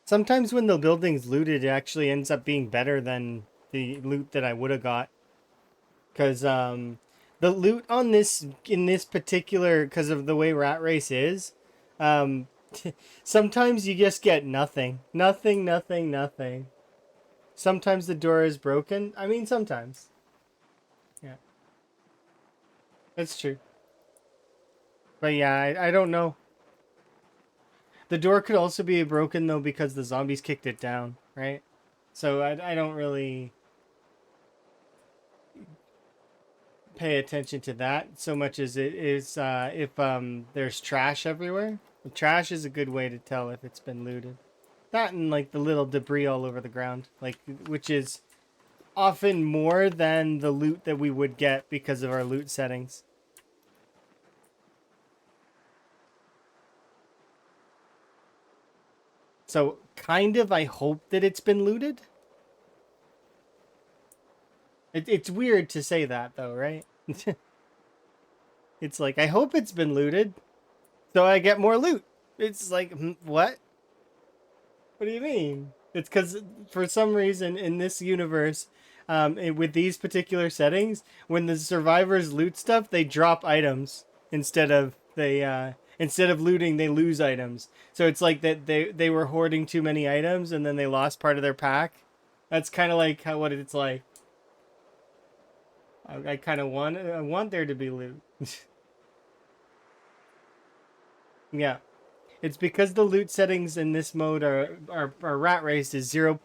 Sometimes when the building's looted, it actually ends up being better than the loot that I would have got. Because the loot on this, in this particular, because of the way Rat Race is, um, sometimes you just get nothing. Nothing, nothing, nothing. Sometimes the door is broken. I mean, sometimes. Yeah, that's true. But yeah, I don't know. The door could also be broken, though, because the zombies kicked it down, right? So I don't really pay attention to that so much as it is if there's trash everywhere. The trash is a good way to tell if it's been looted. That and like the little debris all over the ground, like which is often more than the loot that we would get because of our loot settings. So kind of I hope that it's been looted. It's weird to say that though, right? It's like I hope it's been looted so I get more loot. It's like what? What do you mean? It's because for some reason in this universe, with these particular settings, when the survivors loot stuff, they drop items instead of looting, they lose items. So it's like that they were hoarding too many items and then they lost part of their pack. That's kind of like what it's like. I kind of want there to be loot. Yeah. It's because the loot settings in this mode are rat race is 0.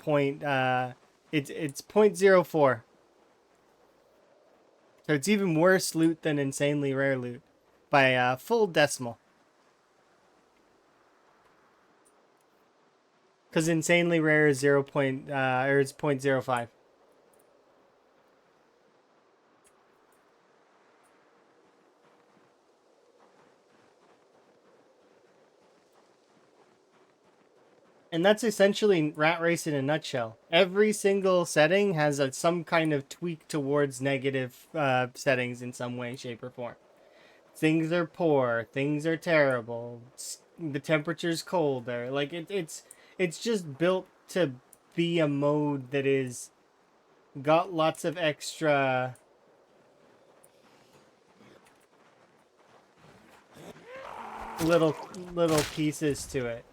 It's 0.04. So it's even worse loot than insanely rare loot by a full decimal. Because insanely rare is 0. Or it's 0.05. And that's essentially rat race in a nutshell. Every single setting has some kind of tweak towards negative settings in some way, shape, or form. Things are poor. Things are terrible. The temperature's colder. Like it's just built to be a mode that is got lots of extra little little pieces to it.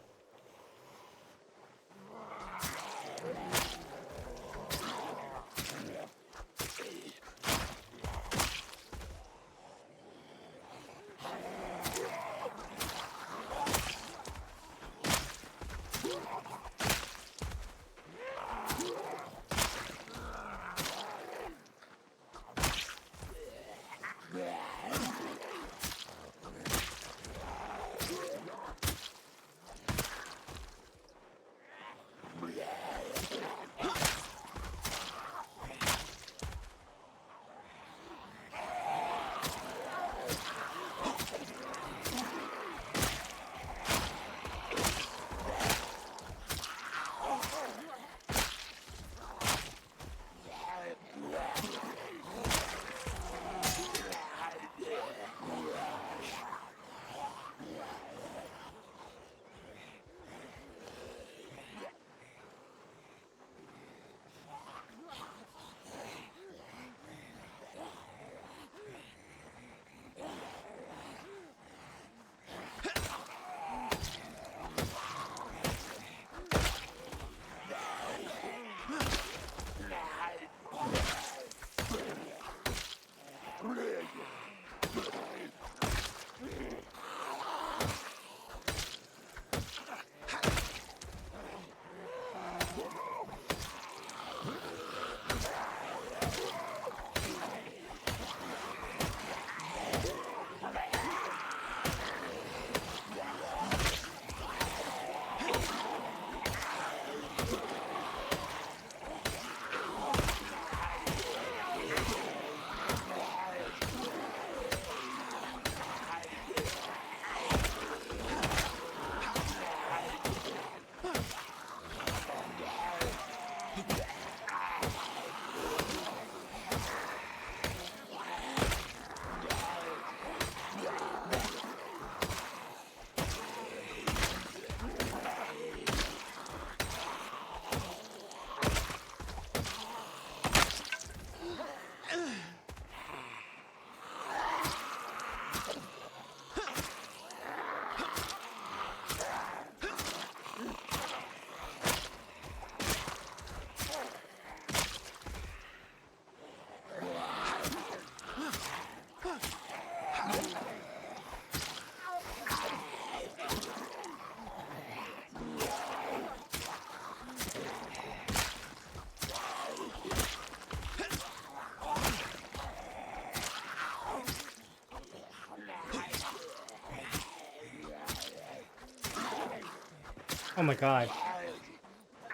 Oh my god.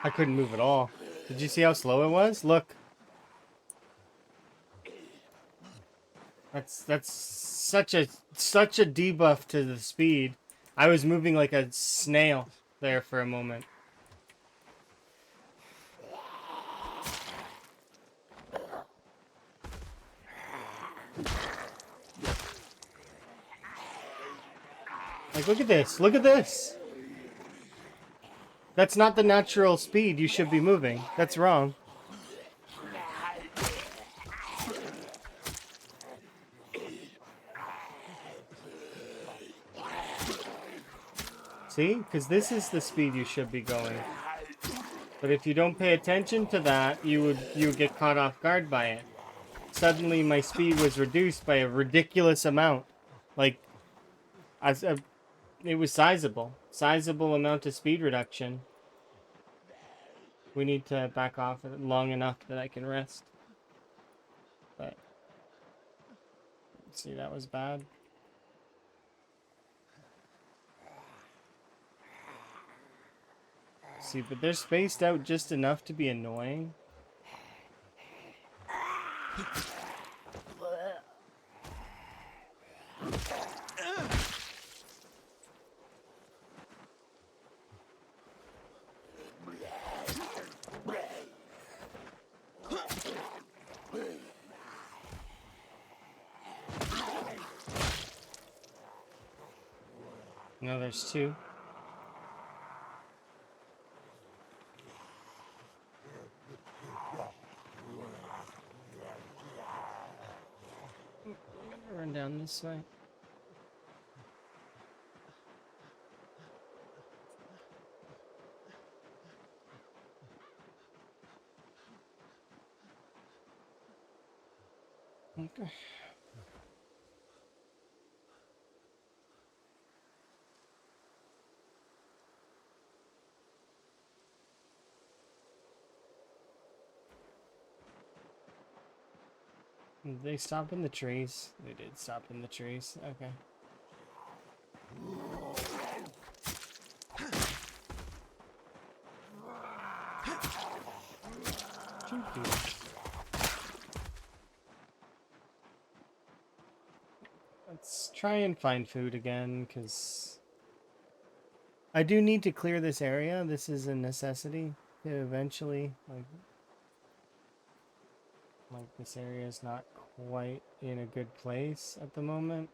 I couldn't move at all. Did you see how slow it was? Look. That's such a debuff to the speed. I was moving like a snail there for a moment. Like, look at this. Look at this. That's not the natural speed you should be moving. That's wrong. See? Because this is the speed you should be going. But if you don't pay attention to that, you would get caught off guard by it. Suddenly, my speed was reduced by a ridiculous amount. Like, it was sizable amount of speed reduction. We need to back off long enough that I can rest. But see, that was bad. See, but they're spaced out just enough to be annoying. No, there's two. Run down this way. Okay. Did they stop in the trees? They did stop in the trees. Okay. Let's try and find food again, because I do need to clear this area. This is a necessity to eventually, like this area is not quite in a good place at the moment.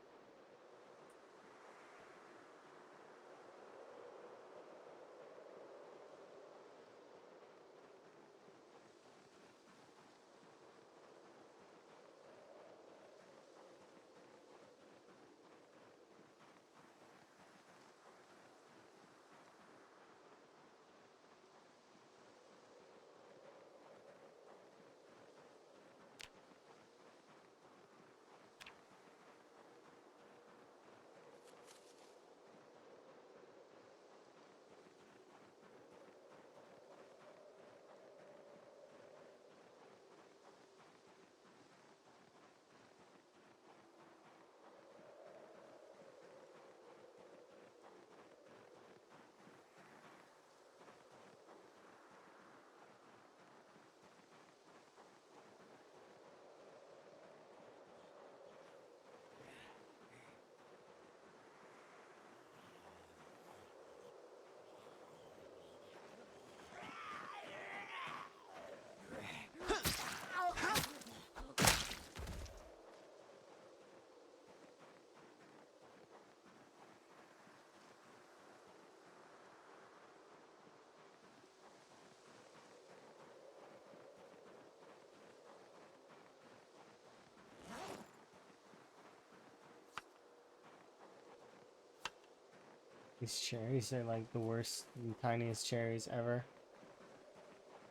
These cherries are like the worst and tiniest cherries ever.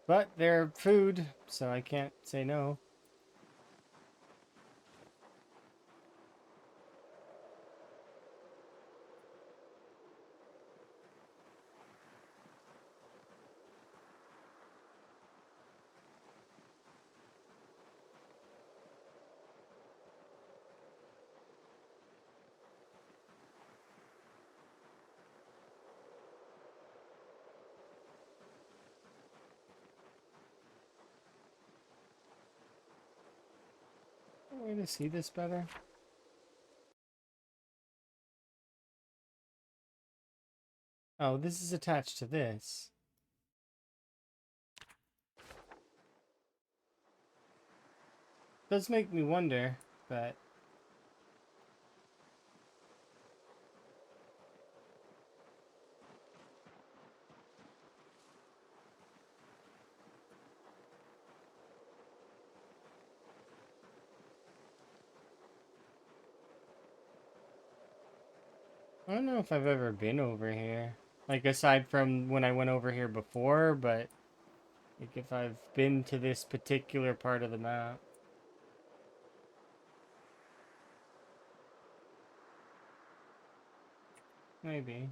But they're food, so I can't say no. to see this better? Oh, this is attached to this. Does make me wonder, but I don't know if I've ever been over here. Like, aside from when I went over here before, but like if I've been to this particular part of the map. Maybe.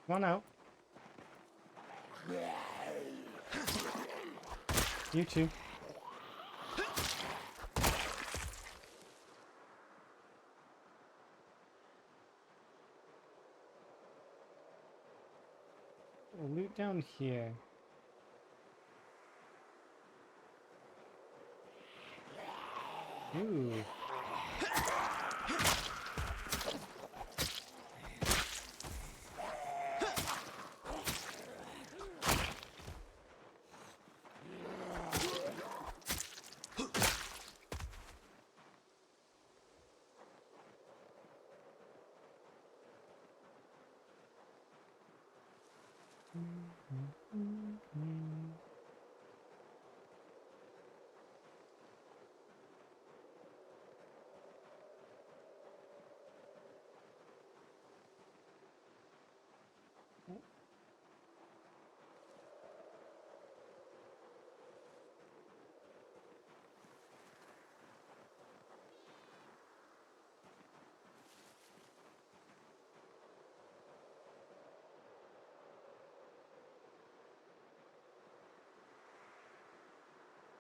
Come on out. You too. Loot down here. Ooh.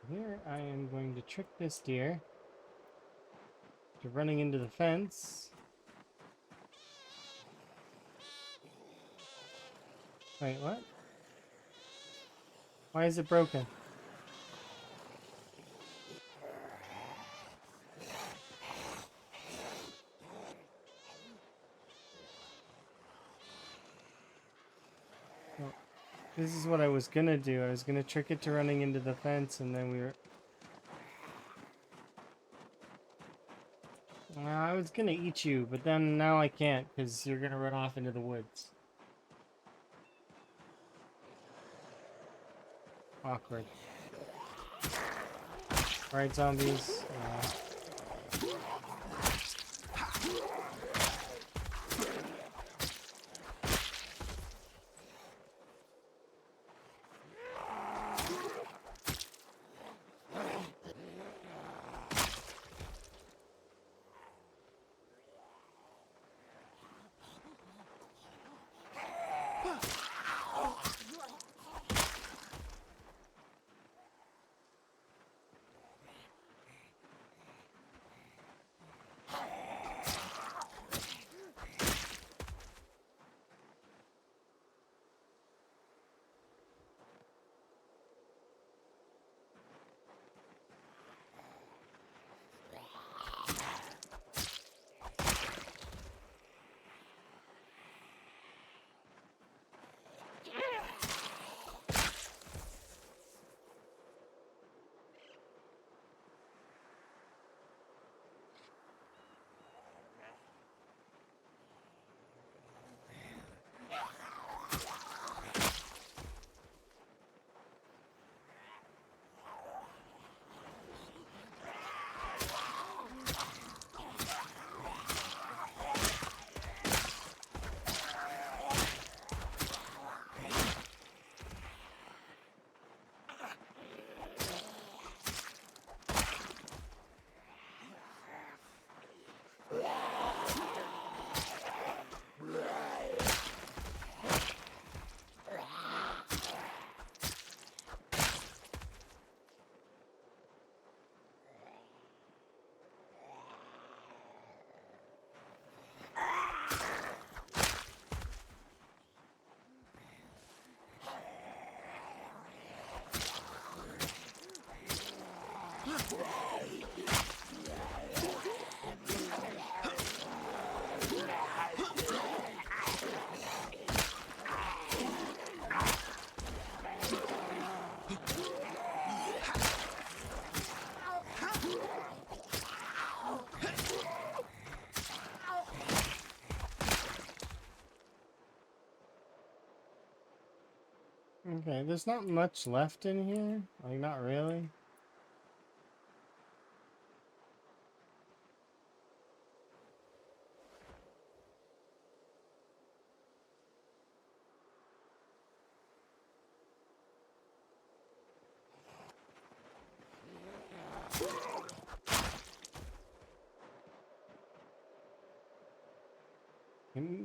Here I am going to trick this deer to running into the fence. Wait, what? Why is it broken? Well, this is what I was gonna do. I was gonna trick it to running into the fence, and then we were... I was gonna eat you, but then now I can't, because you're gonna run off into the woods. Awkward. Alright, zombies. Okay, there's not much left in here. Like, not really.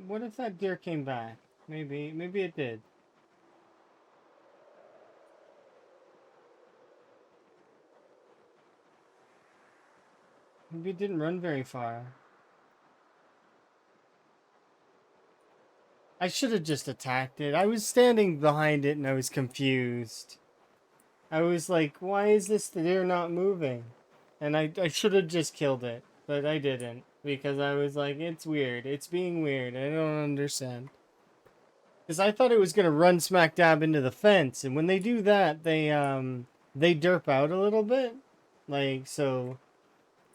What if that deer came back? Maybe it did. Maybe it didn't run very far. I should have just attacked it. I was standing behind it and I was confused. I was like, why is this deer not moving? And I should have just killed it, but I didn't. Because I was like, it's weird. It's being weird. I don't understand. Because I thought it was going to run smack dab into the fence. And when they do that, they derp out a little bit. Like, so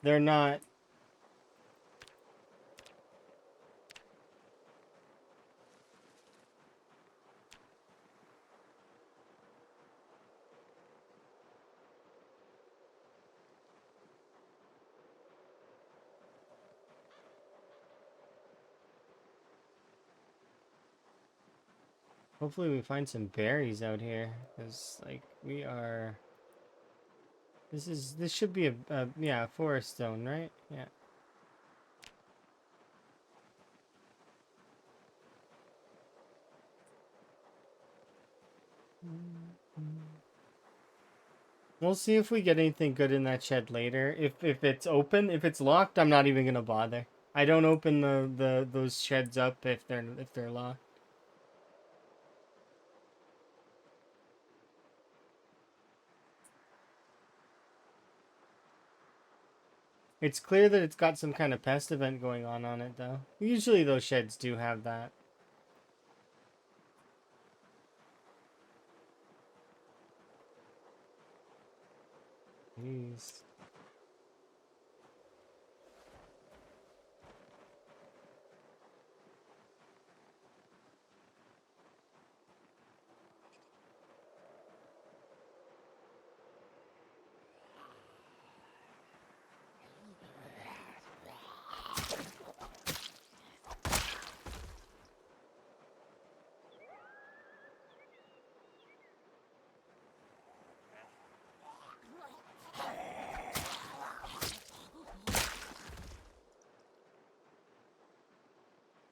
they're not... Hopefully we find some berries out here. Because, like, we are... This should be yeah, a forest zone, right? Yeah. We'll see if we get anything good in that shed later. If it's open, if it's locked, I'm not even gonna bother. I don't open those sheds up if they're locked. It's clear that it's got some kind of pest event going on it though. Usually those sheds do have that. Jeez.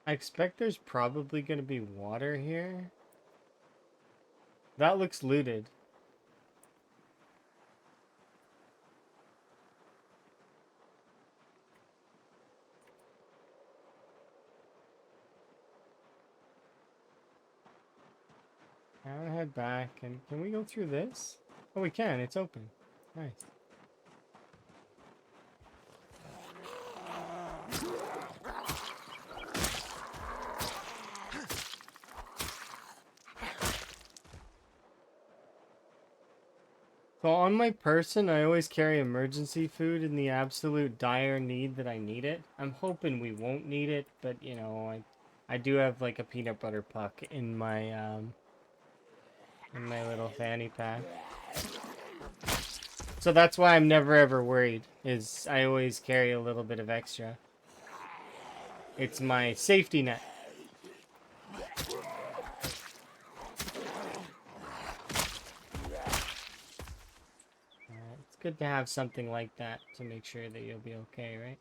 I expect there's probably gonna be water here. That looks looted. I'll head back, and can we go through this? Oh, we can. It's open. Nice. So on my person, I always carry emergency food in the absolute dire need that I need it. I'm hoping we won't need it, but you know, I do have like a peanut butter puck in my little fanny pack. So that's why I'm never ever worried, is I always carry a little bit of extra. It's my safety net. It's good to have something like that to make sure that you'll be okay, right?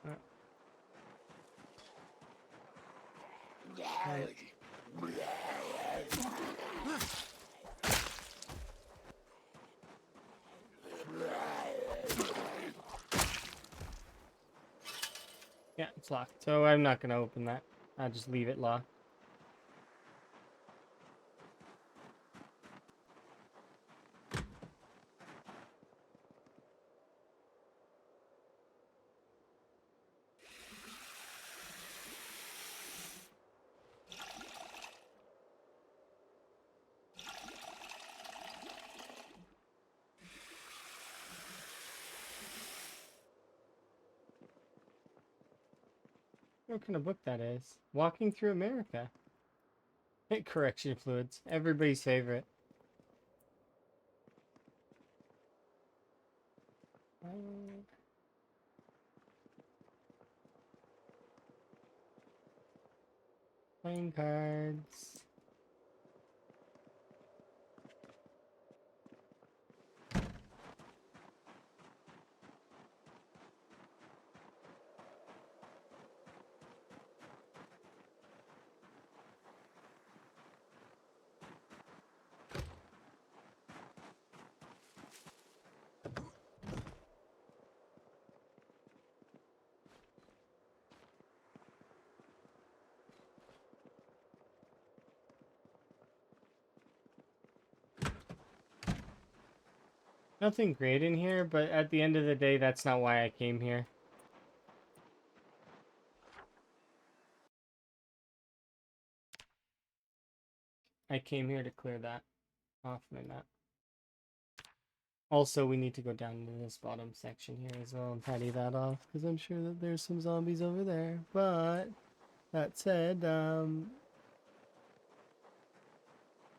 Right. Yeah, it's locked. So I'm not going to open that. I'll just leave it locked. what kind of book that is. Walking Through America. Hit correction fluids. Everybody's favorite. Playing cards. Nothing great in here, but at the end of the day, that's not why I came here. I came here to clear that off my map. Also, we need to go down to this bottom section here as well and tidy that off, because I'm sure that there's some zombies over there. But, that said,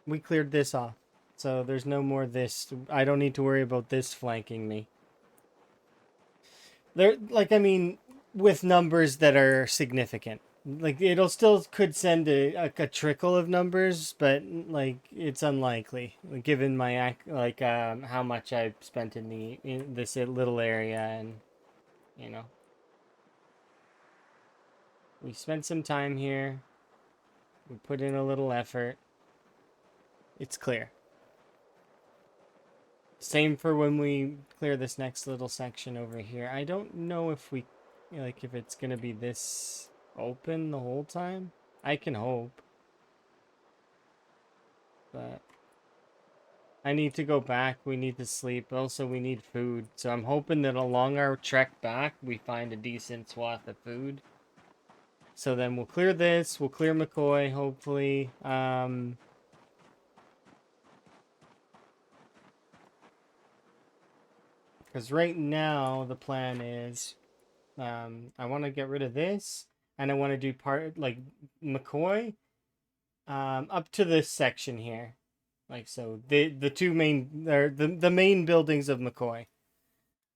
we cleared this off. So there's no more this. I don't need to worry about this flanking me. There, like, I mean, with numbers that are significant. Like, it'll still could send a trickle of numbers, but, like, it's unlikely, given my, like, how much I've spent in this little area, and, you know. We spent some time here. We put in a little effort. It's clear. Same for when we clear this next little section over here. I don't know if we, like, if it's gonna be this open the whole time. I can hope. But I need to go back. We need to sleep. Also, we need food. So I'm hoping that along our trek back, we find a decent swath of food. So then we'll clear this. We'll clear McCoy, hopefully. Because right now, the plan is, I want to get rid of this, and I want to do like, McCoy, up to this section here. Like, so, the two main, the main buildings of McCoy.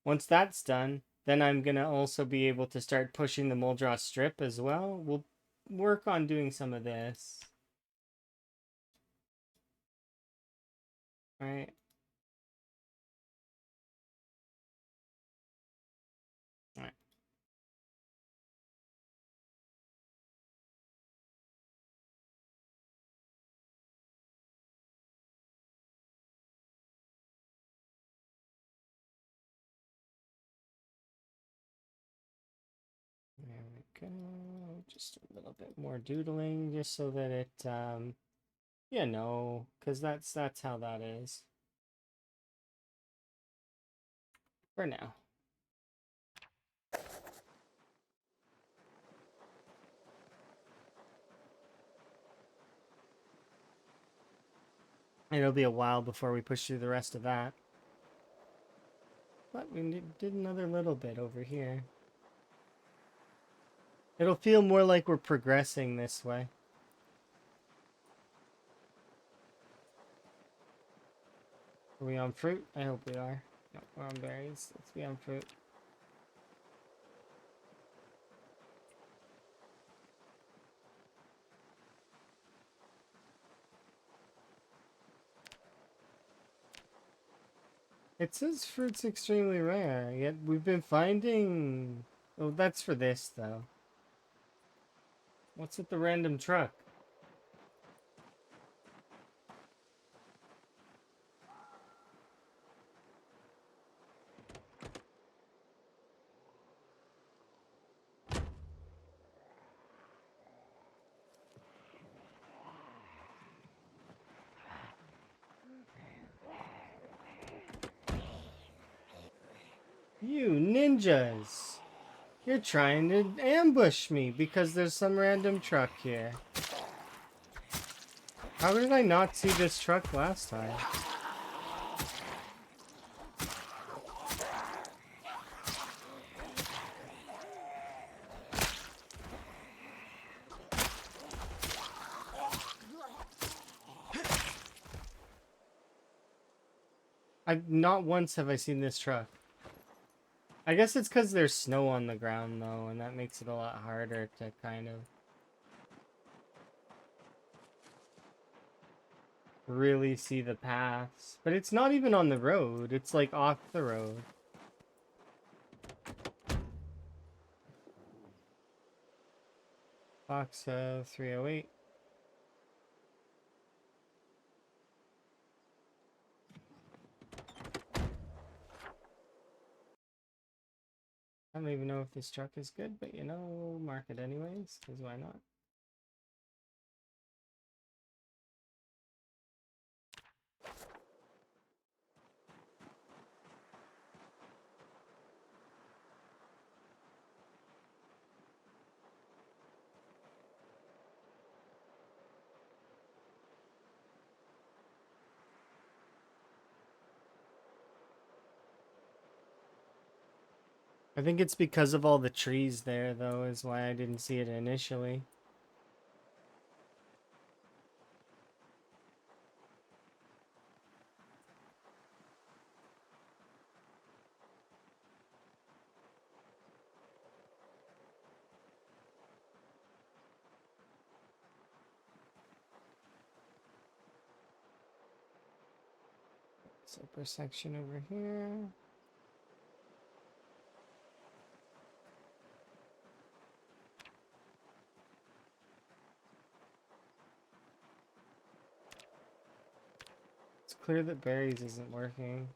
Once that's done, then I'm going to also be able to start pushing the Muldrow Strip as well. We'll work on doing some of this. Alright. Alright. There we go. Just a little bit more doodling, just so that it, you know, because that's how that is. For now. It'll be a while before we push through the rest of that. But we did another little bit over here. It'll feel more like we're progressing this way. Are we on fruit? I hope we are. No, we're on berries. Let's be on fruit. It says fruit's extremely rare, yet we've been finding... Oh, that's for this, though. What's with the random truck? You ninjas! You're trying to ambush me because there's some random truck here. How did I not see this truck last time? I've not once have I seen this truck. I guess it's because there's snow on the ground though, and that makes it a lot harder to kind of really see the paths. But it's not even on the road. It's like off the road. Box 308. I don't even know if this truck is good, but you know, we'll mark it anyways, because why not? I think it's because of all the trees there, though, is why I didn't see it initially. Upper section over here. It's clear that berries isn't working.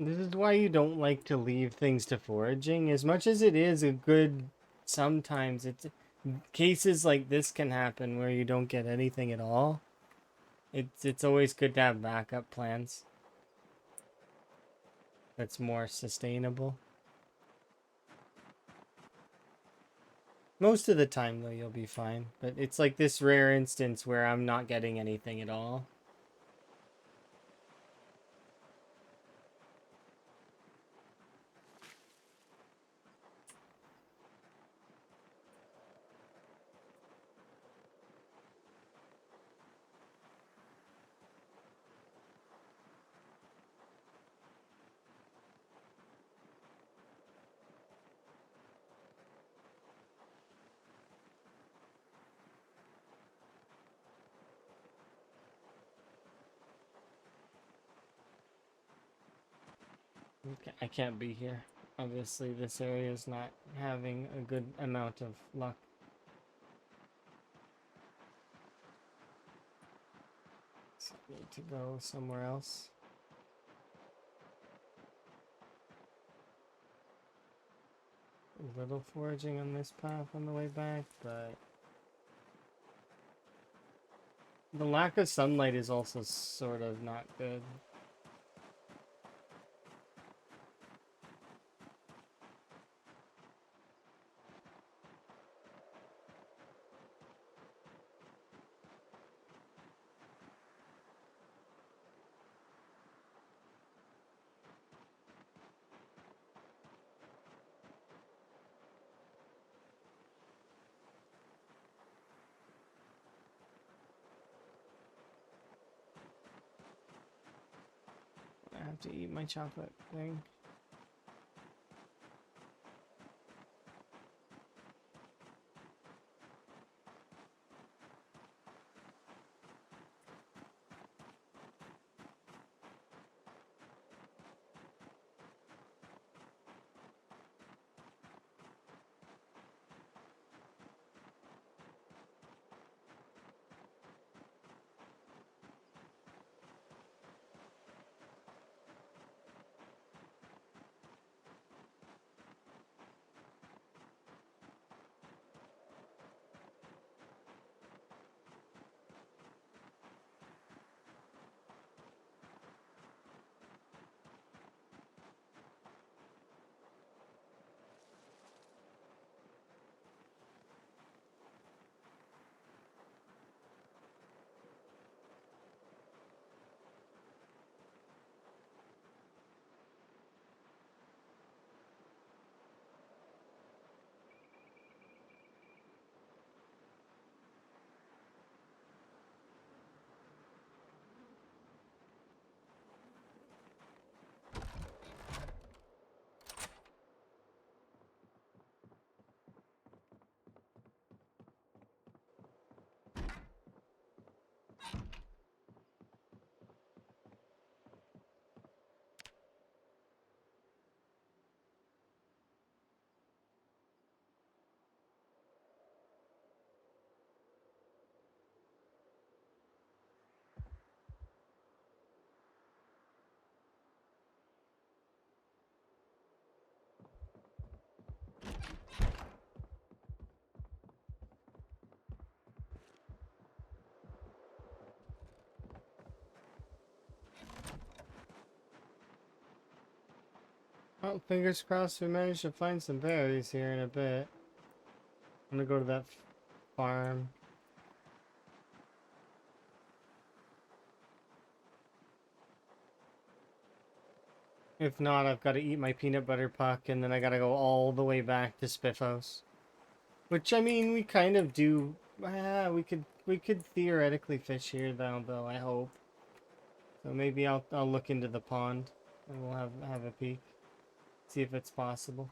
This is why you don't like to leave things to foraging. As much as it is a good, sometimes it's cases like this can happen where you don't get anything at all. It's always good to have backup plans. That's more sustainable. Most of the time though you'll be fine, but it's like this rare instance where I'm not getting anything at all. Okay, I can't be here. Obviously, this area is not having a good amount of luck. So I need to go somewhere else. A little foraging on this path on the way back, but the lack of sunlight is also sort of not good. I have to eat my chocolate thing. Oh, fingers crossed we managed to find some berries here in a bit. I'm gonna go to that farm. If not, I've got to eat my peanut butter puck, and then I gotta go all the way back to Spiffos. Which, I mean, we kind of do. We could theoretically fish here, though. I hope. So maybe I'll look into the pond, and we'll have a peek, see if it's possible.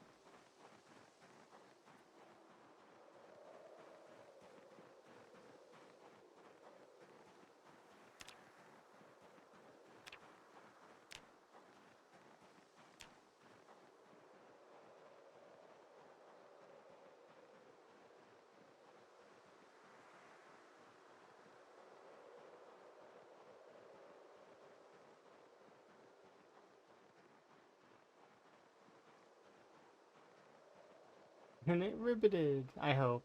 And it riveted. I hope.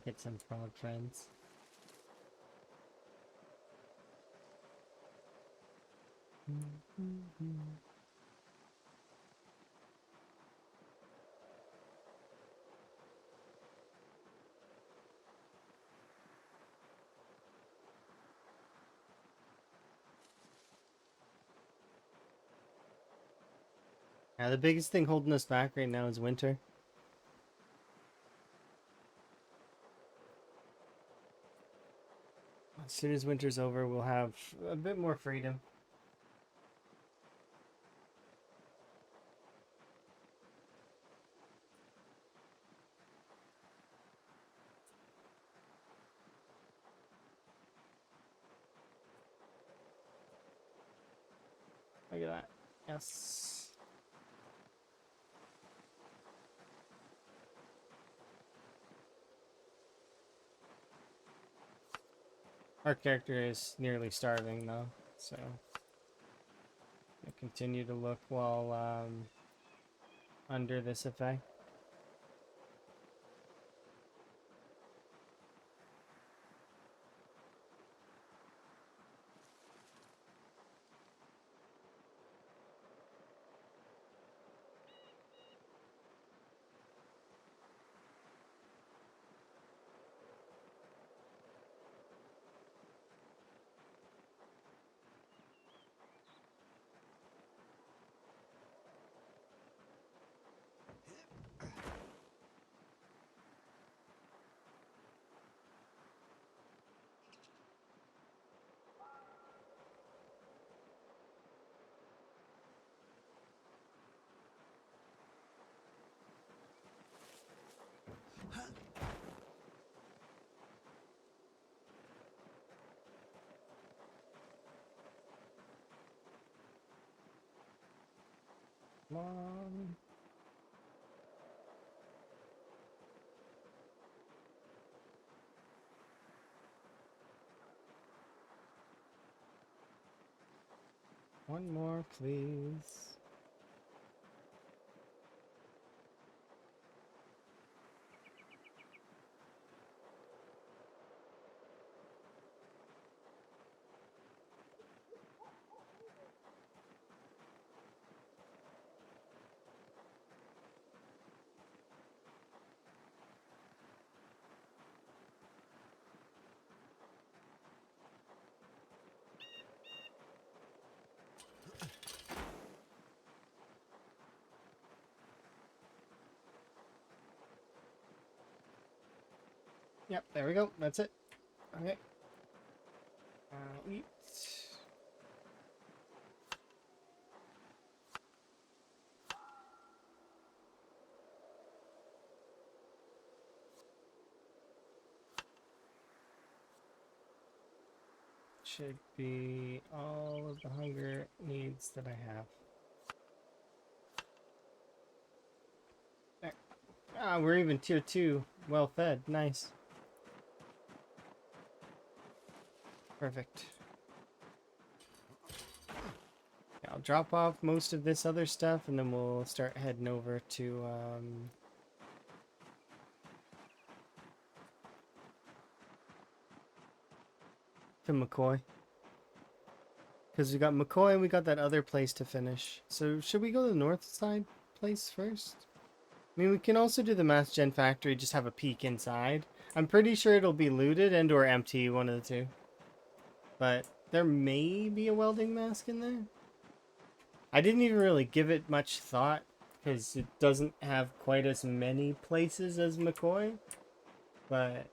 Get some frog friends. Yeah, the biggest thing holding us back right now is winter. As soon as winter's over, we'll have a bit more freedom. Look at that. Yes. Our character is nearly starving though, so I continue to look while under this effect. Come on. One more, please. Yep, there we go. That's it. Okay. Eat. Should be all of the hunger needs that I have. There. Ah, we're even tier 2. Well fed. Nice. Perfect. drop off most of this other stuff, and then we'll start heading over to McCoy. Because we got McCoy and we got that other place to finish. So should we go to the north side place first? I mean, we can also do the Mass Gen Factory, just have a peek inside. I'm pretty sure it'll be looted and or empty, one of the two. But there may be a welding mask in there. I didn't even really give it much thought, because it doesn't have quite as many places as McCoy. But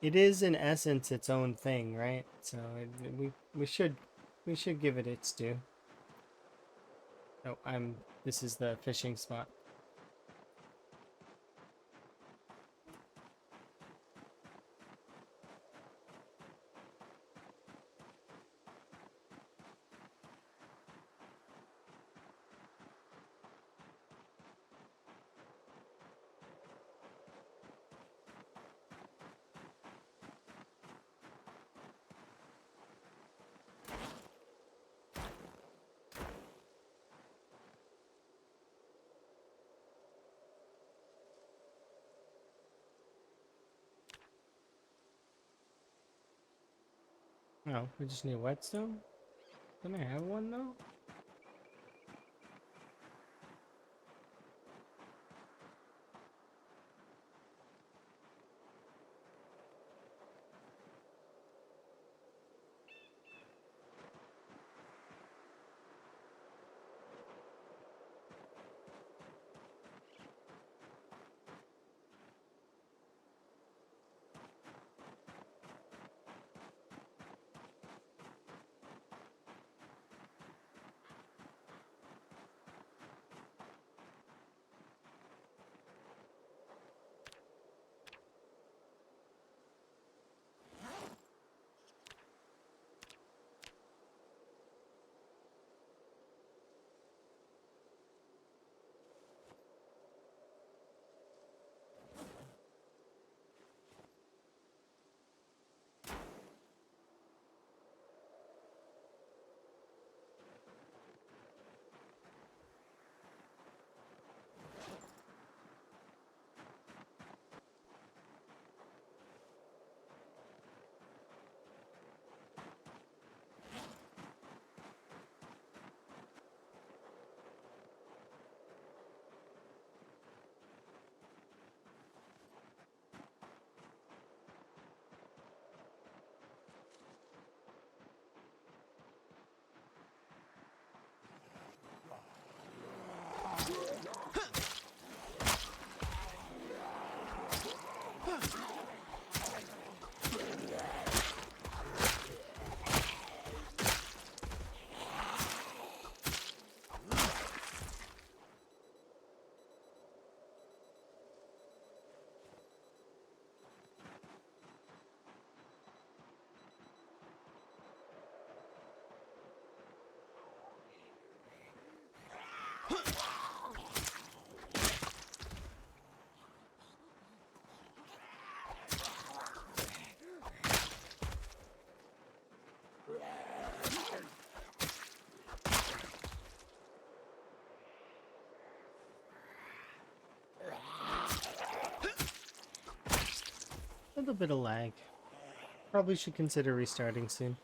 it is in essence its own thing, right? So we should give it its due. Oh, this is the fishing spot. Oh, we just need whetstone? Don't I have one though? A little bit of lag. Probably should consider restarting soon.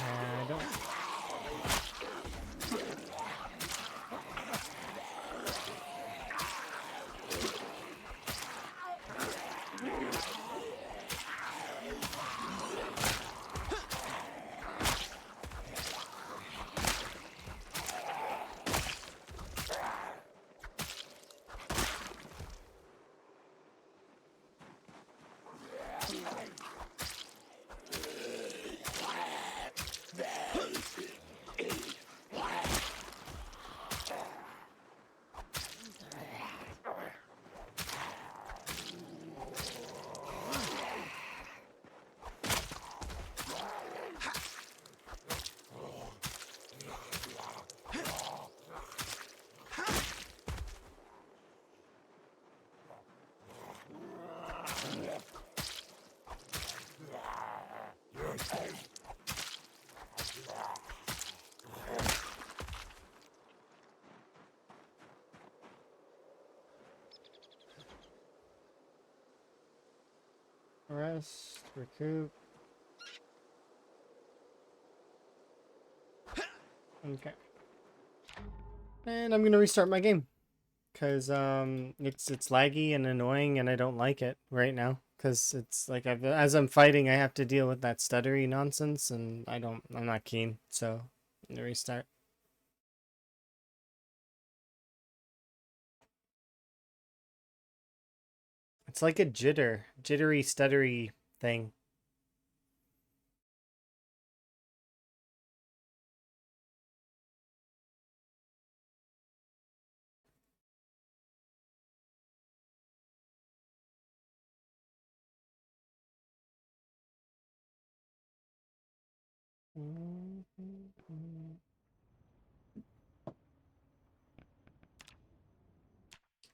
I don't. Rest, recoup. Okay. And I'm gonna restart my game. Cause it's laggy and annoying and I don't like it right now. Cause it's like as I'm fighting I have to deal with that stuttery nonsense and I'm not keen. So I'm gonna restart. It's like a jittery, stuttery thing.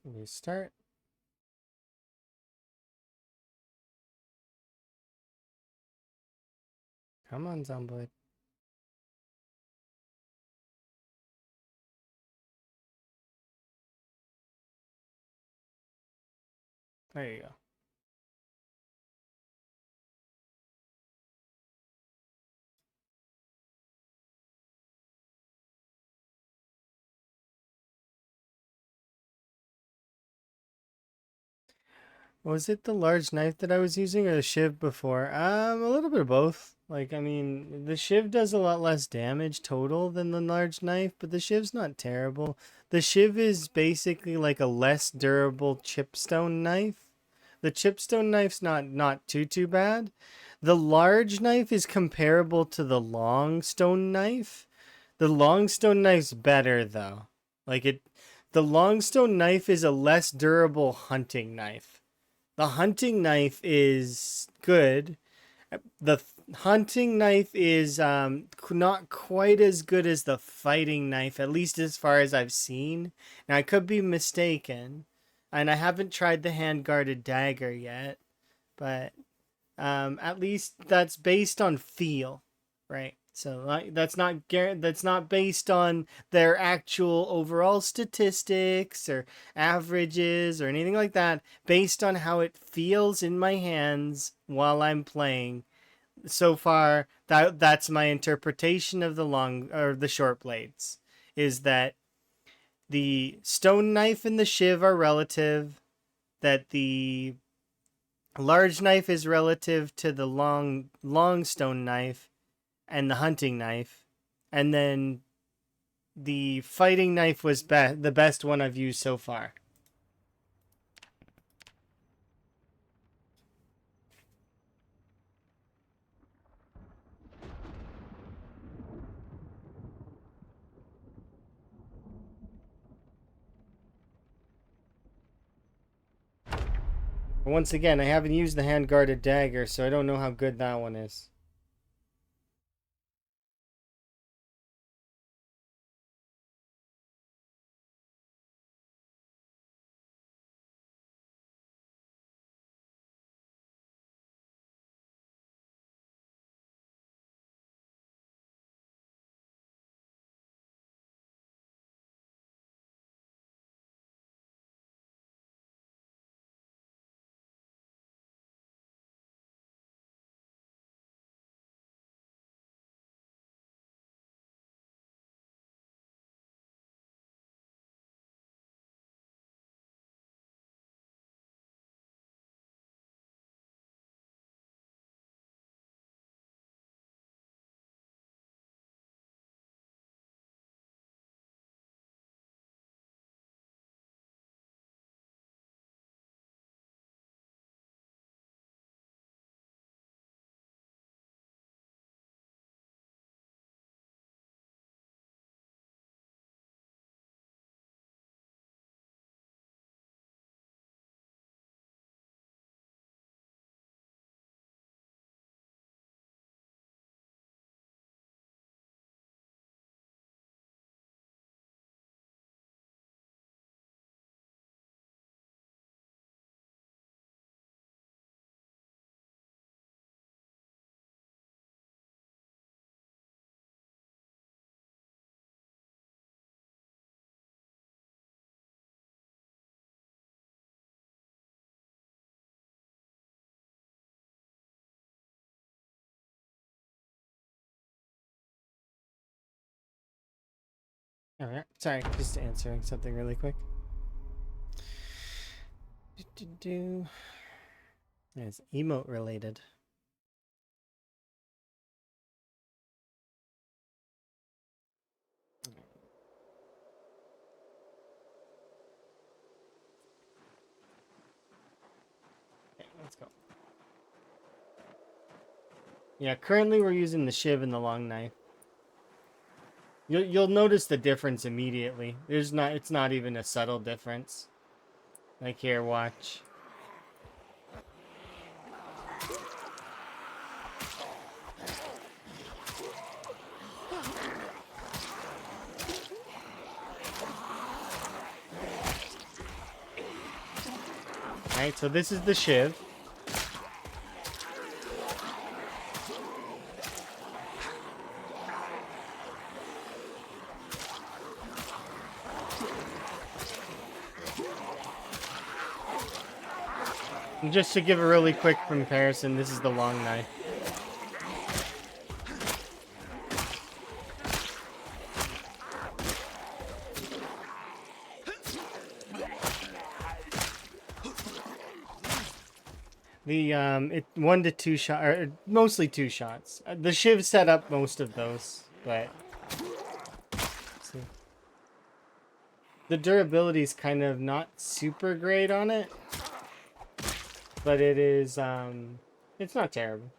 Restart. Come on, Zomboid. There you go. Was it the large knife that I was using or the shiv before? A little bit of both. Like, I mean, the shiv does a lot less damage total than the large knife, but the shiv's not terrible. The shiv is basically like a less durable chipstone knife. The chipstone knife's not too bad. The large knife is comparable to the long stone knife. The long stone knife's better though. Like the long stone knife is a less durable hunting knife. The hunting knife is good. The hunting knife is not quite as good as the fighting knife, at least as far as I've seen. Now, I could be mistaken, and I haven't tried the hand-guarded dagger yet, but at least that's based on feel, right? So that's not based on their actual overall statistics or averages or anything like that. Based on how it feels in my hands while I'm playing. So far, that's my interpretation of the long or the short blades. Is that the stone knife and the shiv are relative. That the large knife is relative to the long stone knife and the hunting knife, and then the fighting knife was the best one I've used so far. Once again, I haven't used the hand guarded dagger, so I don't know how good that one is. All right. Sorry, just answering something really quick. It's emote related. Okay, let's go. Yeah, currently we're using the shiv and the long knife. You'll notice the difference immediately. It's not even a subtle difference. Like here, watch. Alright, so this is the shiv. And just to give a really quick comparison, this is the long knife. The it 1 to 2 shot, or mostly 2 shots. The shiv set up most of those, but see. The durability is kind of not super great on it, but it is it's not terrible.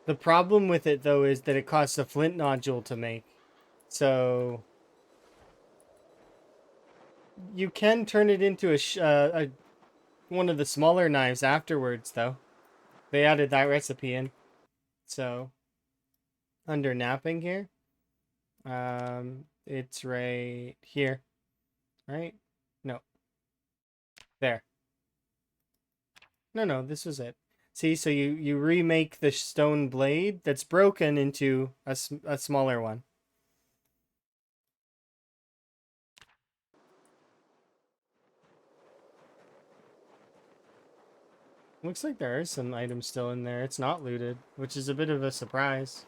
The problem with it though is that it costs a flint nodule to make, so you can turn it into a one of the smaller knives afterwards, though. They added that recipe in. So, under napping here, it's right here, right? No, there. No, this was it. See, so you remake the stone blade that's broken into a smaller one. Looks like there are some items still in there. It's not looted, which is a bit of a surprise.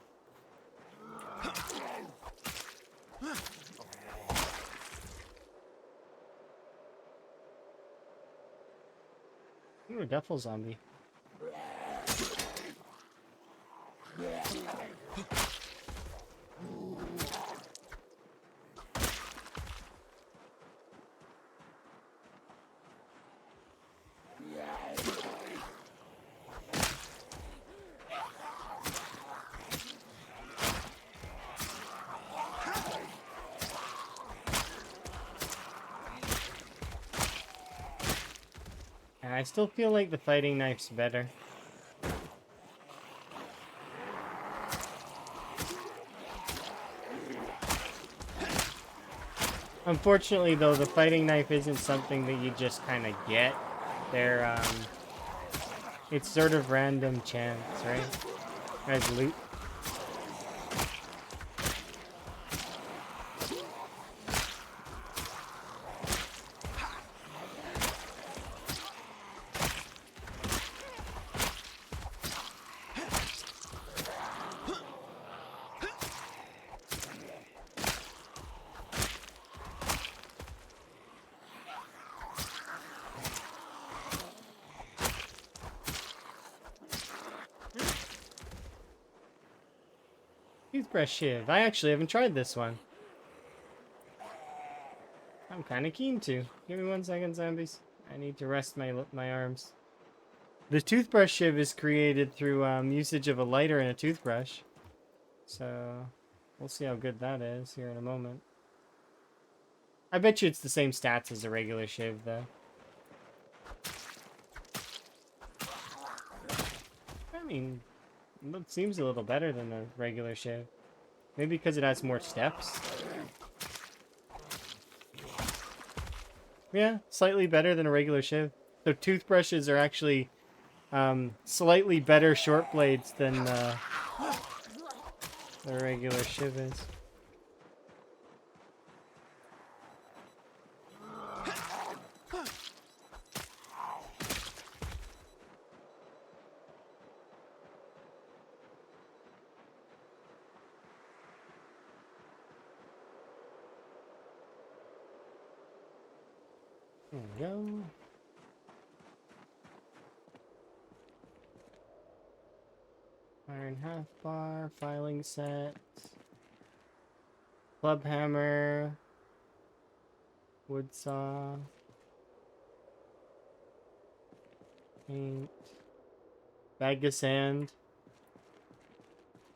Ooh, a Duffel zombie. And I still feel like the fighting knife's better. Unfortunately, though, the fighting knife isn't something that you just kind of get. They're, it's sort of random chance, right? As loot. Toothbrush shiv. I actually haven't tried this one. I'm kind of keen to. Give me 1 second, zombies. I need to rest my arms. The toothbrush shiv is created through usage of a lighter and a toothbrush. So, we'll see how good that is here in a moment. I bet you it's the same stats as a regular shiv, though. I mean, it seems a little better than the regular shiv. Maybe because it has more steps. Yeah, slightly better than a regular shiv. So toothbrushes are actually slightly better short blades than the regular shiv is. There we go. Iron half bar, filing set, club hammer, wood saw, paint, bag of sand.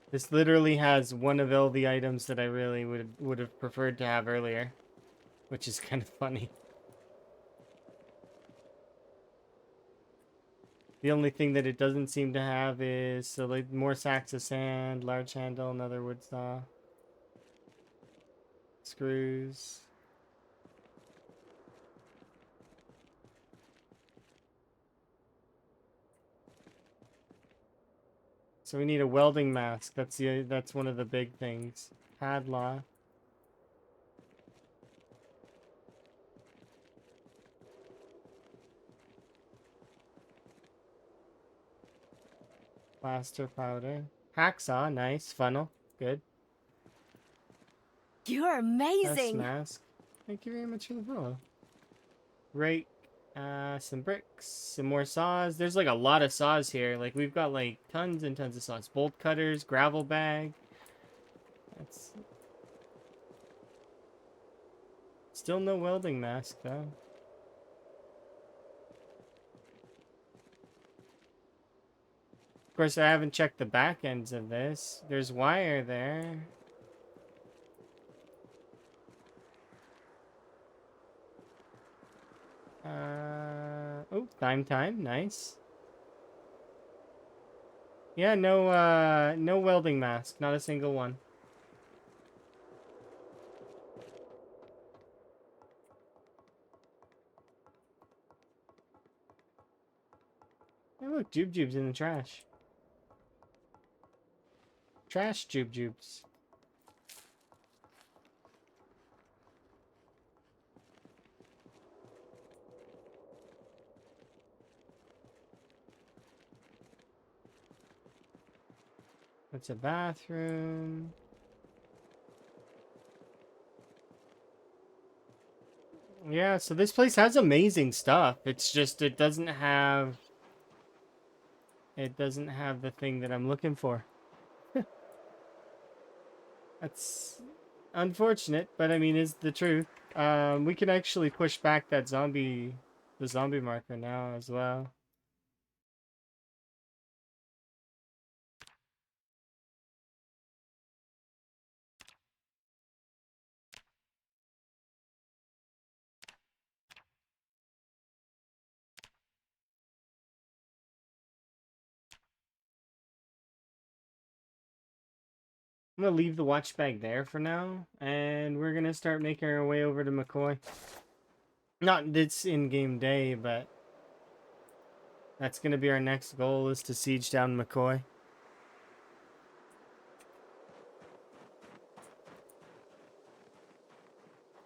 This literally has one of all the items that I really would have preferred to have earlier, which is kind of funny. The only thing that it doesn't seem to have is so like more sacks of sand, large handle, another wood saw, screws. So we need a welding mask. That's one of the big things. Padlock. Plaster powder. Hacksaw, nice. Funnel, good. You're Dust amazing. mask. Thank you very much for the follow. Rake. Some bricks. Some more saws. There's like a lot of saws here. Like we've got like tons and tons of saws. Bolt cutters, gravel bag. That's still no welding mask though. Of course, I haven't checked the back ends of this. There's wire there. Oh, time, nice. Yeah, no welding mask, not a single one. Hey, look, jubes in the trash. Trash jubes. That's a bathroom. Yeah, so this place has amazing stuff. It's just it doesn't have the thing that I'm looking for. That's unfortunate, but I mean, is the truth. We can actually push back the zombie marker now as well. I'm gonna leave the watch bag there for now, and we're gonna start making our way over to McCoy. Not this in-game day, but that's gonna be our next goal, is to siege down McCoy.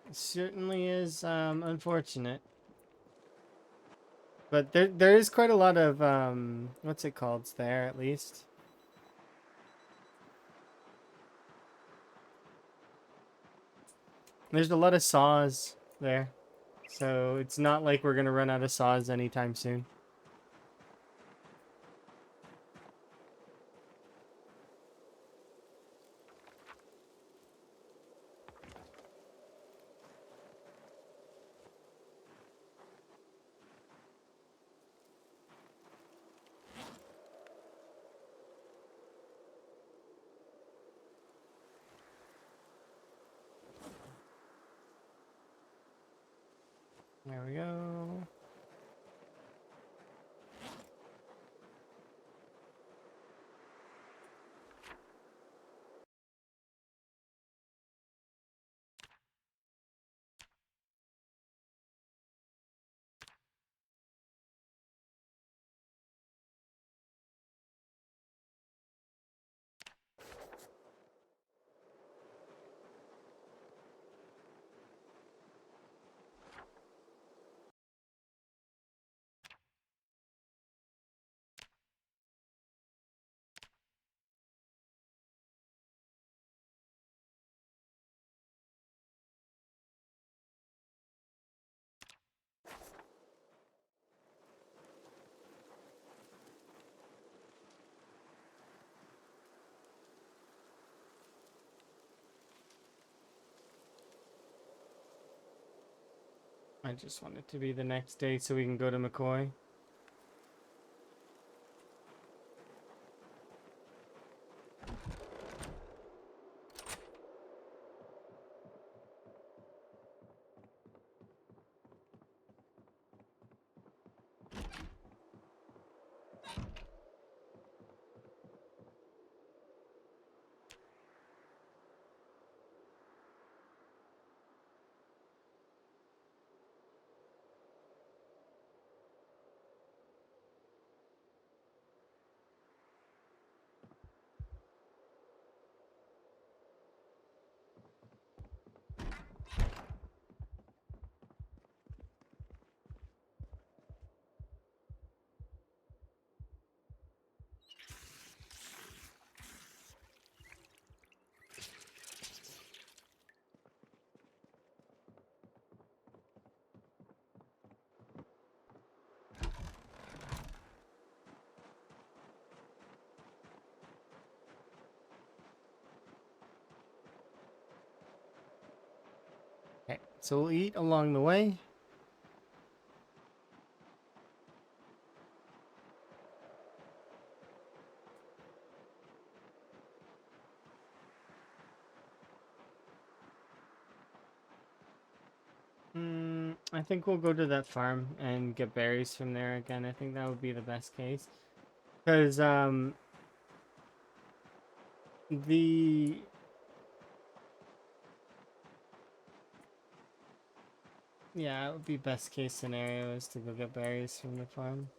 It certainly is unfortunate. But there is quite a lot of what's it called? It's there at least. There's a lot of saws there. So it's not like we're gonna run out of saws anytime soon. There we go. I just want it to be the next day so we can go to McCoy. Okay, so we'll eat along the way. I think we'll go to that farm and get berries from there again. I think that would be the best case. Because, the... Yeah, it would be best case scenario is to go get berries from the farm.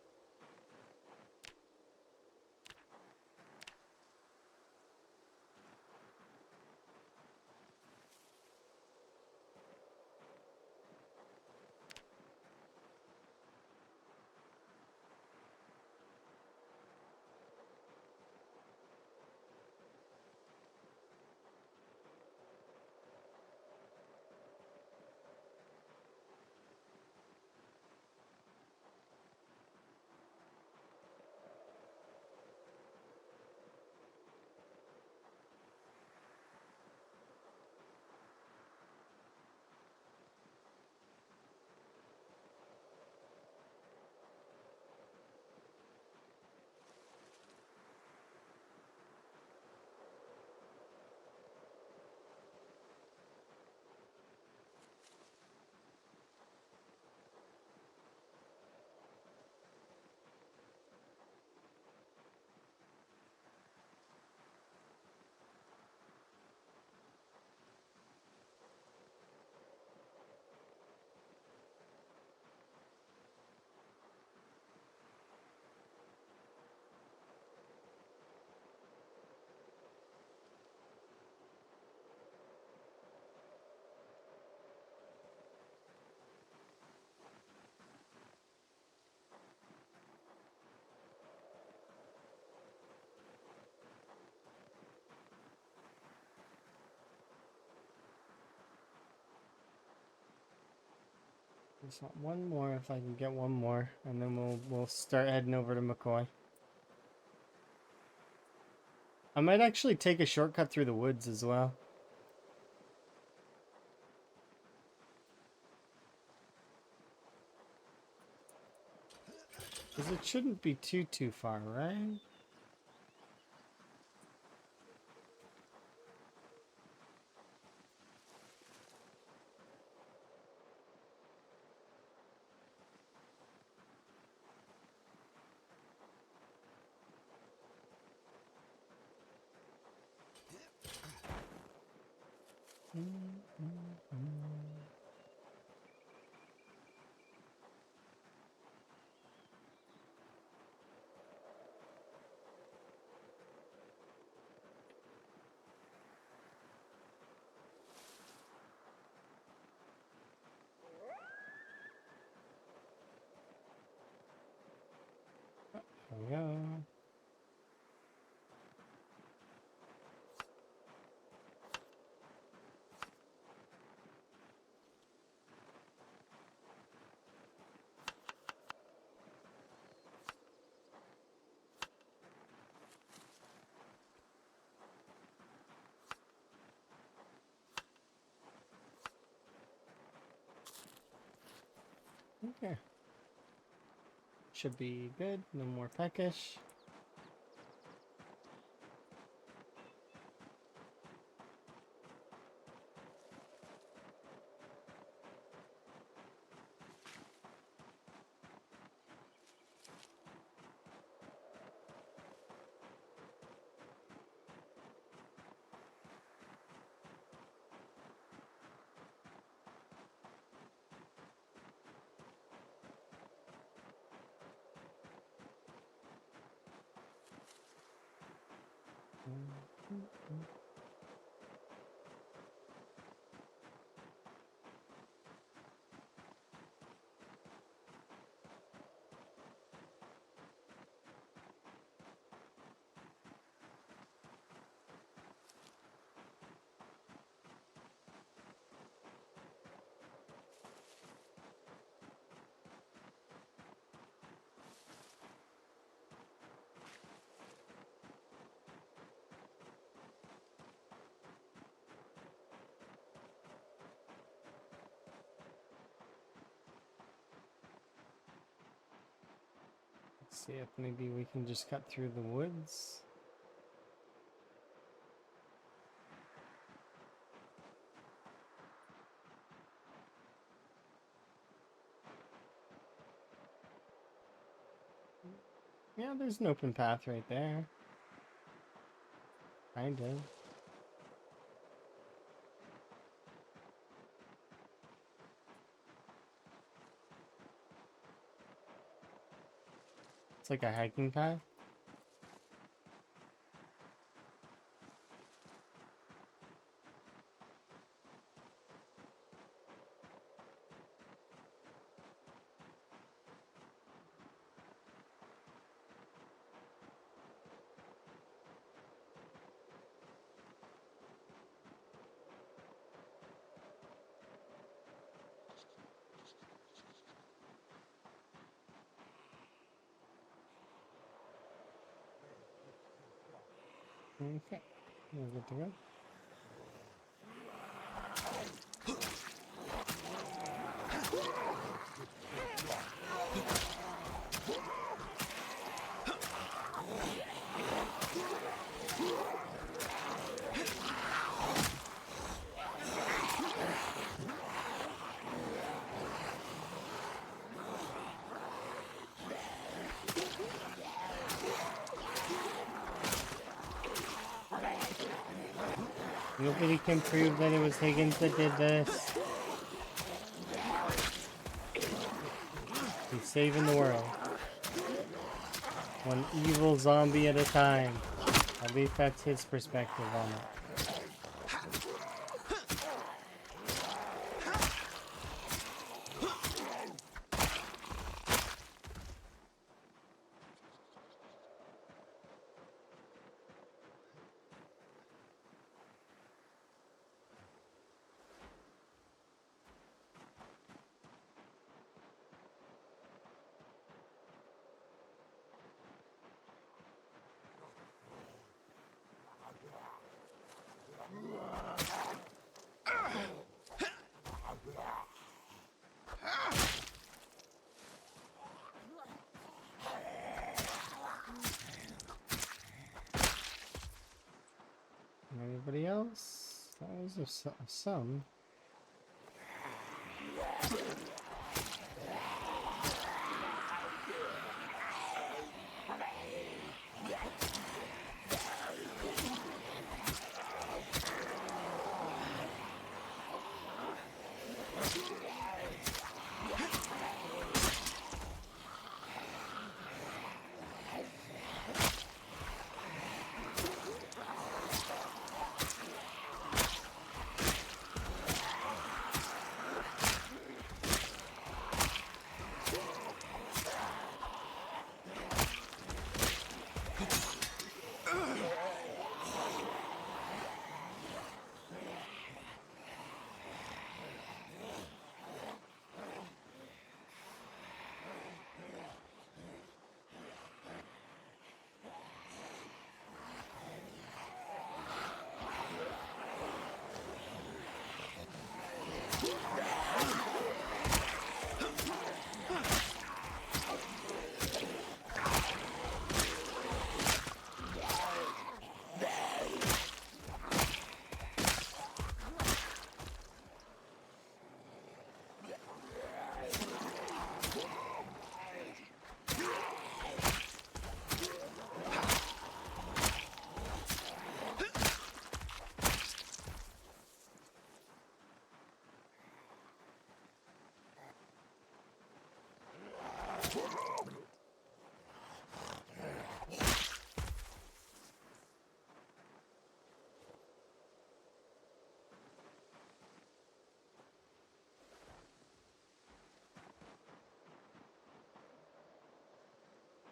Just want one more if I can get one more, and then we'll start heading over to McCoy. I might actually take a shortcut through the woods as well. Because it shouldn't be too far, right? There we go. Okay. Should be good. No more peckish. Let's see if maybe we can just cut through the woods. Yeah, there's an open path right there. Kind of. It's like a hiking path. Okay. We're good to go. Nobody can prove that it was Higgins that did this. He's saving the world. One evil zombie at a time. At least that's his perspective on it. Anybody else? That was some.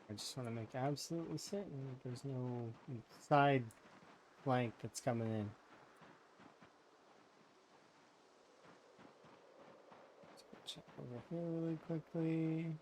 I just want to make absolutely certain that there's no side flank that's coming in. Let's check over here really quickly.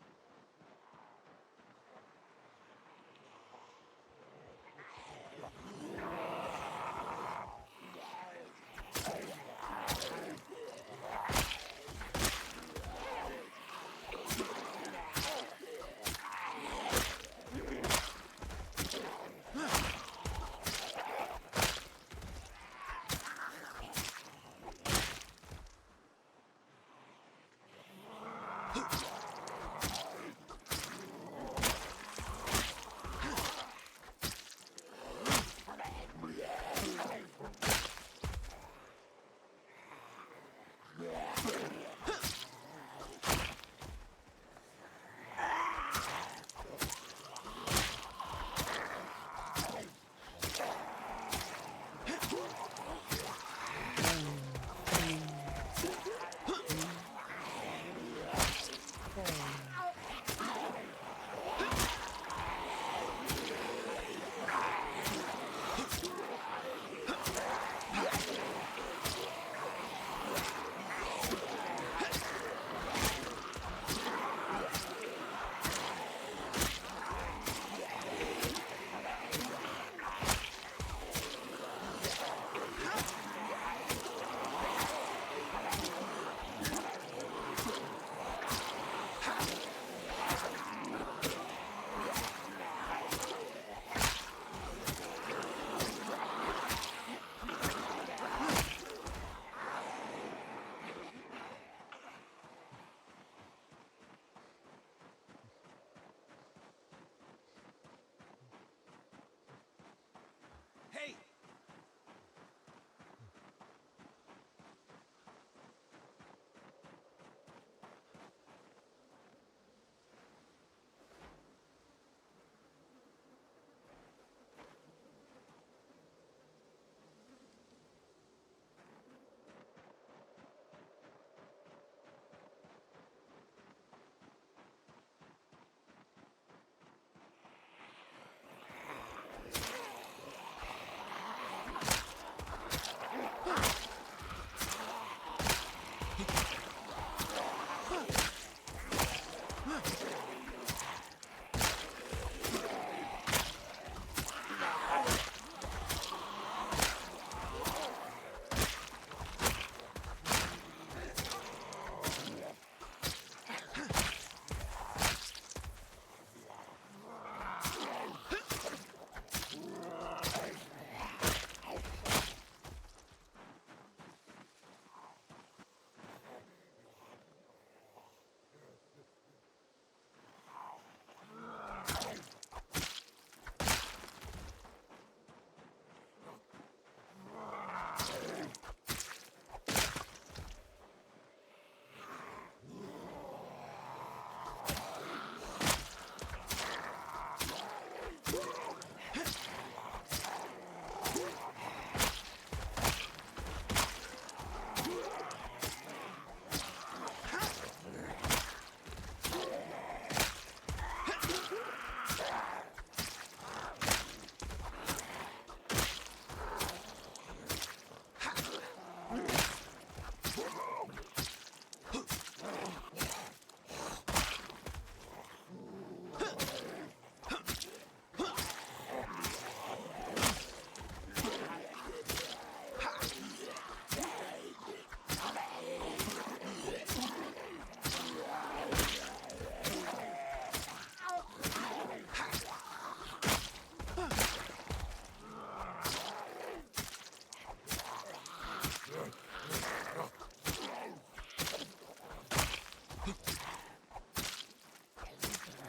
Hey!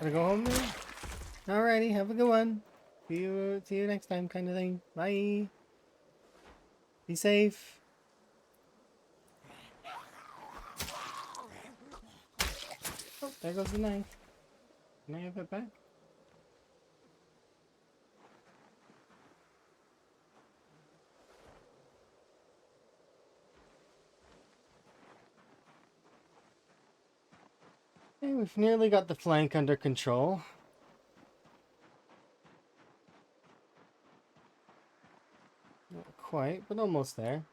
Gotta go home now? Alrighty, have a good one. See you next time, kind of thing. Bye. Be safe. Oh, there goes the knife. Can I have it back? Okay, we've nearly got the flank under control. quite, but almost there.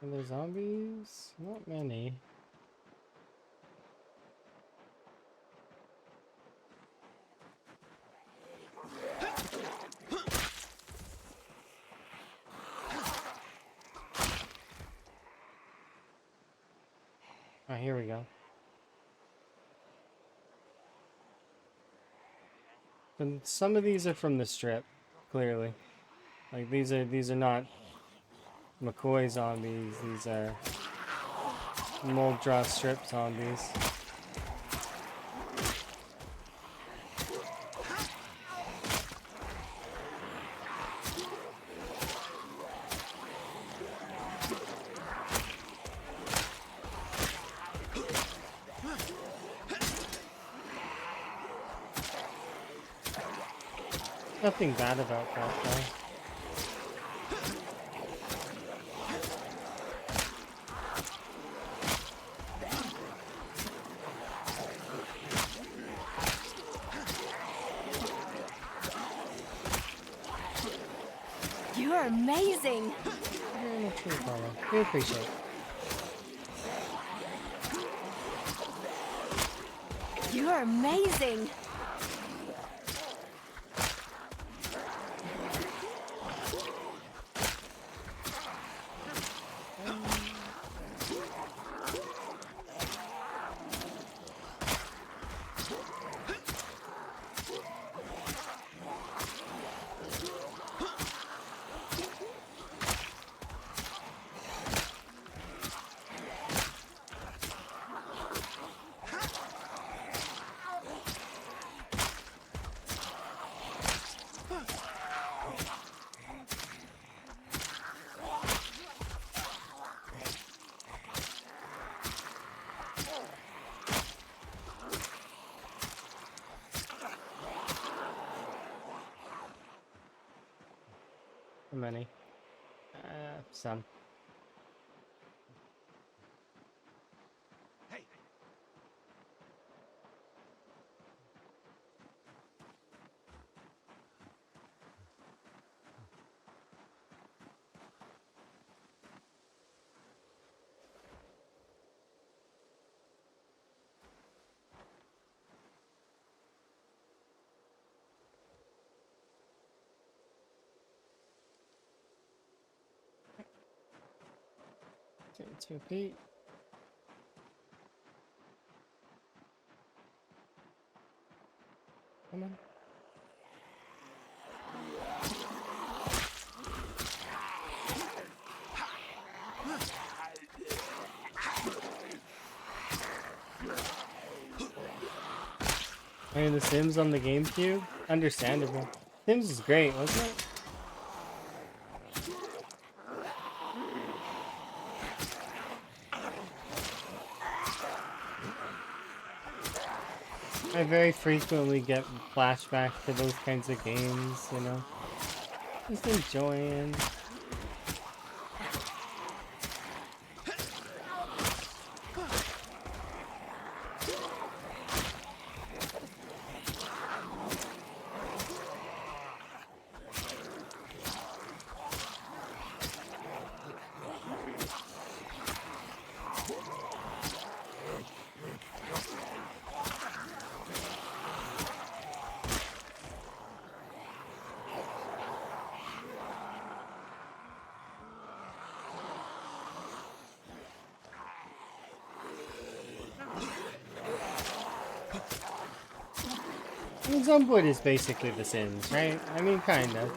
Are there zombies? Not many. Oh, here we go. And some of these are from the strip, clearly. Like these are not McCoy zombies. These are mold draw strip zombies. Nothing bad about that though. You're amazing. Very much for the follow. We appreciate it. You're amazing. How many? Some. Okay, 2 feet. Come on. Playing The Sims on the GameCube? Understandable. Sims is great, wasn't it? I very frequently get flashback to those kinds of games, you know? Just enjoying. I mean, Zomboid is basically The Sims, right? I mean, kind of.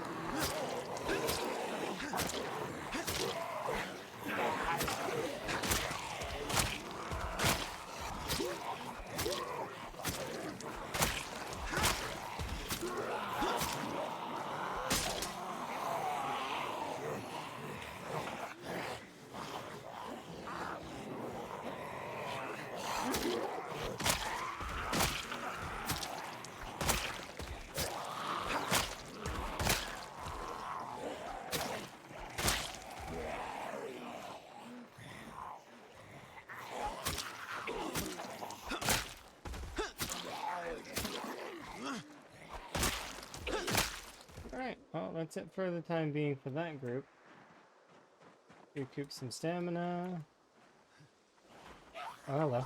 that's it for the time being for that group. Recoup some stamina. Oh, hello.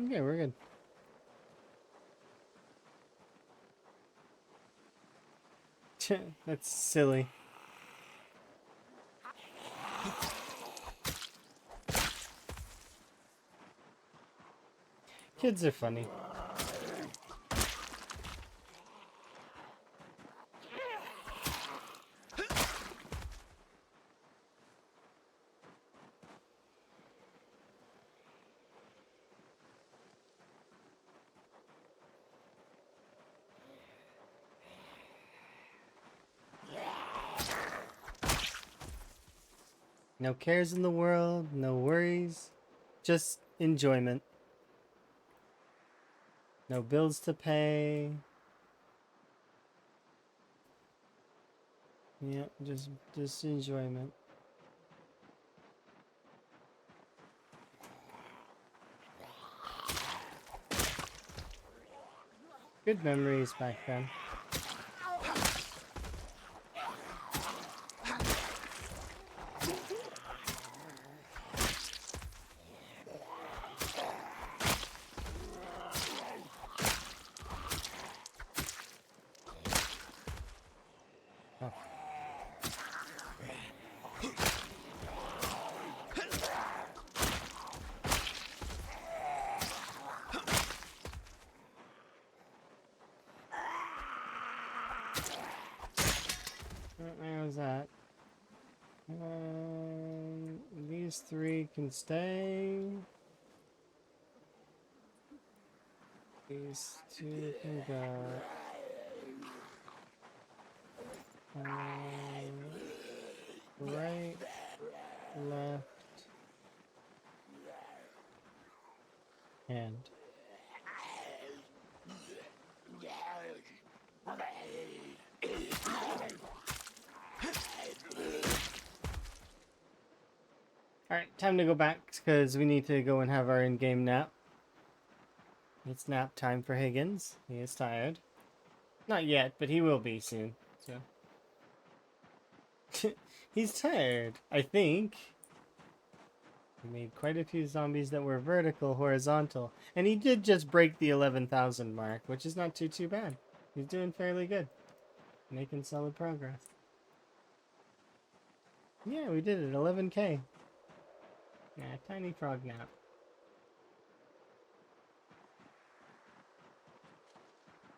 Okay, we're good. That's silly. Kids are funny. No cares in the world, no worries, just enjoyment. No bills to pay. Yeah, just enjoyment. Good memories back then. Oh. Where was that? These three can stay. These two can go. Right, left, and. Alright, time to go back because we need to go and have our in-game nap. It's nap time for Higgins. He is tired. Not yet, but he will be soon. So he's tired, I think. He made quite a few zombies that were vertical, horizontal. And he did just break the 11,000 mark, which is not too bad. He's doing fairly good. Making solid progress. Yeah, we did it. 11K. Yeah, tiny frog nap.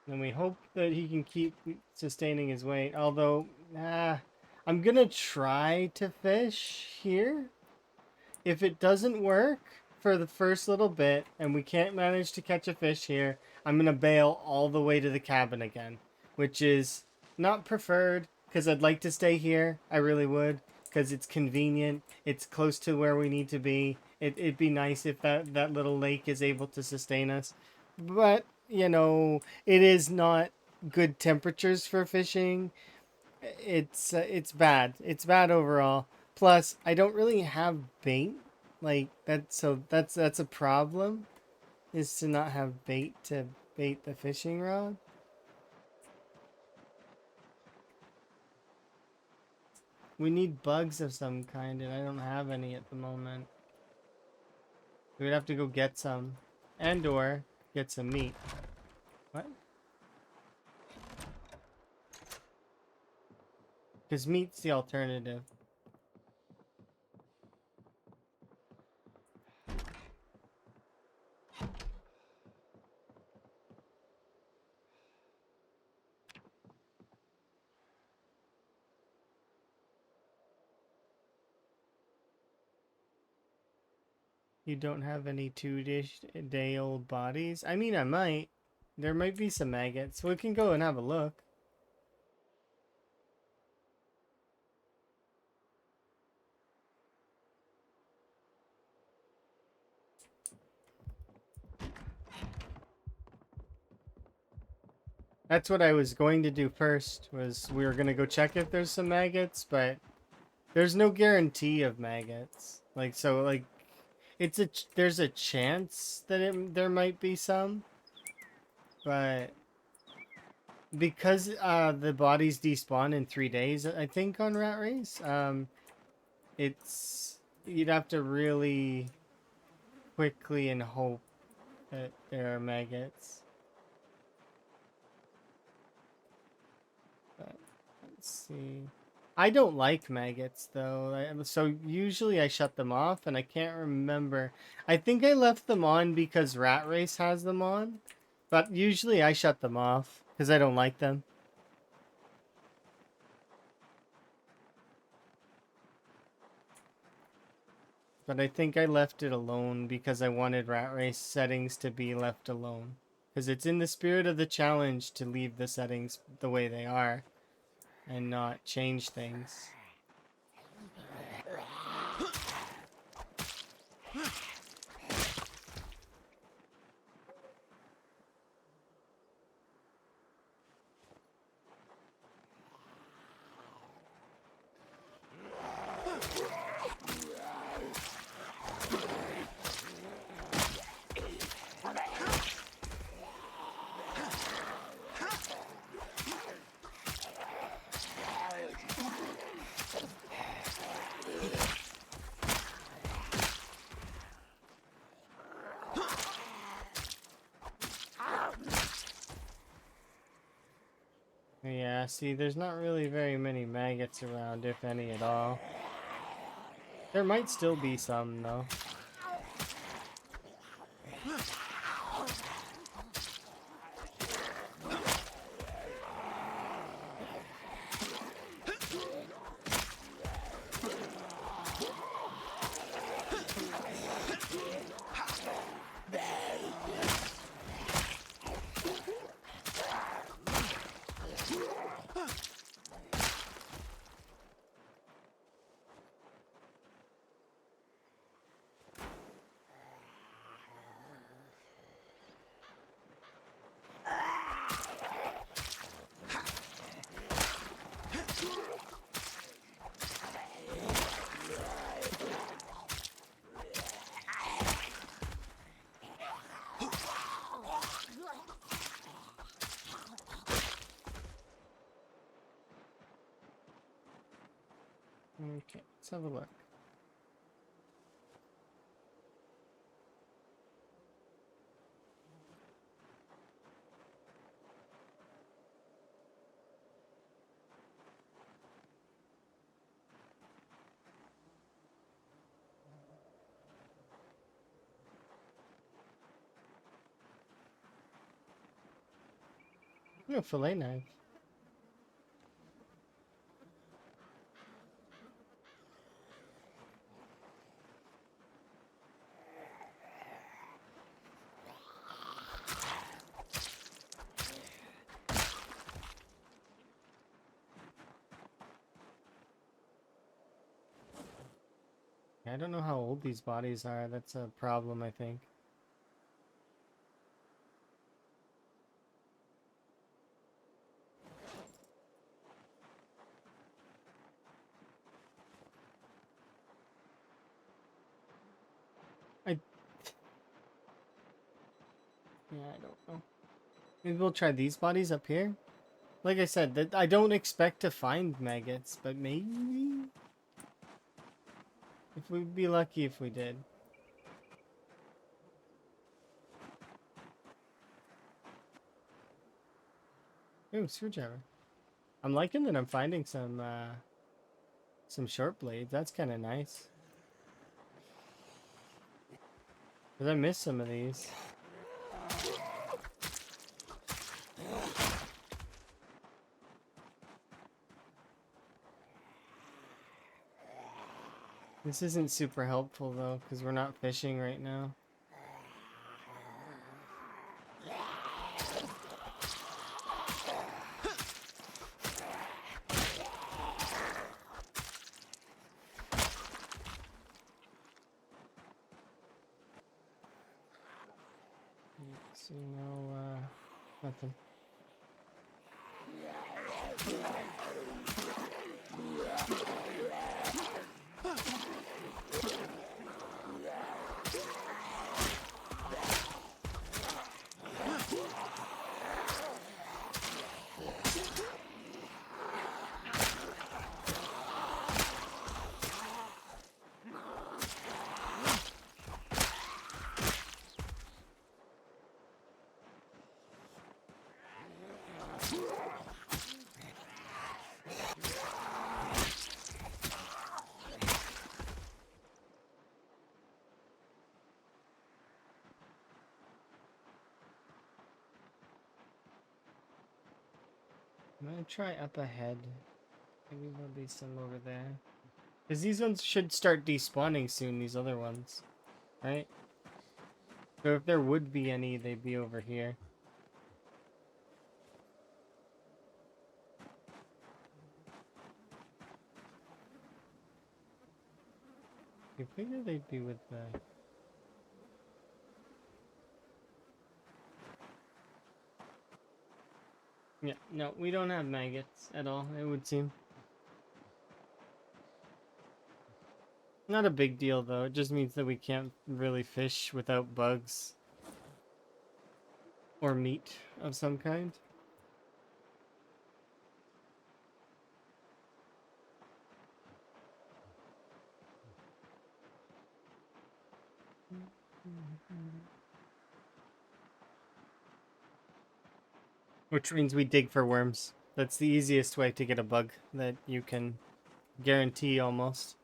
And we hope that he can keep sustaining his weight. Although, I'm gonna try to fish here. If it doesn't work for the first little bit, and we can't manage to catch a fish here, I'm gonna bail all the way to the cabin again. Which is not preferred, because I'd like to stay here. I really would. Because it's convenient. It's close to where we need to be. It'd be nice if that little lake is able to sustain us. But, you know, it is not good temperatures for fishing. It's bad. It's bad overall. Plus, I don't really have bait. Like, that's a problem. Is to not have bait to bait the fishing rod. We need bugs of some kind, and I don't have any at the moment. We'd have to go get some. And or get some meat. What? Because meat's the alternative. You don't have any 2-day-old bodies? I mean, I might. There might be some maggots. We can go and have a look. That's what I was going to do first, was we were going to go check if there's some maggots, but there's no guarantee of maggots. Like, there's a chance that there might be some, but because the bodies despawn in 3 days, I think on Rat Race, it's you'd have to really quickly and hope that there are maggots. But let's see. I don't like maggots though, so usually I shut them off, and I can't remember. I think I left them on because Rat Race has them on, but usually I shut them off because I don't like them. But I think I left it alone because I wanted Rat Race settings to be left alone. Because it's in the spirit of the challenge to leave the settings the way they are and not change things. Yeah, see, there's not really very many maggots around, if any at all. There might still be some, though. Okay, let's have a look. No, fillet knife. I don't know how old these bodies are. That's a problem, I think. Yeah, I don't know. Maybe we'll try these bodies up here. Like I said, that I don't expect to find maggots, but maybe if we'd be lucky if we did. Ooh, screwdriver. I'm liking that I'm finding some short blades. That's kind of nice. Cause I missed some of these. This isn't super helpful though, because we're not fishing right now. So no, nothing. I'm gonna try up ahead. Maybe there'll be some over there. Because these ones should start despawning soon, these other ones. Right? So if there would be any, they'd be over here. You figure they'd be with the... Yeah, no, we don't have maggots at all, it would seem. Not a big deal, though. It just means that we can't really fish without bugs. Or meat of some kind. Which means we dig for worms. That's the easiest way to get a bug that you can guarantee almost.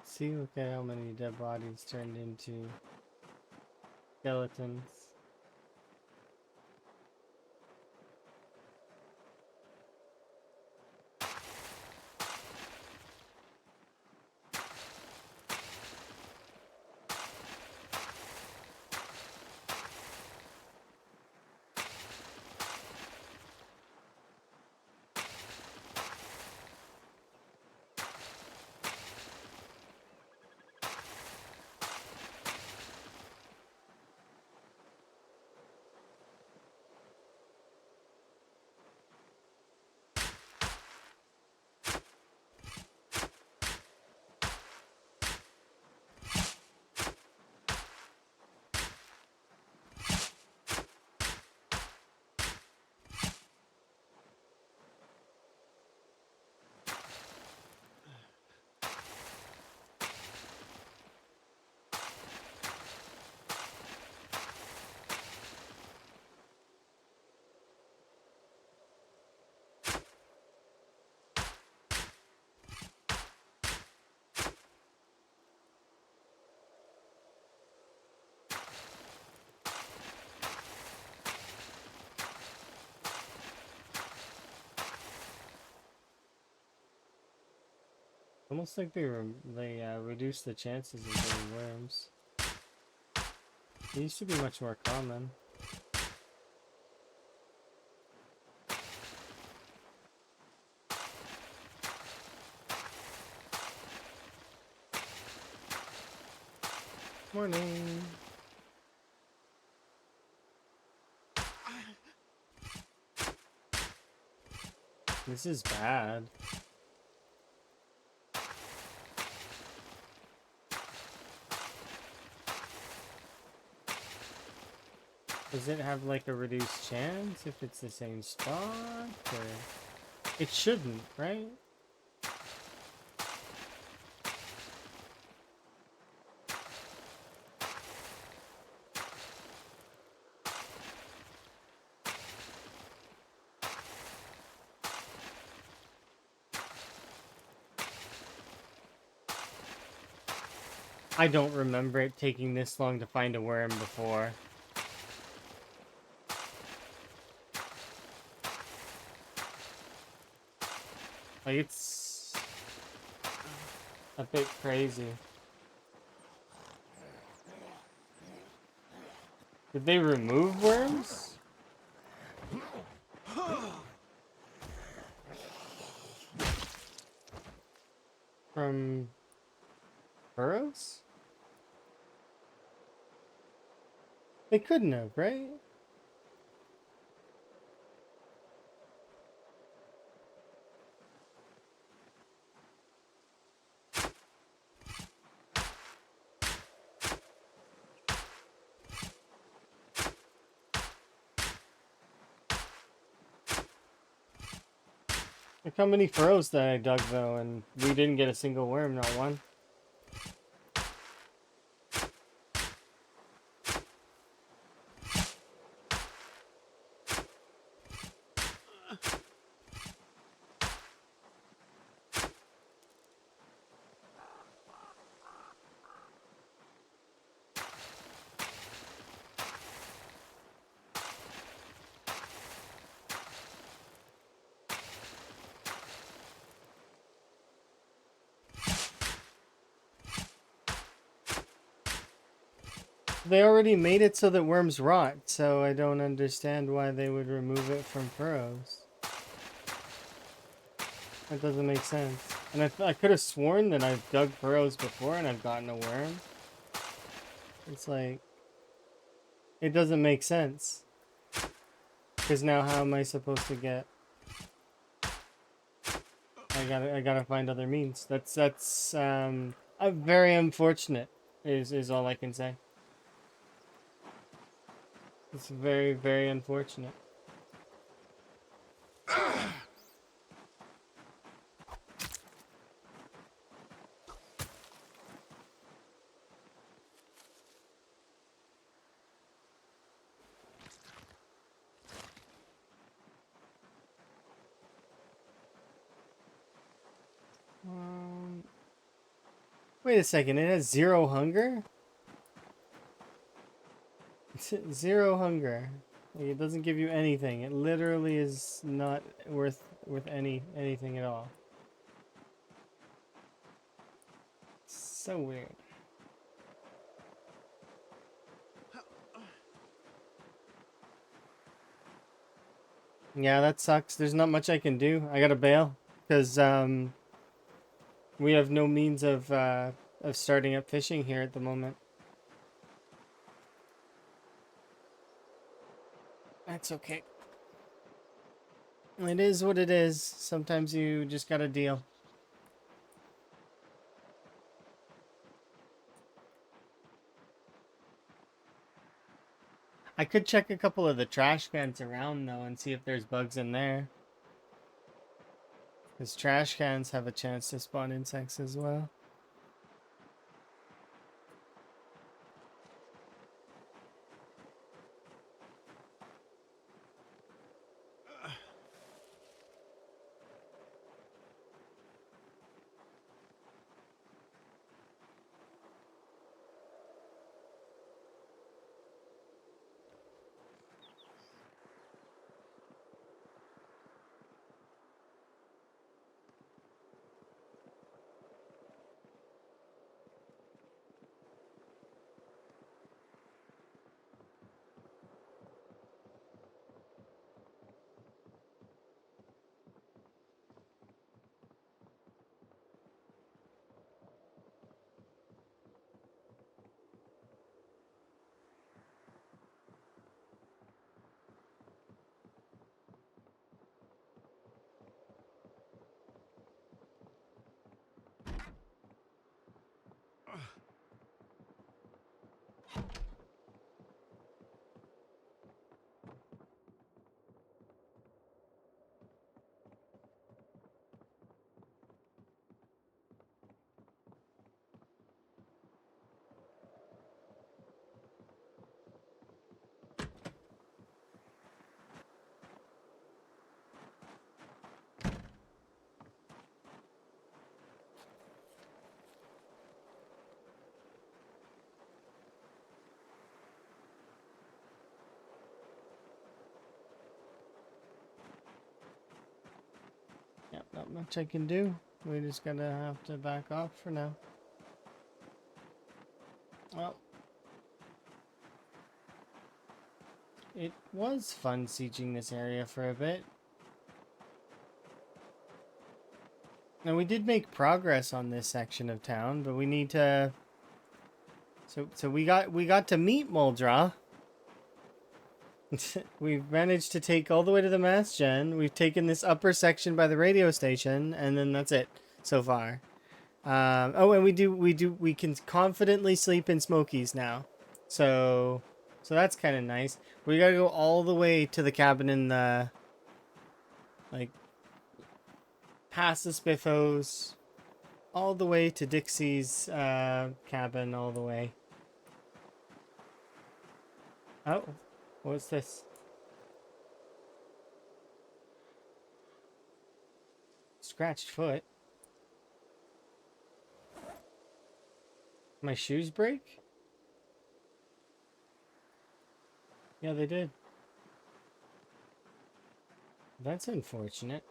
See, look at how many dead bodies turned into skeletons. Almost like they reduce the chances of getting worms. They used to be much more common. Morning. This is bad. Does it have like a reduced chance if it's the same spot? Or... It shouldn't, right? I don't remember it taking this long to find a worm before. Like, it's a bit crazy. Did they remove worms? From burrows? They couldn't have, right? Look how many furrows that I dug though, and we didn't get a single worm, not one. They already made it so that worms rot, so I don't understand why they would remove it from furrows. That doesn't make sense. And I could have sworn that I've dug furrows before and I've gotten a worm. It's like, it doesn't make sense. Because now how am I supposed to get... I gotta find other means. That's very unfortunate is all I can say. It's very, very unfortunate. Wait a second, it has 0 hunger? Zero hunger. Like, it doesn't give you anything. It literally is not worth anything at all. So weird. Yeah, that sucks. There's not much I can do. I gotta bail because we have no means of starting up fishing here at the moment. That's okay. It is what it is. Sometimes you just gotta deal. I could check a couple of the trash cans around though and see if there's bugs in there. Because trash cans have a chance to spawn insects as well. Yep, not much I can do. We just gotta have to back off for now. Well, it was fun sieging this area for a bit. Now we did make progress on this section of town, but we need to. So we got to meet Muldra. We've managed to take all the way to the mass gen. We've taken this upper section by the radio station, and then that's it so far. Oh, and we can confidently sleep in Smokies now. So that's kind of nice. We gotta go all the way to the cabin in the, like, past the Spiffos, all the way to Dixie's cabin, all the way. Oh, what's this? Scratched foot. My shoes break? Yeah, they did. That's unfortunate.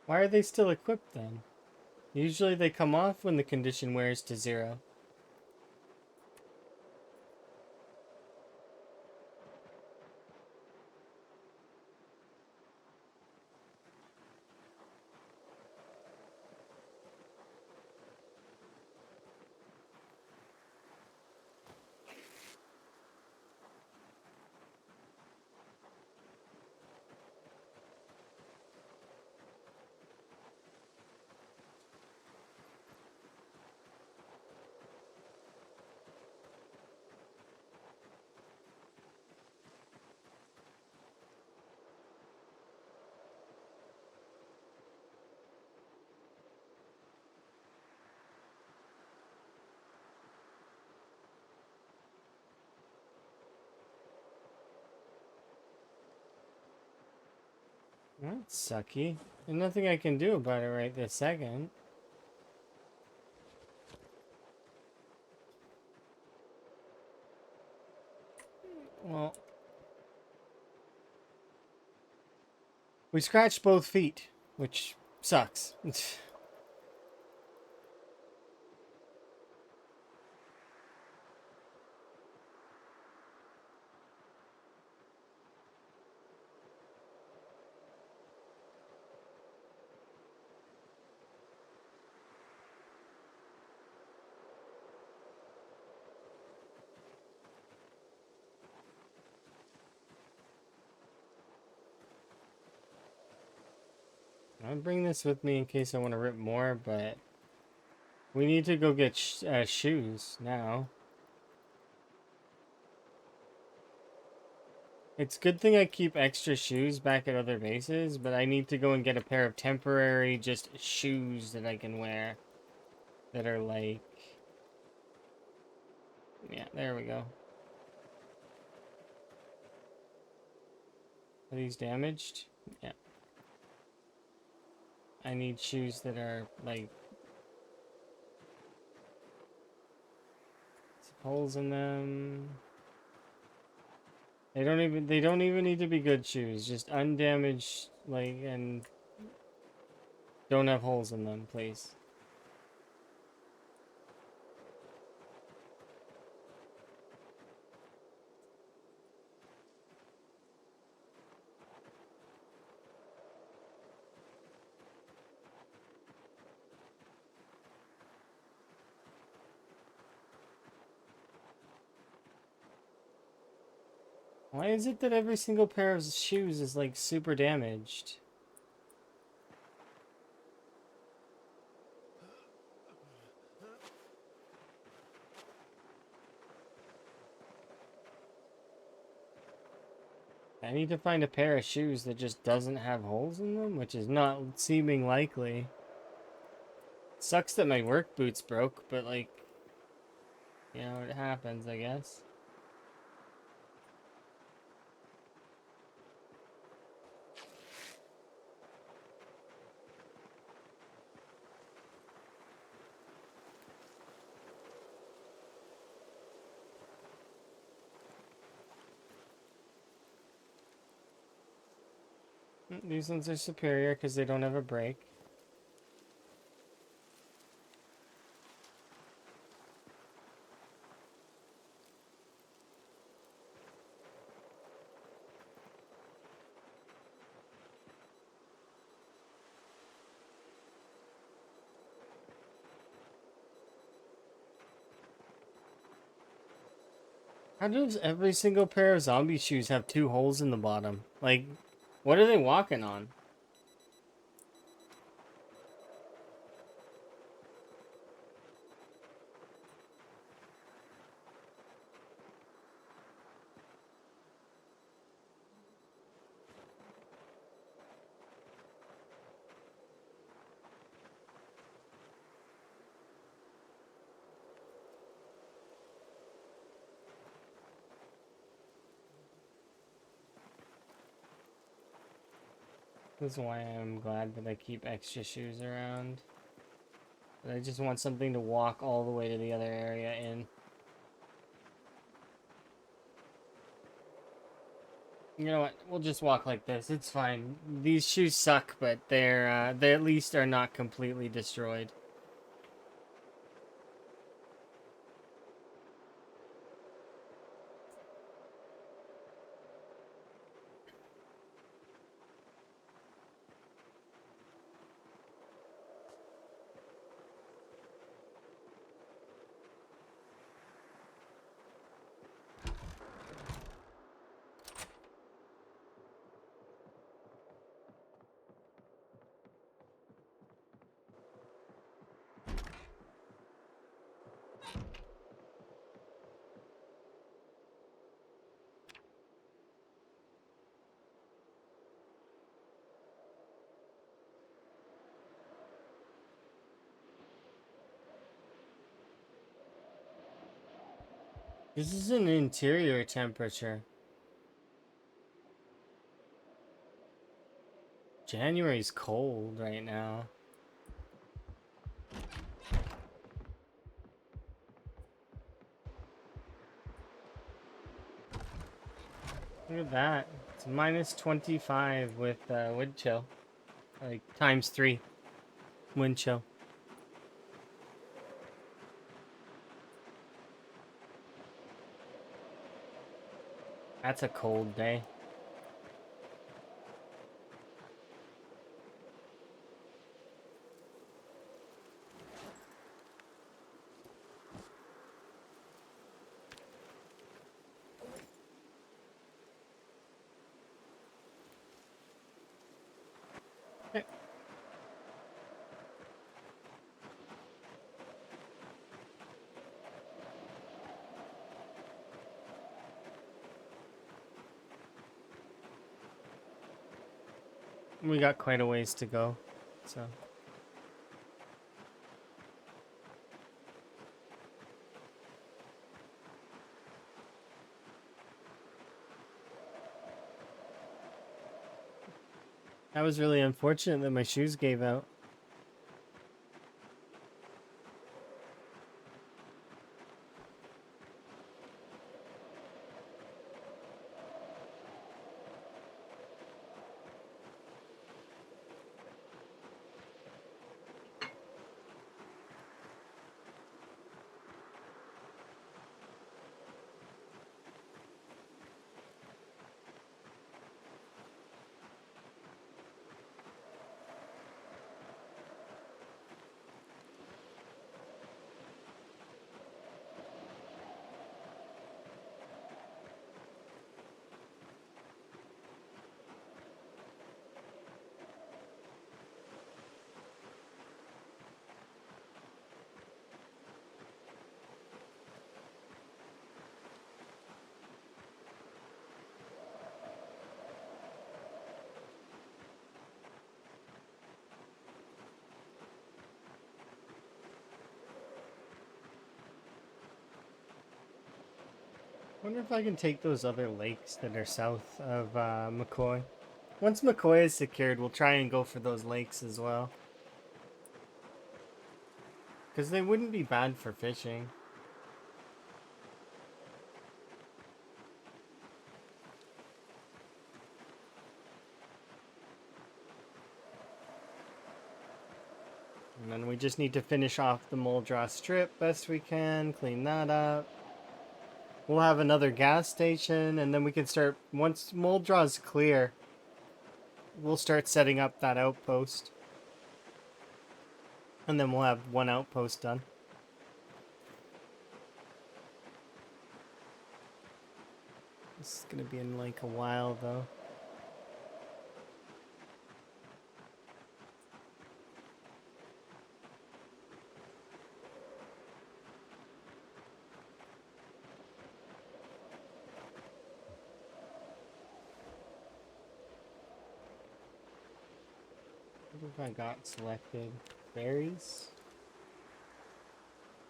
Why are they still equipped then? Usually they come off when the condition wears to 0. That's sucky. There's nothing I can do about it right this second. Well, we scratched both feet, which sucks. I'll bring this with me in case I want to rip more, but we need to go get shoes now. It's a good thing I keep extra shoes back at other bases, but I need to go and get a pair of temporary just shoes that I can wear. That are like... Yeah, there we go. Are these damaged? Yeah. I need shoes that are like... holes in them. They don't even need to be good shoes. Just undamaged, like, and don't have holes in them, please. Why is it that every single pair of shoes is like super damaged? I need to find a pair of shoes that just doesn't have holes in them, which is not seeming likely. Sucks that my work boots broke, but like, you know, it happens, I guess. These ones are superior because they don't have a break. How does every single pair of zombie shoes have 2 holes in the bottom? Like, what are they walking on? That's why I'm glad that I keep extra shoes around. But I just want something to walk all the way to the other area in. You know what? We'll just walk like this. It's fine. These shoes suck, but they at least are not completely destroyed. This is an interior temperature. January's cold right now. Look at that. It's minus 25 with wind chill. Like times 3 wind chill. That's a cold day. Okay. We got quite a ways to go, so. That was really unfortunate that my shoes gave out. Wonder if I can take those other lakes that are south of McCoy. Once McCoy is secured, we'll try and go for those lakes as well. Because they wouldn't be bad for fishing. And then we just need to finish off the Muldra strip best we can, clean that up. We'll have another gas station, and then we can start, once Muldra's clear, we'll start setting up that outpost. And then we'll have one outpost done. This is gonna be in like a while though. What if I got selected? Berries?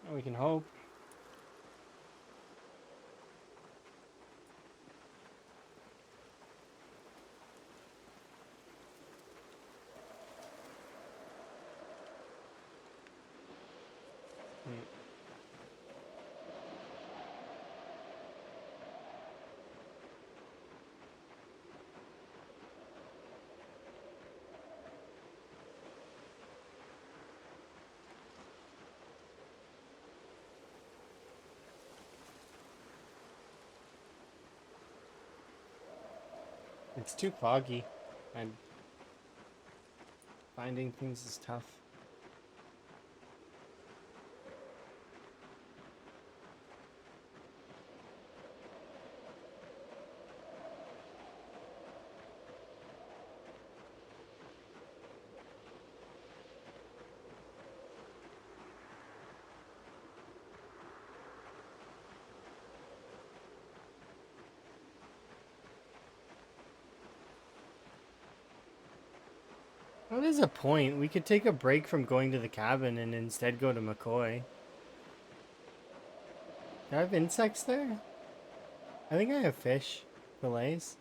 Oh, we can hope. Hmm. It's too foggy. And finding things is tough. What is a point? We could take a break from going to the cabin and instead go to McCoy. Do I have insects there? I think I have fish. Fillets.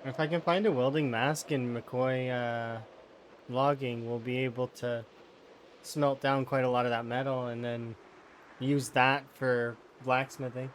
If I can find a welding mask in McCoy logging, we'll be able to smelt down quite a lot of that metal and then use that for blacksmithing.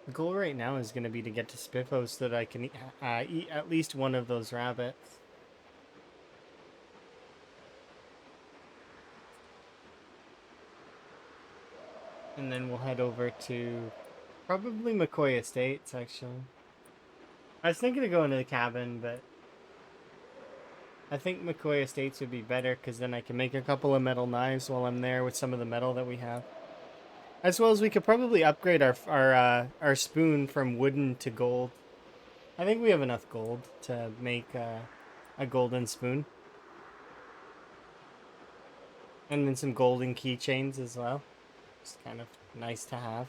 The goal right now is going to be to get to Spiffo so that I can eat at least one of those rabbits. And then we'll head over to probably McCoy Estates, actually. I was thinking of going to the cabin, but I think McCoy Estates would be better because then I can make a couple of metal knives while I'm there with some of the metal that we have. As well as we could probably upgrade our spoon from wooden to gold. I think we have enough gold to make a golden spoon. And then some golden keychains as well. It's kind of nice to have.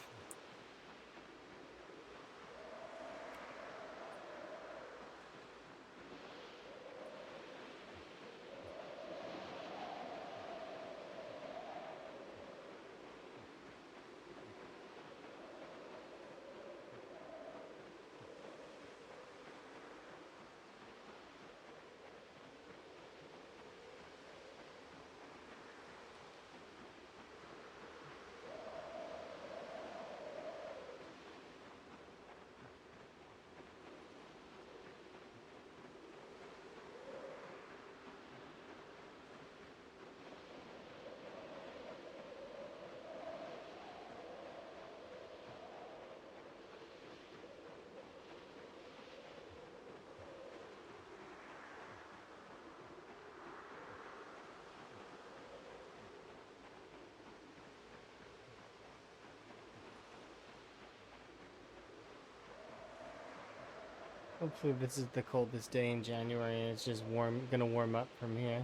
Hopefully this is the coldest day in January and it's just gonna warm up from here.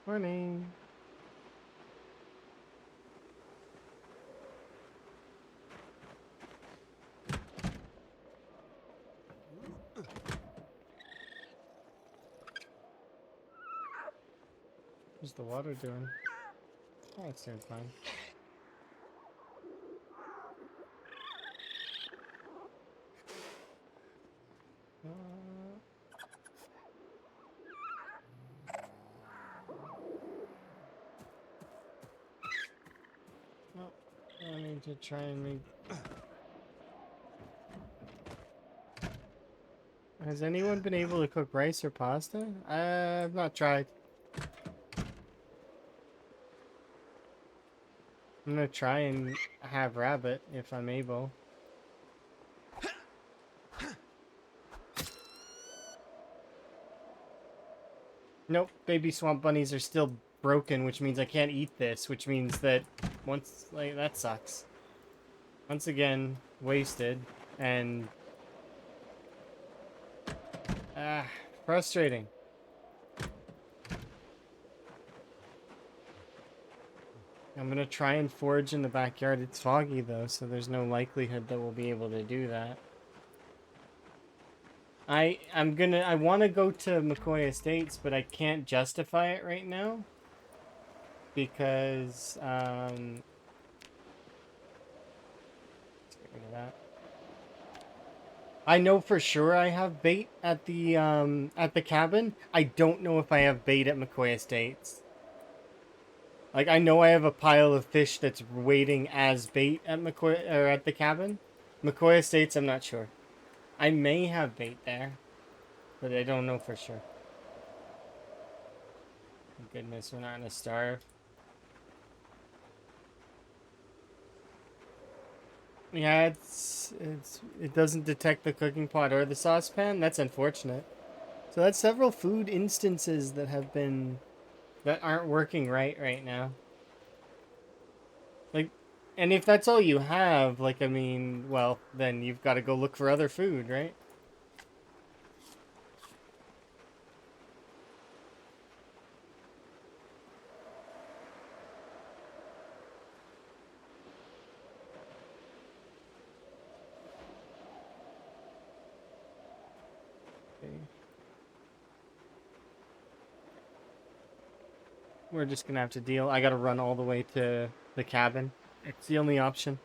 Morning. What's the water doing? Oh, it's doing fine. Well, I need to try and make... Has anyone been able to cook rice or pasta? I've not tried. I'm gonna try and have rabbit if I'm able. Nope, baby swamp bunnies are still broken, which means I can't eat this, which means that once, like, that sucks. Once again, wasted, and... frustrating. I'm gonna try and forage in the backyard. It's foggy though, so there's no likelihood that we'll be able to do that. I want to go to McCoy Estates, but I can't justify it right now because let's get rid of that. I know for sure I have bait at the cabin. I don't know if I have bait at McCoy Estates. Like, I know I have a pile of fish that's waiting as bait at McCoy or at the cabin. McCoy Estates, I'm not sure. I may have bait there, but I don't know for sure. Goodness, we're not gonna starve. Yeah, it doesn't detect the cooking pot or the saucepan. That's unfortunate. So that's several food instances that aren't working right now. Like, and if that's all you have, like, I mean, well, then you've got to go look for other food, right? We're just gonna have to deal. I gotta run all the way to the cabin. It's the only option.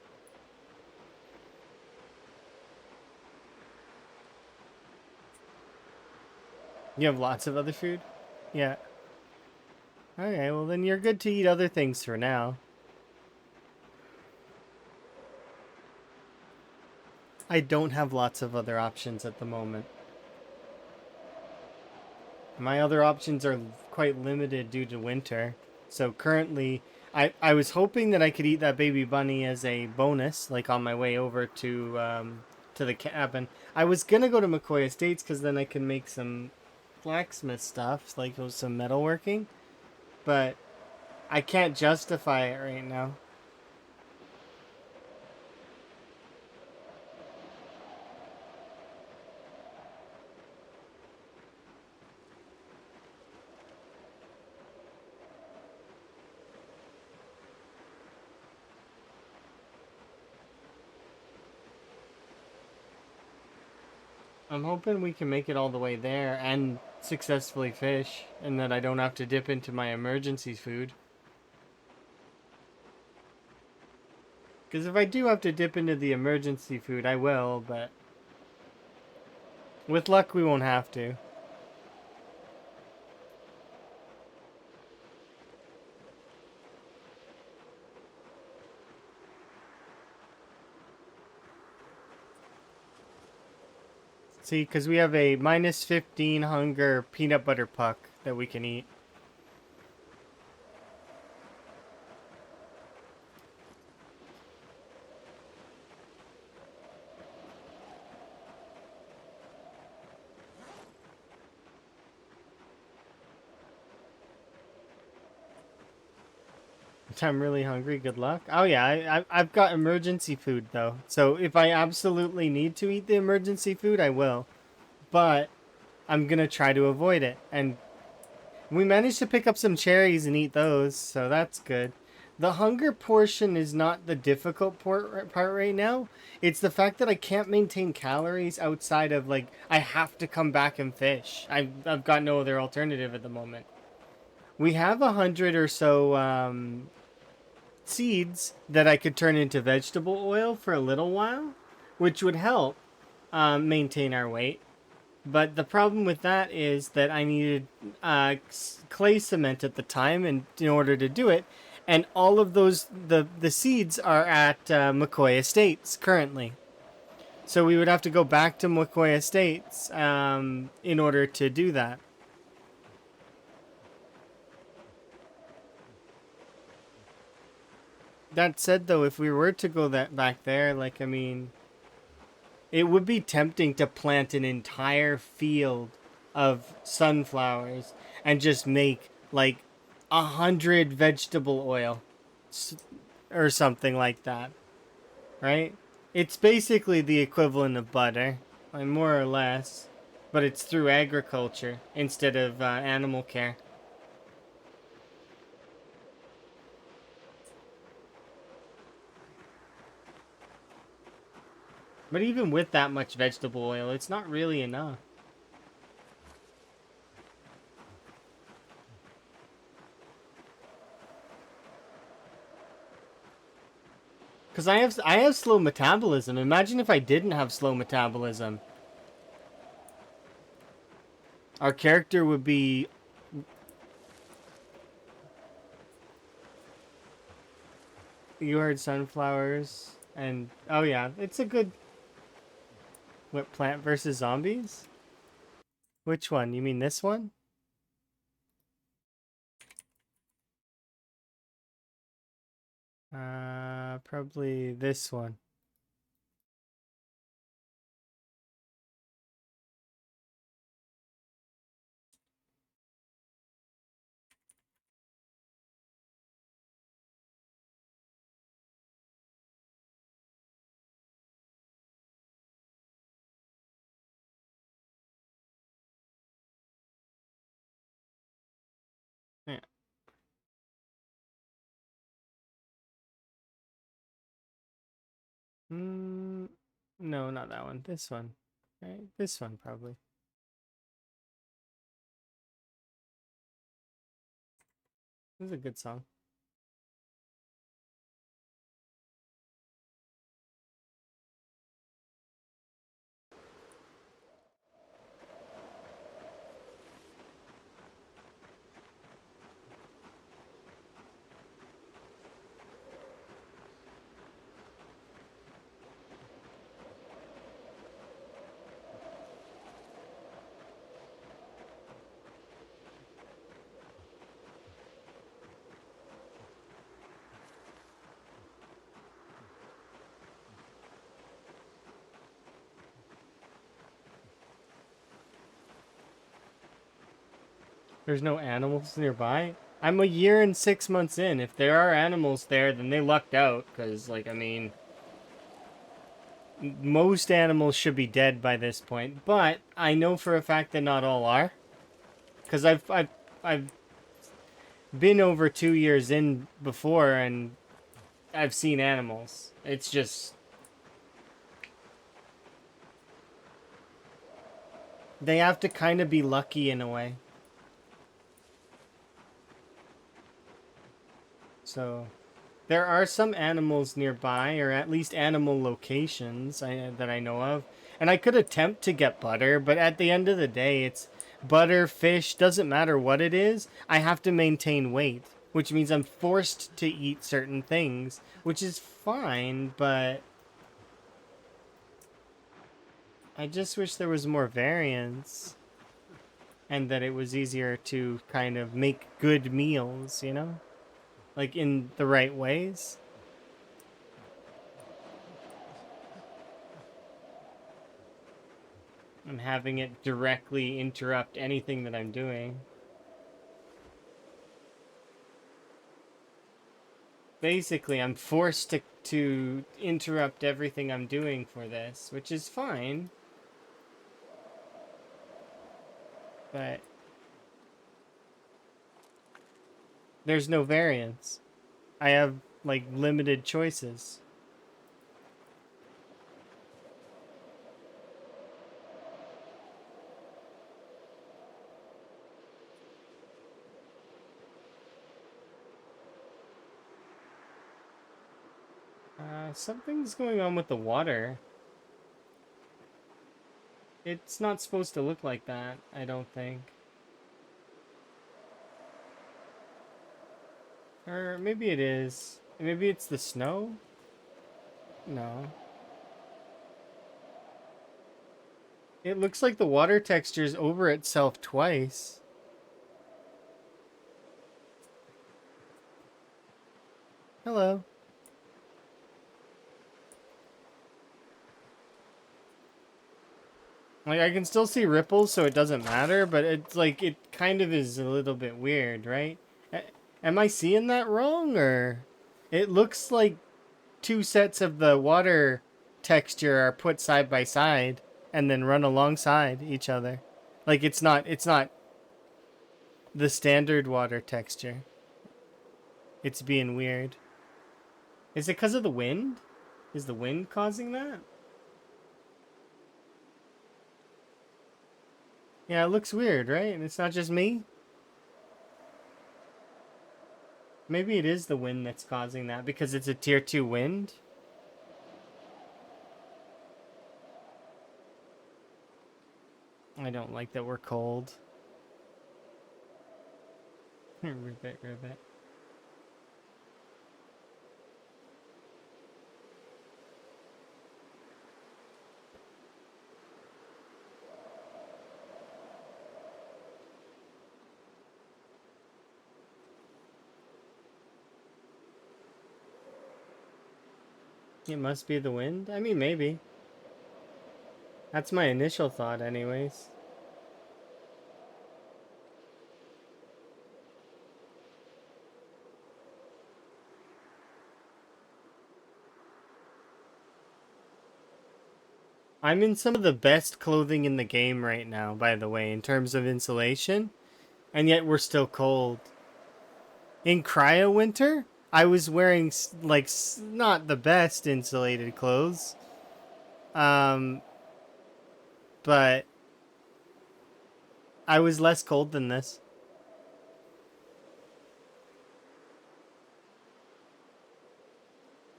You have lots of other food? Yeah. Okay, well then you're good to eat other things for now. I don't have lots of other options at the moment. My other options are quite limited due to winter. So currently, I was hoping that I could eat that baby bunny as a bonus, like on my way over to the cabin. I was gonna go to McCoy Estates because then I can make some blacksmith stuff, like some metalworking. But I can't justify it right now. I'm hoping we can make it all the way there and successfully fish, and that I don't have to dip into my emergency food. Because if I do have to dip into the emergency food, I will, but with luck, we won't have to. See, because we have a -15 hunger peanut butter puck that we can eat. I'm really hungry. Good luck. Oh yeah, I've got emergency food though. So if I absolutely need to eat the emergency food, I will. But I'm gonna try to avoid it. And We managed to pick up some cherries and eat those, so that's good. The hunger portion is not the difficult part right now. It's the fact that I can't maintain calories outside of, like, I have to come back and fish. I've got no other alternative at the moment. We have 100 or so seeds that I could turn into vegetable oil for a little while, which would help maintain our weight. But the problem with that is that I needed clay cement at the time, and in order to do it, and all of those the seeds are at McCoy Estates currently. So we would have to go back to McCoy Estates in order to do that. That said, though, if we were to go that back there, like, I mean, it would be tempting to plant an entire field of sunflowers and just make like 100 vegetable oil or something like that, right? It's basically the equivalent of butter, like more or less, but it's through agriculture instead of animal care. But even with that much vegetable oil, it's not really enough. Because I have slow metabolism. Imagine if I didn't have slow metabolism. Our character would be... You heard sunflowers and... Oh yeah, it's a good... What, Plant versus Zombies? Which one? You mean this one? Probably this one. Yeah. No, not that one. This one. Right? This one, probably. This is a good song. There's no animals nearby? I'm a year and 6 months in. If there are animals there, then they lucked out. Because, like, I mean... Most animals should be dead by this point. But I know for a fact that not all are. Because I've been over 2 years in before, and I've seen animals. It's just... They have to kind of be lucky in a way. So, there are some animals nearby, or at least animal locations that I know of. And I could attempt to get butter, but at the end of the day, it's butter, fish, doesn't matter what it is. I have to maintain weight, which means I'm forced to eat certain things, which is fine, but I just wish there was more variance. And that it was easier to kind of make good meals, you know? Like, in the right ways. And having it directly interrupt anything that I'm doing. Basically, I'm forced to interrupt everything I'm doing for this, which is fine. But There's no variance. I have like limited choices. Something's going on with the water. It's not supposed to look like that, I don't think. Or maybe it is. Maybe it's the snow? No. It looks like the water texture's over itself twice. Hello. Like, I can still see ripples, so it doesn't matter, but it's like, it kind of is a little bit weird, right? Am I seeing that wrong, or... It looks like two sets of the water texture are put side by side and then run alongside each other. Like, it's not the standard water texture. It's being weird. Is it because of the wind? Is the wind causing that? Yeah, it looks weird, right? And it's not just me? Maybe it is the wind that's causing that because it's a tier 2 wind. I don't like that we're cold. Ribbit, ribbit. It must be the wind? I mean, maybe. That's my initial thought anyways. I'm in some of the best clothing in the game right now, by the way, in terms of insulation. And yet we're still cold. In cryo winter, I was wearing, like, not the best insulated clothes. But I was less cold than this.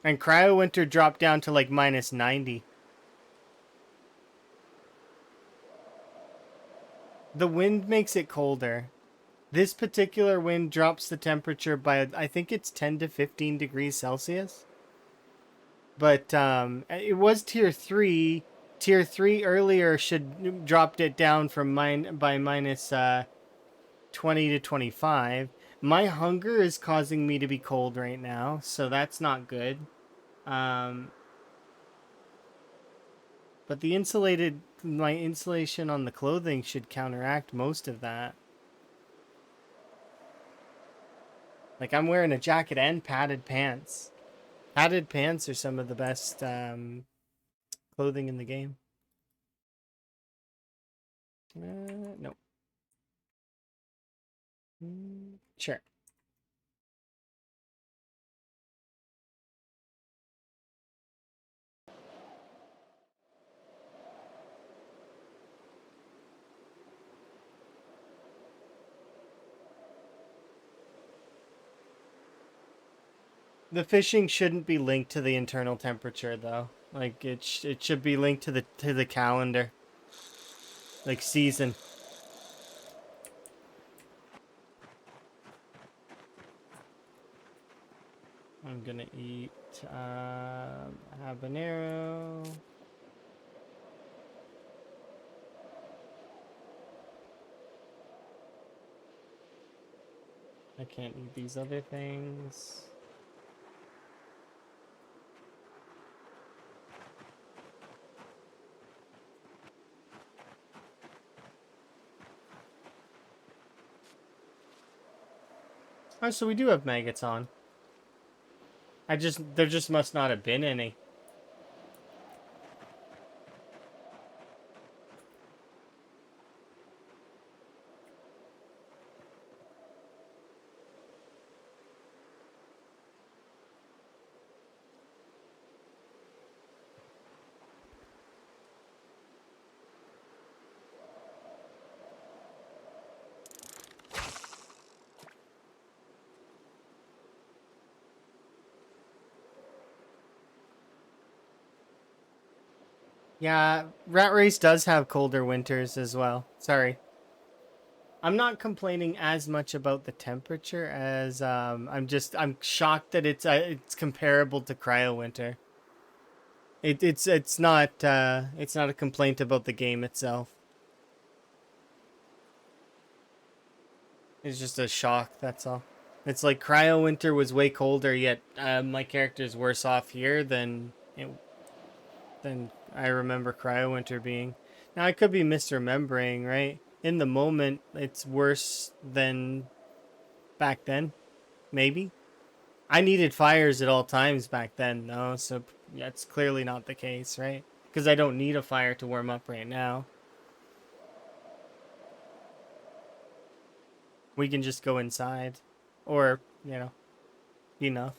And cryo winter dropped down to like minus 90. The wind makes it colder. This particular wind drops the temperature by, I think it's 10 to 15 degrees Celsius. But it was tier 3. Tier 3 earlier should dropped it down from minus 20 to 25. My hunger is causing me to be cold right now, so that's not good. But the my insulation on the clothing should counteract most of that. Like, I'm wearing a jacket and padded pants. Padded pants are some of the best clothing in the game. Nope. Sure. The fishing shouldn't be linked to the internal temperature, though. Like, it should be linked to the calendar, like season. I'm gonna eat habanero. I can't eat these other things. Oh, so we do have maggots on. There just must not have been any. Yeah, Rat Race does have colder winters as well. Sorry. I'm not complaining as much about the temperature as I'm shocked that it's comparable to Cryo Winter. It's not a complaint about the game itself. It's just a shock, that's all. It's like Cryo Winter was way colder, yet my character's worse off here than I remember Cryo Winter being. Now I could be misremembering, right? In the moment, it's worse than back then, maybe. I needed fires at all times back then, though, so yeah, it's clearly not the case, right? Because I don't need a fire to warm up right now. We can just go inside, or enough.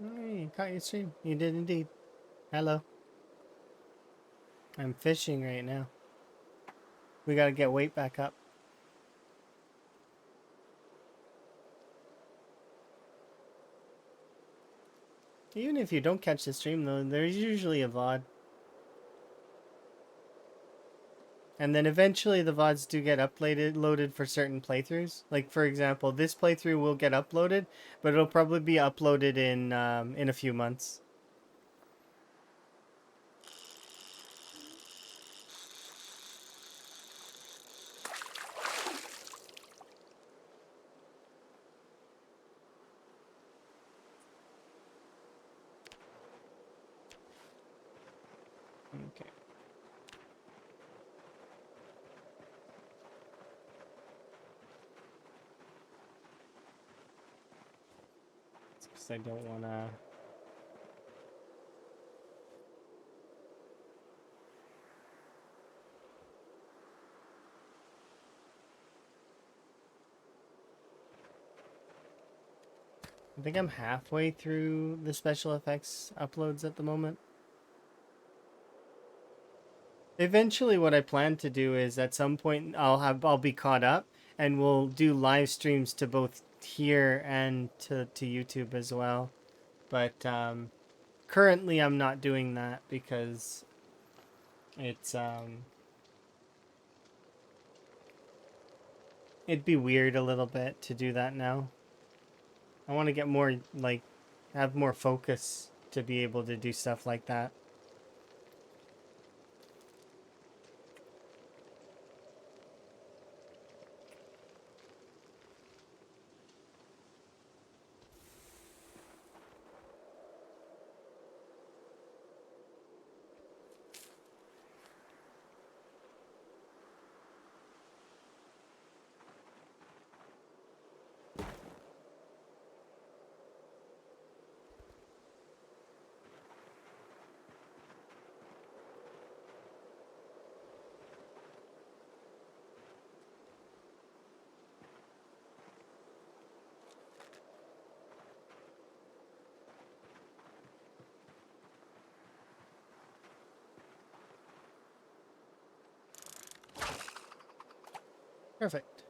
Hey, you caught your stream. You did indeed. Hello. I'm fishing right now. We gotta get weight back up. Even if you don't catch the stream, though, there's usually a VOD. And then eventually the VODs do get loaded for certain playthroughs. Like, for example, this playthrough will get uploaded, but it'll probably be uploaded in a few months. Okay. It's because I don't want to... I think I'm halfway through the special effects uploads at the moment. Eventually what I plan to do is at some point I'll be caught up and we'll do live streams to both here and to YouTube as well. But currently I'm not doing that because it's it'd be weird a little bit to do that now. I want to get more have more focus to be able to do stuff like that. Perfect.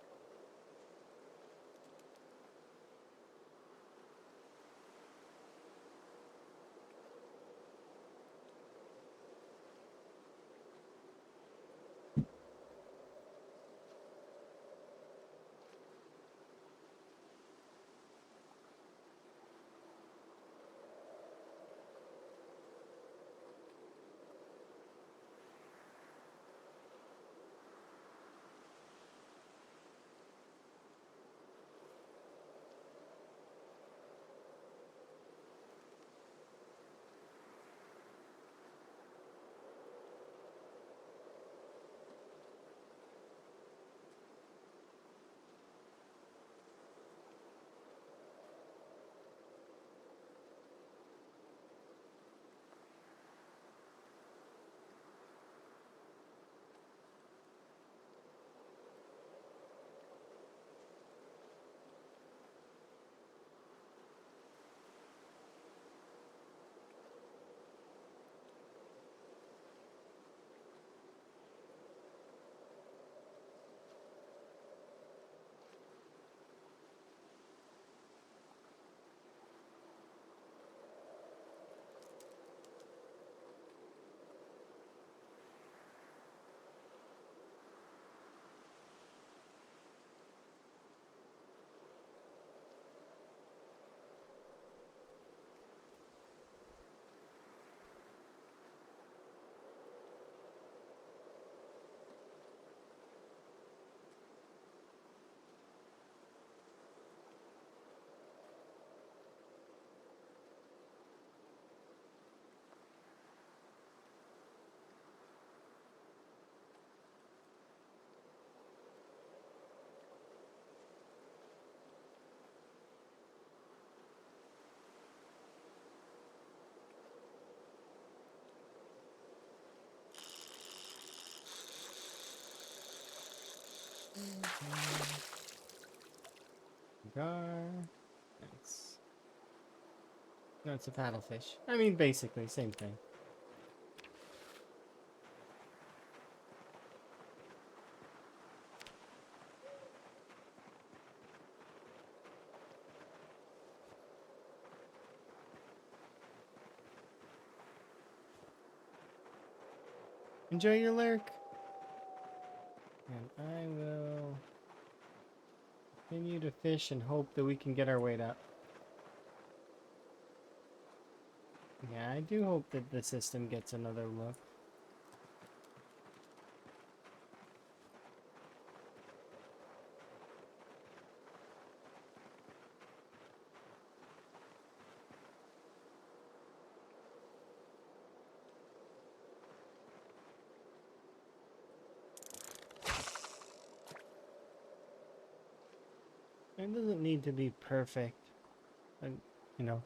Gar. Nice. No, it's a paddlefish. I mean, basically, same thing. Enjoy your lurk. And I will continue to fish and hope that we can get our weight up. Yeah, I do hope that the system gets another look. It doesn't need to be perfect, but, you know.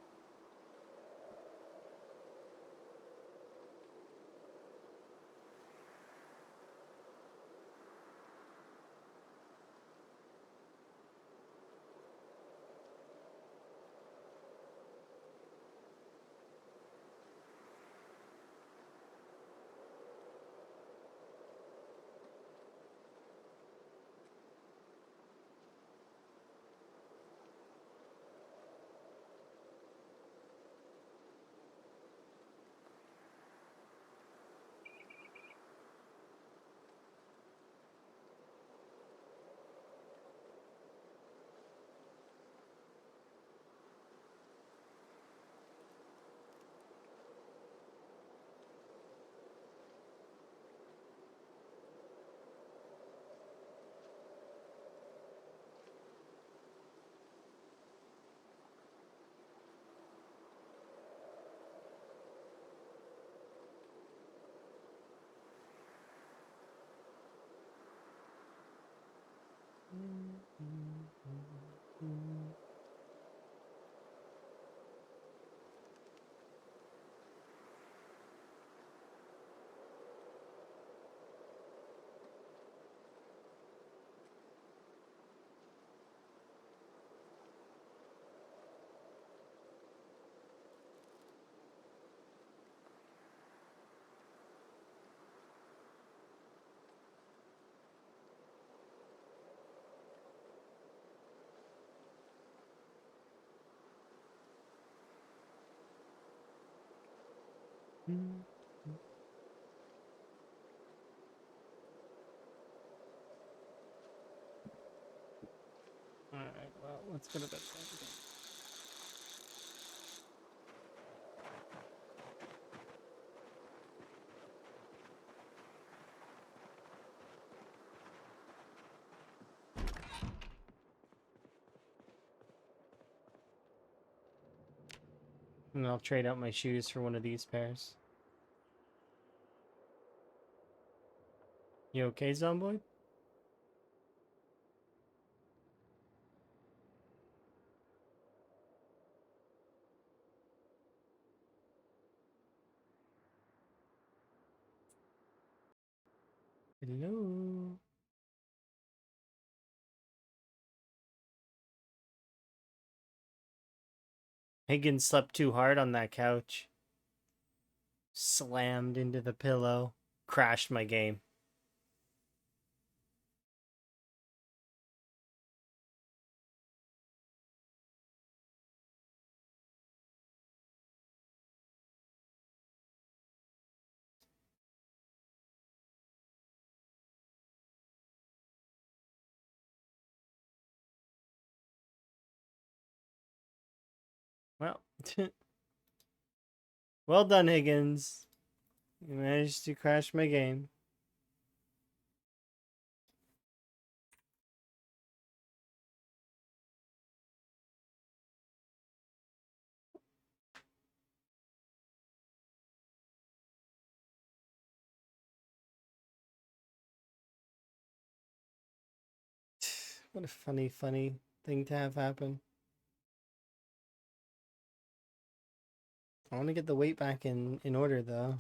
Alright, well, let's go to bed. And I'll trade out my shoes for one of these pairs. You okay, Zomboid? Hello? Higgins slept too hard on that couch. Slammed into the pillow. Crashed my game. Well, well done, Higgins. You managed to crash my game. What a funny thing to have happen. I want to get the weight back in order, though.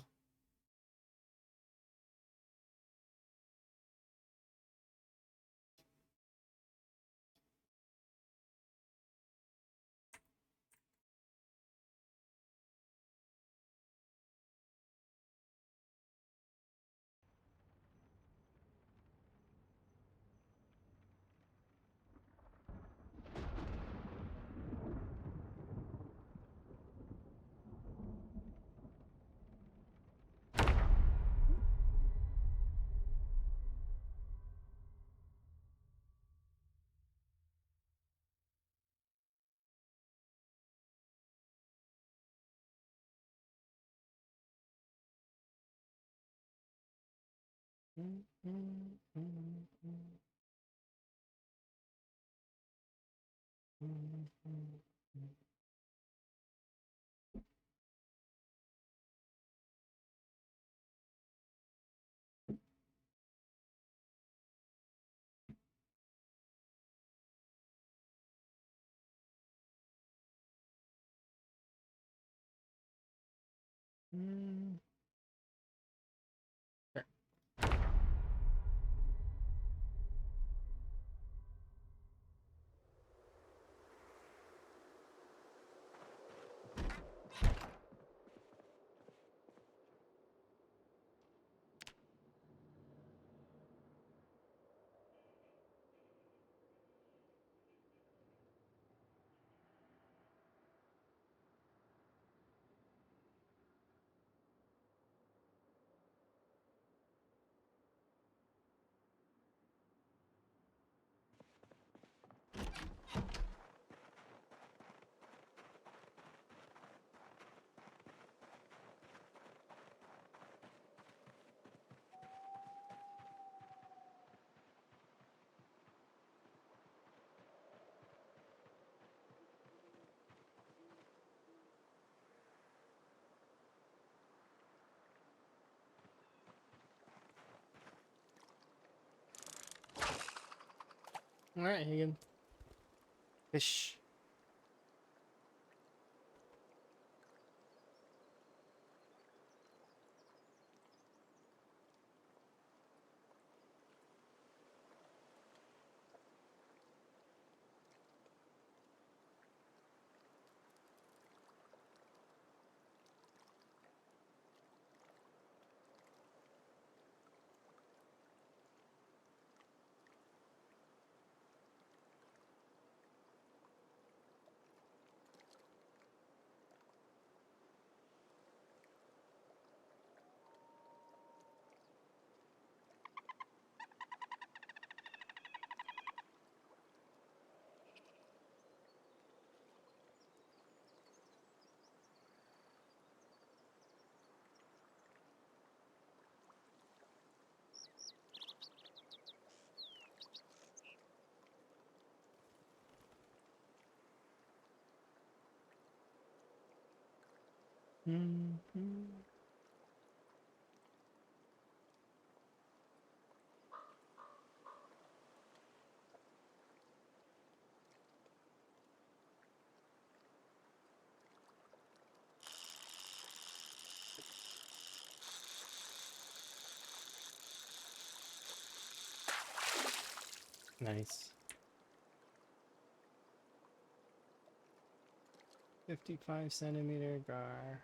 Sure. All right, Higgin. Fish. Nice. 55 centimeter gar.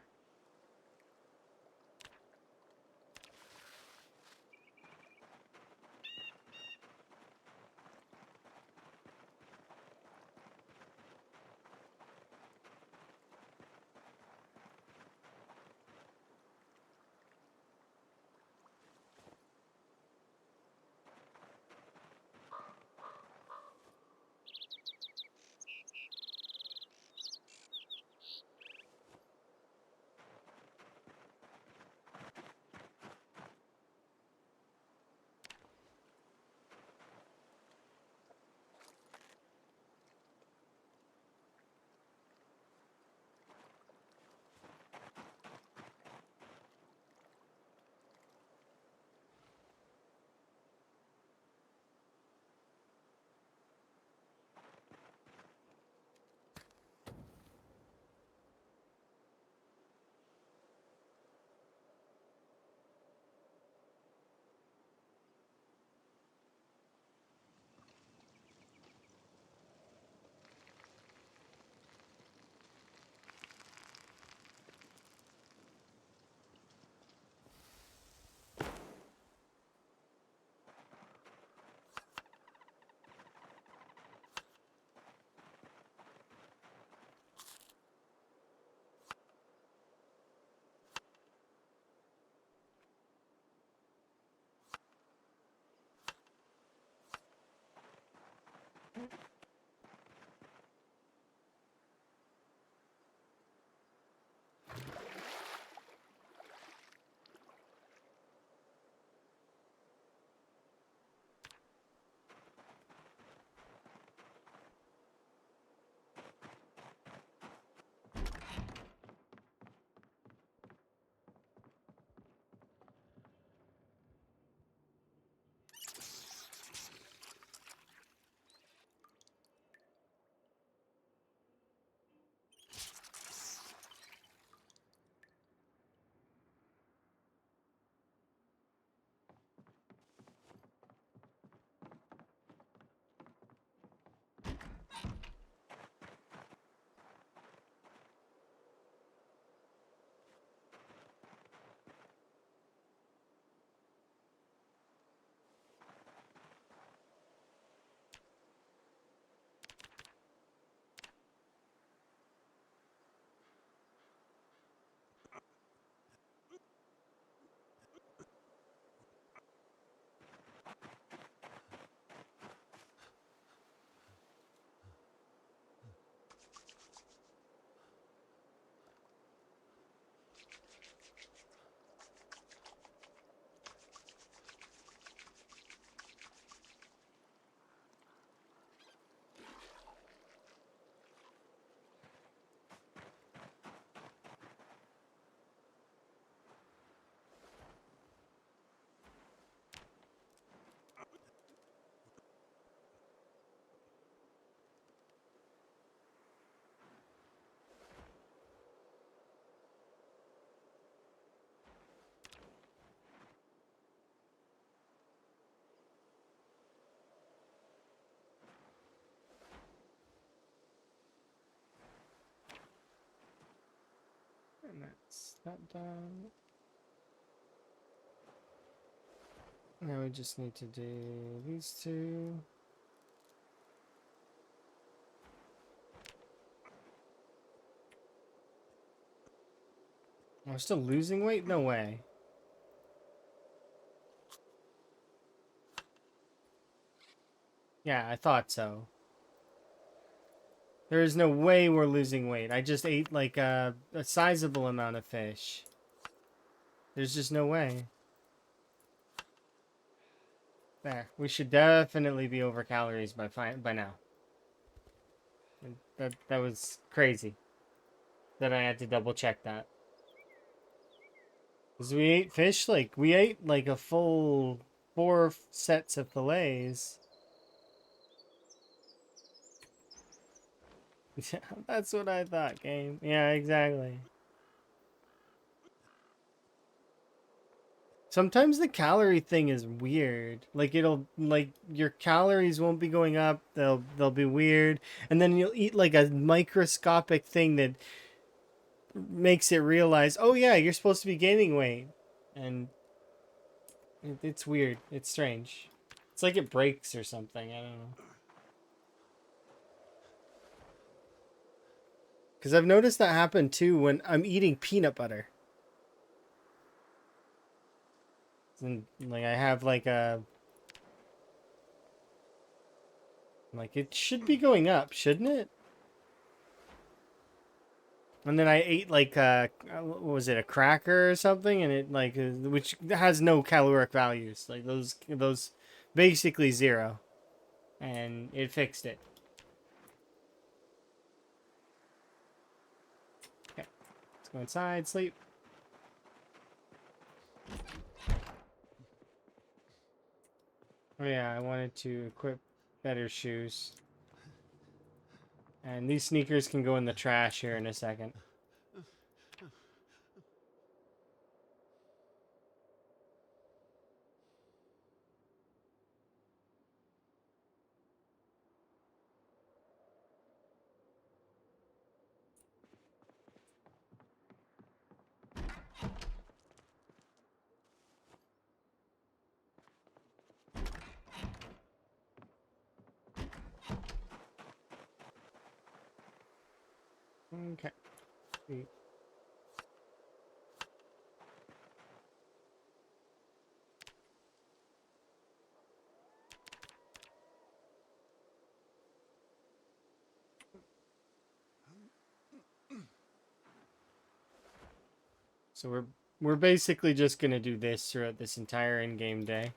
That's that done. Now we just need to do these two. We're still losing weight? No way. Yeah, I thought so. There is no way we're losing weight. I just ate like a sizable amount of fish. There's just no way. There. We should definitely be over calories by now. And that was crazy. That I had to double check that. Because we ate fish, like, we ate like a full 4 sets of fillets. Yeah, that's what I thought, game. Yeah, exactly. Sometimes the calorie thing is weird. Like it'll like your calories won't be going up. They'll be weird. And then you'll eat like a microscopic thing that makes it realize, "Oh yeah, you're supposed to be gaining weight." And it's weird. It's strange. It's like it breaks or something. I don't know. Cuz I've noticed that happen too when I'm eating peanut butter. And like I have like a like it should be going up, shouldn't it? And then I ate like what was it, a cracker or something, and it like which has no caloric values, like those basically zero, and it fixed it. Okay, let's go inside, sleep. Oh yeah, I wanted to equip better shoes, and these sneakers can go in the trash here in a second. Okay. Sweet. So we're basically just gonna do this throughout this entire in-game day.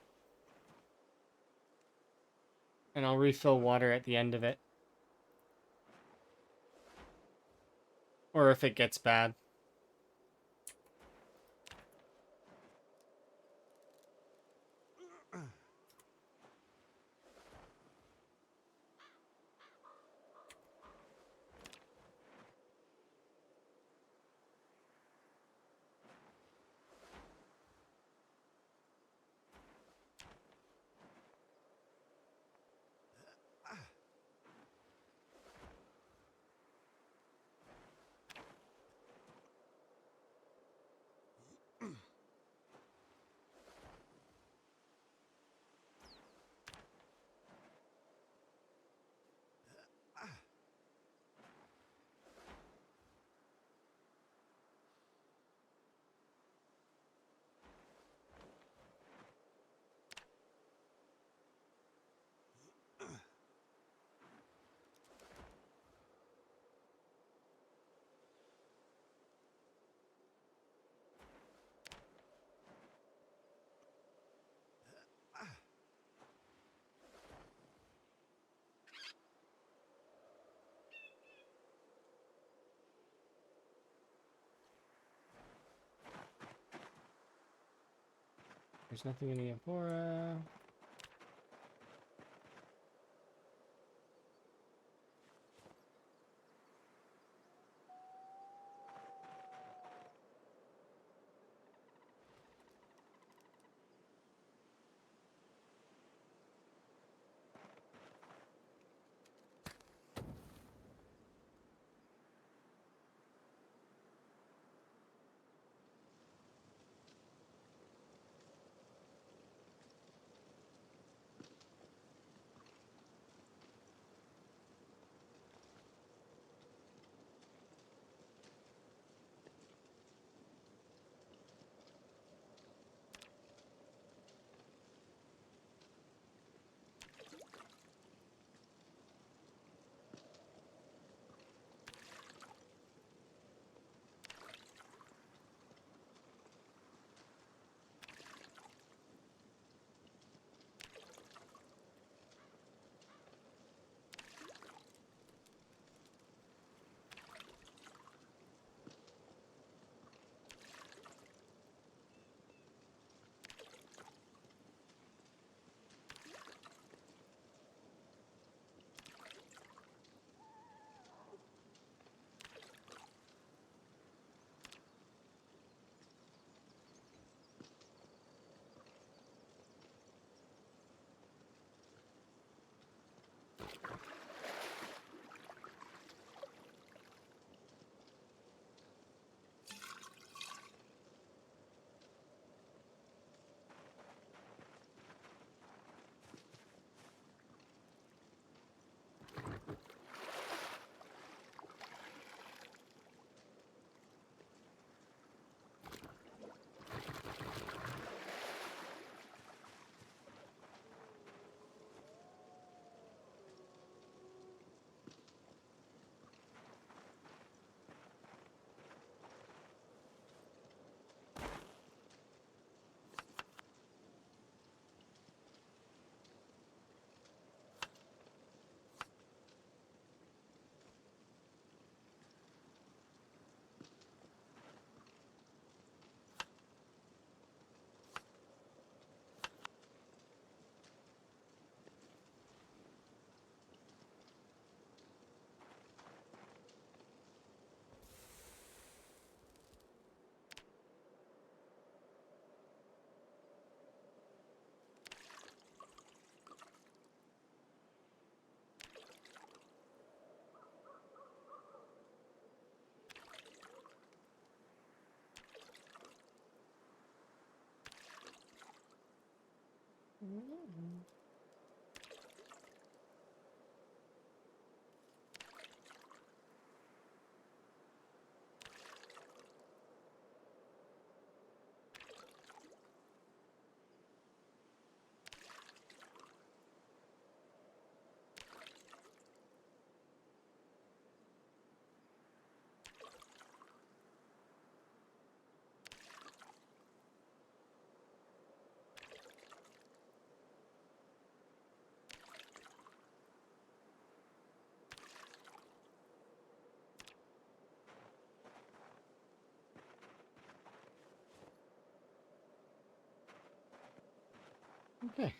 And I'll refill water at the end of it. Or if it gets bad. There's nothing in the Amphora. Okay.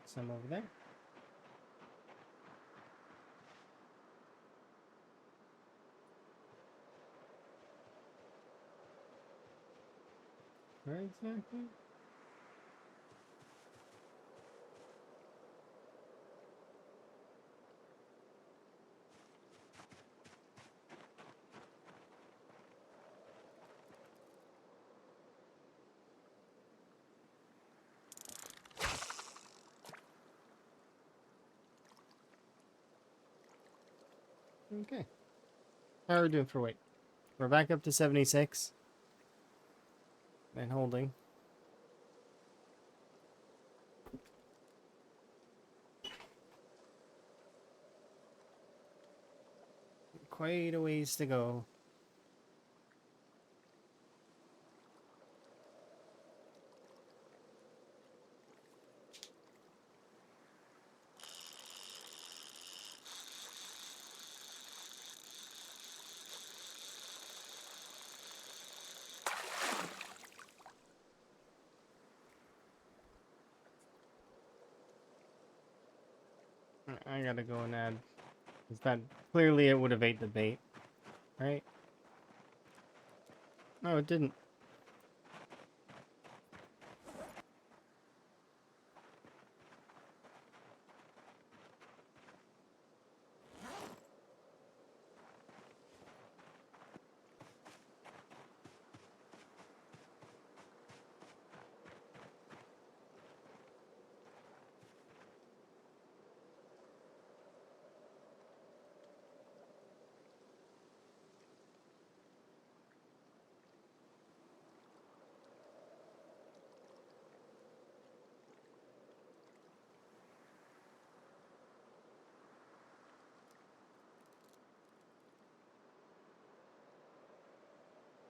Some over there. Where exactly? Okay. How are we doing for weight? We're back up to 76. And holding. Quite a ways to go. I gotta go and add. Is that clearly it would have ate the bait, right? No, it didn't.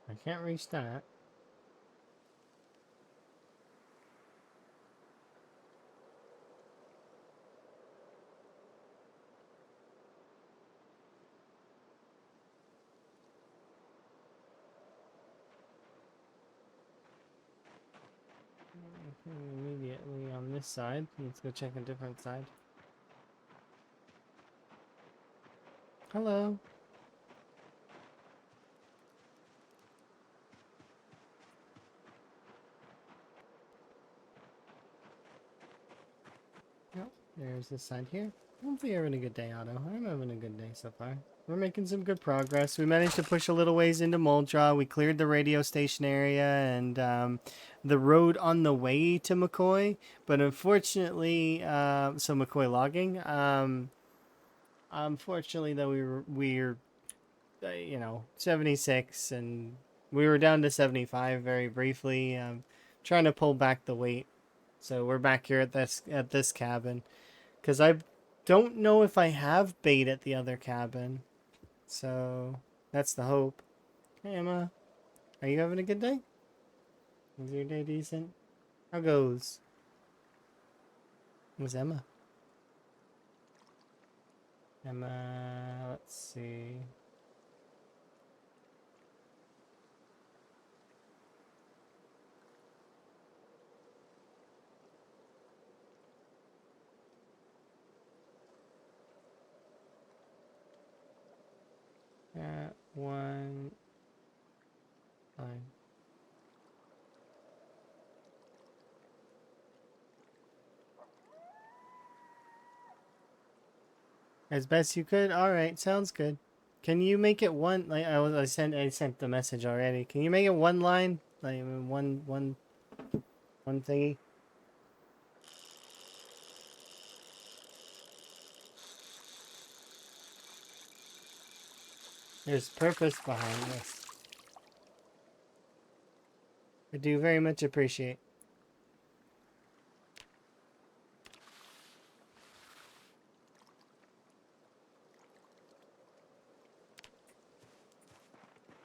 I can't reach that. Immediately on this side. Let's go check a different side. Hello. Yep, there's this side here. Hopefully you're having a good day, Otto. I'm having a good day so far. We're making some good progress. We managed to push a little ways into Moldra. We cleared the radio station area and the road on the way to McCoy. But unfortunately, so McCoy logging. Unfortunately, though, we're 76, and we were down to 75 very briefly. Trying to pull back the weight. So we're back here at this cabin. Because I don't know if I have bait at the other cabin. So that's the hope. Hey, Emma. Are you having a good day? Is your day decent? How goes? Who's Emma? Emma, let's see. one line. As best you could. All right, sounds good. Can you make it one? Like I sent the message already. Can you make it one line? Like one thingy. There's purpose behind this. I do very much appreciate.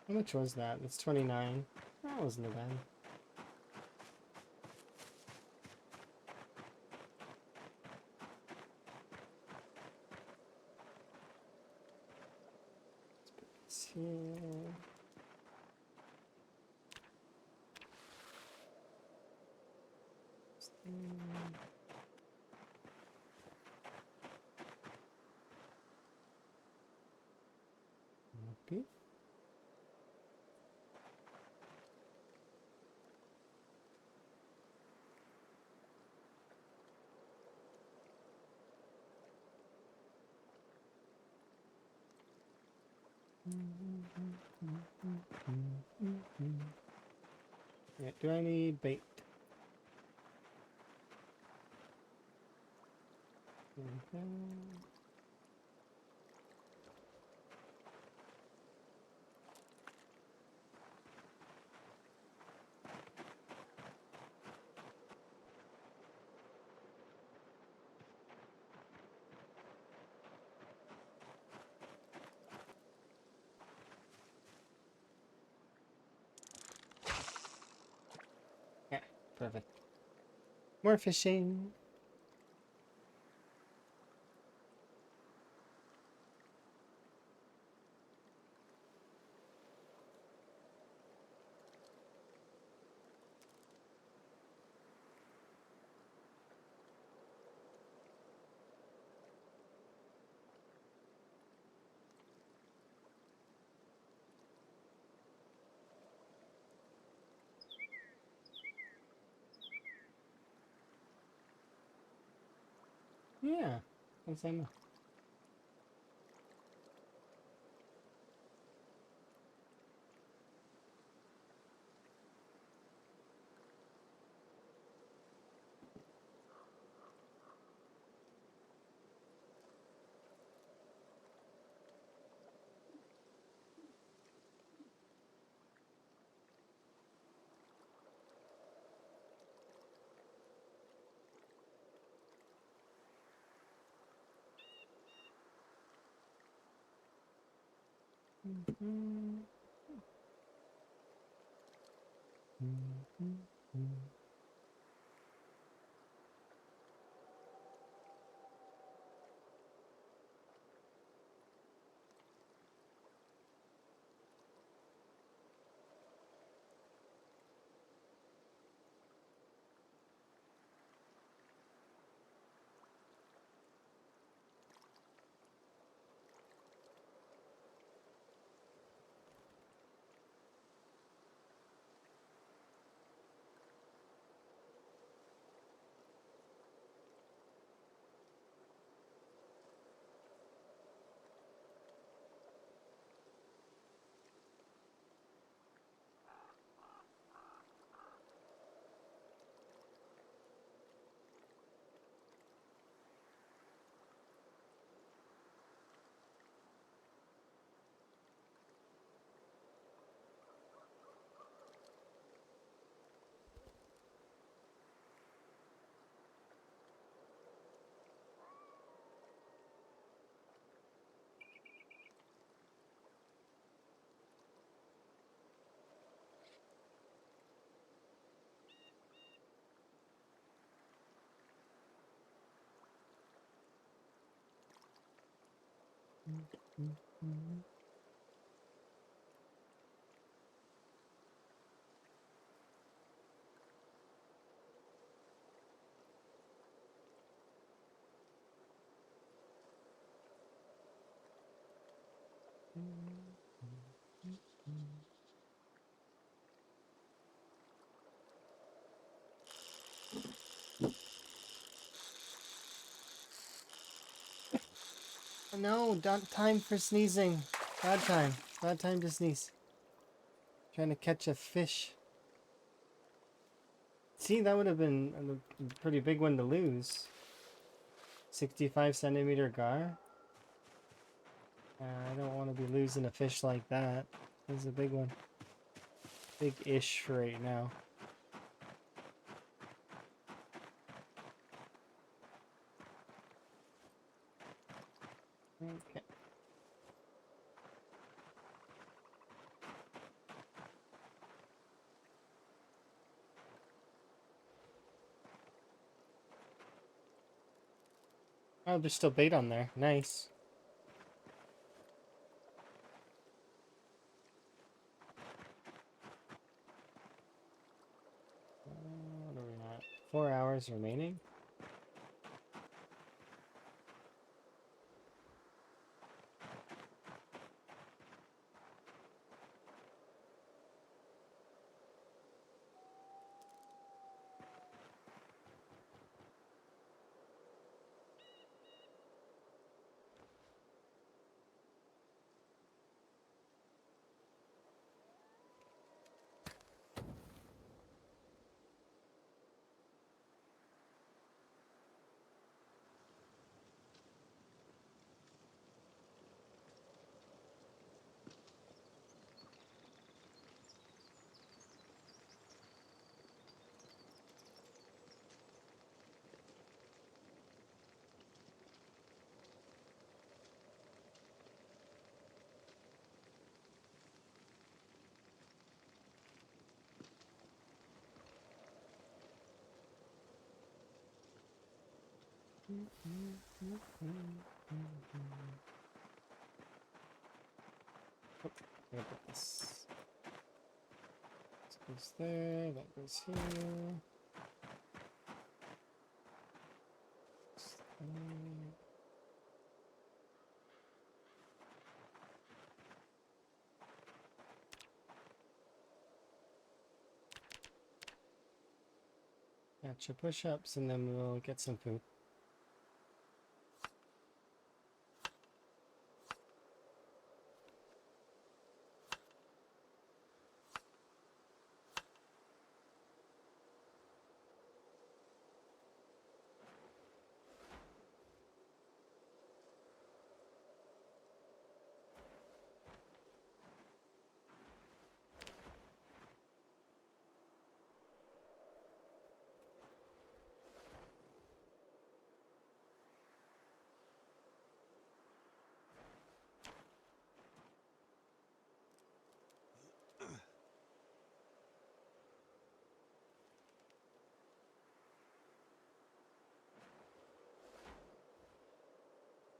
How much was that? It's 29. That wasn't bad. Let's put this here. Okay. Yeah, do I need bait? Okay. Yeah, perfect. More fishing. Yeah, that's I know. No, not time for sneezing. Bad time. Bad time to sneeze. Trying to catch a fish. See, that would have been a pretty big one to lose. 65 centimeter gar. I don't want to be losing a fish like that. This is a big one. Big-ish for right now. Okay. Oh, there's still bait on there. Nice. What are we at? 4 hours remaining. Oh, I'm gonna put this. This goes there, that goes here. This there. Gotcha, push-ups, and then we'll get some food.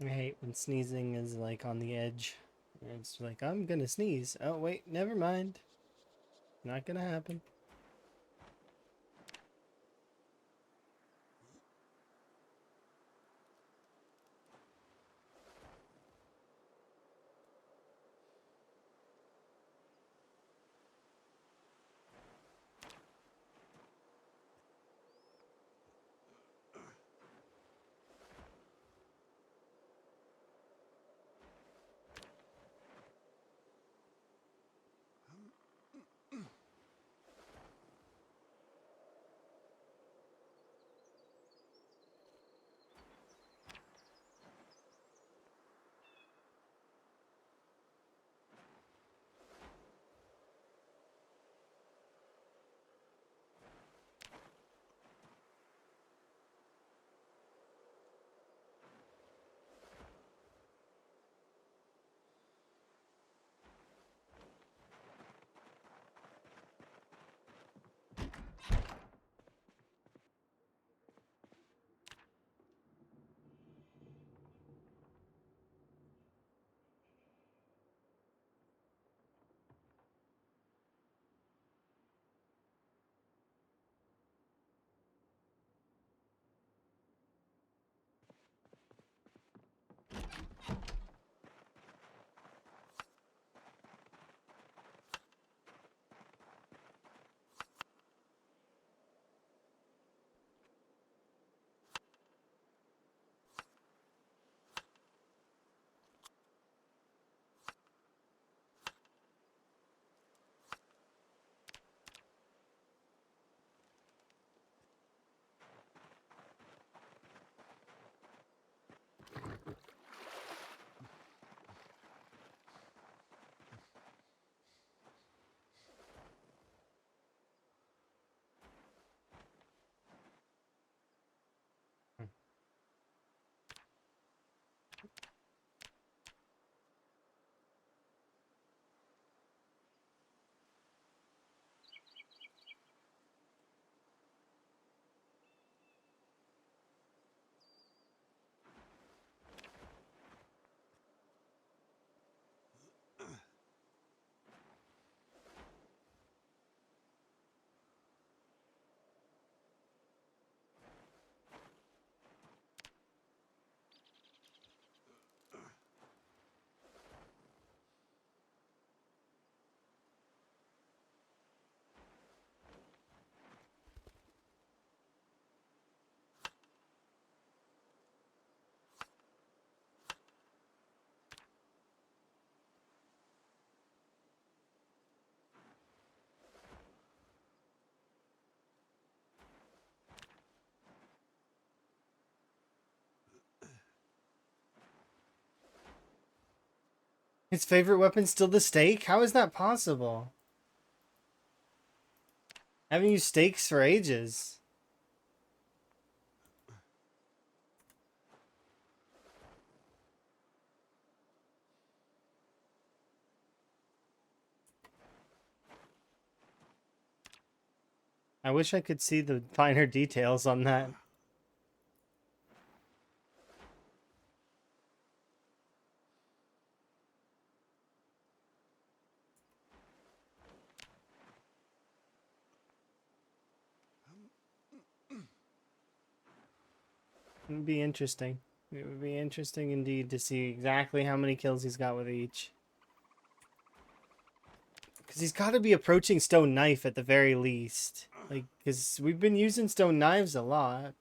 I hate when sneezing is like on the edge. It's like, I'm gonna sneeze. Oh, wait, never mind. Not gonna happen. His favorite weapon's still the stake? How is that possible? I haven't used stakes for ages. I wish I could see the finer details on that. It would be interesting. It would be interesting indeed to see exactly how many kills he's got with each. Because he's got to be approaching stone knife at the very least. Like, because we've been using stone knives a lot.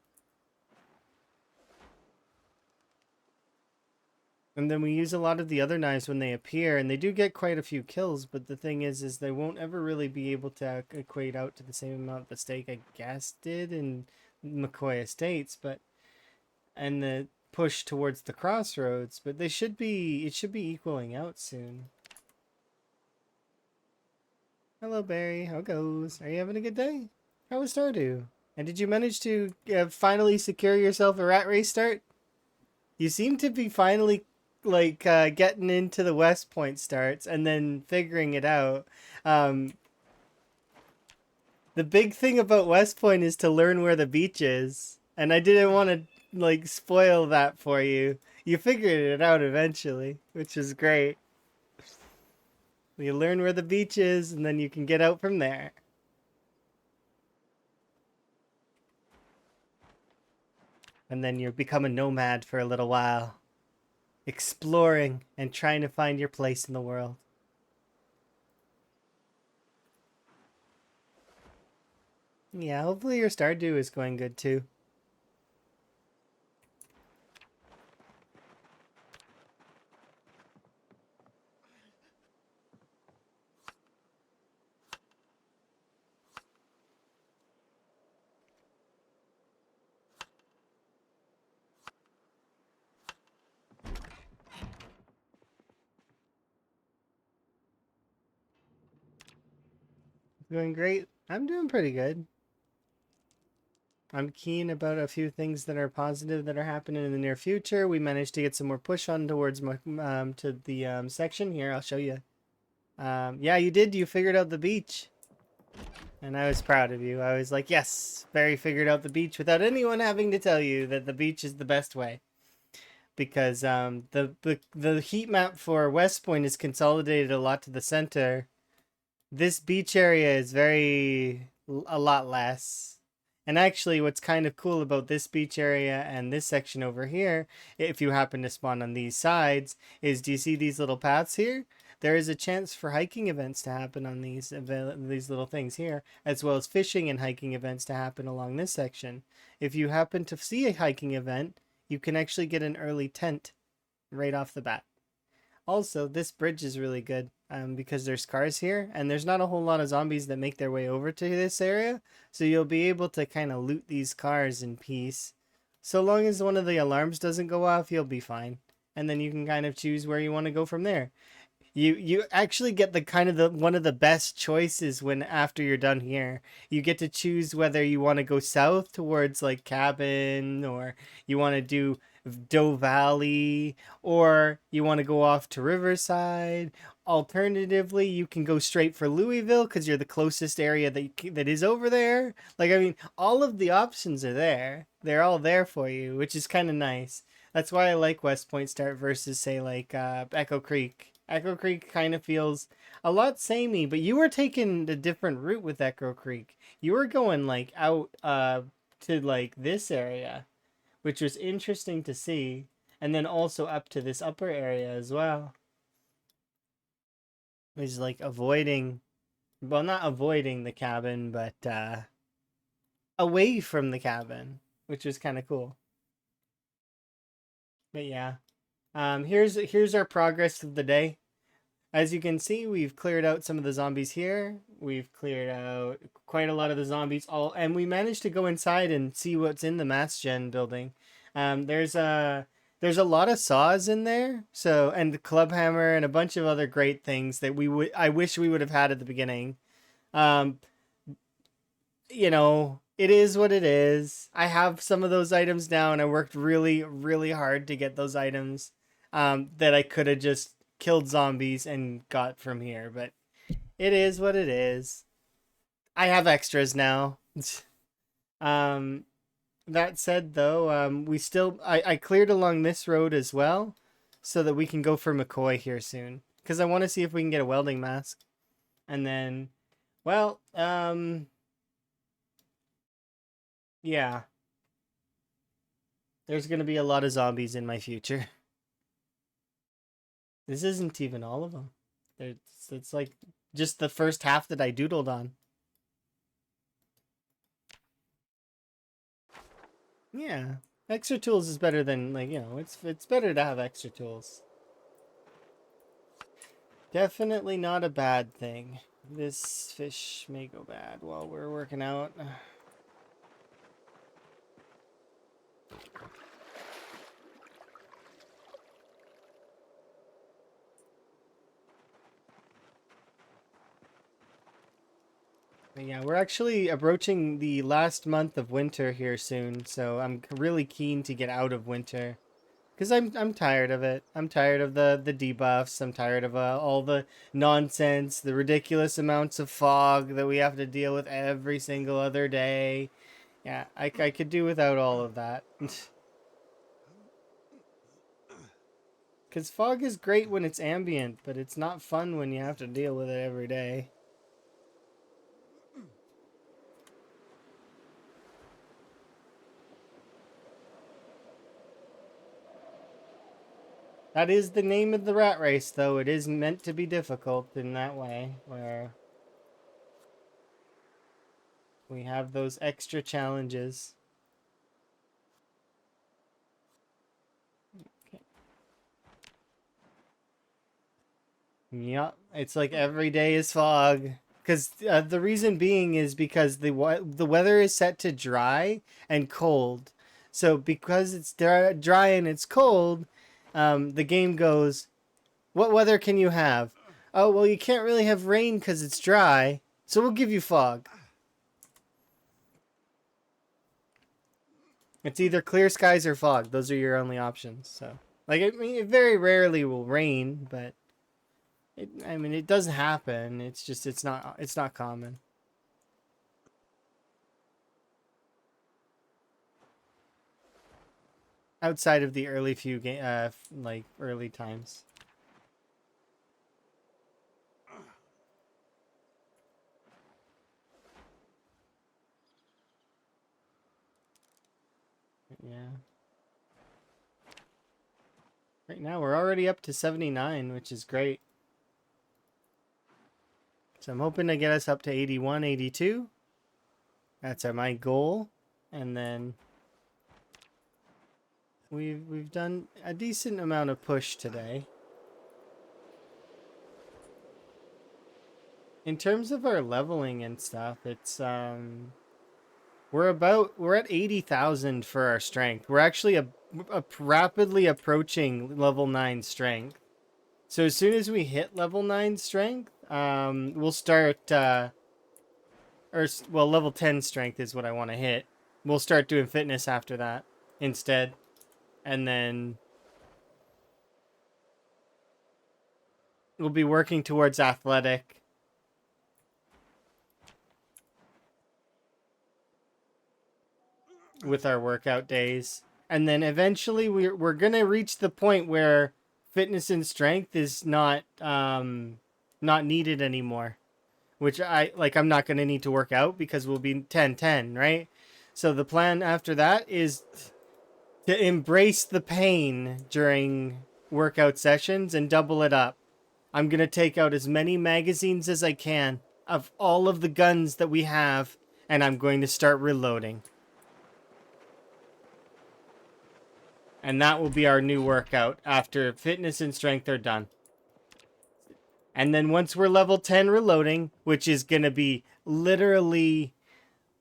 And then we use a lot of the other knives when they appear, and they do get quite a few kills, but the thing is they won't ever really be able to equate out to the same amount the stake, I guess, did in McCoy Estates, but... And the push towards the crossroads, but it should be equaling out soon. Hello, Barry. How goes? Are you having a good day? How was Stardew? And did you manage to finally secure yourself a rat race start? You seem to be finally like getting into the West Point starts and then figuring it out. The big thing about West Point is to learn where the beach is, and I didn't want to like spoil that for you. You figured it out eventually, which is great. You learn where the beach is, and then you can get out from there. And then you become a nomad for a little while, exploring and trying to find your place in the world. Yeah, hopefully your Stardew is going good too. Doing great. I'm doing pretty good. I'm keen about a few things that are positive that are happening in the near future. We managed to get some more push on towards my to the section here. I'll show you. Yeah, you did. You figured out the beach, and I was proud of you. I was like, yes, Barry figured out the beach without anyone having to tell you that the beach is the best way. Because the heat map for West Point is consolidated a lot to the center. This beach area is a lot less. And actually, what's kind of cool about this beach area and this section over here, if you happen to spawn on these sides, is do you see these little paths here? There is a chance for hiking events to happen on these little things here, as well as fishing and hiking events to happen along this section. If you happen to see a hiking event, you can actually get an early tent right off the bat. Also, this bridge is really good because there's cars here, and there's not a whole lot of zombies that make their way over to this area, so you'll be able to kind of loot these cars in peace. So long as one of the alarms doesn't go off, you'll be fine. And then you can kind of choose where you want to go from there. You actually get the kind of the one of the best choices when after you're done here. You get to choose whether you want to go south towards like Cabin, or you want to do Doe Valley, or you want to go off to Riverside. Alternatively, you can go straight for Louisville because you're the closest area that is over there. Like, I mean, all of the options are there. They're all there for you, which is kind of nice. That's why I like West Point Start versus, say, like Echo Creek. Echo Creek kind of feels a lot samey, but you were taking a different route with Echo Creek. You were going like out to like this area, which was interesting to see, and then also up to this upper area as well. Is like avoiding, well, not avoiding the cabin, but away from the cabin, which was kind of cool. But yeah, here's our progress of the day. As you can see, we've cleared out some of the zombies here. We've cleared out quite a lot of the zombies, and we managed to go inside and see what's in the mass gen building. There's There's a lot of saws in there, so and the club hammer and a bunch of other great things that I wish we would have had at the beginning. Um, it is what it is. I have some of those items now, and I worked really, really hard to get those items that I could have just killed zombies and got from here. But it is what it is. I have extras now. um, that said, though, I cleared along this road as well, so that we can go for McCoy here soon. Because I want to see if we can get a welding mask, and then, well, yeah. There's going to be a lot of zombies in my future. This isn't even all of them. It's like just the first half that I doodled on. Yeah. Extra tools is better than, it's better to have extra tools. Definitely not a bad thing. This fish may go bad while we're working out. But yeah, we're actually approaching the last month of winter here soon, so I'm really keen to get out of winter. Because I'm tired of it. I'm tired of the debuffs. I'm tired of all the nonsense, the ridiculous amounts of fog that we have to deal with every single other day. Yeah, I could do without all of that. Because fog is great when it's ambient, but it's not fun when you have to deal with it every day. That is the name of the rat race, though. It is meant to be difficult in that way, where we have those extra challenges. Okay. Yeah, it's like every day is fog. Because the reason being is because the weather is set to dry and cold. So because it's dry and it's cold, the game goes, what weather can you have? Oh, well, you can't really have rain because it's dry, so we'll give you fog. It's either clear skies or fog. Those are your only options. So, like, I mean, it very rarely will rain, but it does happen. It's just it's not common. Outside of the early few early times. Yeah. Right now we're already up to 79, which is great. So I'm hoping to get us up to 81, 82. That's my goal. And then we've done a decent amount of push today. In terms of our leveling and stuff, it's we're at 80,000 for our strength. We're actually rapidly approaching level 9 strength. So as soon as we hit level 9 strength, we'll start level 10 strength is what I want to hit. We'll start doing fitness after that instead. And then we'll be working towards athletic. With our workout days. And then eventually we're going to reach the point where fitness and strength is not needed anymore. Which I'm not going to need to work out because we'll be 10-10, right? So the plan after that is to embrace the pain during workout sessions and double it up. I'm going to take out as many magazines as I can of all of the guns that we have, and I'm going to start reloading. And that will be our new workout after fitness and strength are done. And then once we're level 10 reloading, which is going to be literally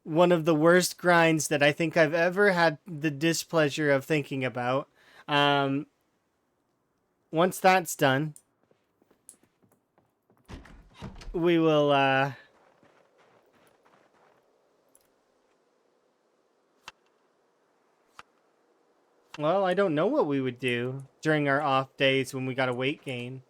one of the worst grinds that I think I've ever had the displeasure of thinking about, Once that's done, we will well, I don't know what we would do during our off days when we got a weight gain.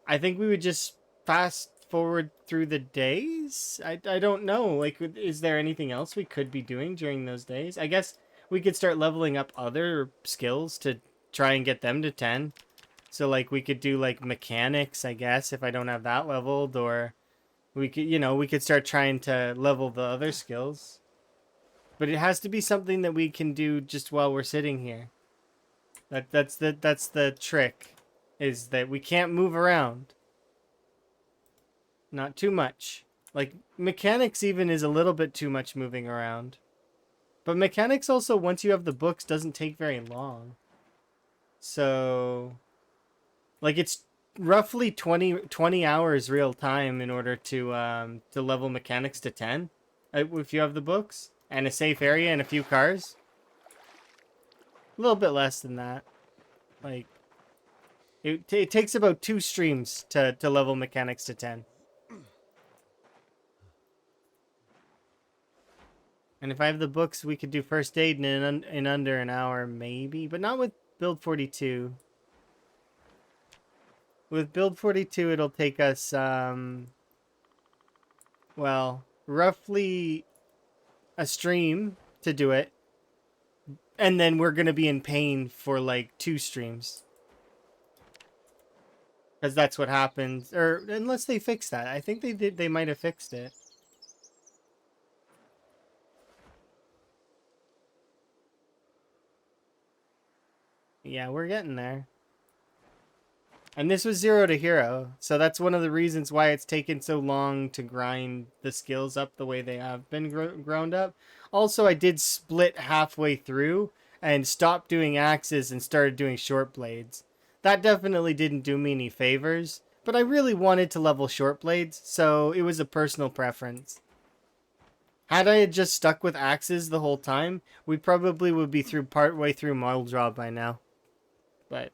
I think we would just fast forward through the days. I don't know. Like, is there anything else we could be doing during those days? I guess we could start leveling up other skills to try and get them to 10. So, like, we could do, like, mechanics, I guess, if I don't have that leveled. Or we could, we could start trying to level the other skills. But it has to be something that we can do just while we're sitting here. That's the trick, is that we can't move around. Not too much. Like, mechanics even is a little bit too much moving around. But mechanics also, once you have the books, doesn't take very long. So, like, it's roughly 20 hours real time in order to level mechanics to 10. If you have the books and a safe area and a few cars. A little bit less than that. Like, it takes about 2 streams to level mechanics to 10. And if I have the books, we could do first aid in under an hour, maybe. But not with build 42. With build 42, it'll take us, well, roughly a stream to do it. And then we're going to be in pain for, like, 2 streams. Because that's what happens. Or, unless they fix that. I think they might have fixed it. Yeah, we're getting there. And this was 0 to hero, so that's one of the reasons why it's taken so long to grind the skills up the way they have been ground up. Also, I did split halfway through and stopped doing axes and started doing short blades. That definitely didn't do me any favors, but I really wanted to level short blades, so it was a personal preference. Had I had just stuck with axes the whole time, we probably would be partway through model draw by now. But,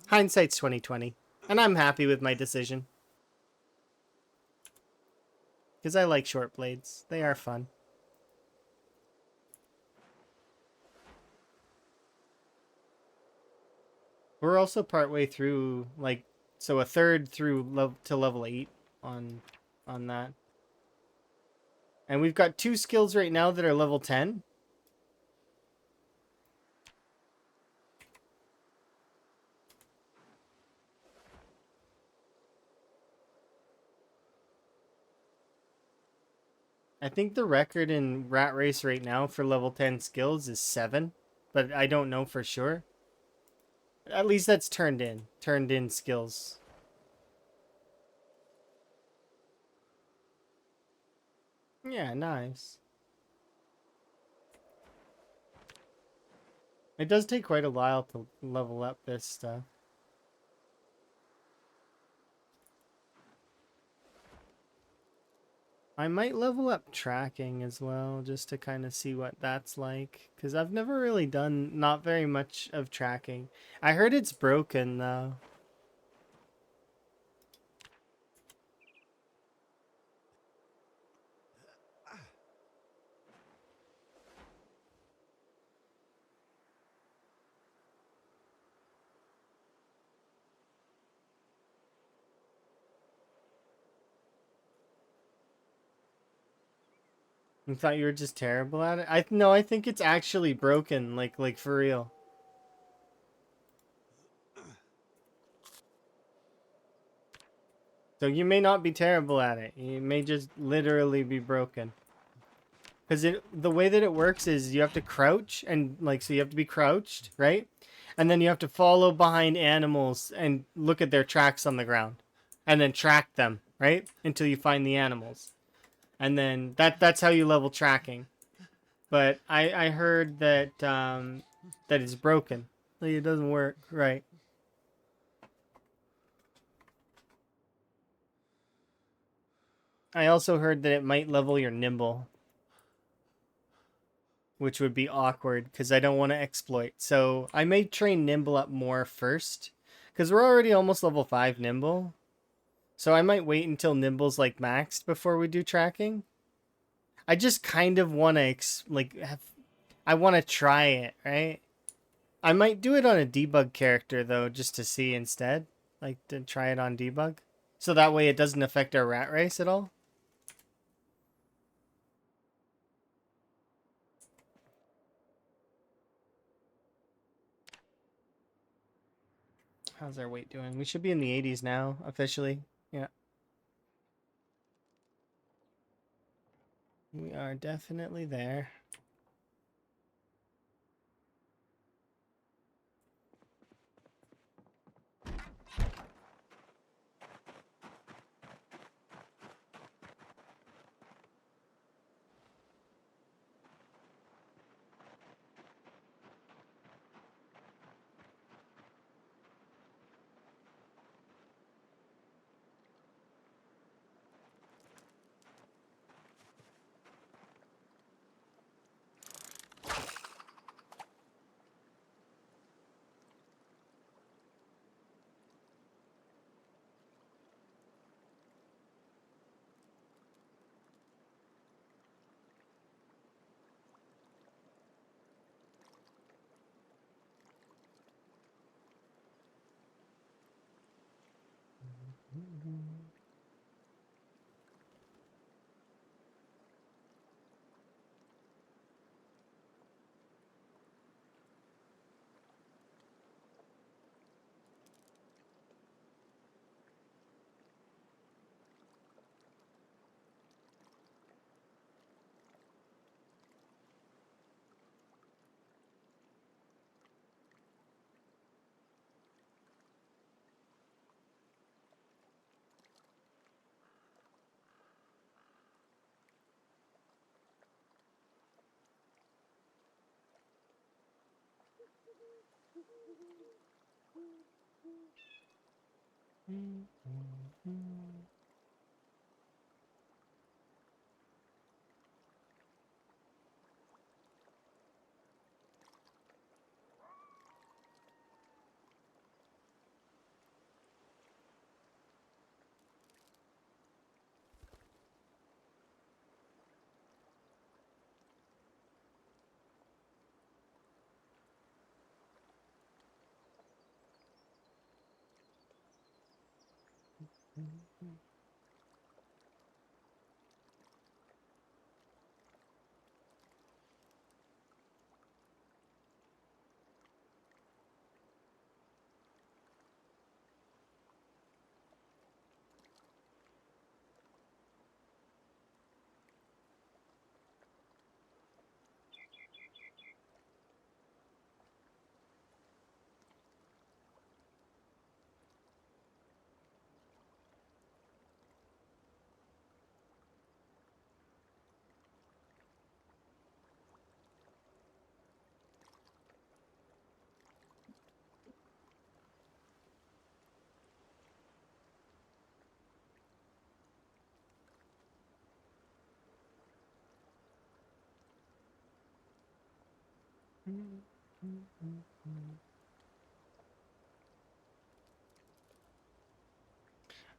hindsight's 2020, and I'm happy with my decision. Because I like short blades. They are fun. We're also partway through, like, so a third through to level 8 on that. And we've got 2 skills right now that are level 10. I think the record in Rat Race right now for level 10 skills is 7, but I don't know for sure. At least that's turned in skills. Yeah, nice. It does take quite a while to level up this stuff. I might level up tracking as well, just to kind of see what that's like. Because I've never really done not very much of tracking. I heard it's broken, though. You thought you were just terrible at it? No, I think it's actually broken, like for real. So you may not be terrible at it. You may just literally be broken. Because the way that it works is you have to crouch and so you have to be crouched, right? And then you have to follow behind animals and look at their tracks on the ground. And then track them, right? Until you find the animals. And then that's how you level tracking. But I heard that that it's broken. Like, it doesn't work right. I also heard that it might level your nimble. which would be awkward because I don't want to exploit. So I may train Nimble up more first because we're already almost level 5 Nimble. So I might wait until Nimble's like maxed before we do tracking. I just kind of want to I want to try it, right? I might do it on a debug character though, just to see instead, like to try it on debug, so that way it doesn't affect our rat race at all. How's our weight doing? We should be in the 80s now, officially. Yeah. We are definitely there.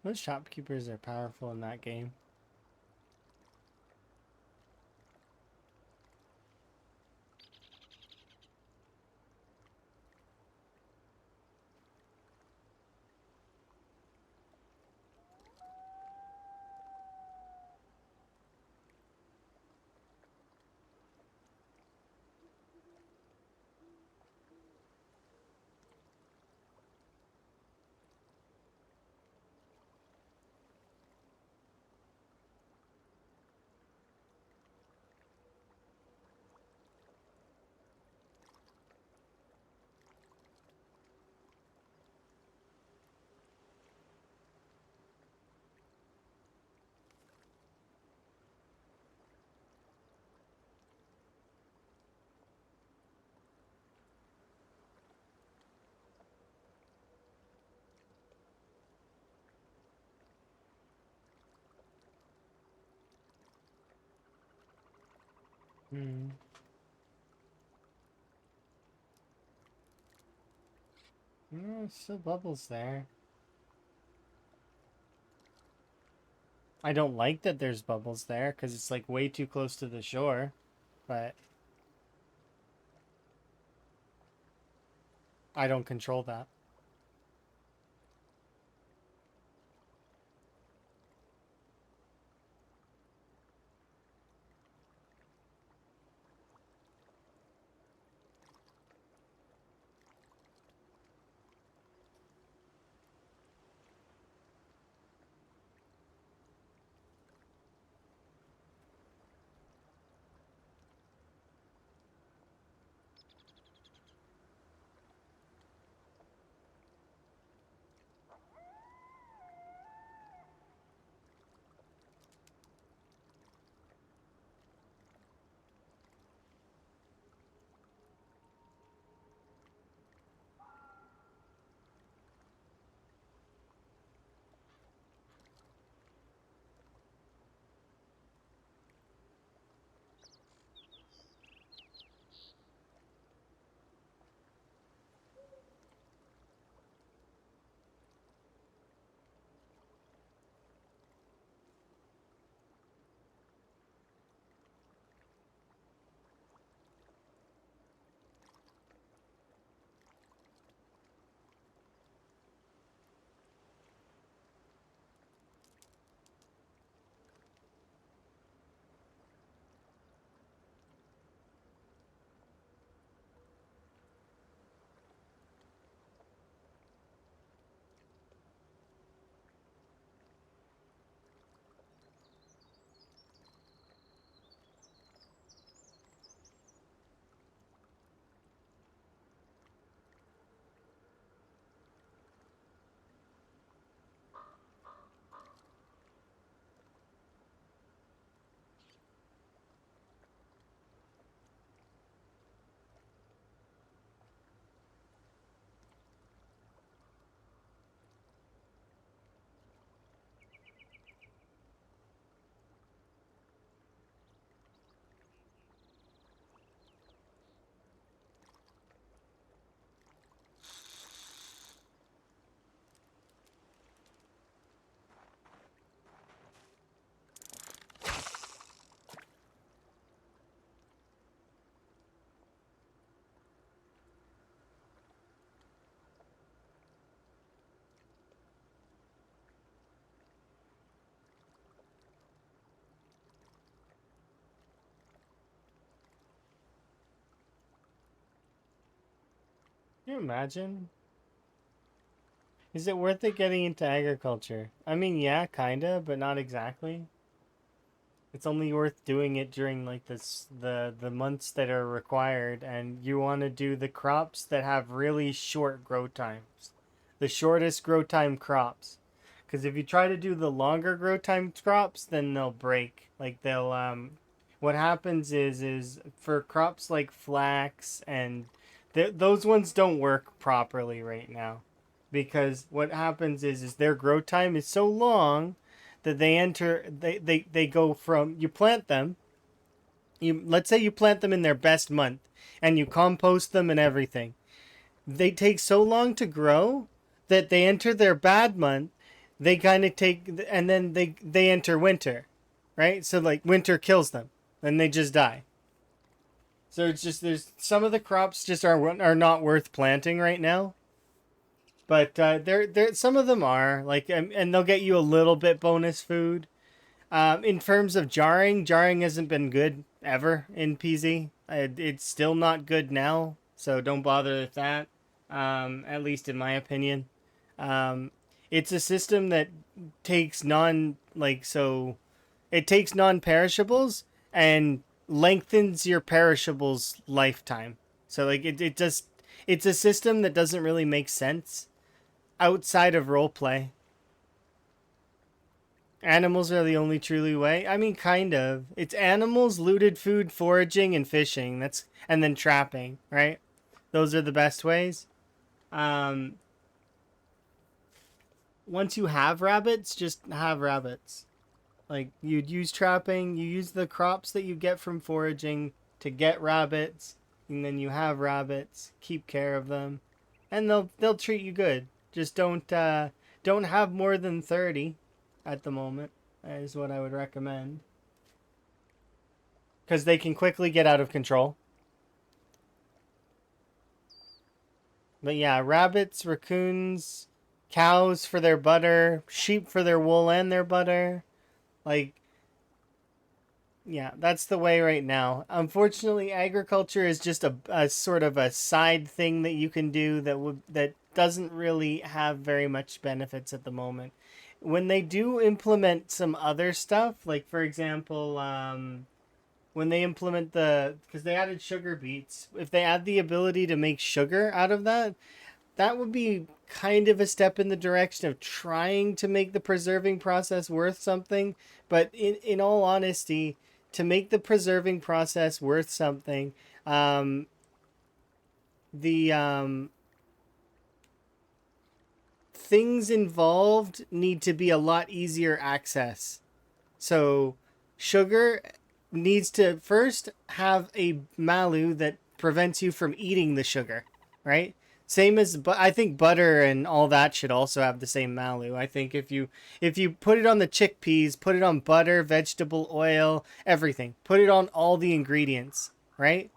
Those shopkeepers are powerful in that game. Hmm. Still bubbles there. I don't like that there's bubbles there because it's like way too close to the shore, but I don't control that. Can you imagine? Is it worth it getting into agriculture? I mean, yeah, kinda, but not exactly. It's only worth doing it during like the months that are required, and you want to do the crops that have really short grow times, the shortest grow time crops. Because if you try to do the longer grow time crops, then they'll break. Like they'll what happens is for crops like flax and those ones don't work properly right now, because what happens is their grow time is so long that they go from, you plant them, you, let's say you plant them in their best month and you compost them and everything, they take so long to grow that they enter their bad month, they kind of take, and then they enter winter, right? So like winter kills them and they just die. So it's just, there's some of the crops just are not worth planting right now. But there some of them are like, and they'll get you a little bit bonus food. In terms of jarring hasn't been good ever in PZ. It's still not good now, so don't bother with that. At least in my opinion, um, it's a system that takes it takes non-perishables and lengthens your perishables lifetime. So like it just, it's a system that doesn't really make sense outside of roleplay. Animals are the only truly way. I mean, kind of. It's animals, looted food, foraging, and fishing. That's, and then trapping, right? Those are the best ways. Um, Once you have rabbits, just have rabbits. Like you'd use trapping, you use the crops that you get from foraging to get rabbits, and then you have rabbits. Keep care of them. and they'll treat you good. Just don't have more than 30 at the moment. Is what I would recommend, because they can quickly get out of control. But yeah, rabbits, raccoons, cows for their butter, sheep for their wool and their butter. Like, yeah, that's the way right now. Unfortunately, agriculture is just a sort of a side thing that you can do that doesn't really have very much benefits at the moment. When they do implement some other stuff, like for example, when they implement because they added sugar beets, if they add the ability to make sugar out of that, that would be kind of a step in the direction of trying to make the preserving process worth something. But in all honesty, to make the preserving process worth something, the things involved need to be a lot easier access. So sugar needs to first have a malu that prevents you from eating the sugar, right? Same as, but I think butter and all that should also have the same malu. I think if you put it on the chickpeas, put it on butter, vegetable oil, everything, put it on all the ingredients, right?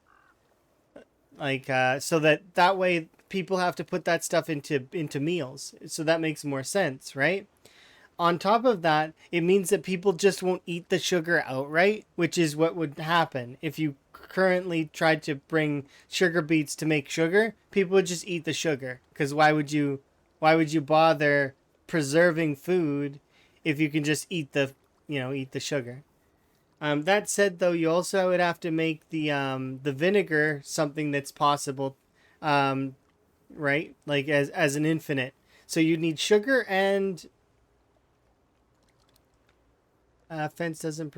Like so that way people have to put that stuff into meals. So that makes more sense, right? On top of that, it means that people just won't eat the sugar outright, which is what would happen if you currently tried to bring sugar beets to make sugar. People would just eat the sugar, because why would you bother preserving food if you can just eat the sugar? That said, though, you also would have to make the vinegar something that's possible, right? Like as an infinite. So you need sugar and fence doesn't.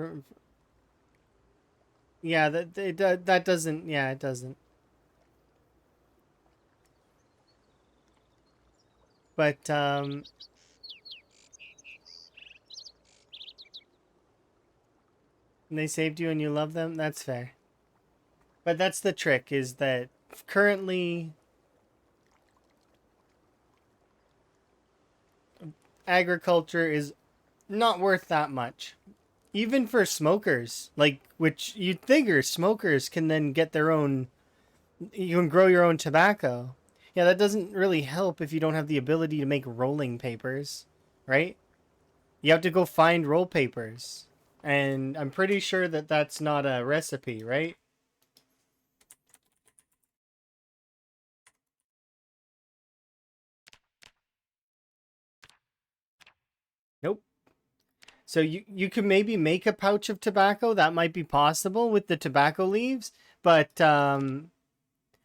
Yeah, that doesn't. Yeah, it doesn't. But they saved you and you love them. That's fair. But that's the trick, is that currently agriculture is not worth that much. Even for smokers, like, which you'd figure smokers can then get their own, you can grow your own tobacco. Yeah, that doesn't really help if you don't have the ability to make rolling papers, right? You have to go find roll papers. And I'm pretty sure that that's not a recipe, right? Nope. So you can maybe make a pouch of tobacco. That might be possible with the tobacco leaves, but and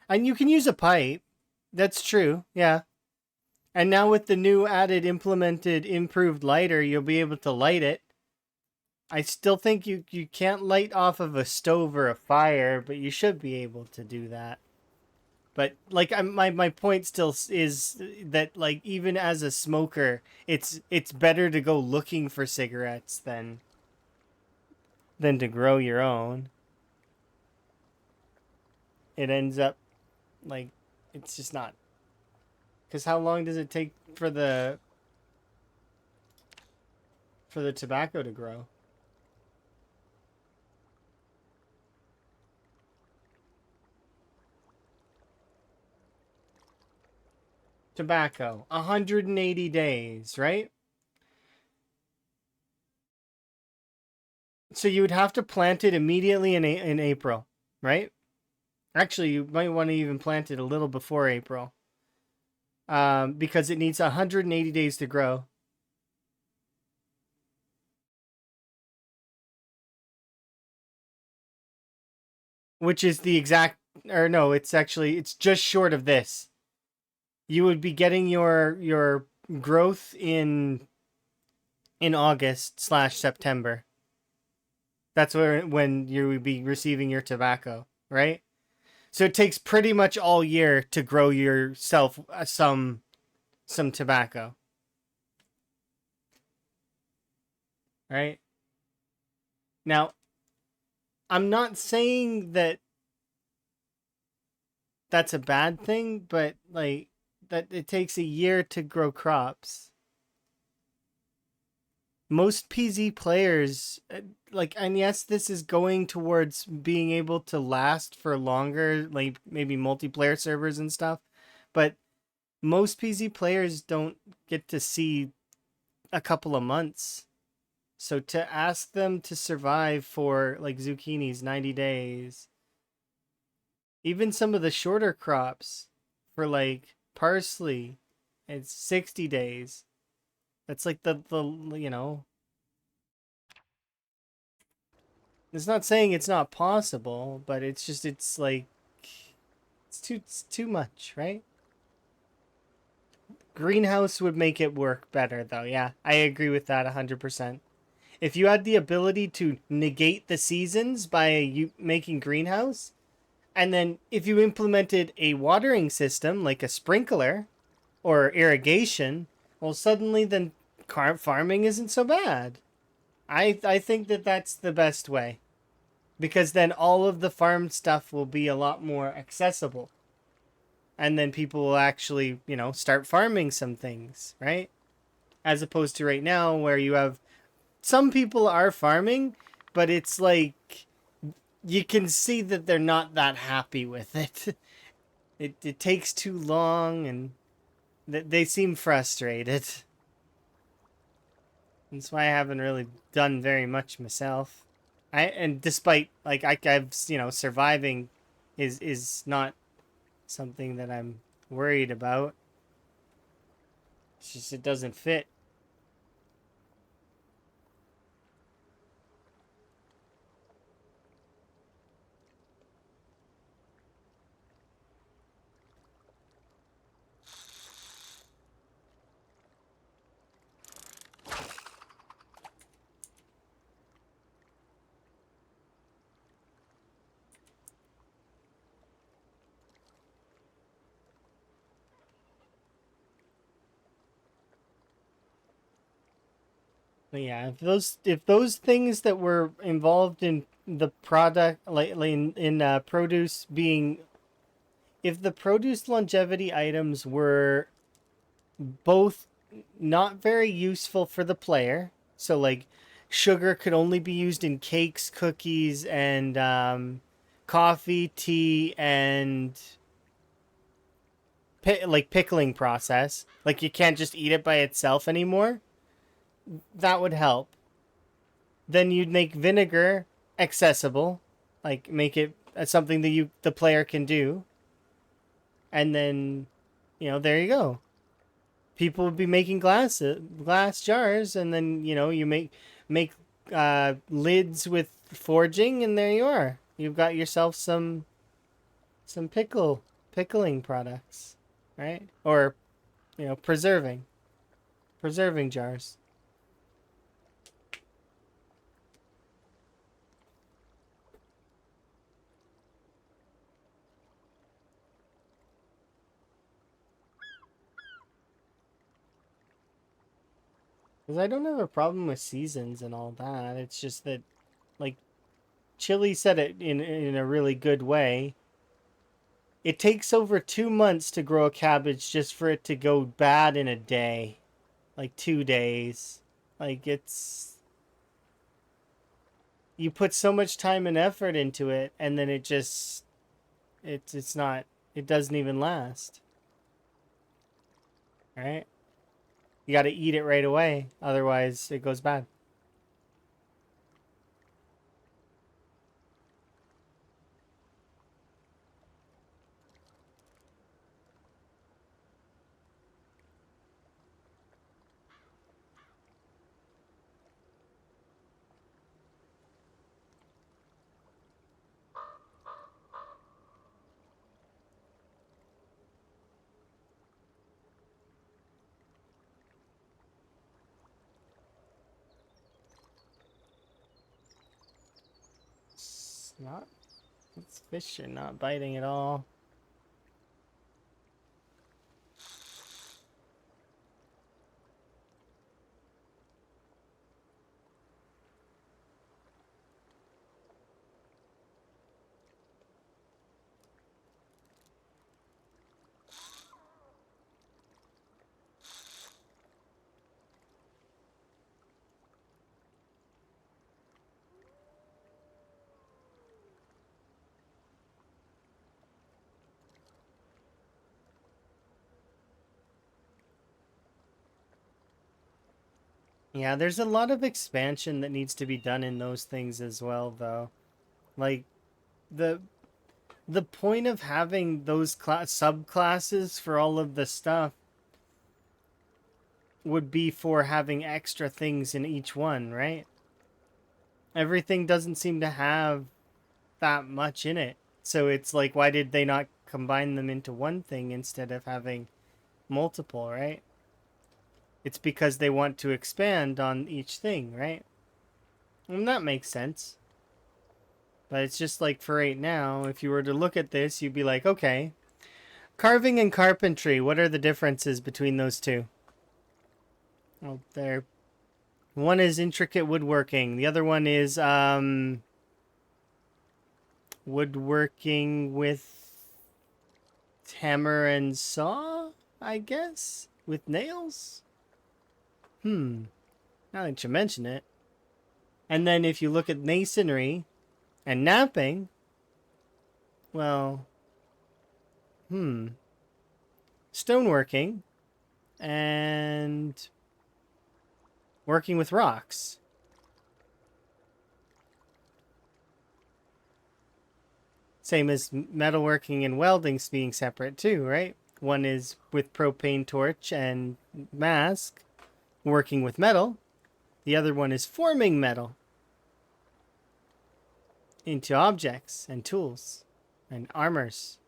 you can use a pipe. That's true. Yeah. And now with the new added implemented improved lighter, you'll be able to light it. I still think you can't light off of a stove or a fire, but you should be able to do that. But like my point still is that, like, even as a smoker, it's better to go looking for cigarettes than to grow your own. It ends up like it's just not, because how long does it take for the tobacco to grow? Tobacco, 180 days, right? So you would have to plant it immediately in April, right? Actually, you might want to even plant it a little before April, because it needs 180 days to grow. Which is the exact, or no, it's just short of this. You would be getting your growth in August/September. That's when you would be receiving your tobacco, right? So it takes pretty much all year to grow yourself some tobacco, right? Now, I'm not saying that that's a bad thing, but like that it takes a year to grow crops. Most PZ players, like, and yes, this is going towards being able to last for longer, like maybe multiplayer servers and stuff, but most PZ players don't get to see a couple of months. So to ask them to survive for like zucchinis 90 days, even some of the shorter crops for like parsley, it's 60 days. That's like the you know, it's not saying it's not possible, but it's just it's like it's too much, right? Greenhouse would make it work better though. Yeah, I agree with that 100%. If you had the ability to negate the seasons by you making greenhouse, and then if you implemented a watering system like a sprinkler or irrigation, well, suddenly then farming isn't so bad. I think that that's the best way, because then all of the farm stuff will be a lot more accessible, and then people will actually, you know, start farming some things, right? As opposed to right now where you have some people are farming, but it's like you can see that they're not that happy with it. It takes too long, and they seem frustrated. That's why I haven't really done very much myself. And despite like I've you know, surviving is not something that I'm worried about. It's just it doesn't fit. But yeah, if those things that were involved in the product, like in produce being, if the produce longevity items were both not very useful for the player, so like sugar could only be used in cakes, cookies, and coffee, tea, and like pickling process. Like you can't just eat it by itself anymore. That would help. Then you'd make vinegar accessible, like make it something that the player can do, and then, you know, there you go. People would be making glass jars, and then, you know, you make lids with forging, and there you are. You've got yourself some pickling products, right? Or, you know, preserving jars. Because I don't have a problem with seasons and all that. It's just that, like, Chili said it in a really good way. It takes over 2 months to grow a cabbage just for it to go bad in a day. Like 2 days. Like it's, you put so much time and effort into it, and then it just, it's not, it doesn't even last. Right? You got to eat it right away, otherwise it goes bad. It's not, it's fish are not biting at all. Yeah, there's a lot of expansion that needs to be done in those things as well, though. Like the the point of having those subclasses for all of the stuff would be for having extra things in each one, right? Everything doesn't seem to have that much in it. So it's like, why did they not combine them into one thing instead of having multiple, right? It's because they want to expand on each thing, right? And that makes sense. But it's just like for right now, if you were to look at this, you'd be like, okay, carving and carpentry, what are the differences between those two? Well, they're one is intricate woodworking, the other one is woodworking with hammer and saw, I guess, with nails. Now that you mention it. And then if you look at masonry and knapping, well, stoneworking and working with rocks. Same as metalworking and welding being separate too, right? One is with propane torch and mask, working with metal. The other one is forming metal into objects and tools and armors.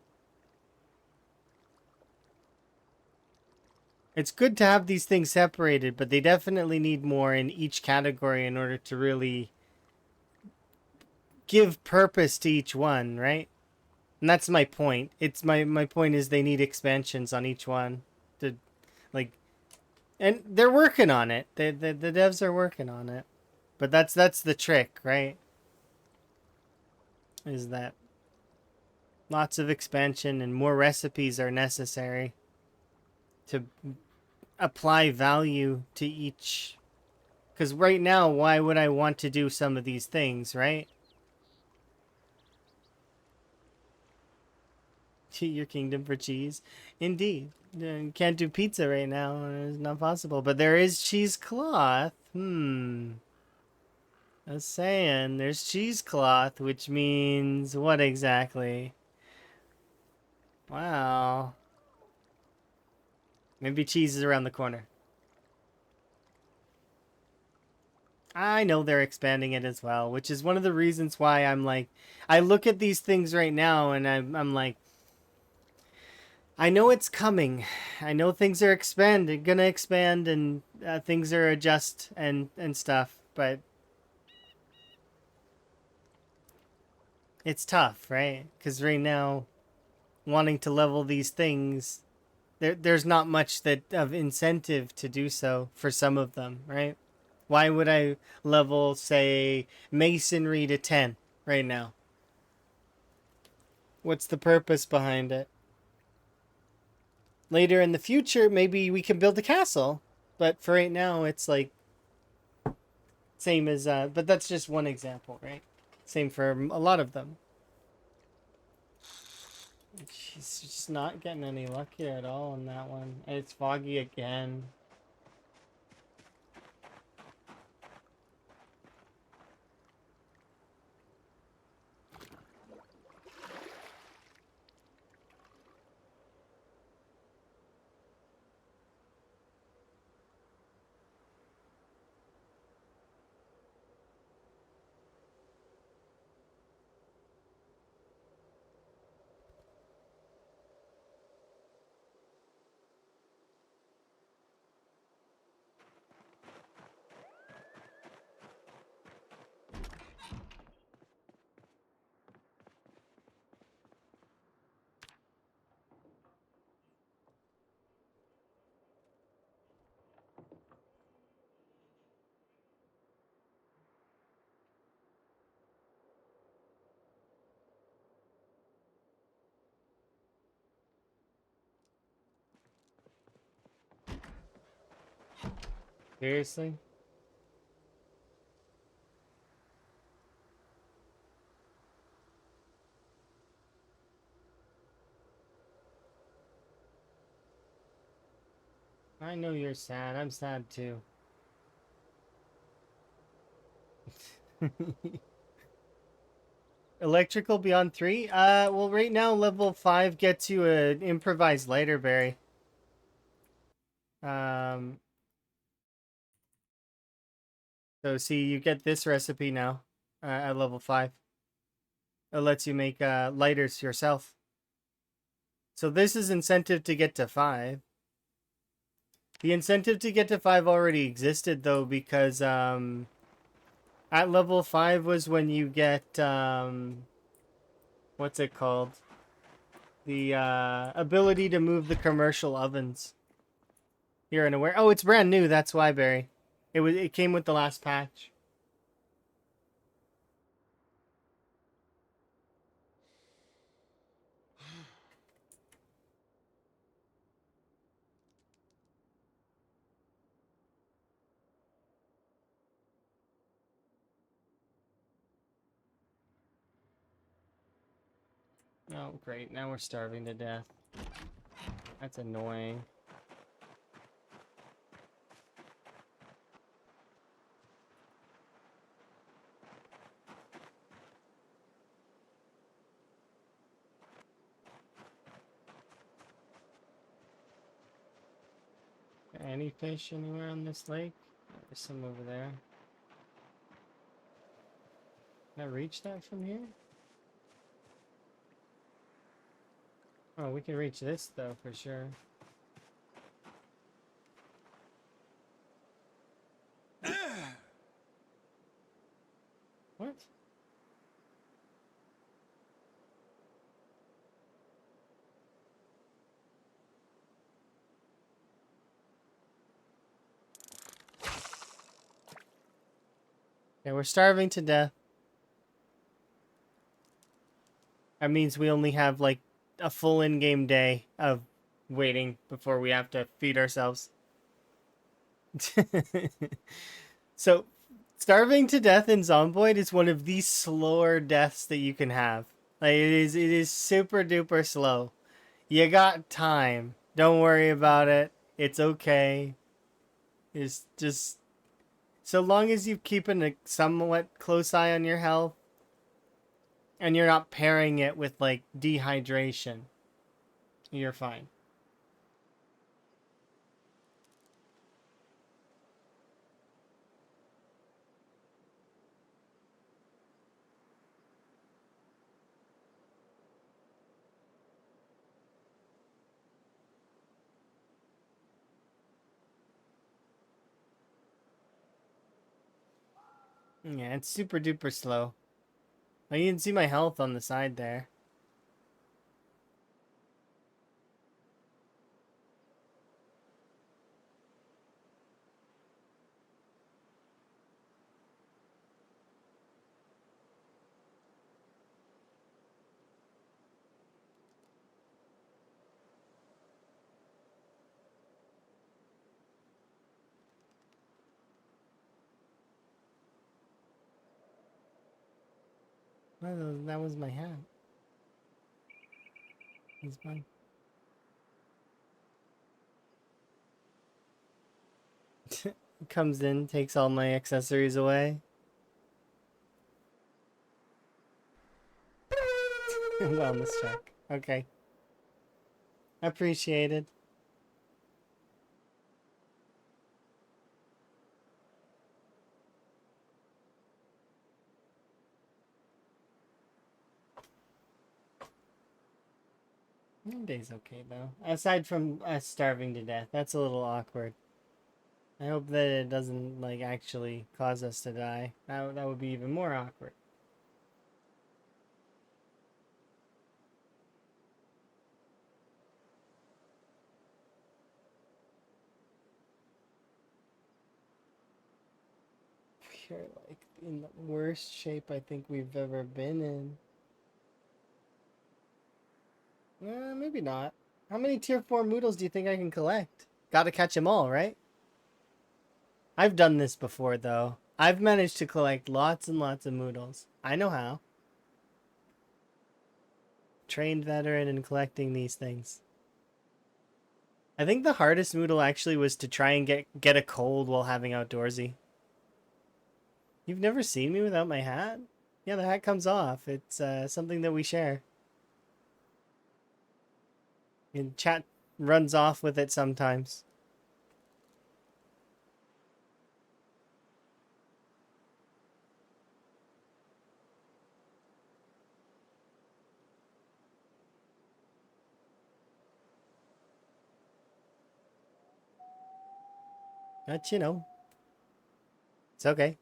It's good to have these things separated, but they definitely need more in each category in order to really give purpose to each one, right? And that's my point. It's my point is they need expansions on each one to like, and they're working on it. The devs are working on it. But that's the trick, right? Is that lots of expansion and more recipes are necessary to apply value to each. Because right now, why would I want to do some of these things, right? Your kingdom for cheese. Indeed. Can't do pizza right now. It's not possible. But there is cheesecloth. I was saying, there's cheesecloth, which means what exactly? Wow. Maybe cheese is around the corner. I know they're expanding it as well, which is one of the reasons why I'm like, I look at these things right now and I'm like, I know it's coming. I know things are gonna expand, and things are adjust and stuff. But it's tough, right? Because right now, wanting to level these things, there's not much that of incentive to do so for some of them, right? Why would I level, say, masonry to 10 right now? What's the purpose behind it? Later in the future, maybe we can build a castle, but for right now, it's like same as but that's just one example, right? Same for a lot of them. She's just not getting any luck here at all on that one. And it's foggy again. Seriously? I know you're sad. I'm sad too. Electrical beyond 3? Well, right now level 5 gets you an improvised lighter berry. So see, you get this recipe now at level 5. It lets you make lighters yourself. So this is incentive to get to 5. The incentive to get to 5 already existed though, because at level 5 was when you get what's it called? The ability to move the commercial ovens. You're unaware. Oh, it's brand new. That's why, Barry. It came with the last patch. Oh, great. Now we're starving to death. That's annoying. Any fish anywhere on this lake? There's some over there. Can I reach that from here? Oh, we can reach this though, for sure. What? Yeah, we're starving to death. That means we only have like a full in-game day of waiting before we have to feed ourselves. So, starving to death in Zomboid is one of the slower deaths that you can have. Like it is super duper slow. You got time. Don't worry about it. It's okay. It's just so long as you're keeping a somewhat close eye on your health and you're not pairing it with like dehydration, you're fine. Yeah, it's super duper slow. Oh, you can see my health on the side there. Oh, that was my hat. It's mine. Comes in, takes all my accessories away. Wellness check. Okay. Appreciated. Monday's okay though. Aside from us starving to death, that's a little awkward. I hope that it doesn't like actually cause us to die. That would be even more awkward. We're like in the worst shape I think we've ever been in. Maybe not. How many tier 4 Moodles do you think I can collect? Gotta catch them all, right? I've done this before, though. I've managed to collect lots and lots of Moodles. I know how. Trained veteran in collecting these things. I think the hardest Moodle actually was to try and get a cold while having outdoorsy. You've never seen me without my hat? Yeah, the hat comes off. It's something that we share. And chat runs off with it sometimes. But you know, it's okay.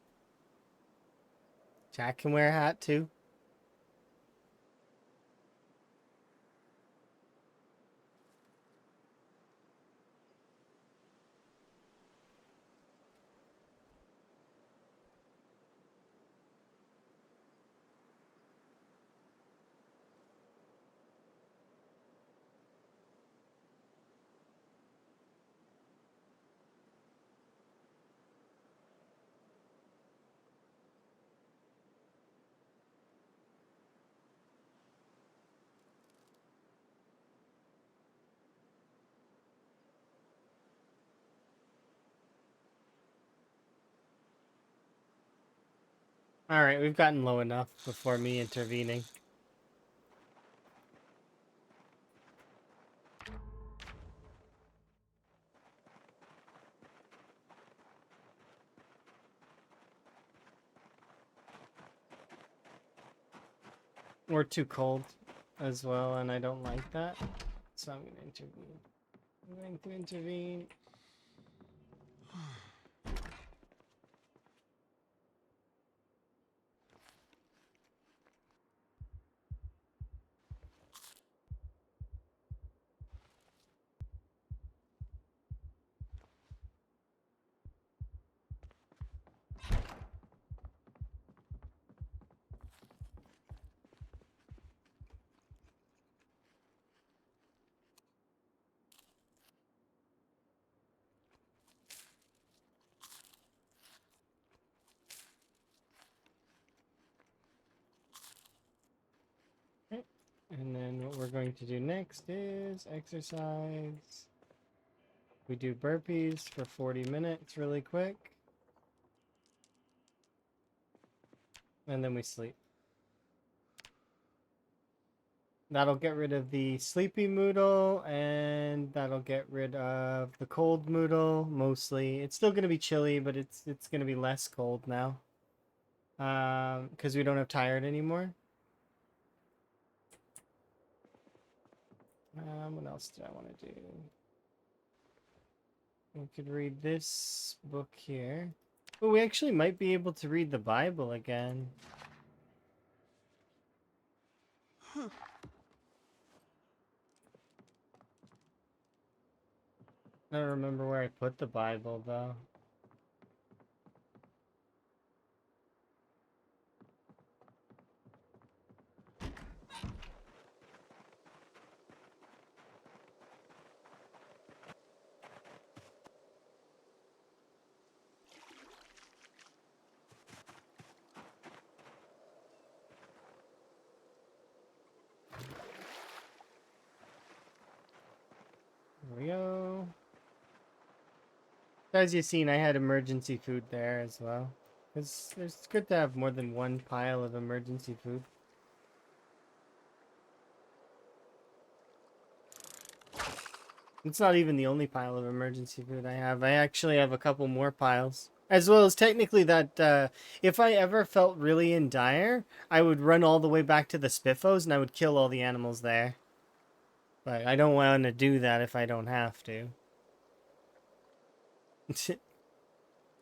Chat can wear a hat too. Alright, we've gotten low enough before me intervening. We're too cold as well, and I don't like that. So I'm going to intervene. I'm going to intervene. Okay. And then what we're going to do next is exercise. We do burpees for 40 minutes really quick. And then we sleep. That'll get rid of the sleepy moodle, and that'll get rid of the cold moodle, mostly. It's still going to be chilly, but it's going to be less cold now. Because we don't have tired anymore. What else did I want to do? We could read this book here. Oh, we actually might be able to read the Bible again. I don't remember where I put the Bible, though. There we go. As you've seen, I had emergency food there as well. It's good to have more than one pile of emergency food. It's not even the only pile of emergency food I have. I actually have a couple more piles. As well as technically that if I ever felt really in dire, I would run all the way back to the Spiffos and I would kill all the animals there. But I don't want to do that if I don't have to.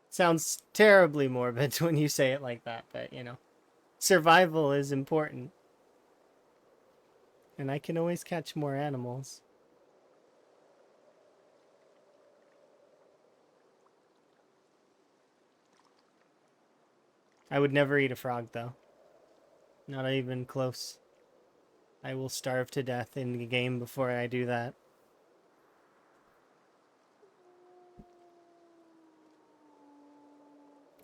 Sounds terribly morbid when you say it like that, but you know, survival is important. And I can always catch more animals. I would never eat a frog, though. Not even close. I will starve to death in the game before I do that.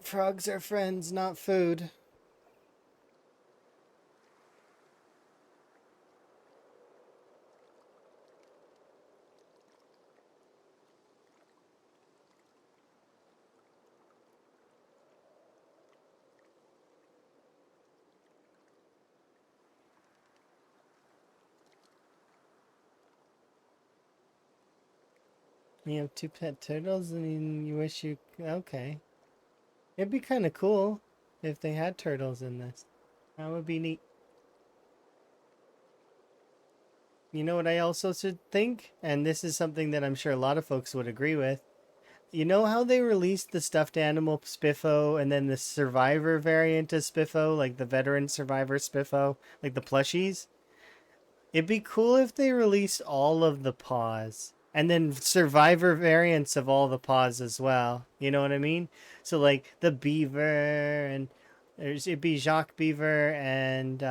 Frogs are friends, not food. You have 2 pet turtles and you wish you... Okay. It'd be kind of cool if they had turtles in this. That would be neat. You know what I also should think? And this is something that I'm sure a lot of folks would agree with. You know how they released the stuffed animal Spiffo and then the survivor variant of Spiffo, like the veteran survivor Spiffo, like the plushies? It'd be cool if they released all of the paws and then survivor variants of all the paws as well. You know what I mean? So like the beaver and it'd be Jacques Beaver and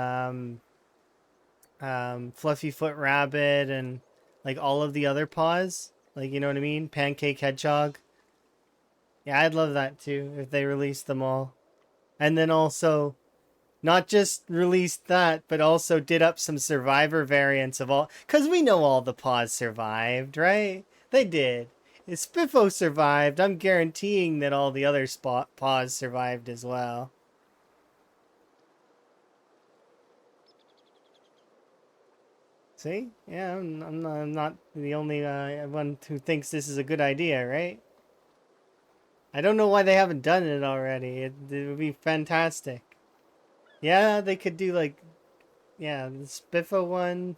Fluffy Foot Rabbit and like all of the other paws. Like, you know what I mean? Pancake Hedgehog. Yeah, I'd love that too if they released them all. And then also not just released that, but also did up some survivor variants of all. Because we know all the paws survived, right? They did. If Spiffo survived, I'm guaranteeing that all the other paws survived as well. See? Yeah, I'm not the only one who thinks this is a good idea, right? I don't know why they haven't done it already. It would be fantastic. Yeah, they could do like, yeah, the Spiffo one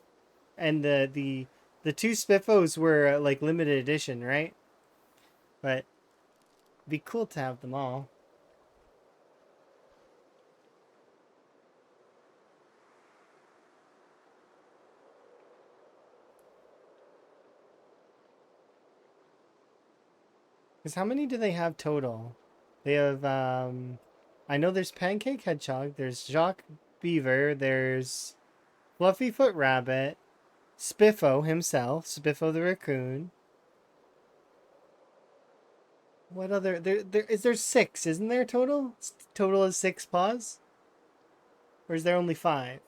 and the 2 Spiffos were like limited edition, right? But it'd be cool to have them all. Because how many do they have total? They have, I know there's Pancake Hedgehog, there's Jacques Beaver, there's Fluffy Foot Rabbit, Spiffo himself, Spiffo the Raccoon. What other, there 6, isn't there total? Total is 6 paws? Or is there only 5?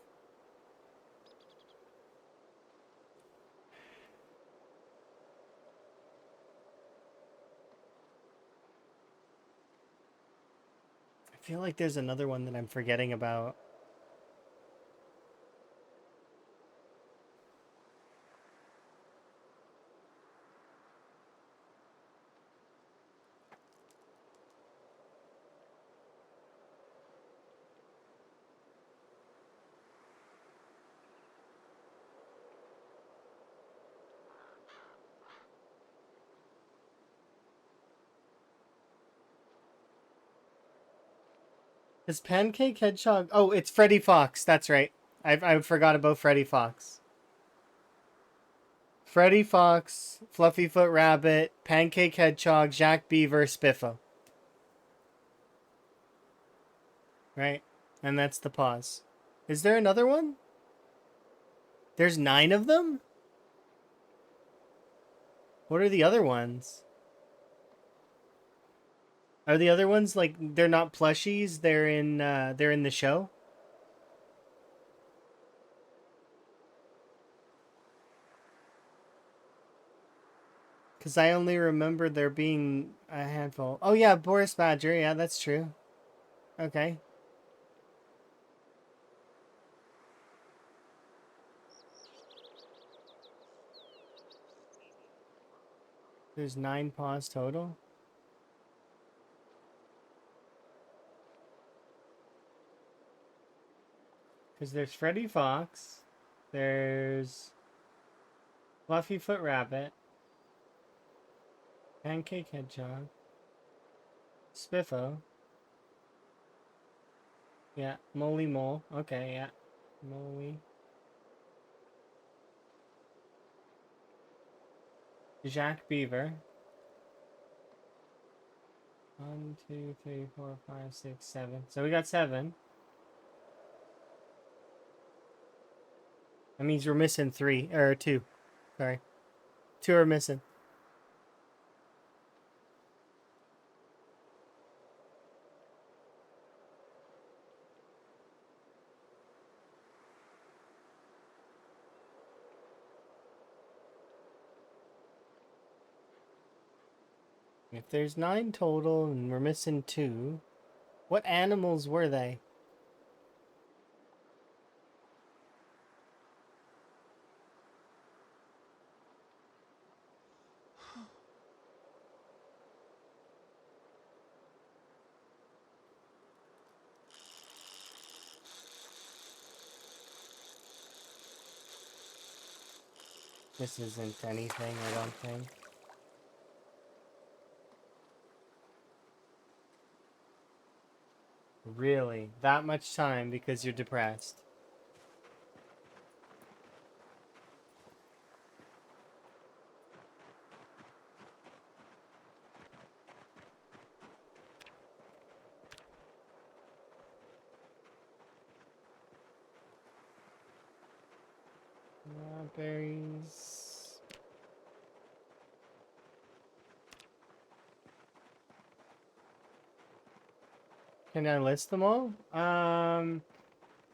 I feel like there's another one that I'm forgetting about. Is Pancake Hedgehog? Oh, it's Freddy Fox. That's right. I forgot about Freddy Fox. Freddy Fox, Fluffy Foot Rabbit, Pancake Hedgehog, Jack Beaver, Spiffo. Right? And that's the pause. Is there another one? There's 9 of them? What are the other ones? Are the other ones like they're not plushies? They're in the show? Cuz I only remember there being a handful. Oh yeah, Boris Badger. Yeah, that's true. Okay. There's 9 paws total. Because there's Freddy Fox, there's Fluffy Foot Rabbit, Pancake Hedgehog, Spiffo. Yeah, Moly Mole. Okay, yeah. Moly. Jack Beaver. 1, 2, 3, 4, 5, 6, 7. So we got 7. That means we're missing 3, or 2. Sorry. 2 are missing. If there's 9 total and we're missing 2, what animals were they? This isn't anything, I don't think. Really? That much time because you're depressed? Berries. Can I list them all?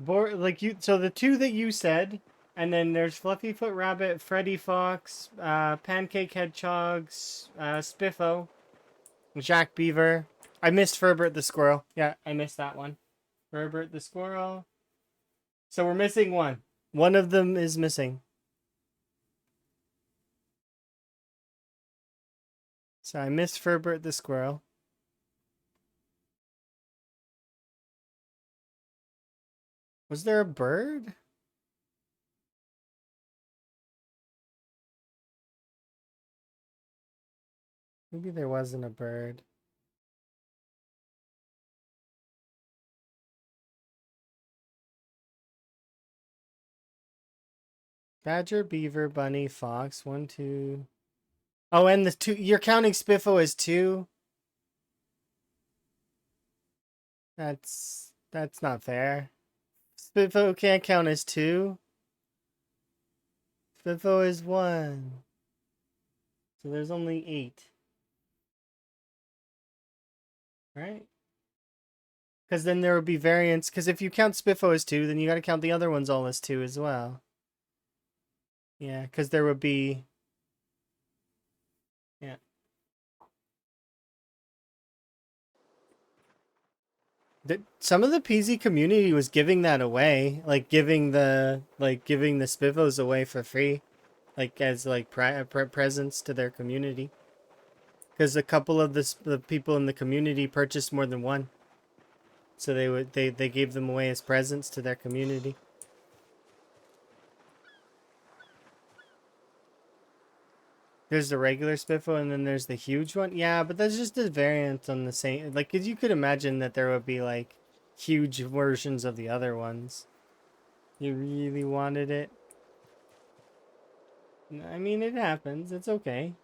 Like you. So the two that you said, and then there's Fluffyfoot Rabbit, Freddy Fox, Pancake Hedgehogs, Spiffo, Jack Beaver. I missed Ferbert the Squirrel. Yeah, I missed that one. Ferbert the Squirrel. So we're missing one. One of them is missing. So I missed Ferbert the Squirrel. Was there a bird? Maybe there wasn't a bird. Badger, beaver, bunny, fox. 1, 2. Oh, and the two. You're counting Spiffo as 2. That's not fair. Spiffo can't count as 2. Spiffo is 1. So there's only 8. Right? Because then there would be variants. Because if you count Spiffo as 2, then you got to count the other ones all as 2 as well. Yeah, because there would be... Yeah. Some of the PZ community was giving that away. Like, giving the Spiffos away for free. Like, as, like, presents to their community. Because a couple of the people in the community purchased more than one. So they gave them away as presents to their community. There's the regular Spiffo and then there's the huge one. Yeah, but that's just a variant on the same. Like, 'cause you could imagine that there would be, like, huge versions of the other ones. You really wanted it? I mean, it happens. It's okay.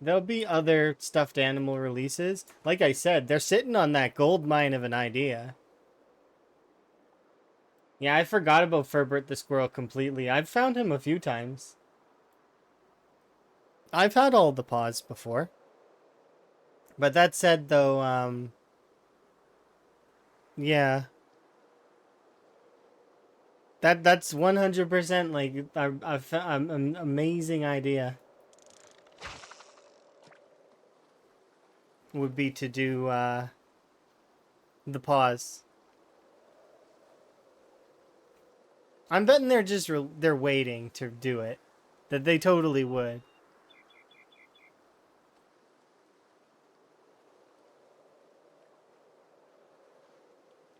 There'll be other stuffed animal releases. Like I said, they're sitting on that gold mine of an idea. Yeah, I forgot about Ferbert the Squirrel completely. I've found him a few times. I've had all the paws before. But that said, though, yeah. That's 100% like an amazing idea. Would be to do the paws. I'm betting they're just they're waiting to do it. That they totally would.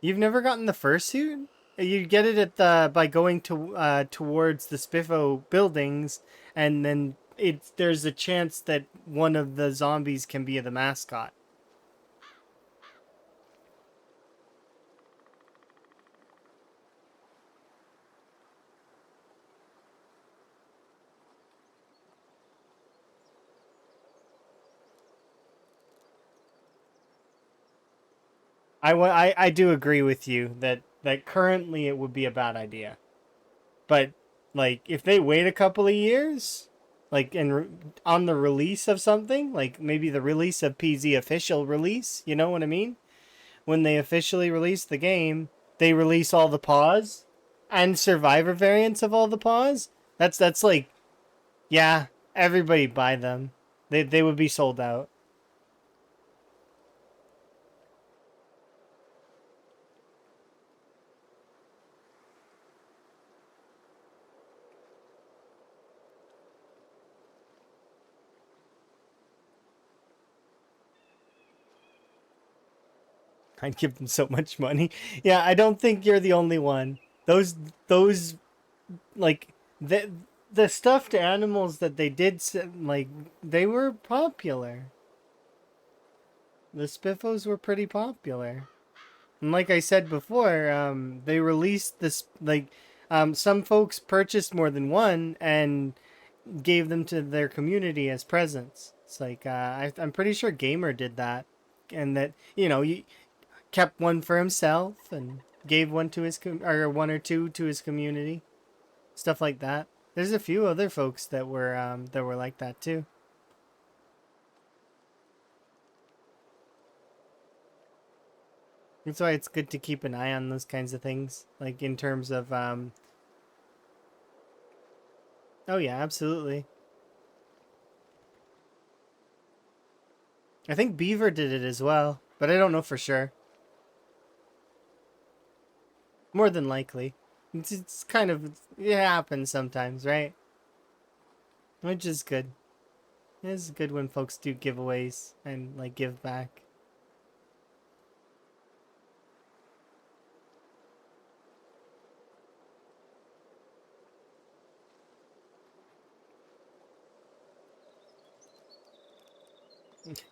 You've never gotten the fursuit? You get it at the by going to towards the Spiffo buildings, and then there's a chance that one of the zombies can be the mascot. I do agree with you that currently it would be a bad idea. But, like, if they wait a couple of years, like, on the release of something, like maybe the release of PZ official release, you know what I mean? When they officially release the game, they release all the paws and survivor variants of all the paws. That's like, yeah, everybody buy them. They would be sold out. I'd give them so much money. Yeah, I don't think you're the only one. Those like that the stuffed animals that they did like they were popular. The Spiffos were pretty popular. And like I said before, they released this like some folks purchased more than one and gave them to their community as presents. It's like I'm pretty sure Gamer did that, and that he kept one for himself and gave one to his or one or two to his community, stuff like that. There's a few other folks that were like that too. That's why it's good to keep an eye on those kinds of things, like in terms of Oh yeah, absolutely. I think Beaver did it as well, but I don't know for sure. More than likely. It's kind of, it happens sometimes, right? Which is good. It's good when folks do giveaways and like give back.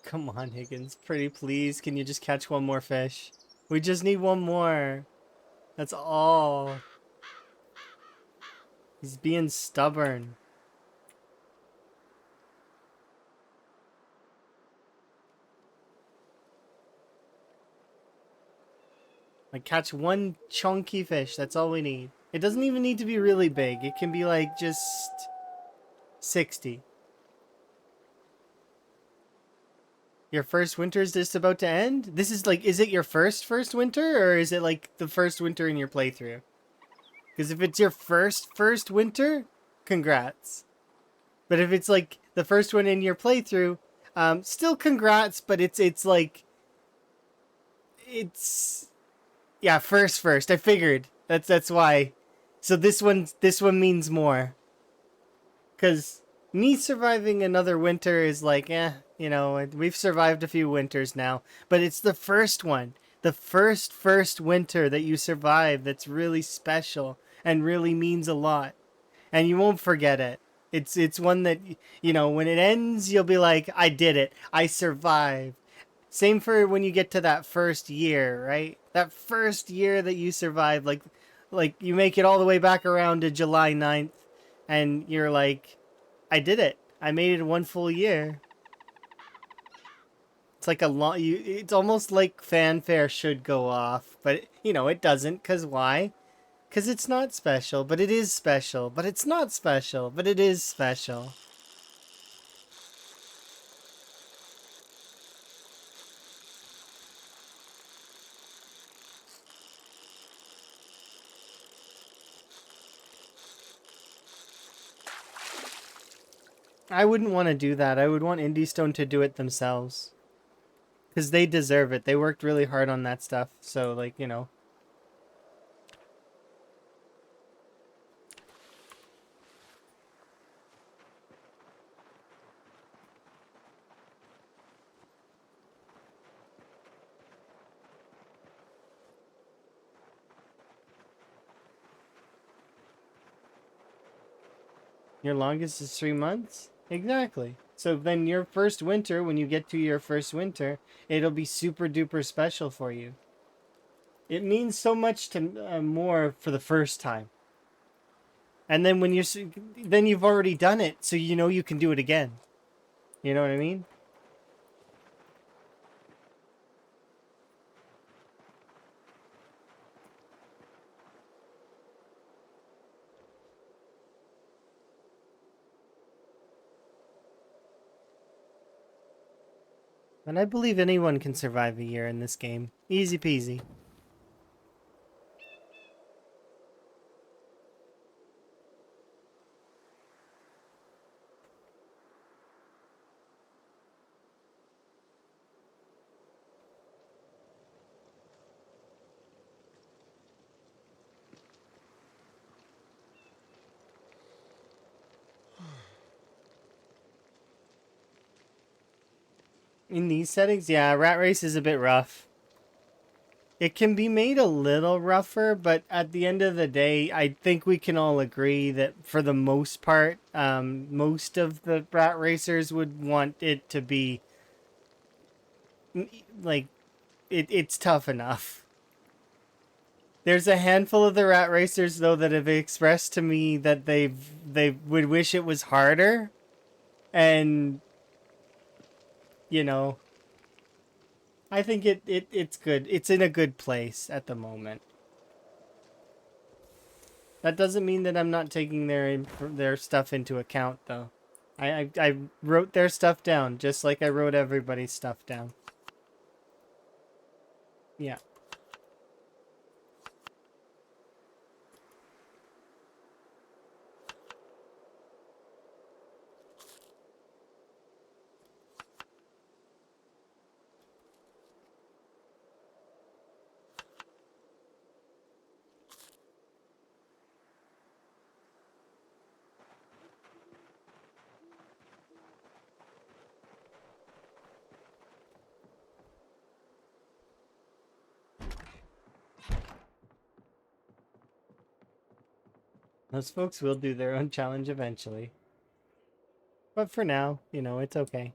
Come on, Higgins. Pretty please, can you just catch one more fish? We just need one more. That's all. He's being stubborn. Like, catch one chunky fish. That's all we need. It doesn't even need to be really big. It can be like just 60. Your first winter is just about to end? This is like, is it your first winter, or is it like the first winter in your playthrough? Because if it's your first winter, congrats. But if it's like the first one in your playthrough, still congrats. But it's like, it's yeah, first. I figured that's why. So this one means more. Because me surviving another winter is like, we've survived a few winters now. But it's the first one. The first winter that you survive that's really special and really means a lot. And you won't forget it. It's one that, when it ends, you'll be like, I did it. I survived. Same for when you get to that first year, right? That first year that you survive, like you make it all the way back around to July 9th, and you're like, I did it. I made it one full year. It's like a long. It's almost like fanfare should go off, but it doesn't. Cause why? Cause it's not special, but it is special. But it's not special, but it is special. I wouldn't want to do that. I would want Indie Stone to do it themselves. Because they deserve it. They worked really hard on that stuff. So, your longest is 3 months? Exactly. So then your first winter, when you get to your first winter, it'll be super duper special for you. It means so much to more for the first time. And then then you've already done it, so you can do it again. You know what I mean? And I believe anyone can survive a year in this game. Easy peasy. In these settings, yeah, Rat Race is a bit rough. It can be made a little rougher, but at the end of the day, I think we can all agree that for the most part, most of the rat racers would want it to be like it's tough enough. There's a handful of the rat racers though that have expressed to me that they would wish it was harder, and you know, I think it's good. It's in a good place at the moment. That doesn't mean that I'm not taking their stuff into account, though. I wrote their stuff down, just like I wrote everybody's stuff down. Yeah. Those folks will do their own challenge eventually. But for now, it's okay.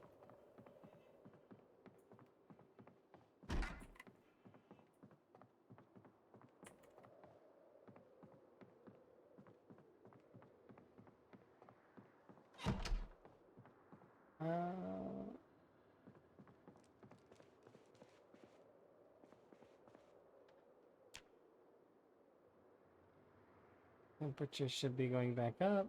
Temperature should be going back up.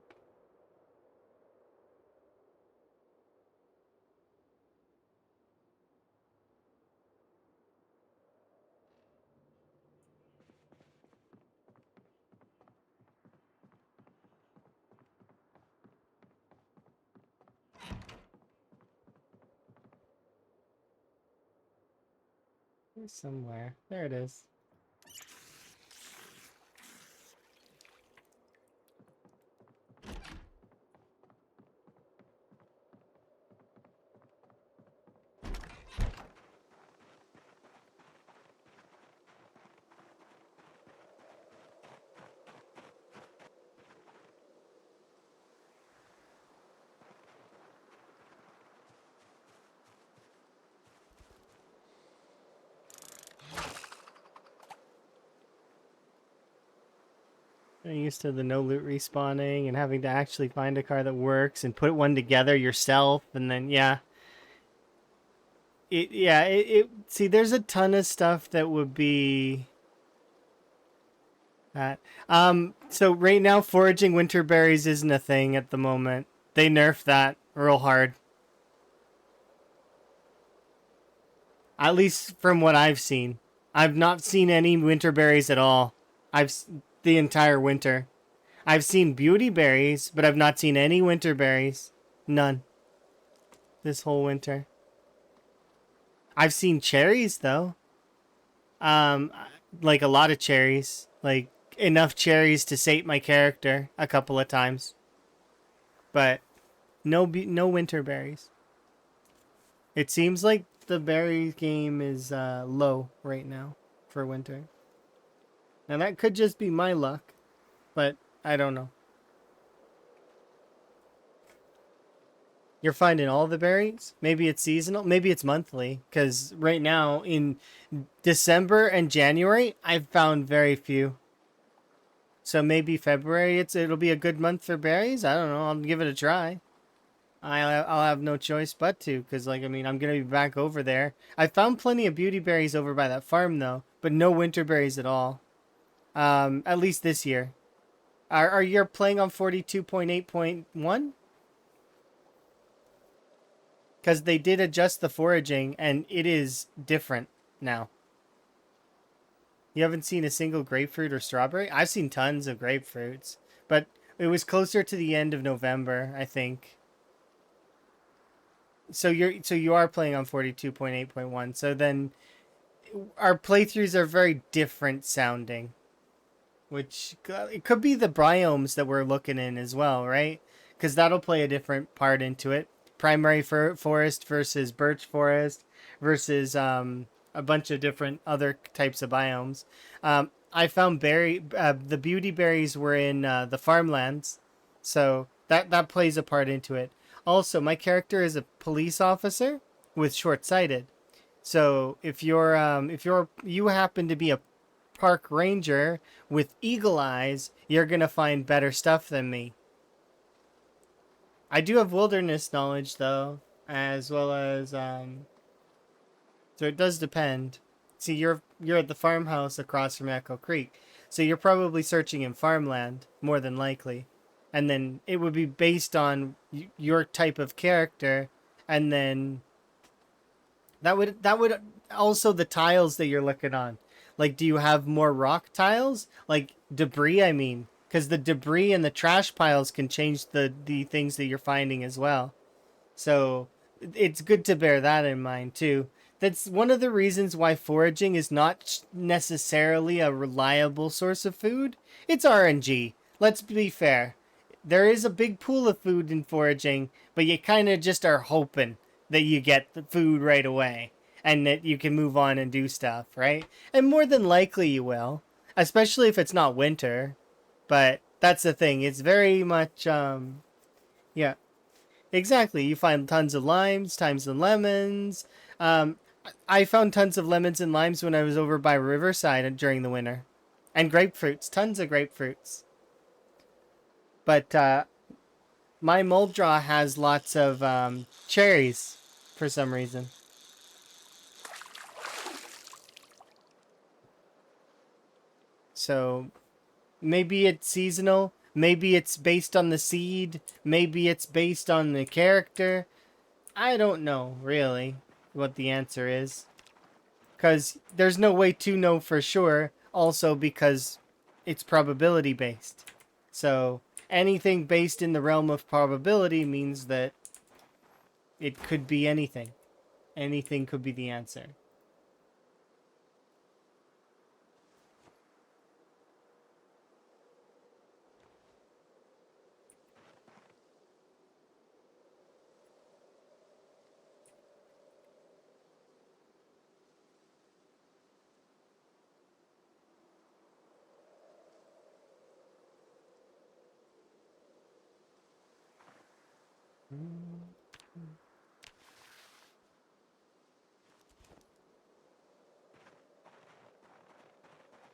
Somewhere. There it is. Getting used to the no loot respawning and having to actually find a car that works and put one together yourself, and then see, there's a ton of stuff that would be that. So right now foraging winter berries isn't a thing at the moment. They nerfed that real hard. At least from what I've seen. I've not seen any winter berries at all. The entire winter. I've seen beauty berries, but I've not seen any winter berries. None. This whole winter. I've seen cherries though. Like a lot of cherries. Like enough cherries to sate my character a couple of times. But no winter berries. It seems like the berry game is low right now for winter. Now that could just be my luck, but I don't know. You're finding all the berries? Maybe it's seasonal, maybe it's monthly, because right now in December and January, I've found very few. So maybe February it'll be a good month for berries? I don't know, I'll give it a try. I'll have no choice but to, because I'm going to be back over there. I found plenty of beauty berries over by that farm though, but no winter berries at all. At least this year. Are you playing on 42.8.1? Because they did adjust the foraging, and it is different now. You haven't seen a single grapefruit or strawberry? I've seen tons of grapefruits, but it was closer to the end of November, I think. So you are playing on 42.8.1. So then our playthroughs are very different sounding. Which it could be the biomes that we're looking in as well, right? Because that'll play a different part into it. Primary forest versus birch forest versus a bunch of different other types of biomes. I found the beauty berries were in the farmlands, so that plays a part into it. Also, my character is a police officer with short sighted. So if you happen to be a park ranger with eagle eyes, you're gonna find better stuff than me. I do have wilderness knowledge though, as well as so it does depend. See, you're at the farmhouse across from Echo Creek, so you're probably searching in farmland more than likely, and then it would be based on your type of character, and then that would also the tiles that you're looking on. Like, do you have more rock tiles? Like debris, I mean, because the debris and the trash piles can change the things that you're finding as well. So it's good to bear that in mind too. That's one of the reasons why foraging is not necessarily a reliable source of food. It's RNG. Let's be fair. There is a big pool of food in foraging, but you kind of just are hoping that you get the food right away and that you can move on and do stuff, right? And more than likely you will, especially if it's not winter. But that's the thing. It's very much yeah, exactly. You find tons of limes, tons of lemons. Um, I found tons of lemons and limes when I was over by Riverside during the winter, and grapefruits, tons of grapefruits. But my Muldra has lots of cherries for some reason. So maybe it's seasonal. Maybe it's based on the seed. Maybe it's based on the character. I don't know really what the answer is. Because there's no way to know for sure, also because it's probability based. So anything based in the realm of probability means that it could be anything. Anything could be the answer.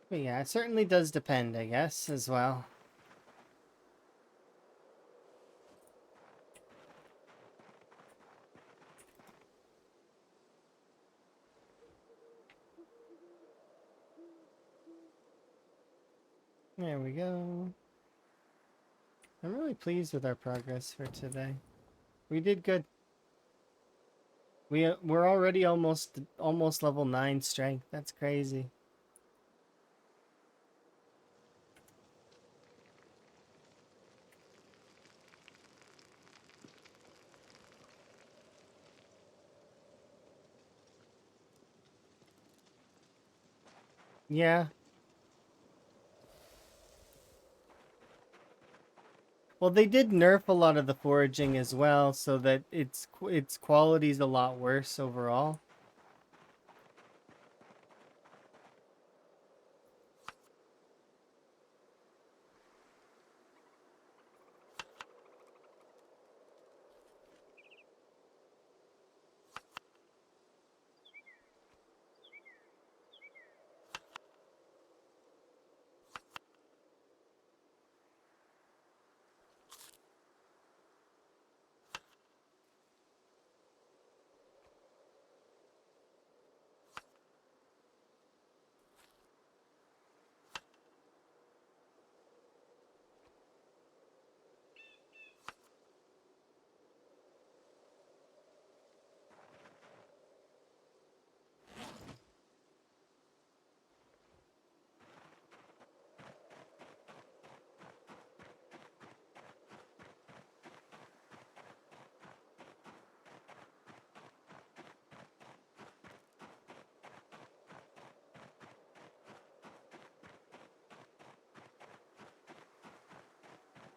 But yeah, it certainly does depend, I guess, as well. There we go. I'm really pleased with our progress for today. We did good. We're already almost level 9 strength. That's crazy. Yeah. Well, they did nerf a lot of the foraging as well, so that its quality is a lot worse overall.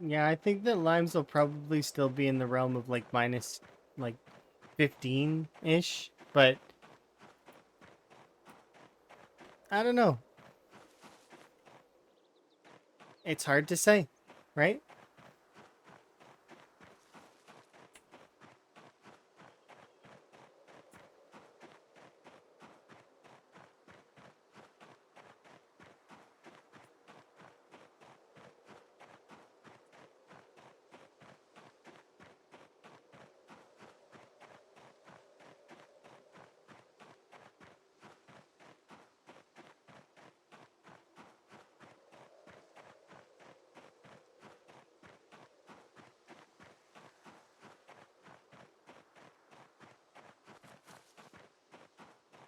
Yeah, I think that limes will probably still be in the realm of like minus like 15-ish, but I don't know. It's hard to say, right?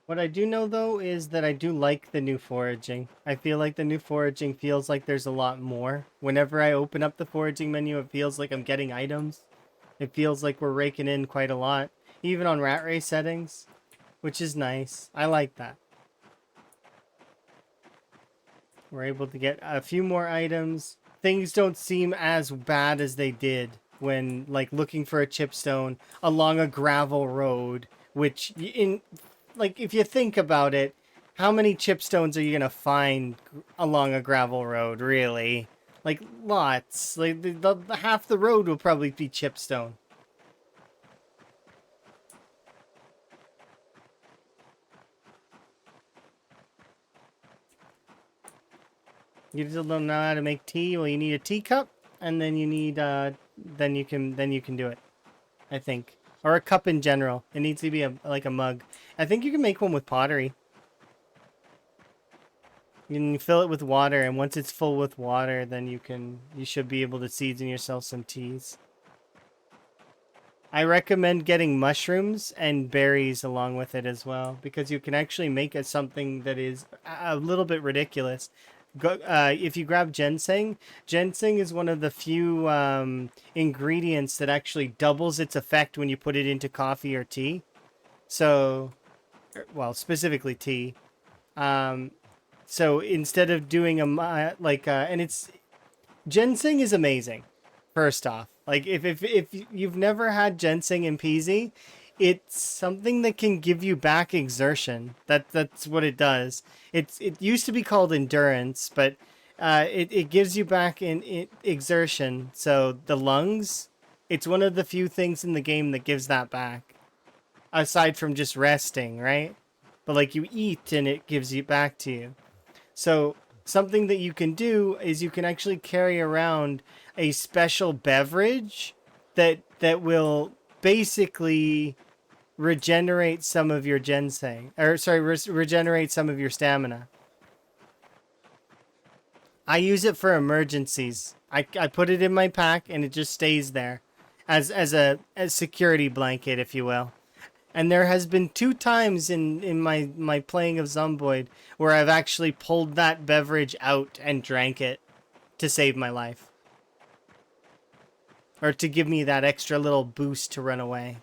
What I do know though is that I do like the new foraging. I feel like the new foraging feels like there's a lot more. Whenever I open up the foraging menu, it feels like I'm getting items. It feels like we're raking in quite a lot, even on rat race settings, which is nice. I like that. We're able to get a few more items. Things don't seem as bad as they did when like looking for a chipstone along a gravel road, which in like if you think about it, how many chipstones are you gonna find along a gravel road, really? Like lots. Like the half the road will probably be chipstone. You still don't know how to make tea? Well, you need a teacup, and then you need then you can do it. I think, or a cup in general. It needs to be like a mug. I think you can make one with pottery. You can fill it with water, and once it's full with water, then you should be able to season yourself some teas. I recommend getting mushrooms and berries along with it as well, because you can actually make it something that is a little bit ridiculous. If you grab ginseng, ginseng is one of the few ingredients that actually doubles its effect when you put it into coffee or tea. So, well, specifically tea. Um, so instead of doing and it's ginseng is amazing. First off, like if you've never had ginseng in PZ, it's something that can give you back exertion. That's what it does. It used to be called endurance, but it gives you back in exertion. So the lungs, it's one of the few things in the game that gives that back, aside from just resting, right? But like you eat and it gives it back to you. So something that you can do is you can actually carry around a special beverage that will basically regenerate some of your ginseng, or sorry, regenerate some of your stamina. I use it for emergencies. I put it in my pack and it just stays there as a security blanket, if you will. And there has been 2 times in my playing of Zomboid where I've actually pulled that beverage out and drank it to save my life. Or to give me that extra little boost to run away.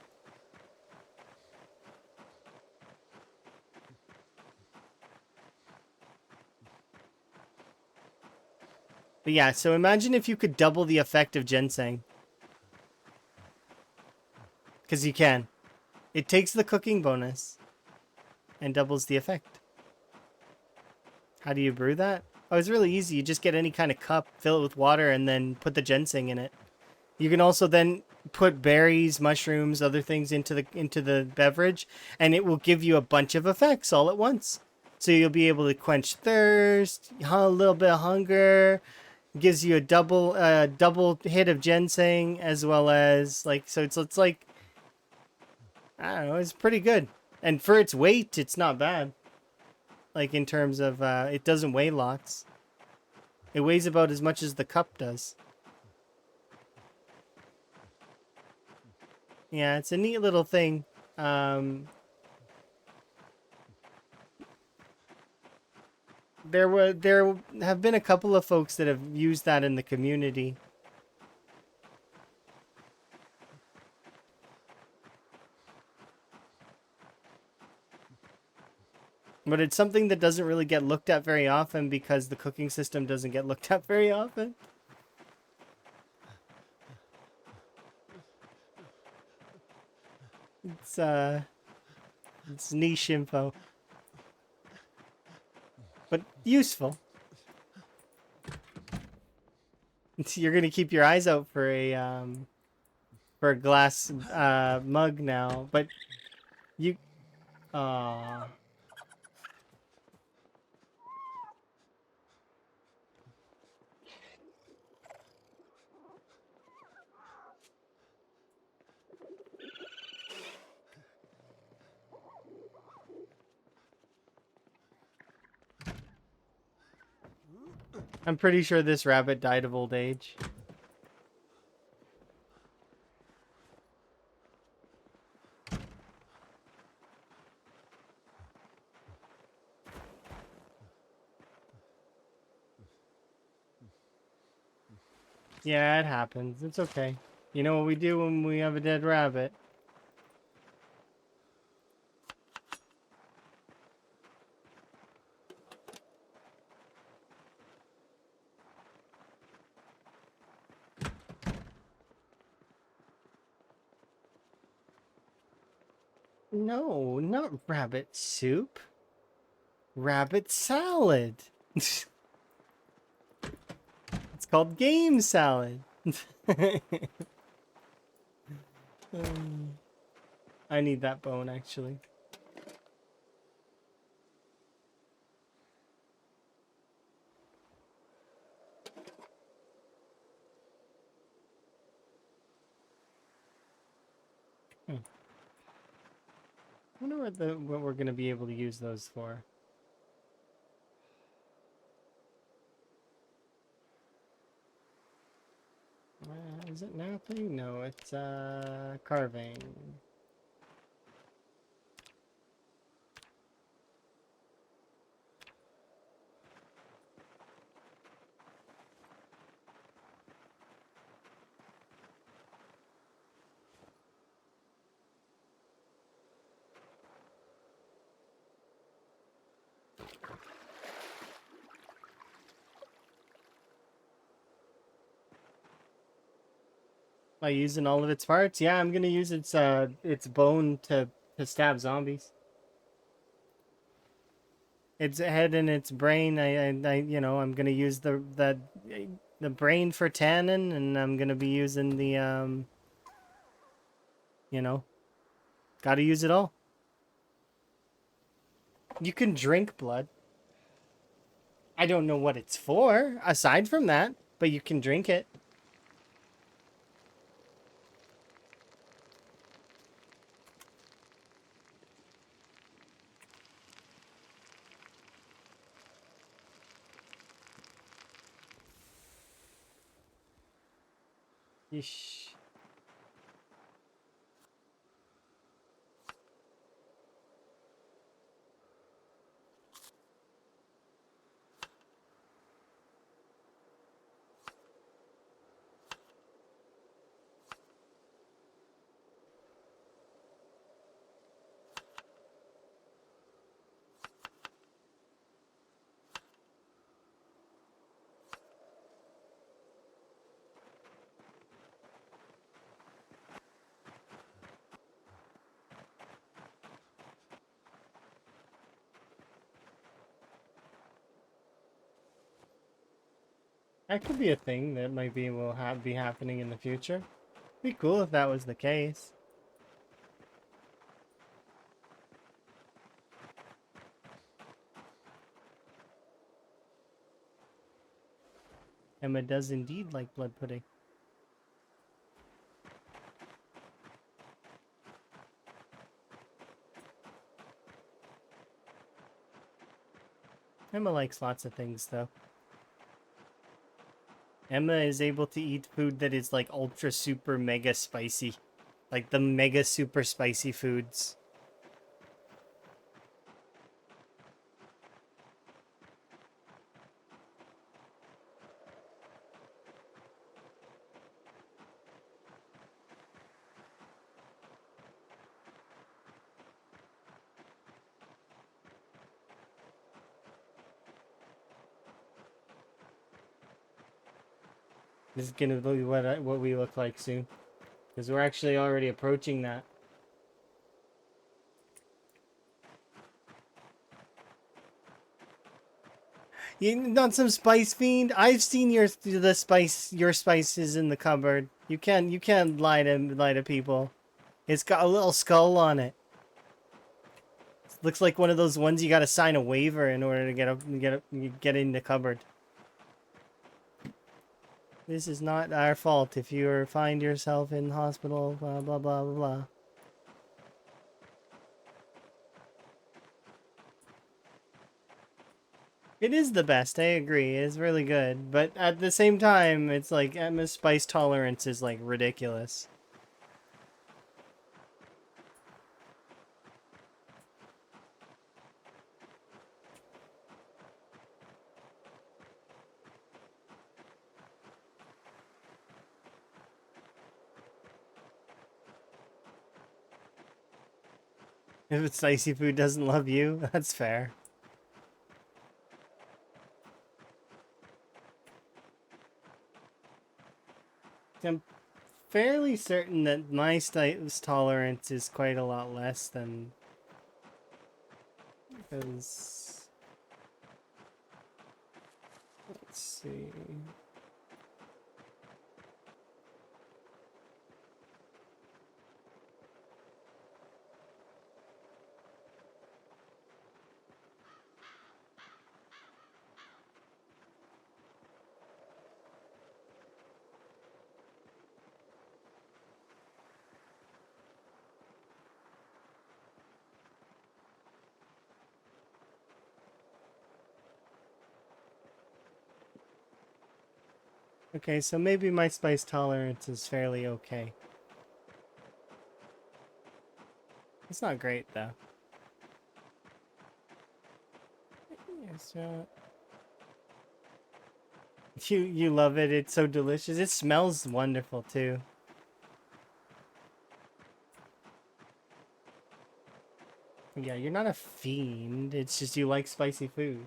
But yeah, so imagine if you could double the effect of ginseng. Because you can. It takes the cooking bonus and doubles the effect. How do you brew that? Oh, it's really easy. You just get any kind of cup, fill it with water, and then put the ginseng in it. You can also then put berries, mushrooms, other things into the beverage, and it will give you a bunch of effects all at once. So you'll be able to quench thirst, a little bit of hunger, gives you a double hit of ginseng, as well as like, so it's like, I don't know, it's pretty good. And for its weight, it's not bad. Like in terms of it doesn't weigh lots. It weighs about as much as the cup does. Yeah, it's a neat little thing. There have been a couple of folks that have used that in the community. But it's something that doesn't really get looked at very often because the cooking system doesn't get looked at very often. It's niche info. but useful. You're gonna keep your eyes out for a glass mug now, but you uh I'm pretty sure this rabbit died of old age. Yeah, it happens. It's okay. You know what we do when we have a dead rabbit? No, not rabbit soup. Rabbit salad. It's called game salad. I need that bone actually. I wonder what we're gonna be able to use those for. Is it napping? No, it's carving. By using all of its parts? Yeah, I'm gonna use its bone to stab zombies. Its head and its brain. I'm gonna use the brain for tannin, and I'm gonna be using the you know, gotta use it all. You can drink blood. I don't know what it's for aside from that, but you can drink it. Yeesh. That could be a thing that might be happening in the future. Be cool if that was the case. Emma does indeed like blood pudding. Emma likes lots of things, though. Emma is able to eat food that is like ultra super mega spicy. Like the mega super spicy foods. This is gonna be what we look like soon. Because we're actually already approaching that. You not some spice fiend? I've seen your spices in the cupboard. You can't lie to people. It's got a little skull on it. Looks like one of those ones you gotta sign a waiver in order to get in the cupboard. This is not our fault if you find yourself in hospital, blah blah blah blah blah. It is the best, I agree. It's really good. But at the same time, it's like Emma's spice tolerance is like ridiculous. If it's spicy food doesn't love you, that's fair. I'm fairly certain that my spice tolerance is quite a lot less than... Because... Let's see... Okay, so maybe my spice tolerance is fairly okay. It's not great, though. Yes, you love it. It's so delicious. It smells wonderful, too. Yeah, you're not a fiend. It's just you like spicy food.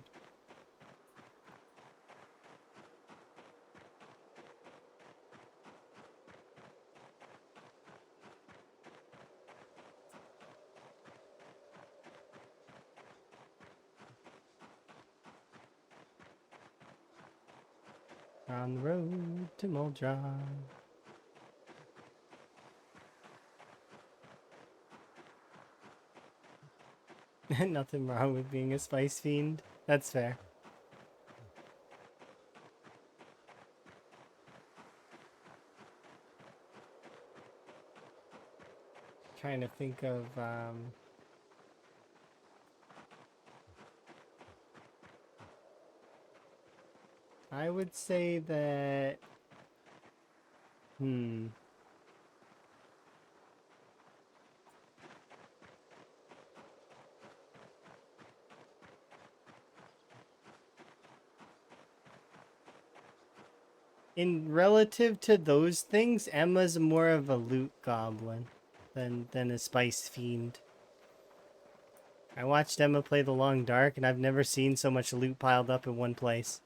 On the road to Muldra. Nothing wrong with being a spice fiend. That's fair. Trying to think of I would say that in relative to those things, Emma's more of a loot goblin than a spice fiend. I watched Emma play The Long Dark, and I've never seen so much loot piled up in one place.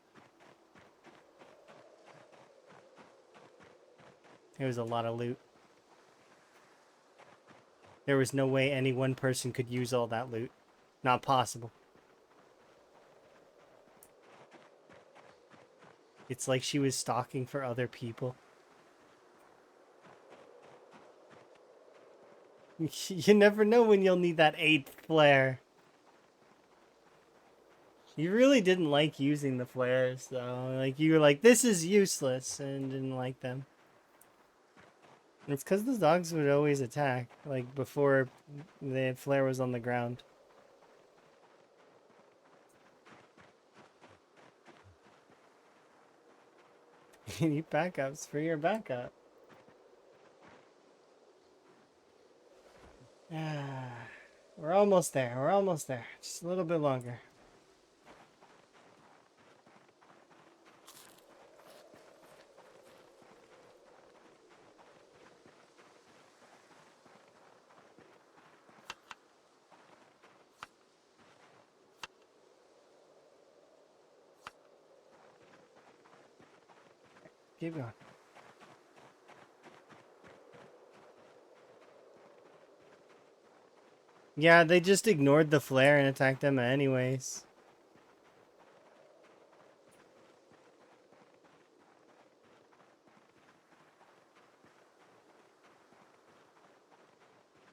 There was a lot of loot. There was no way any one person could use all that loot. Not possible. It's like she was stalking for other people. You never know when you'll need that 8th flare. You really didn't like using the flares, though. Like, you were like, this is useless, and didn't like them. It's because the dogs would always attack, like, before the flare was on the ground. You need backups for your backup. We're almost there. We're almost there. Just a little bit longer. Keep going. Yeah, they just ignored the flare and attacked them anyways.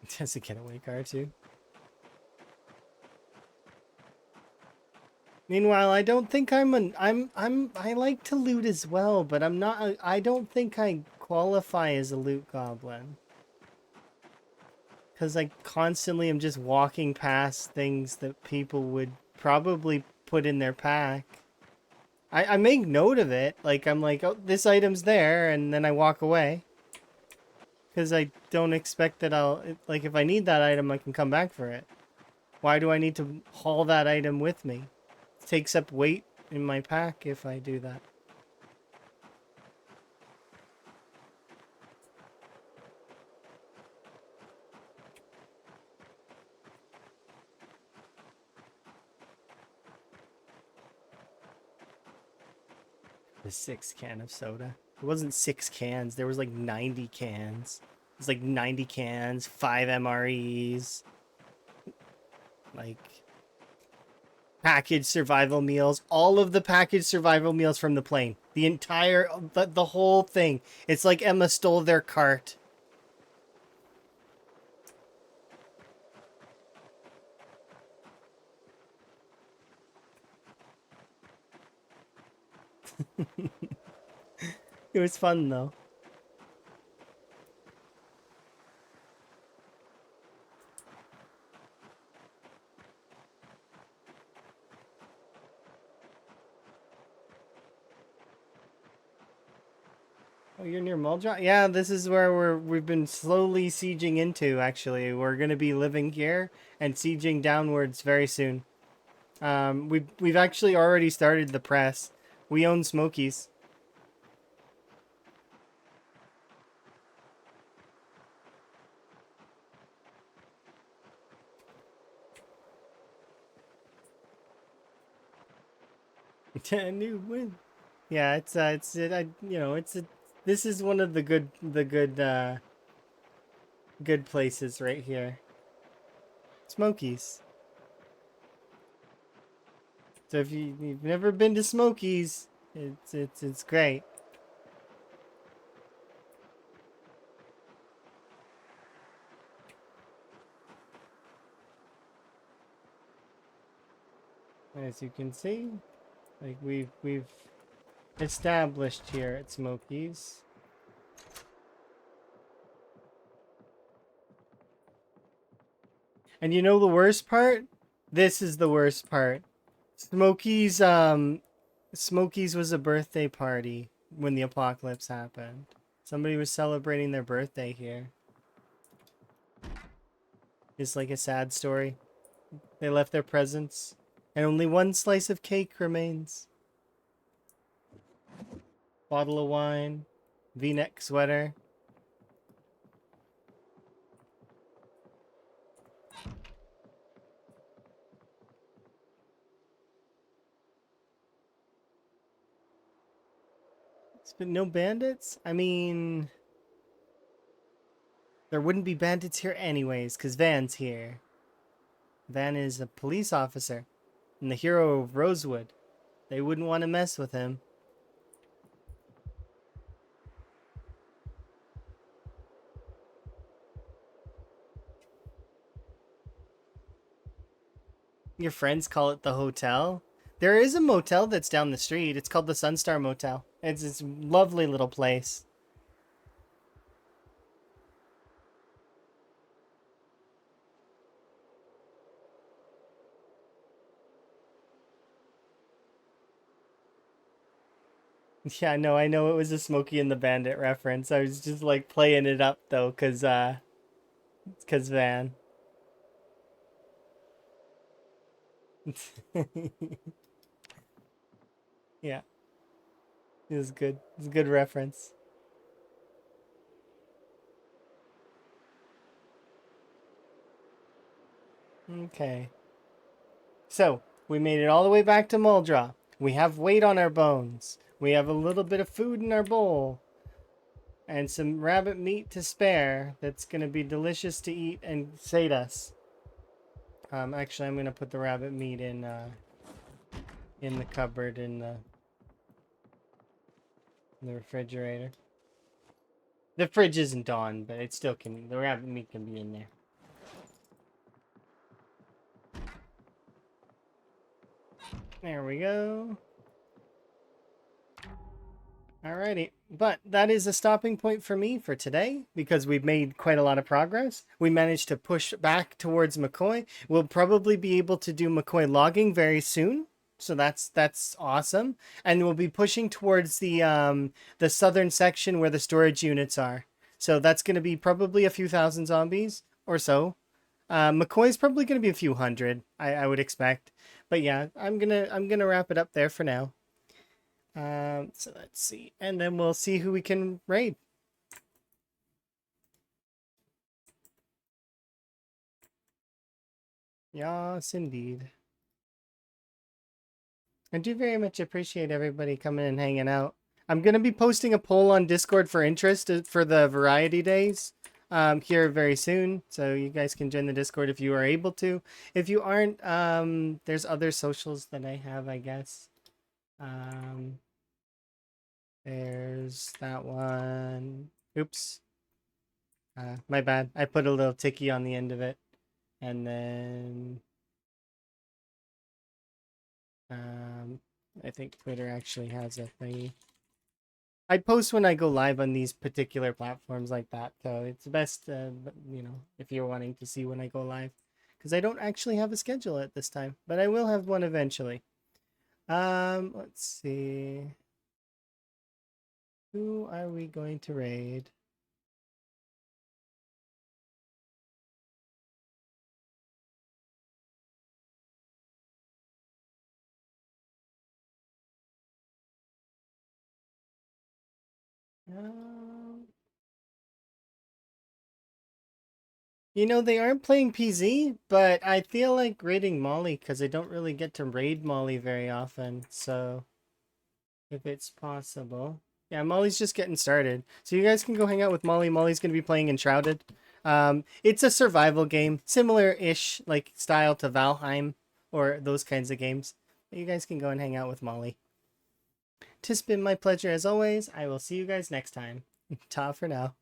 Does a getaway car too? Meanwhile, I don't think I like to loot as well, but I don't think I qualify as a loot goblin. Cause I constantly am just walking past things that people would probably put in their pack. I make note of it, like I'm like, oh, this item's there, and then I walk away. Cause I don't expect that like if I need that item, I can come back for it. Why do I need to haul that item with me? It takes up weight in my pack if I do that. The 6th can of soda. It wasn't 6 cans. There was like 90 cans. It was like 90 cans, 5 MREs. Like packaged survival meals. All of the packaged survival meals from the plane. The entire, the whole thing. It's like Emma stole their cart. It was fun though. Oh, you're near Muldrow? Yeah, this is where we've been slowly sieging into, actually. We're gonna be living here and sieging downwards very soon. We've actually already started the press. We own Smokies. New win. Yeah, this is one of the good places right here. Smokies. So if you've never been to Smokies, it's great. As you can see, like we've established here at Smokies. And you know the worst part? This is the worst part. Smokies was a birthday party when the apocalypse happened. Somebody was celebrating their birthday here. It's like a sad story. They left their presents, and only one slice of cake remains. Bottle of wine, V-neck sweater. But no bandits? I mean, there wouldn't be bandits here anyways, because Van's here. Van is a police officer and the hero of Rosewood. They wouldn't want to mess with him. Your friends call it the hotel? There is a motel that's down the street. It's called the Sunstar Motel. It's a lovely little place. Yeah, I know it was a Smokey and the Bandit reference. I was just like playing it up though, cause Van. Yeah, it was good. It's a good reference. Okay. So, we made it all the way back to Muldra. We have weight on our bones. We have a little bit of food in our bowl. And some rabbit meat to spare that's going to be delicious to eat and sate us. Actually, I'm going to put the rabbit meat in the cupboard in the refrigerator. The fridge isn't on, but it still can. The rabbit meat can be in there. There we go. Alrighty, but that is a stopping point for me for today because we've made quite a lot of progress. We managed to push back towards McCoy. We'll probably be able to do McCoy logging very soon, so that's awesome. And we'll be pushing towards the southern section where the storage units are. So that's going to be probably a few thousand zombies or so. McCoy's probably going to be a few hundred, I would expect. But yeah, I'm gonna wrap it up there for now. So let's see, and then we'll see who we can raid. Yes, indeed. I do very much appreciate everybody coming and hanging out. I'm gonna be posting a poll on Discord for interest for the variety days here very soon, so you guys can join the Discord if you are able to. If you aren't, there's other socials that I have, I guess. There's that one. Oops. My bad. I put a little ticky on the end of it. And then I think Twitter actually has a thingy. I post when I go live on these particular platforms like that, so it's best, you know, if you're wanting to see when I go live, because I don't actually have a schedule at this time, but I will have one eventually. Let's see. Who are we going to raid? You know, they aren't playing PZ, but I feel like raiding Molly because I don't really get to raid Molly very often. So, if it's possible. Yeah, Molly's just getting started. So you guys can go hang out with Molly. Molly's going to be playing Enshrouded. It's a survival game, similar-ish like style to Valheim or those kinds of games. You guys can go and hang out with Molly. Tis been my pleasure as always. I will see you guys next time. Ta for now.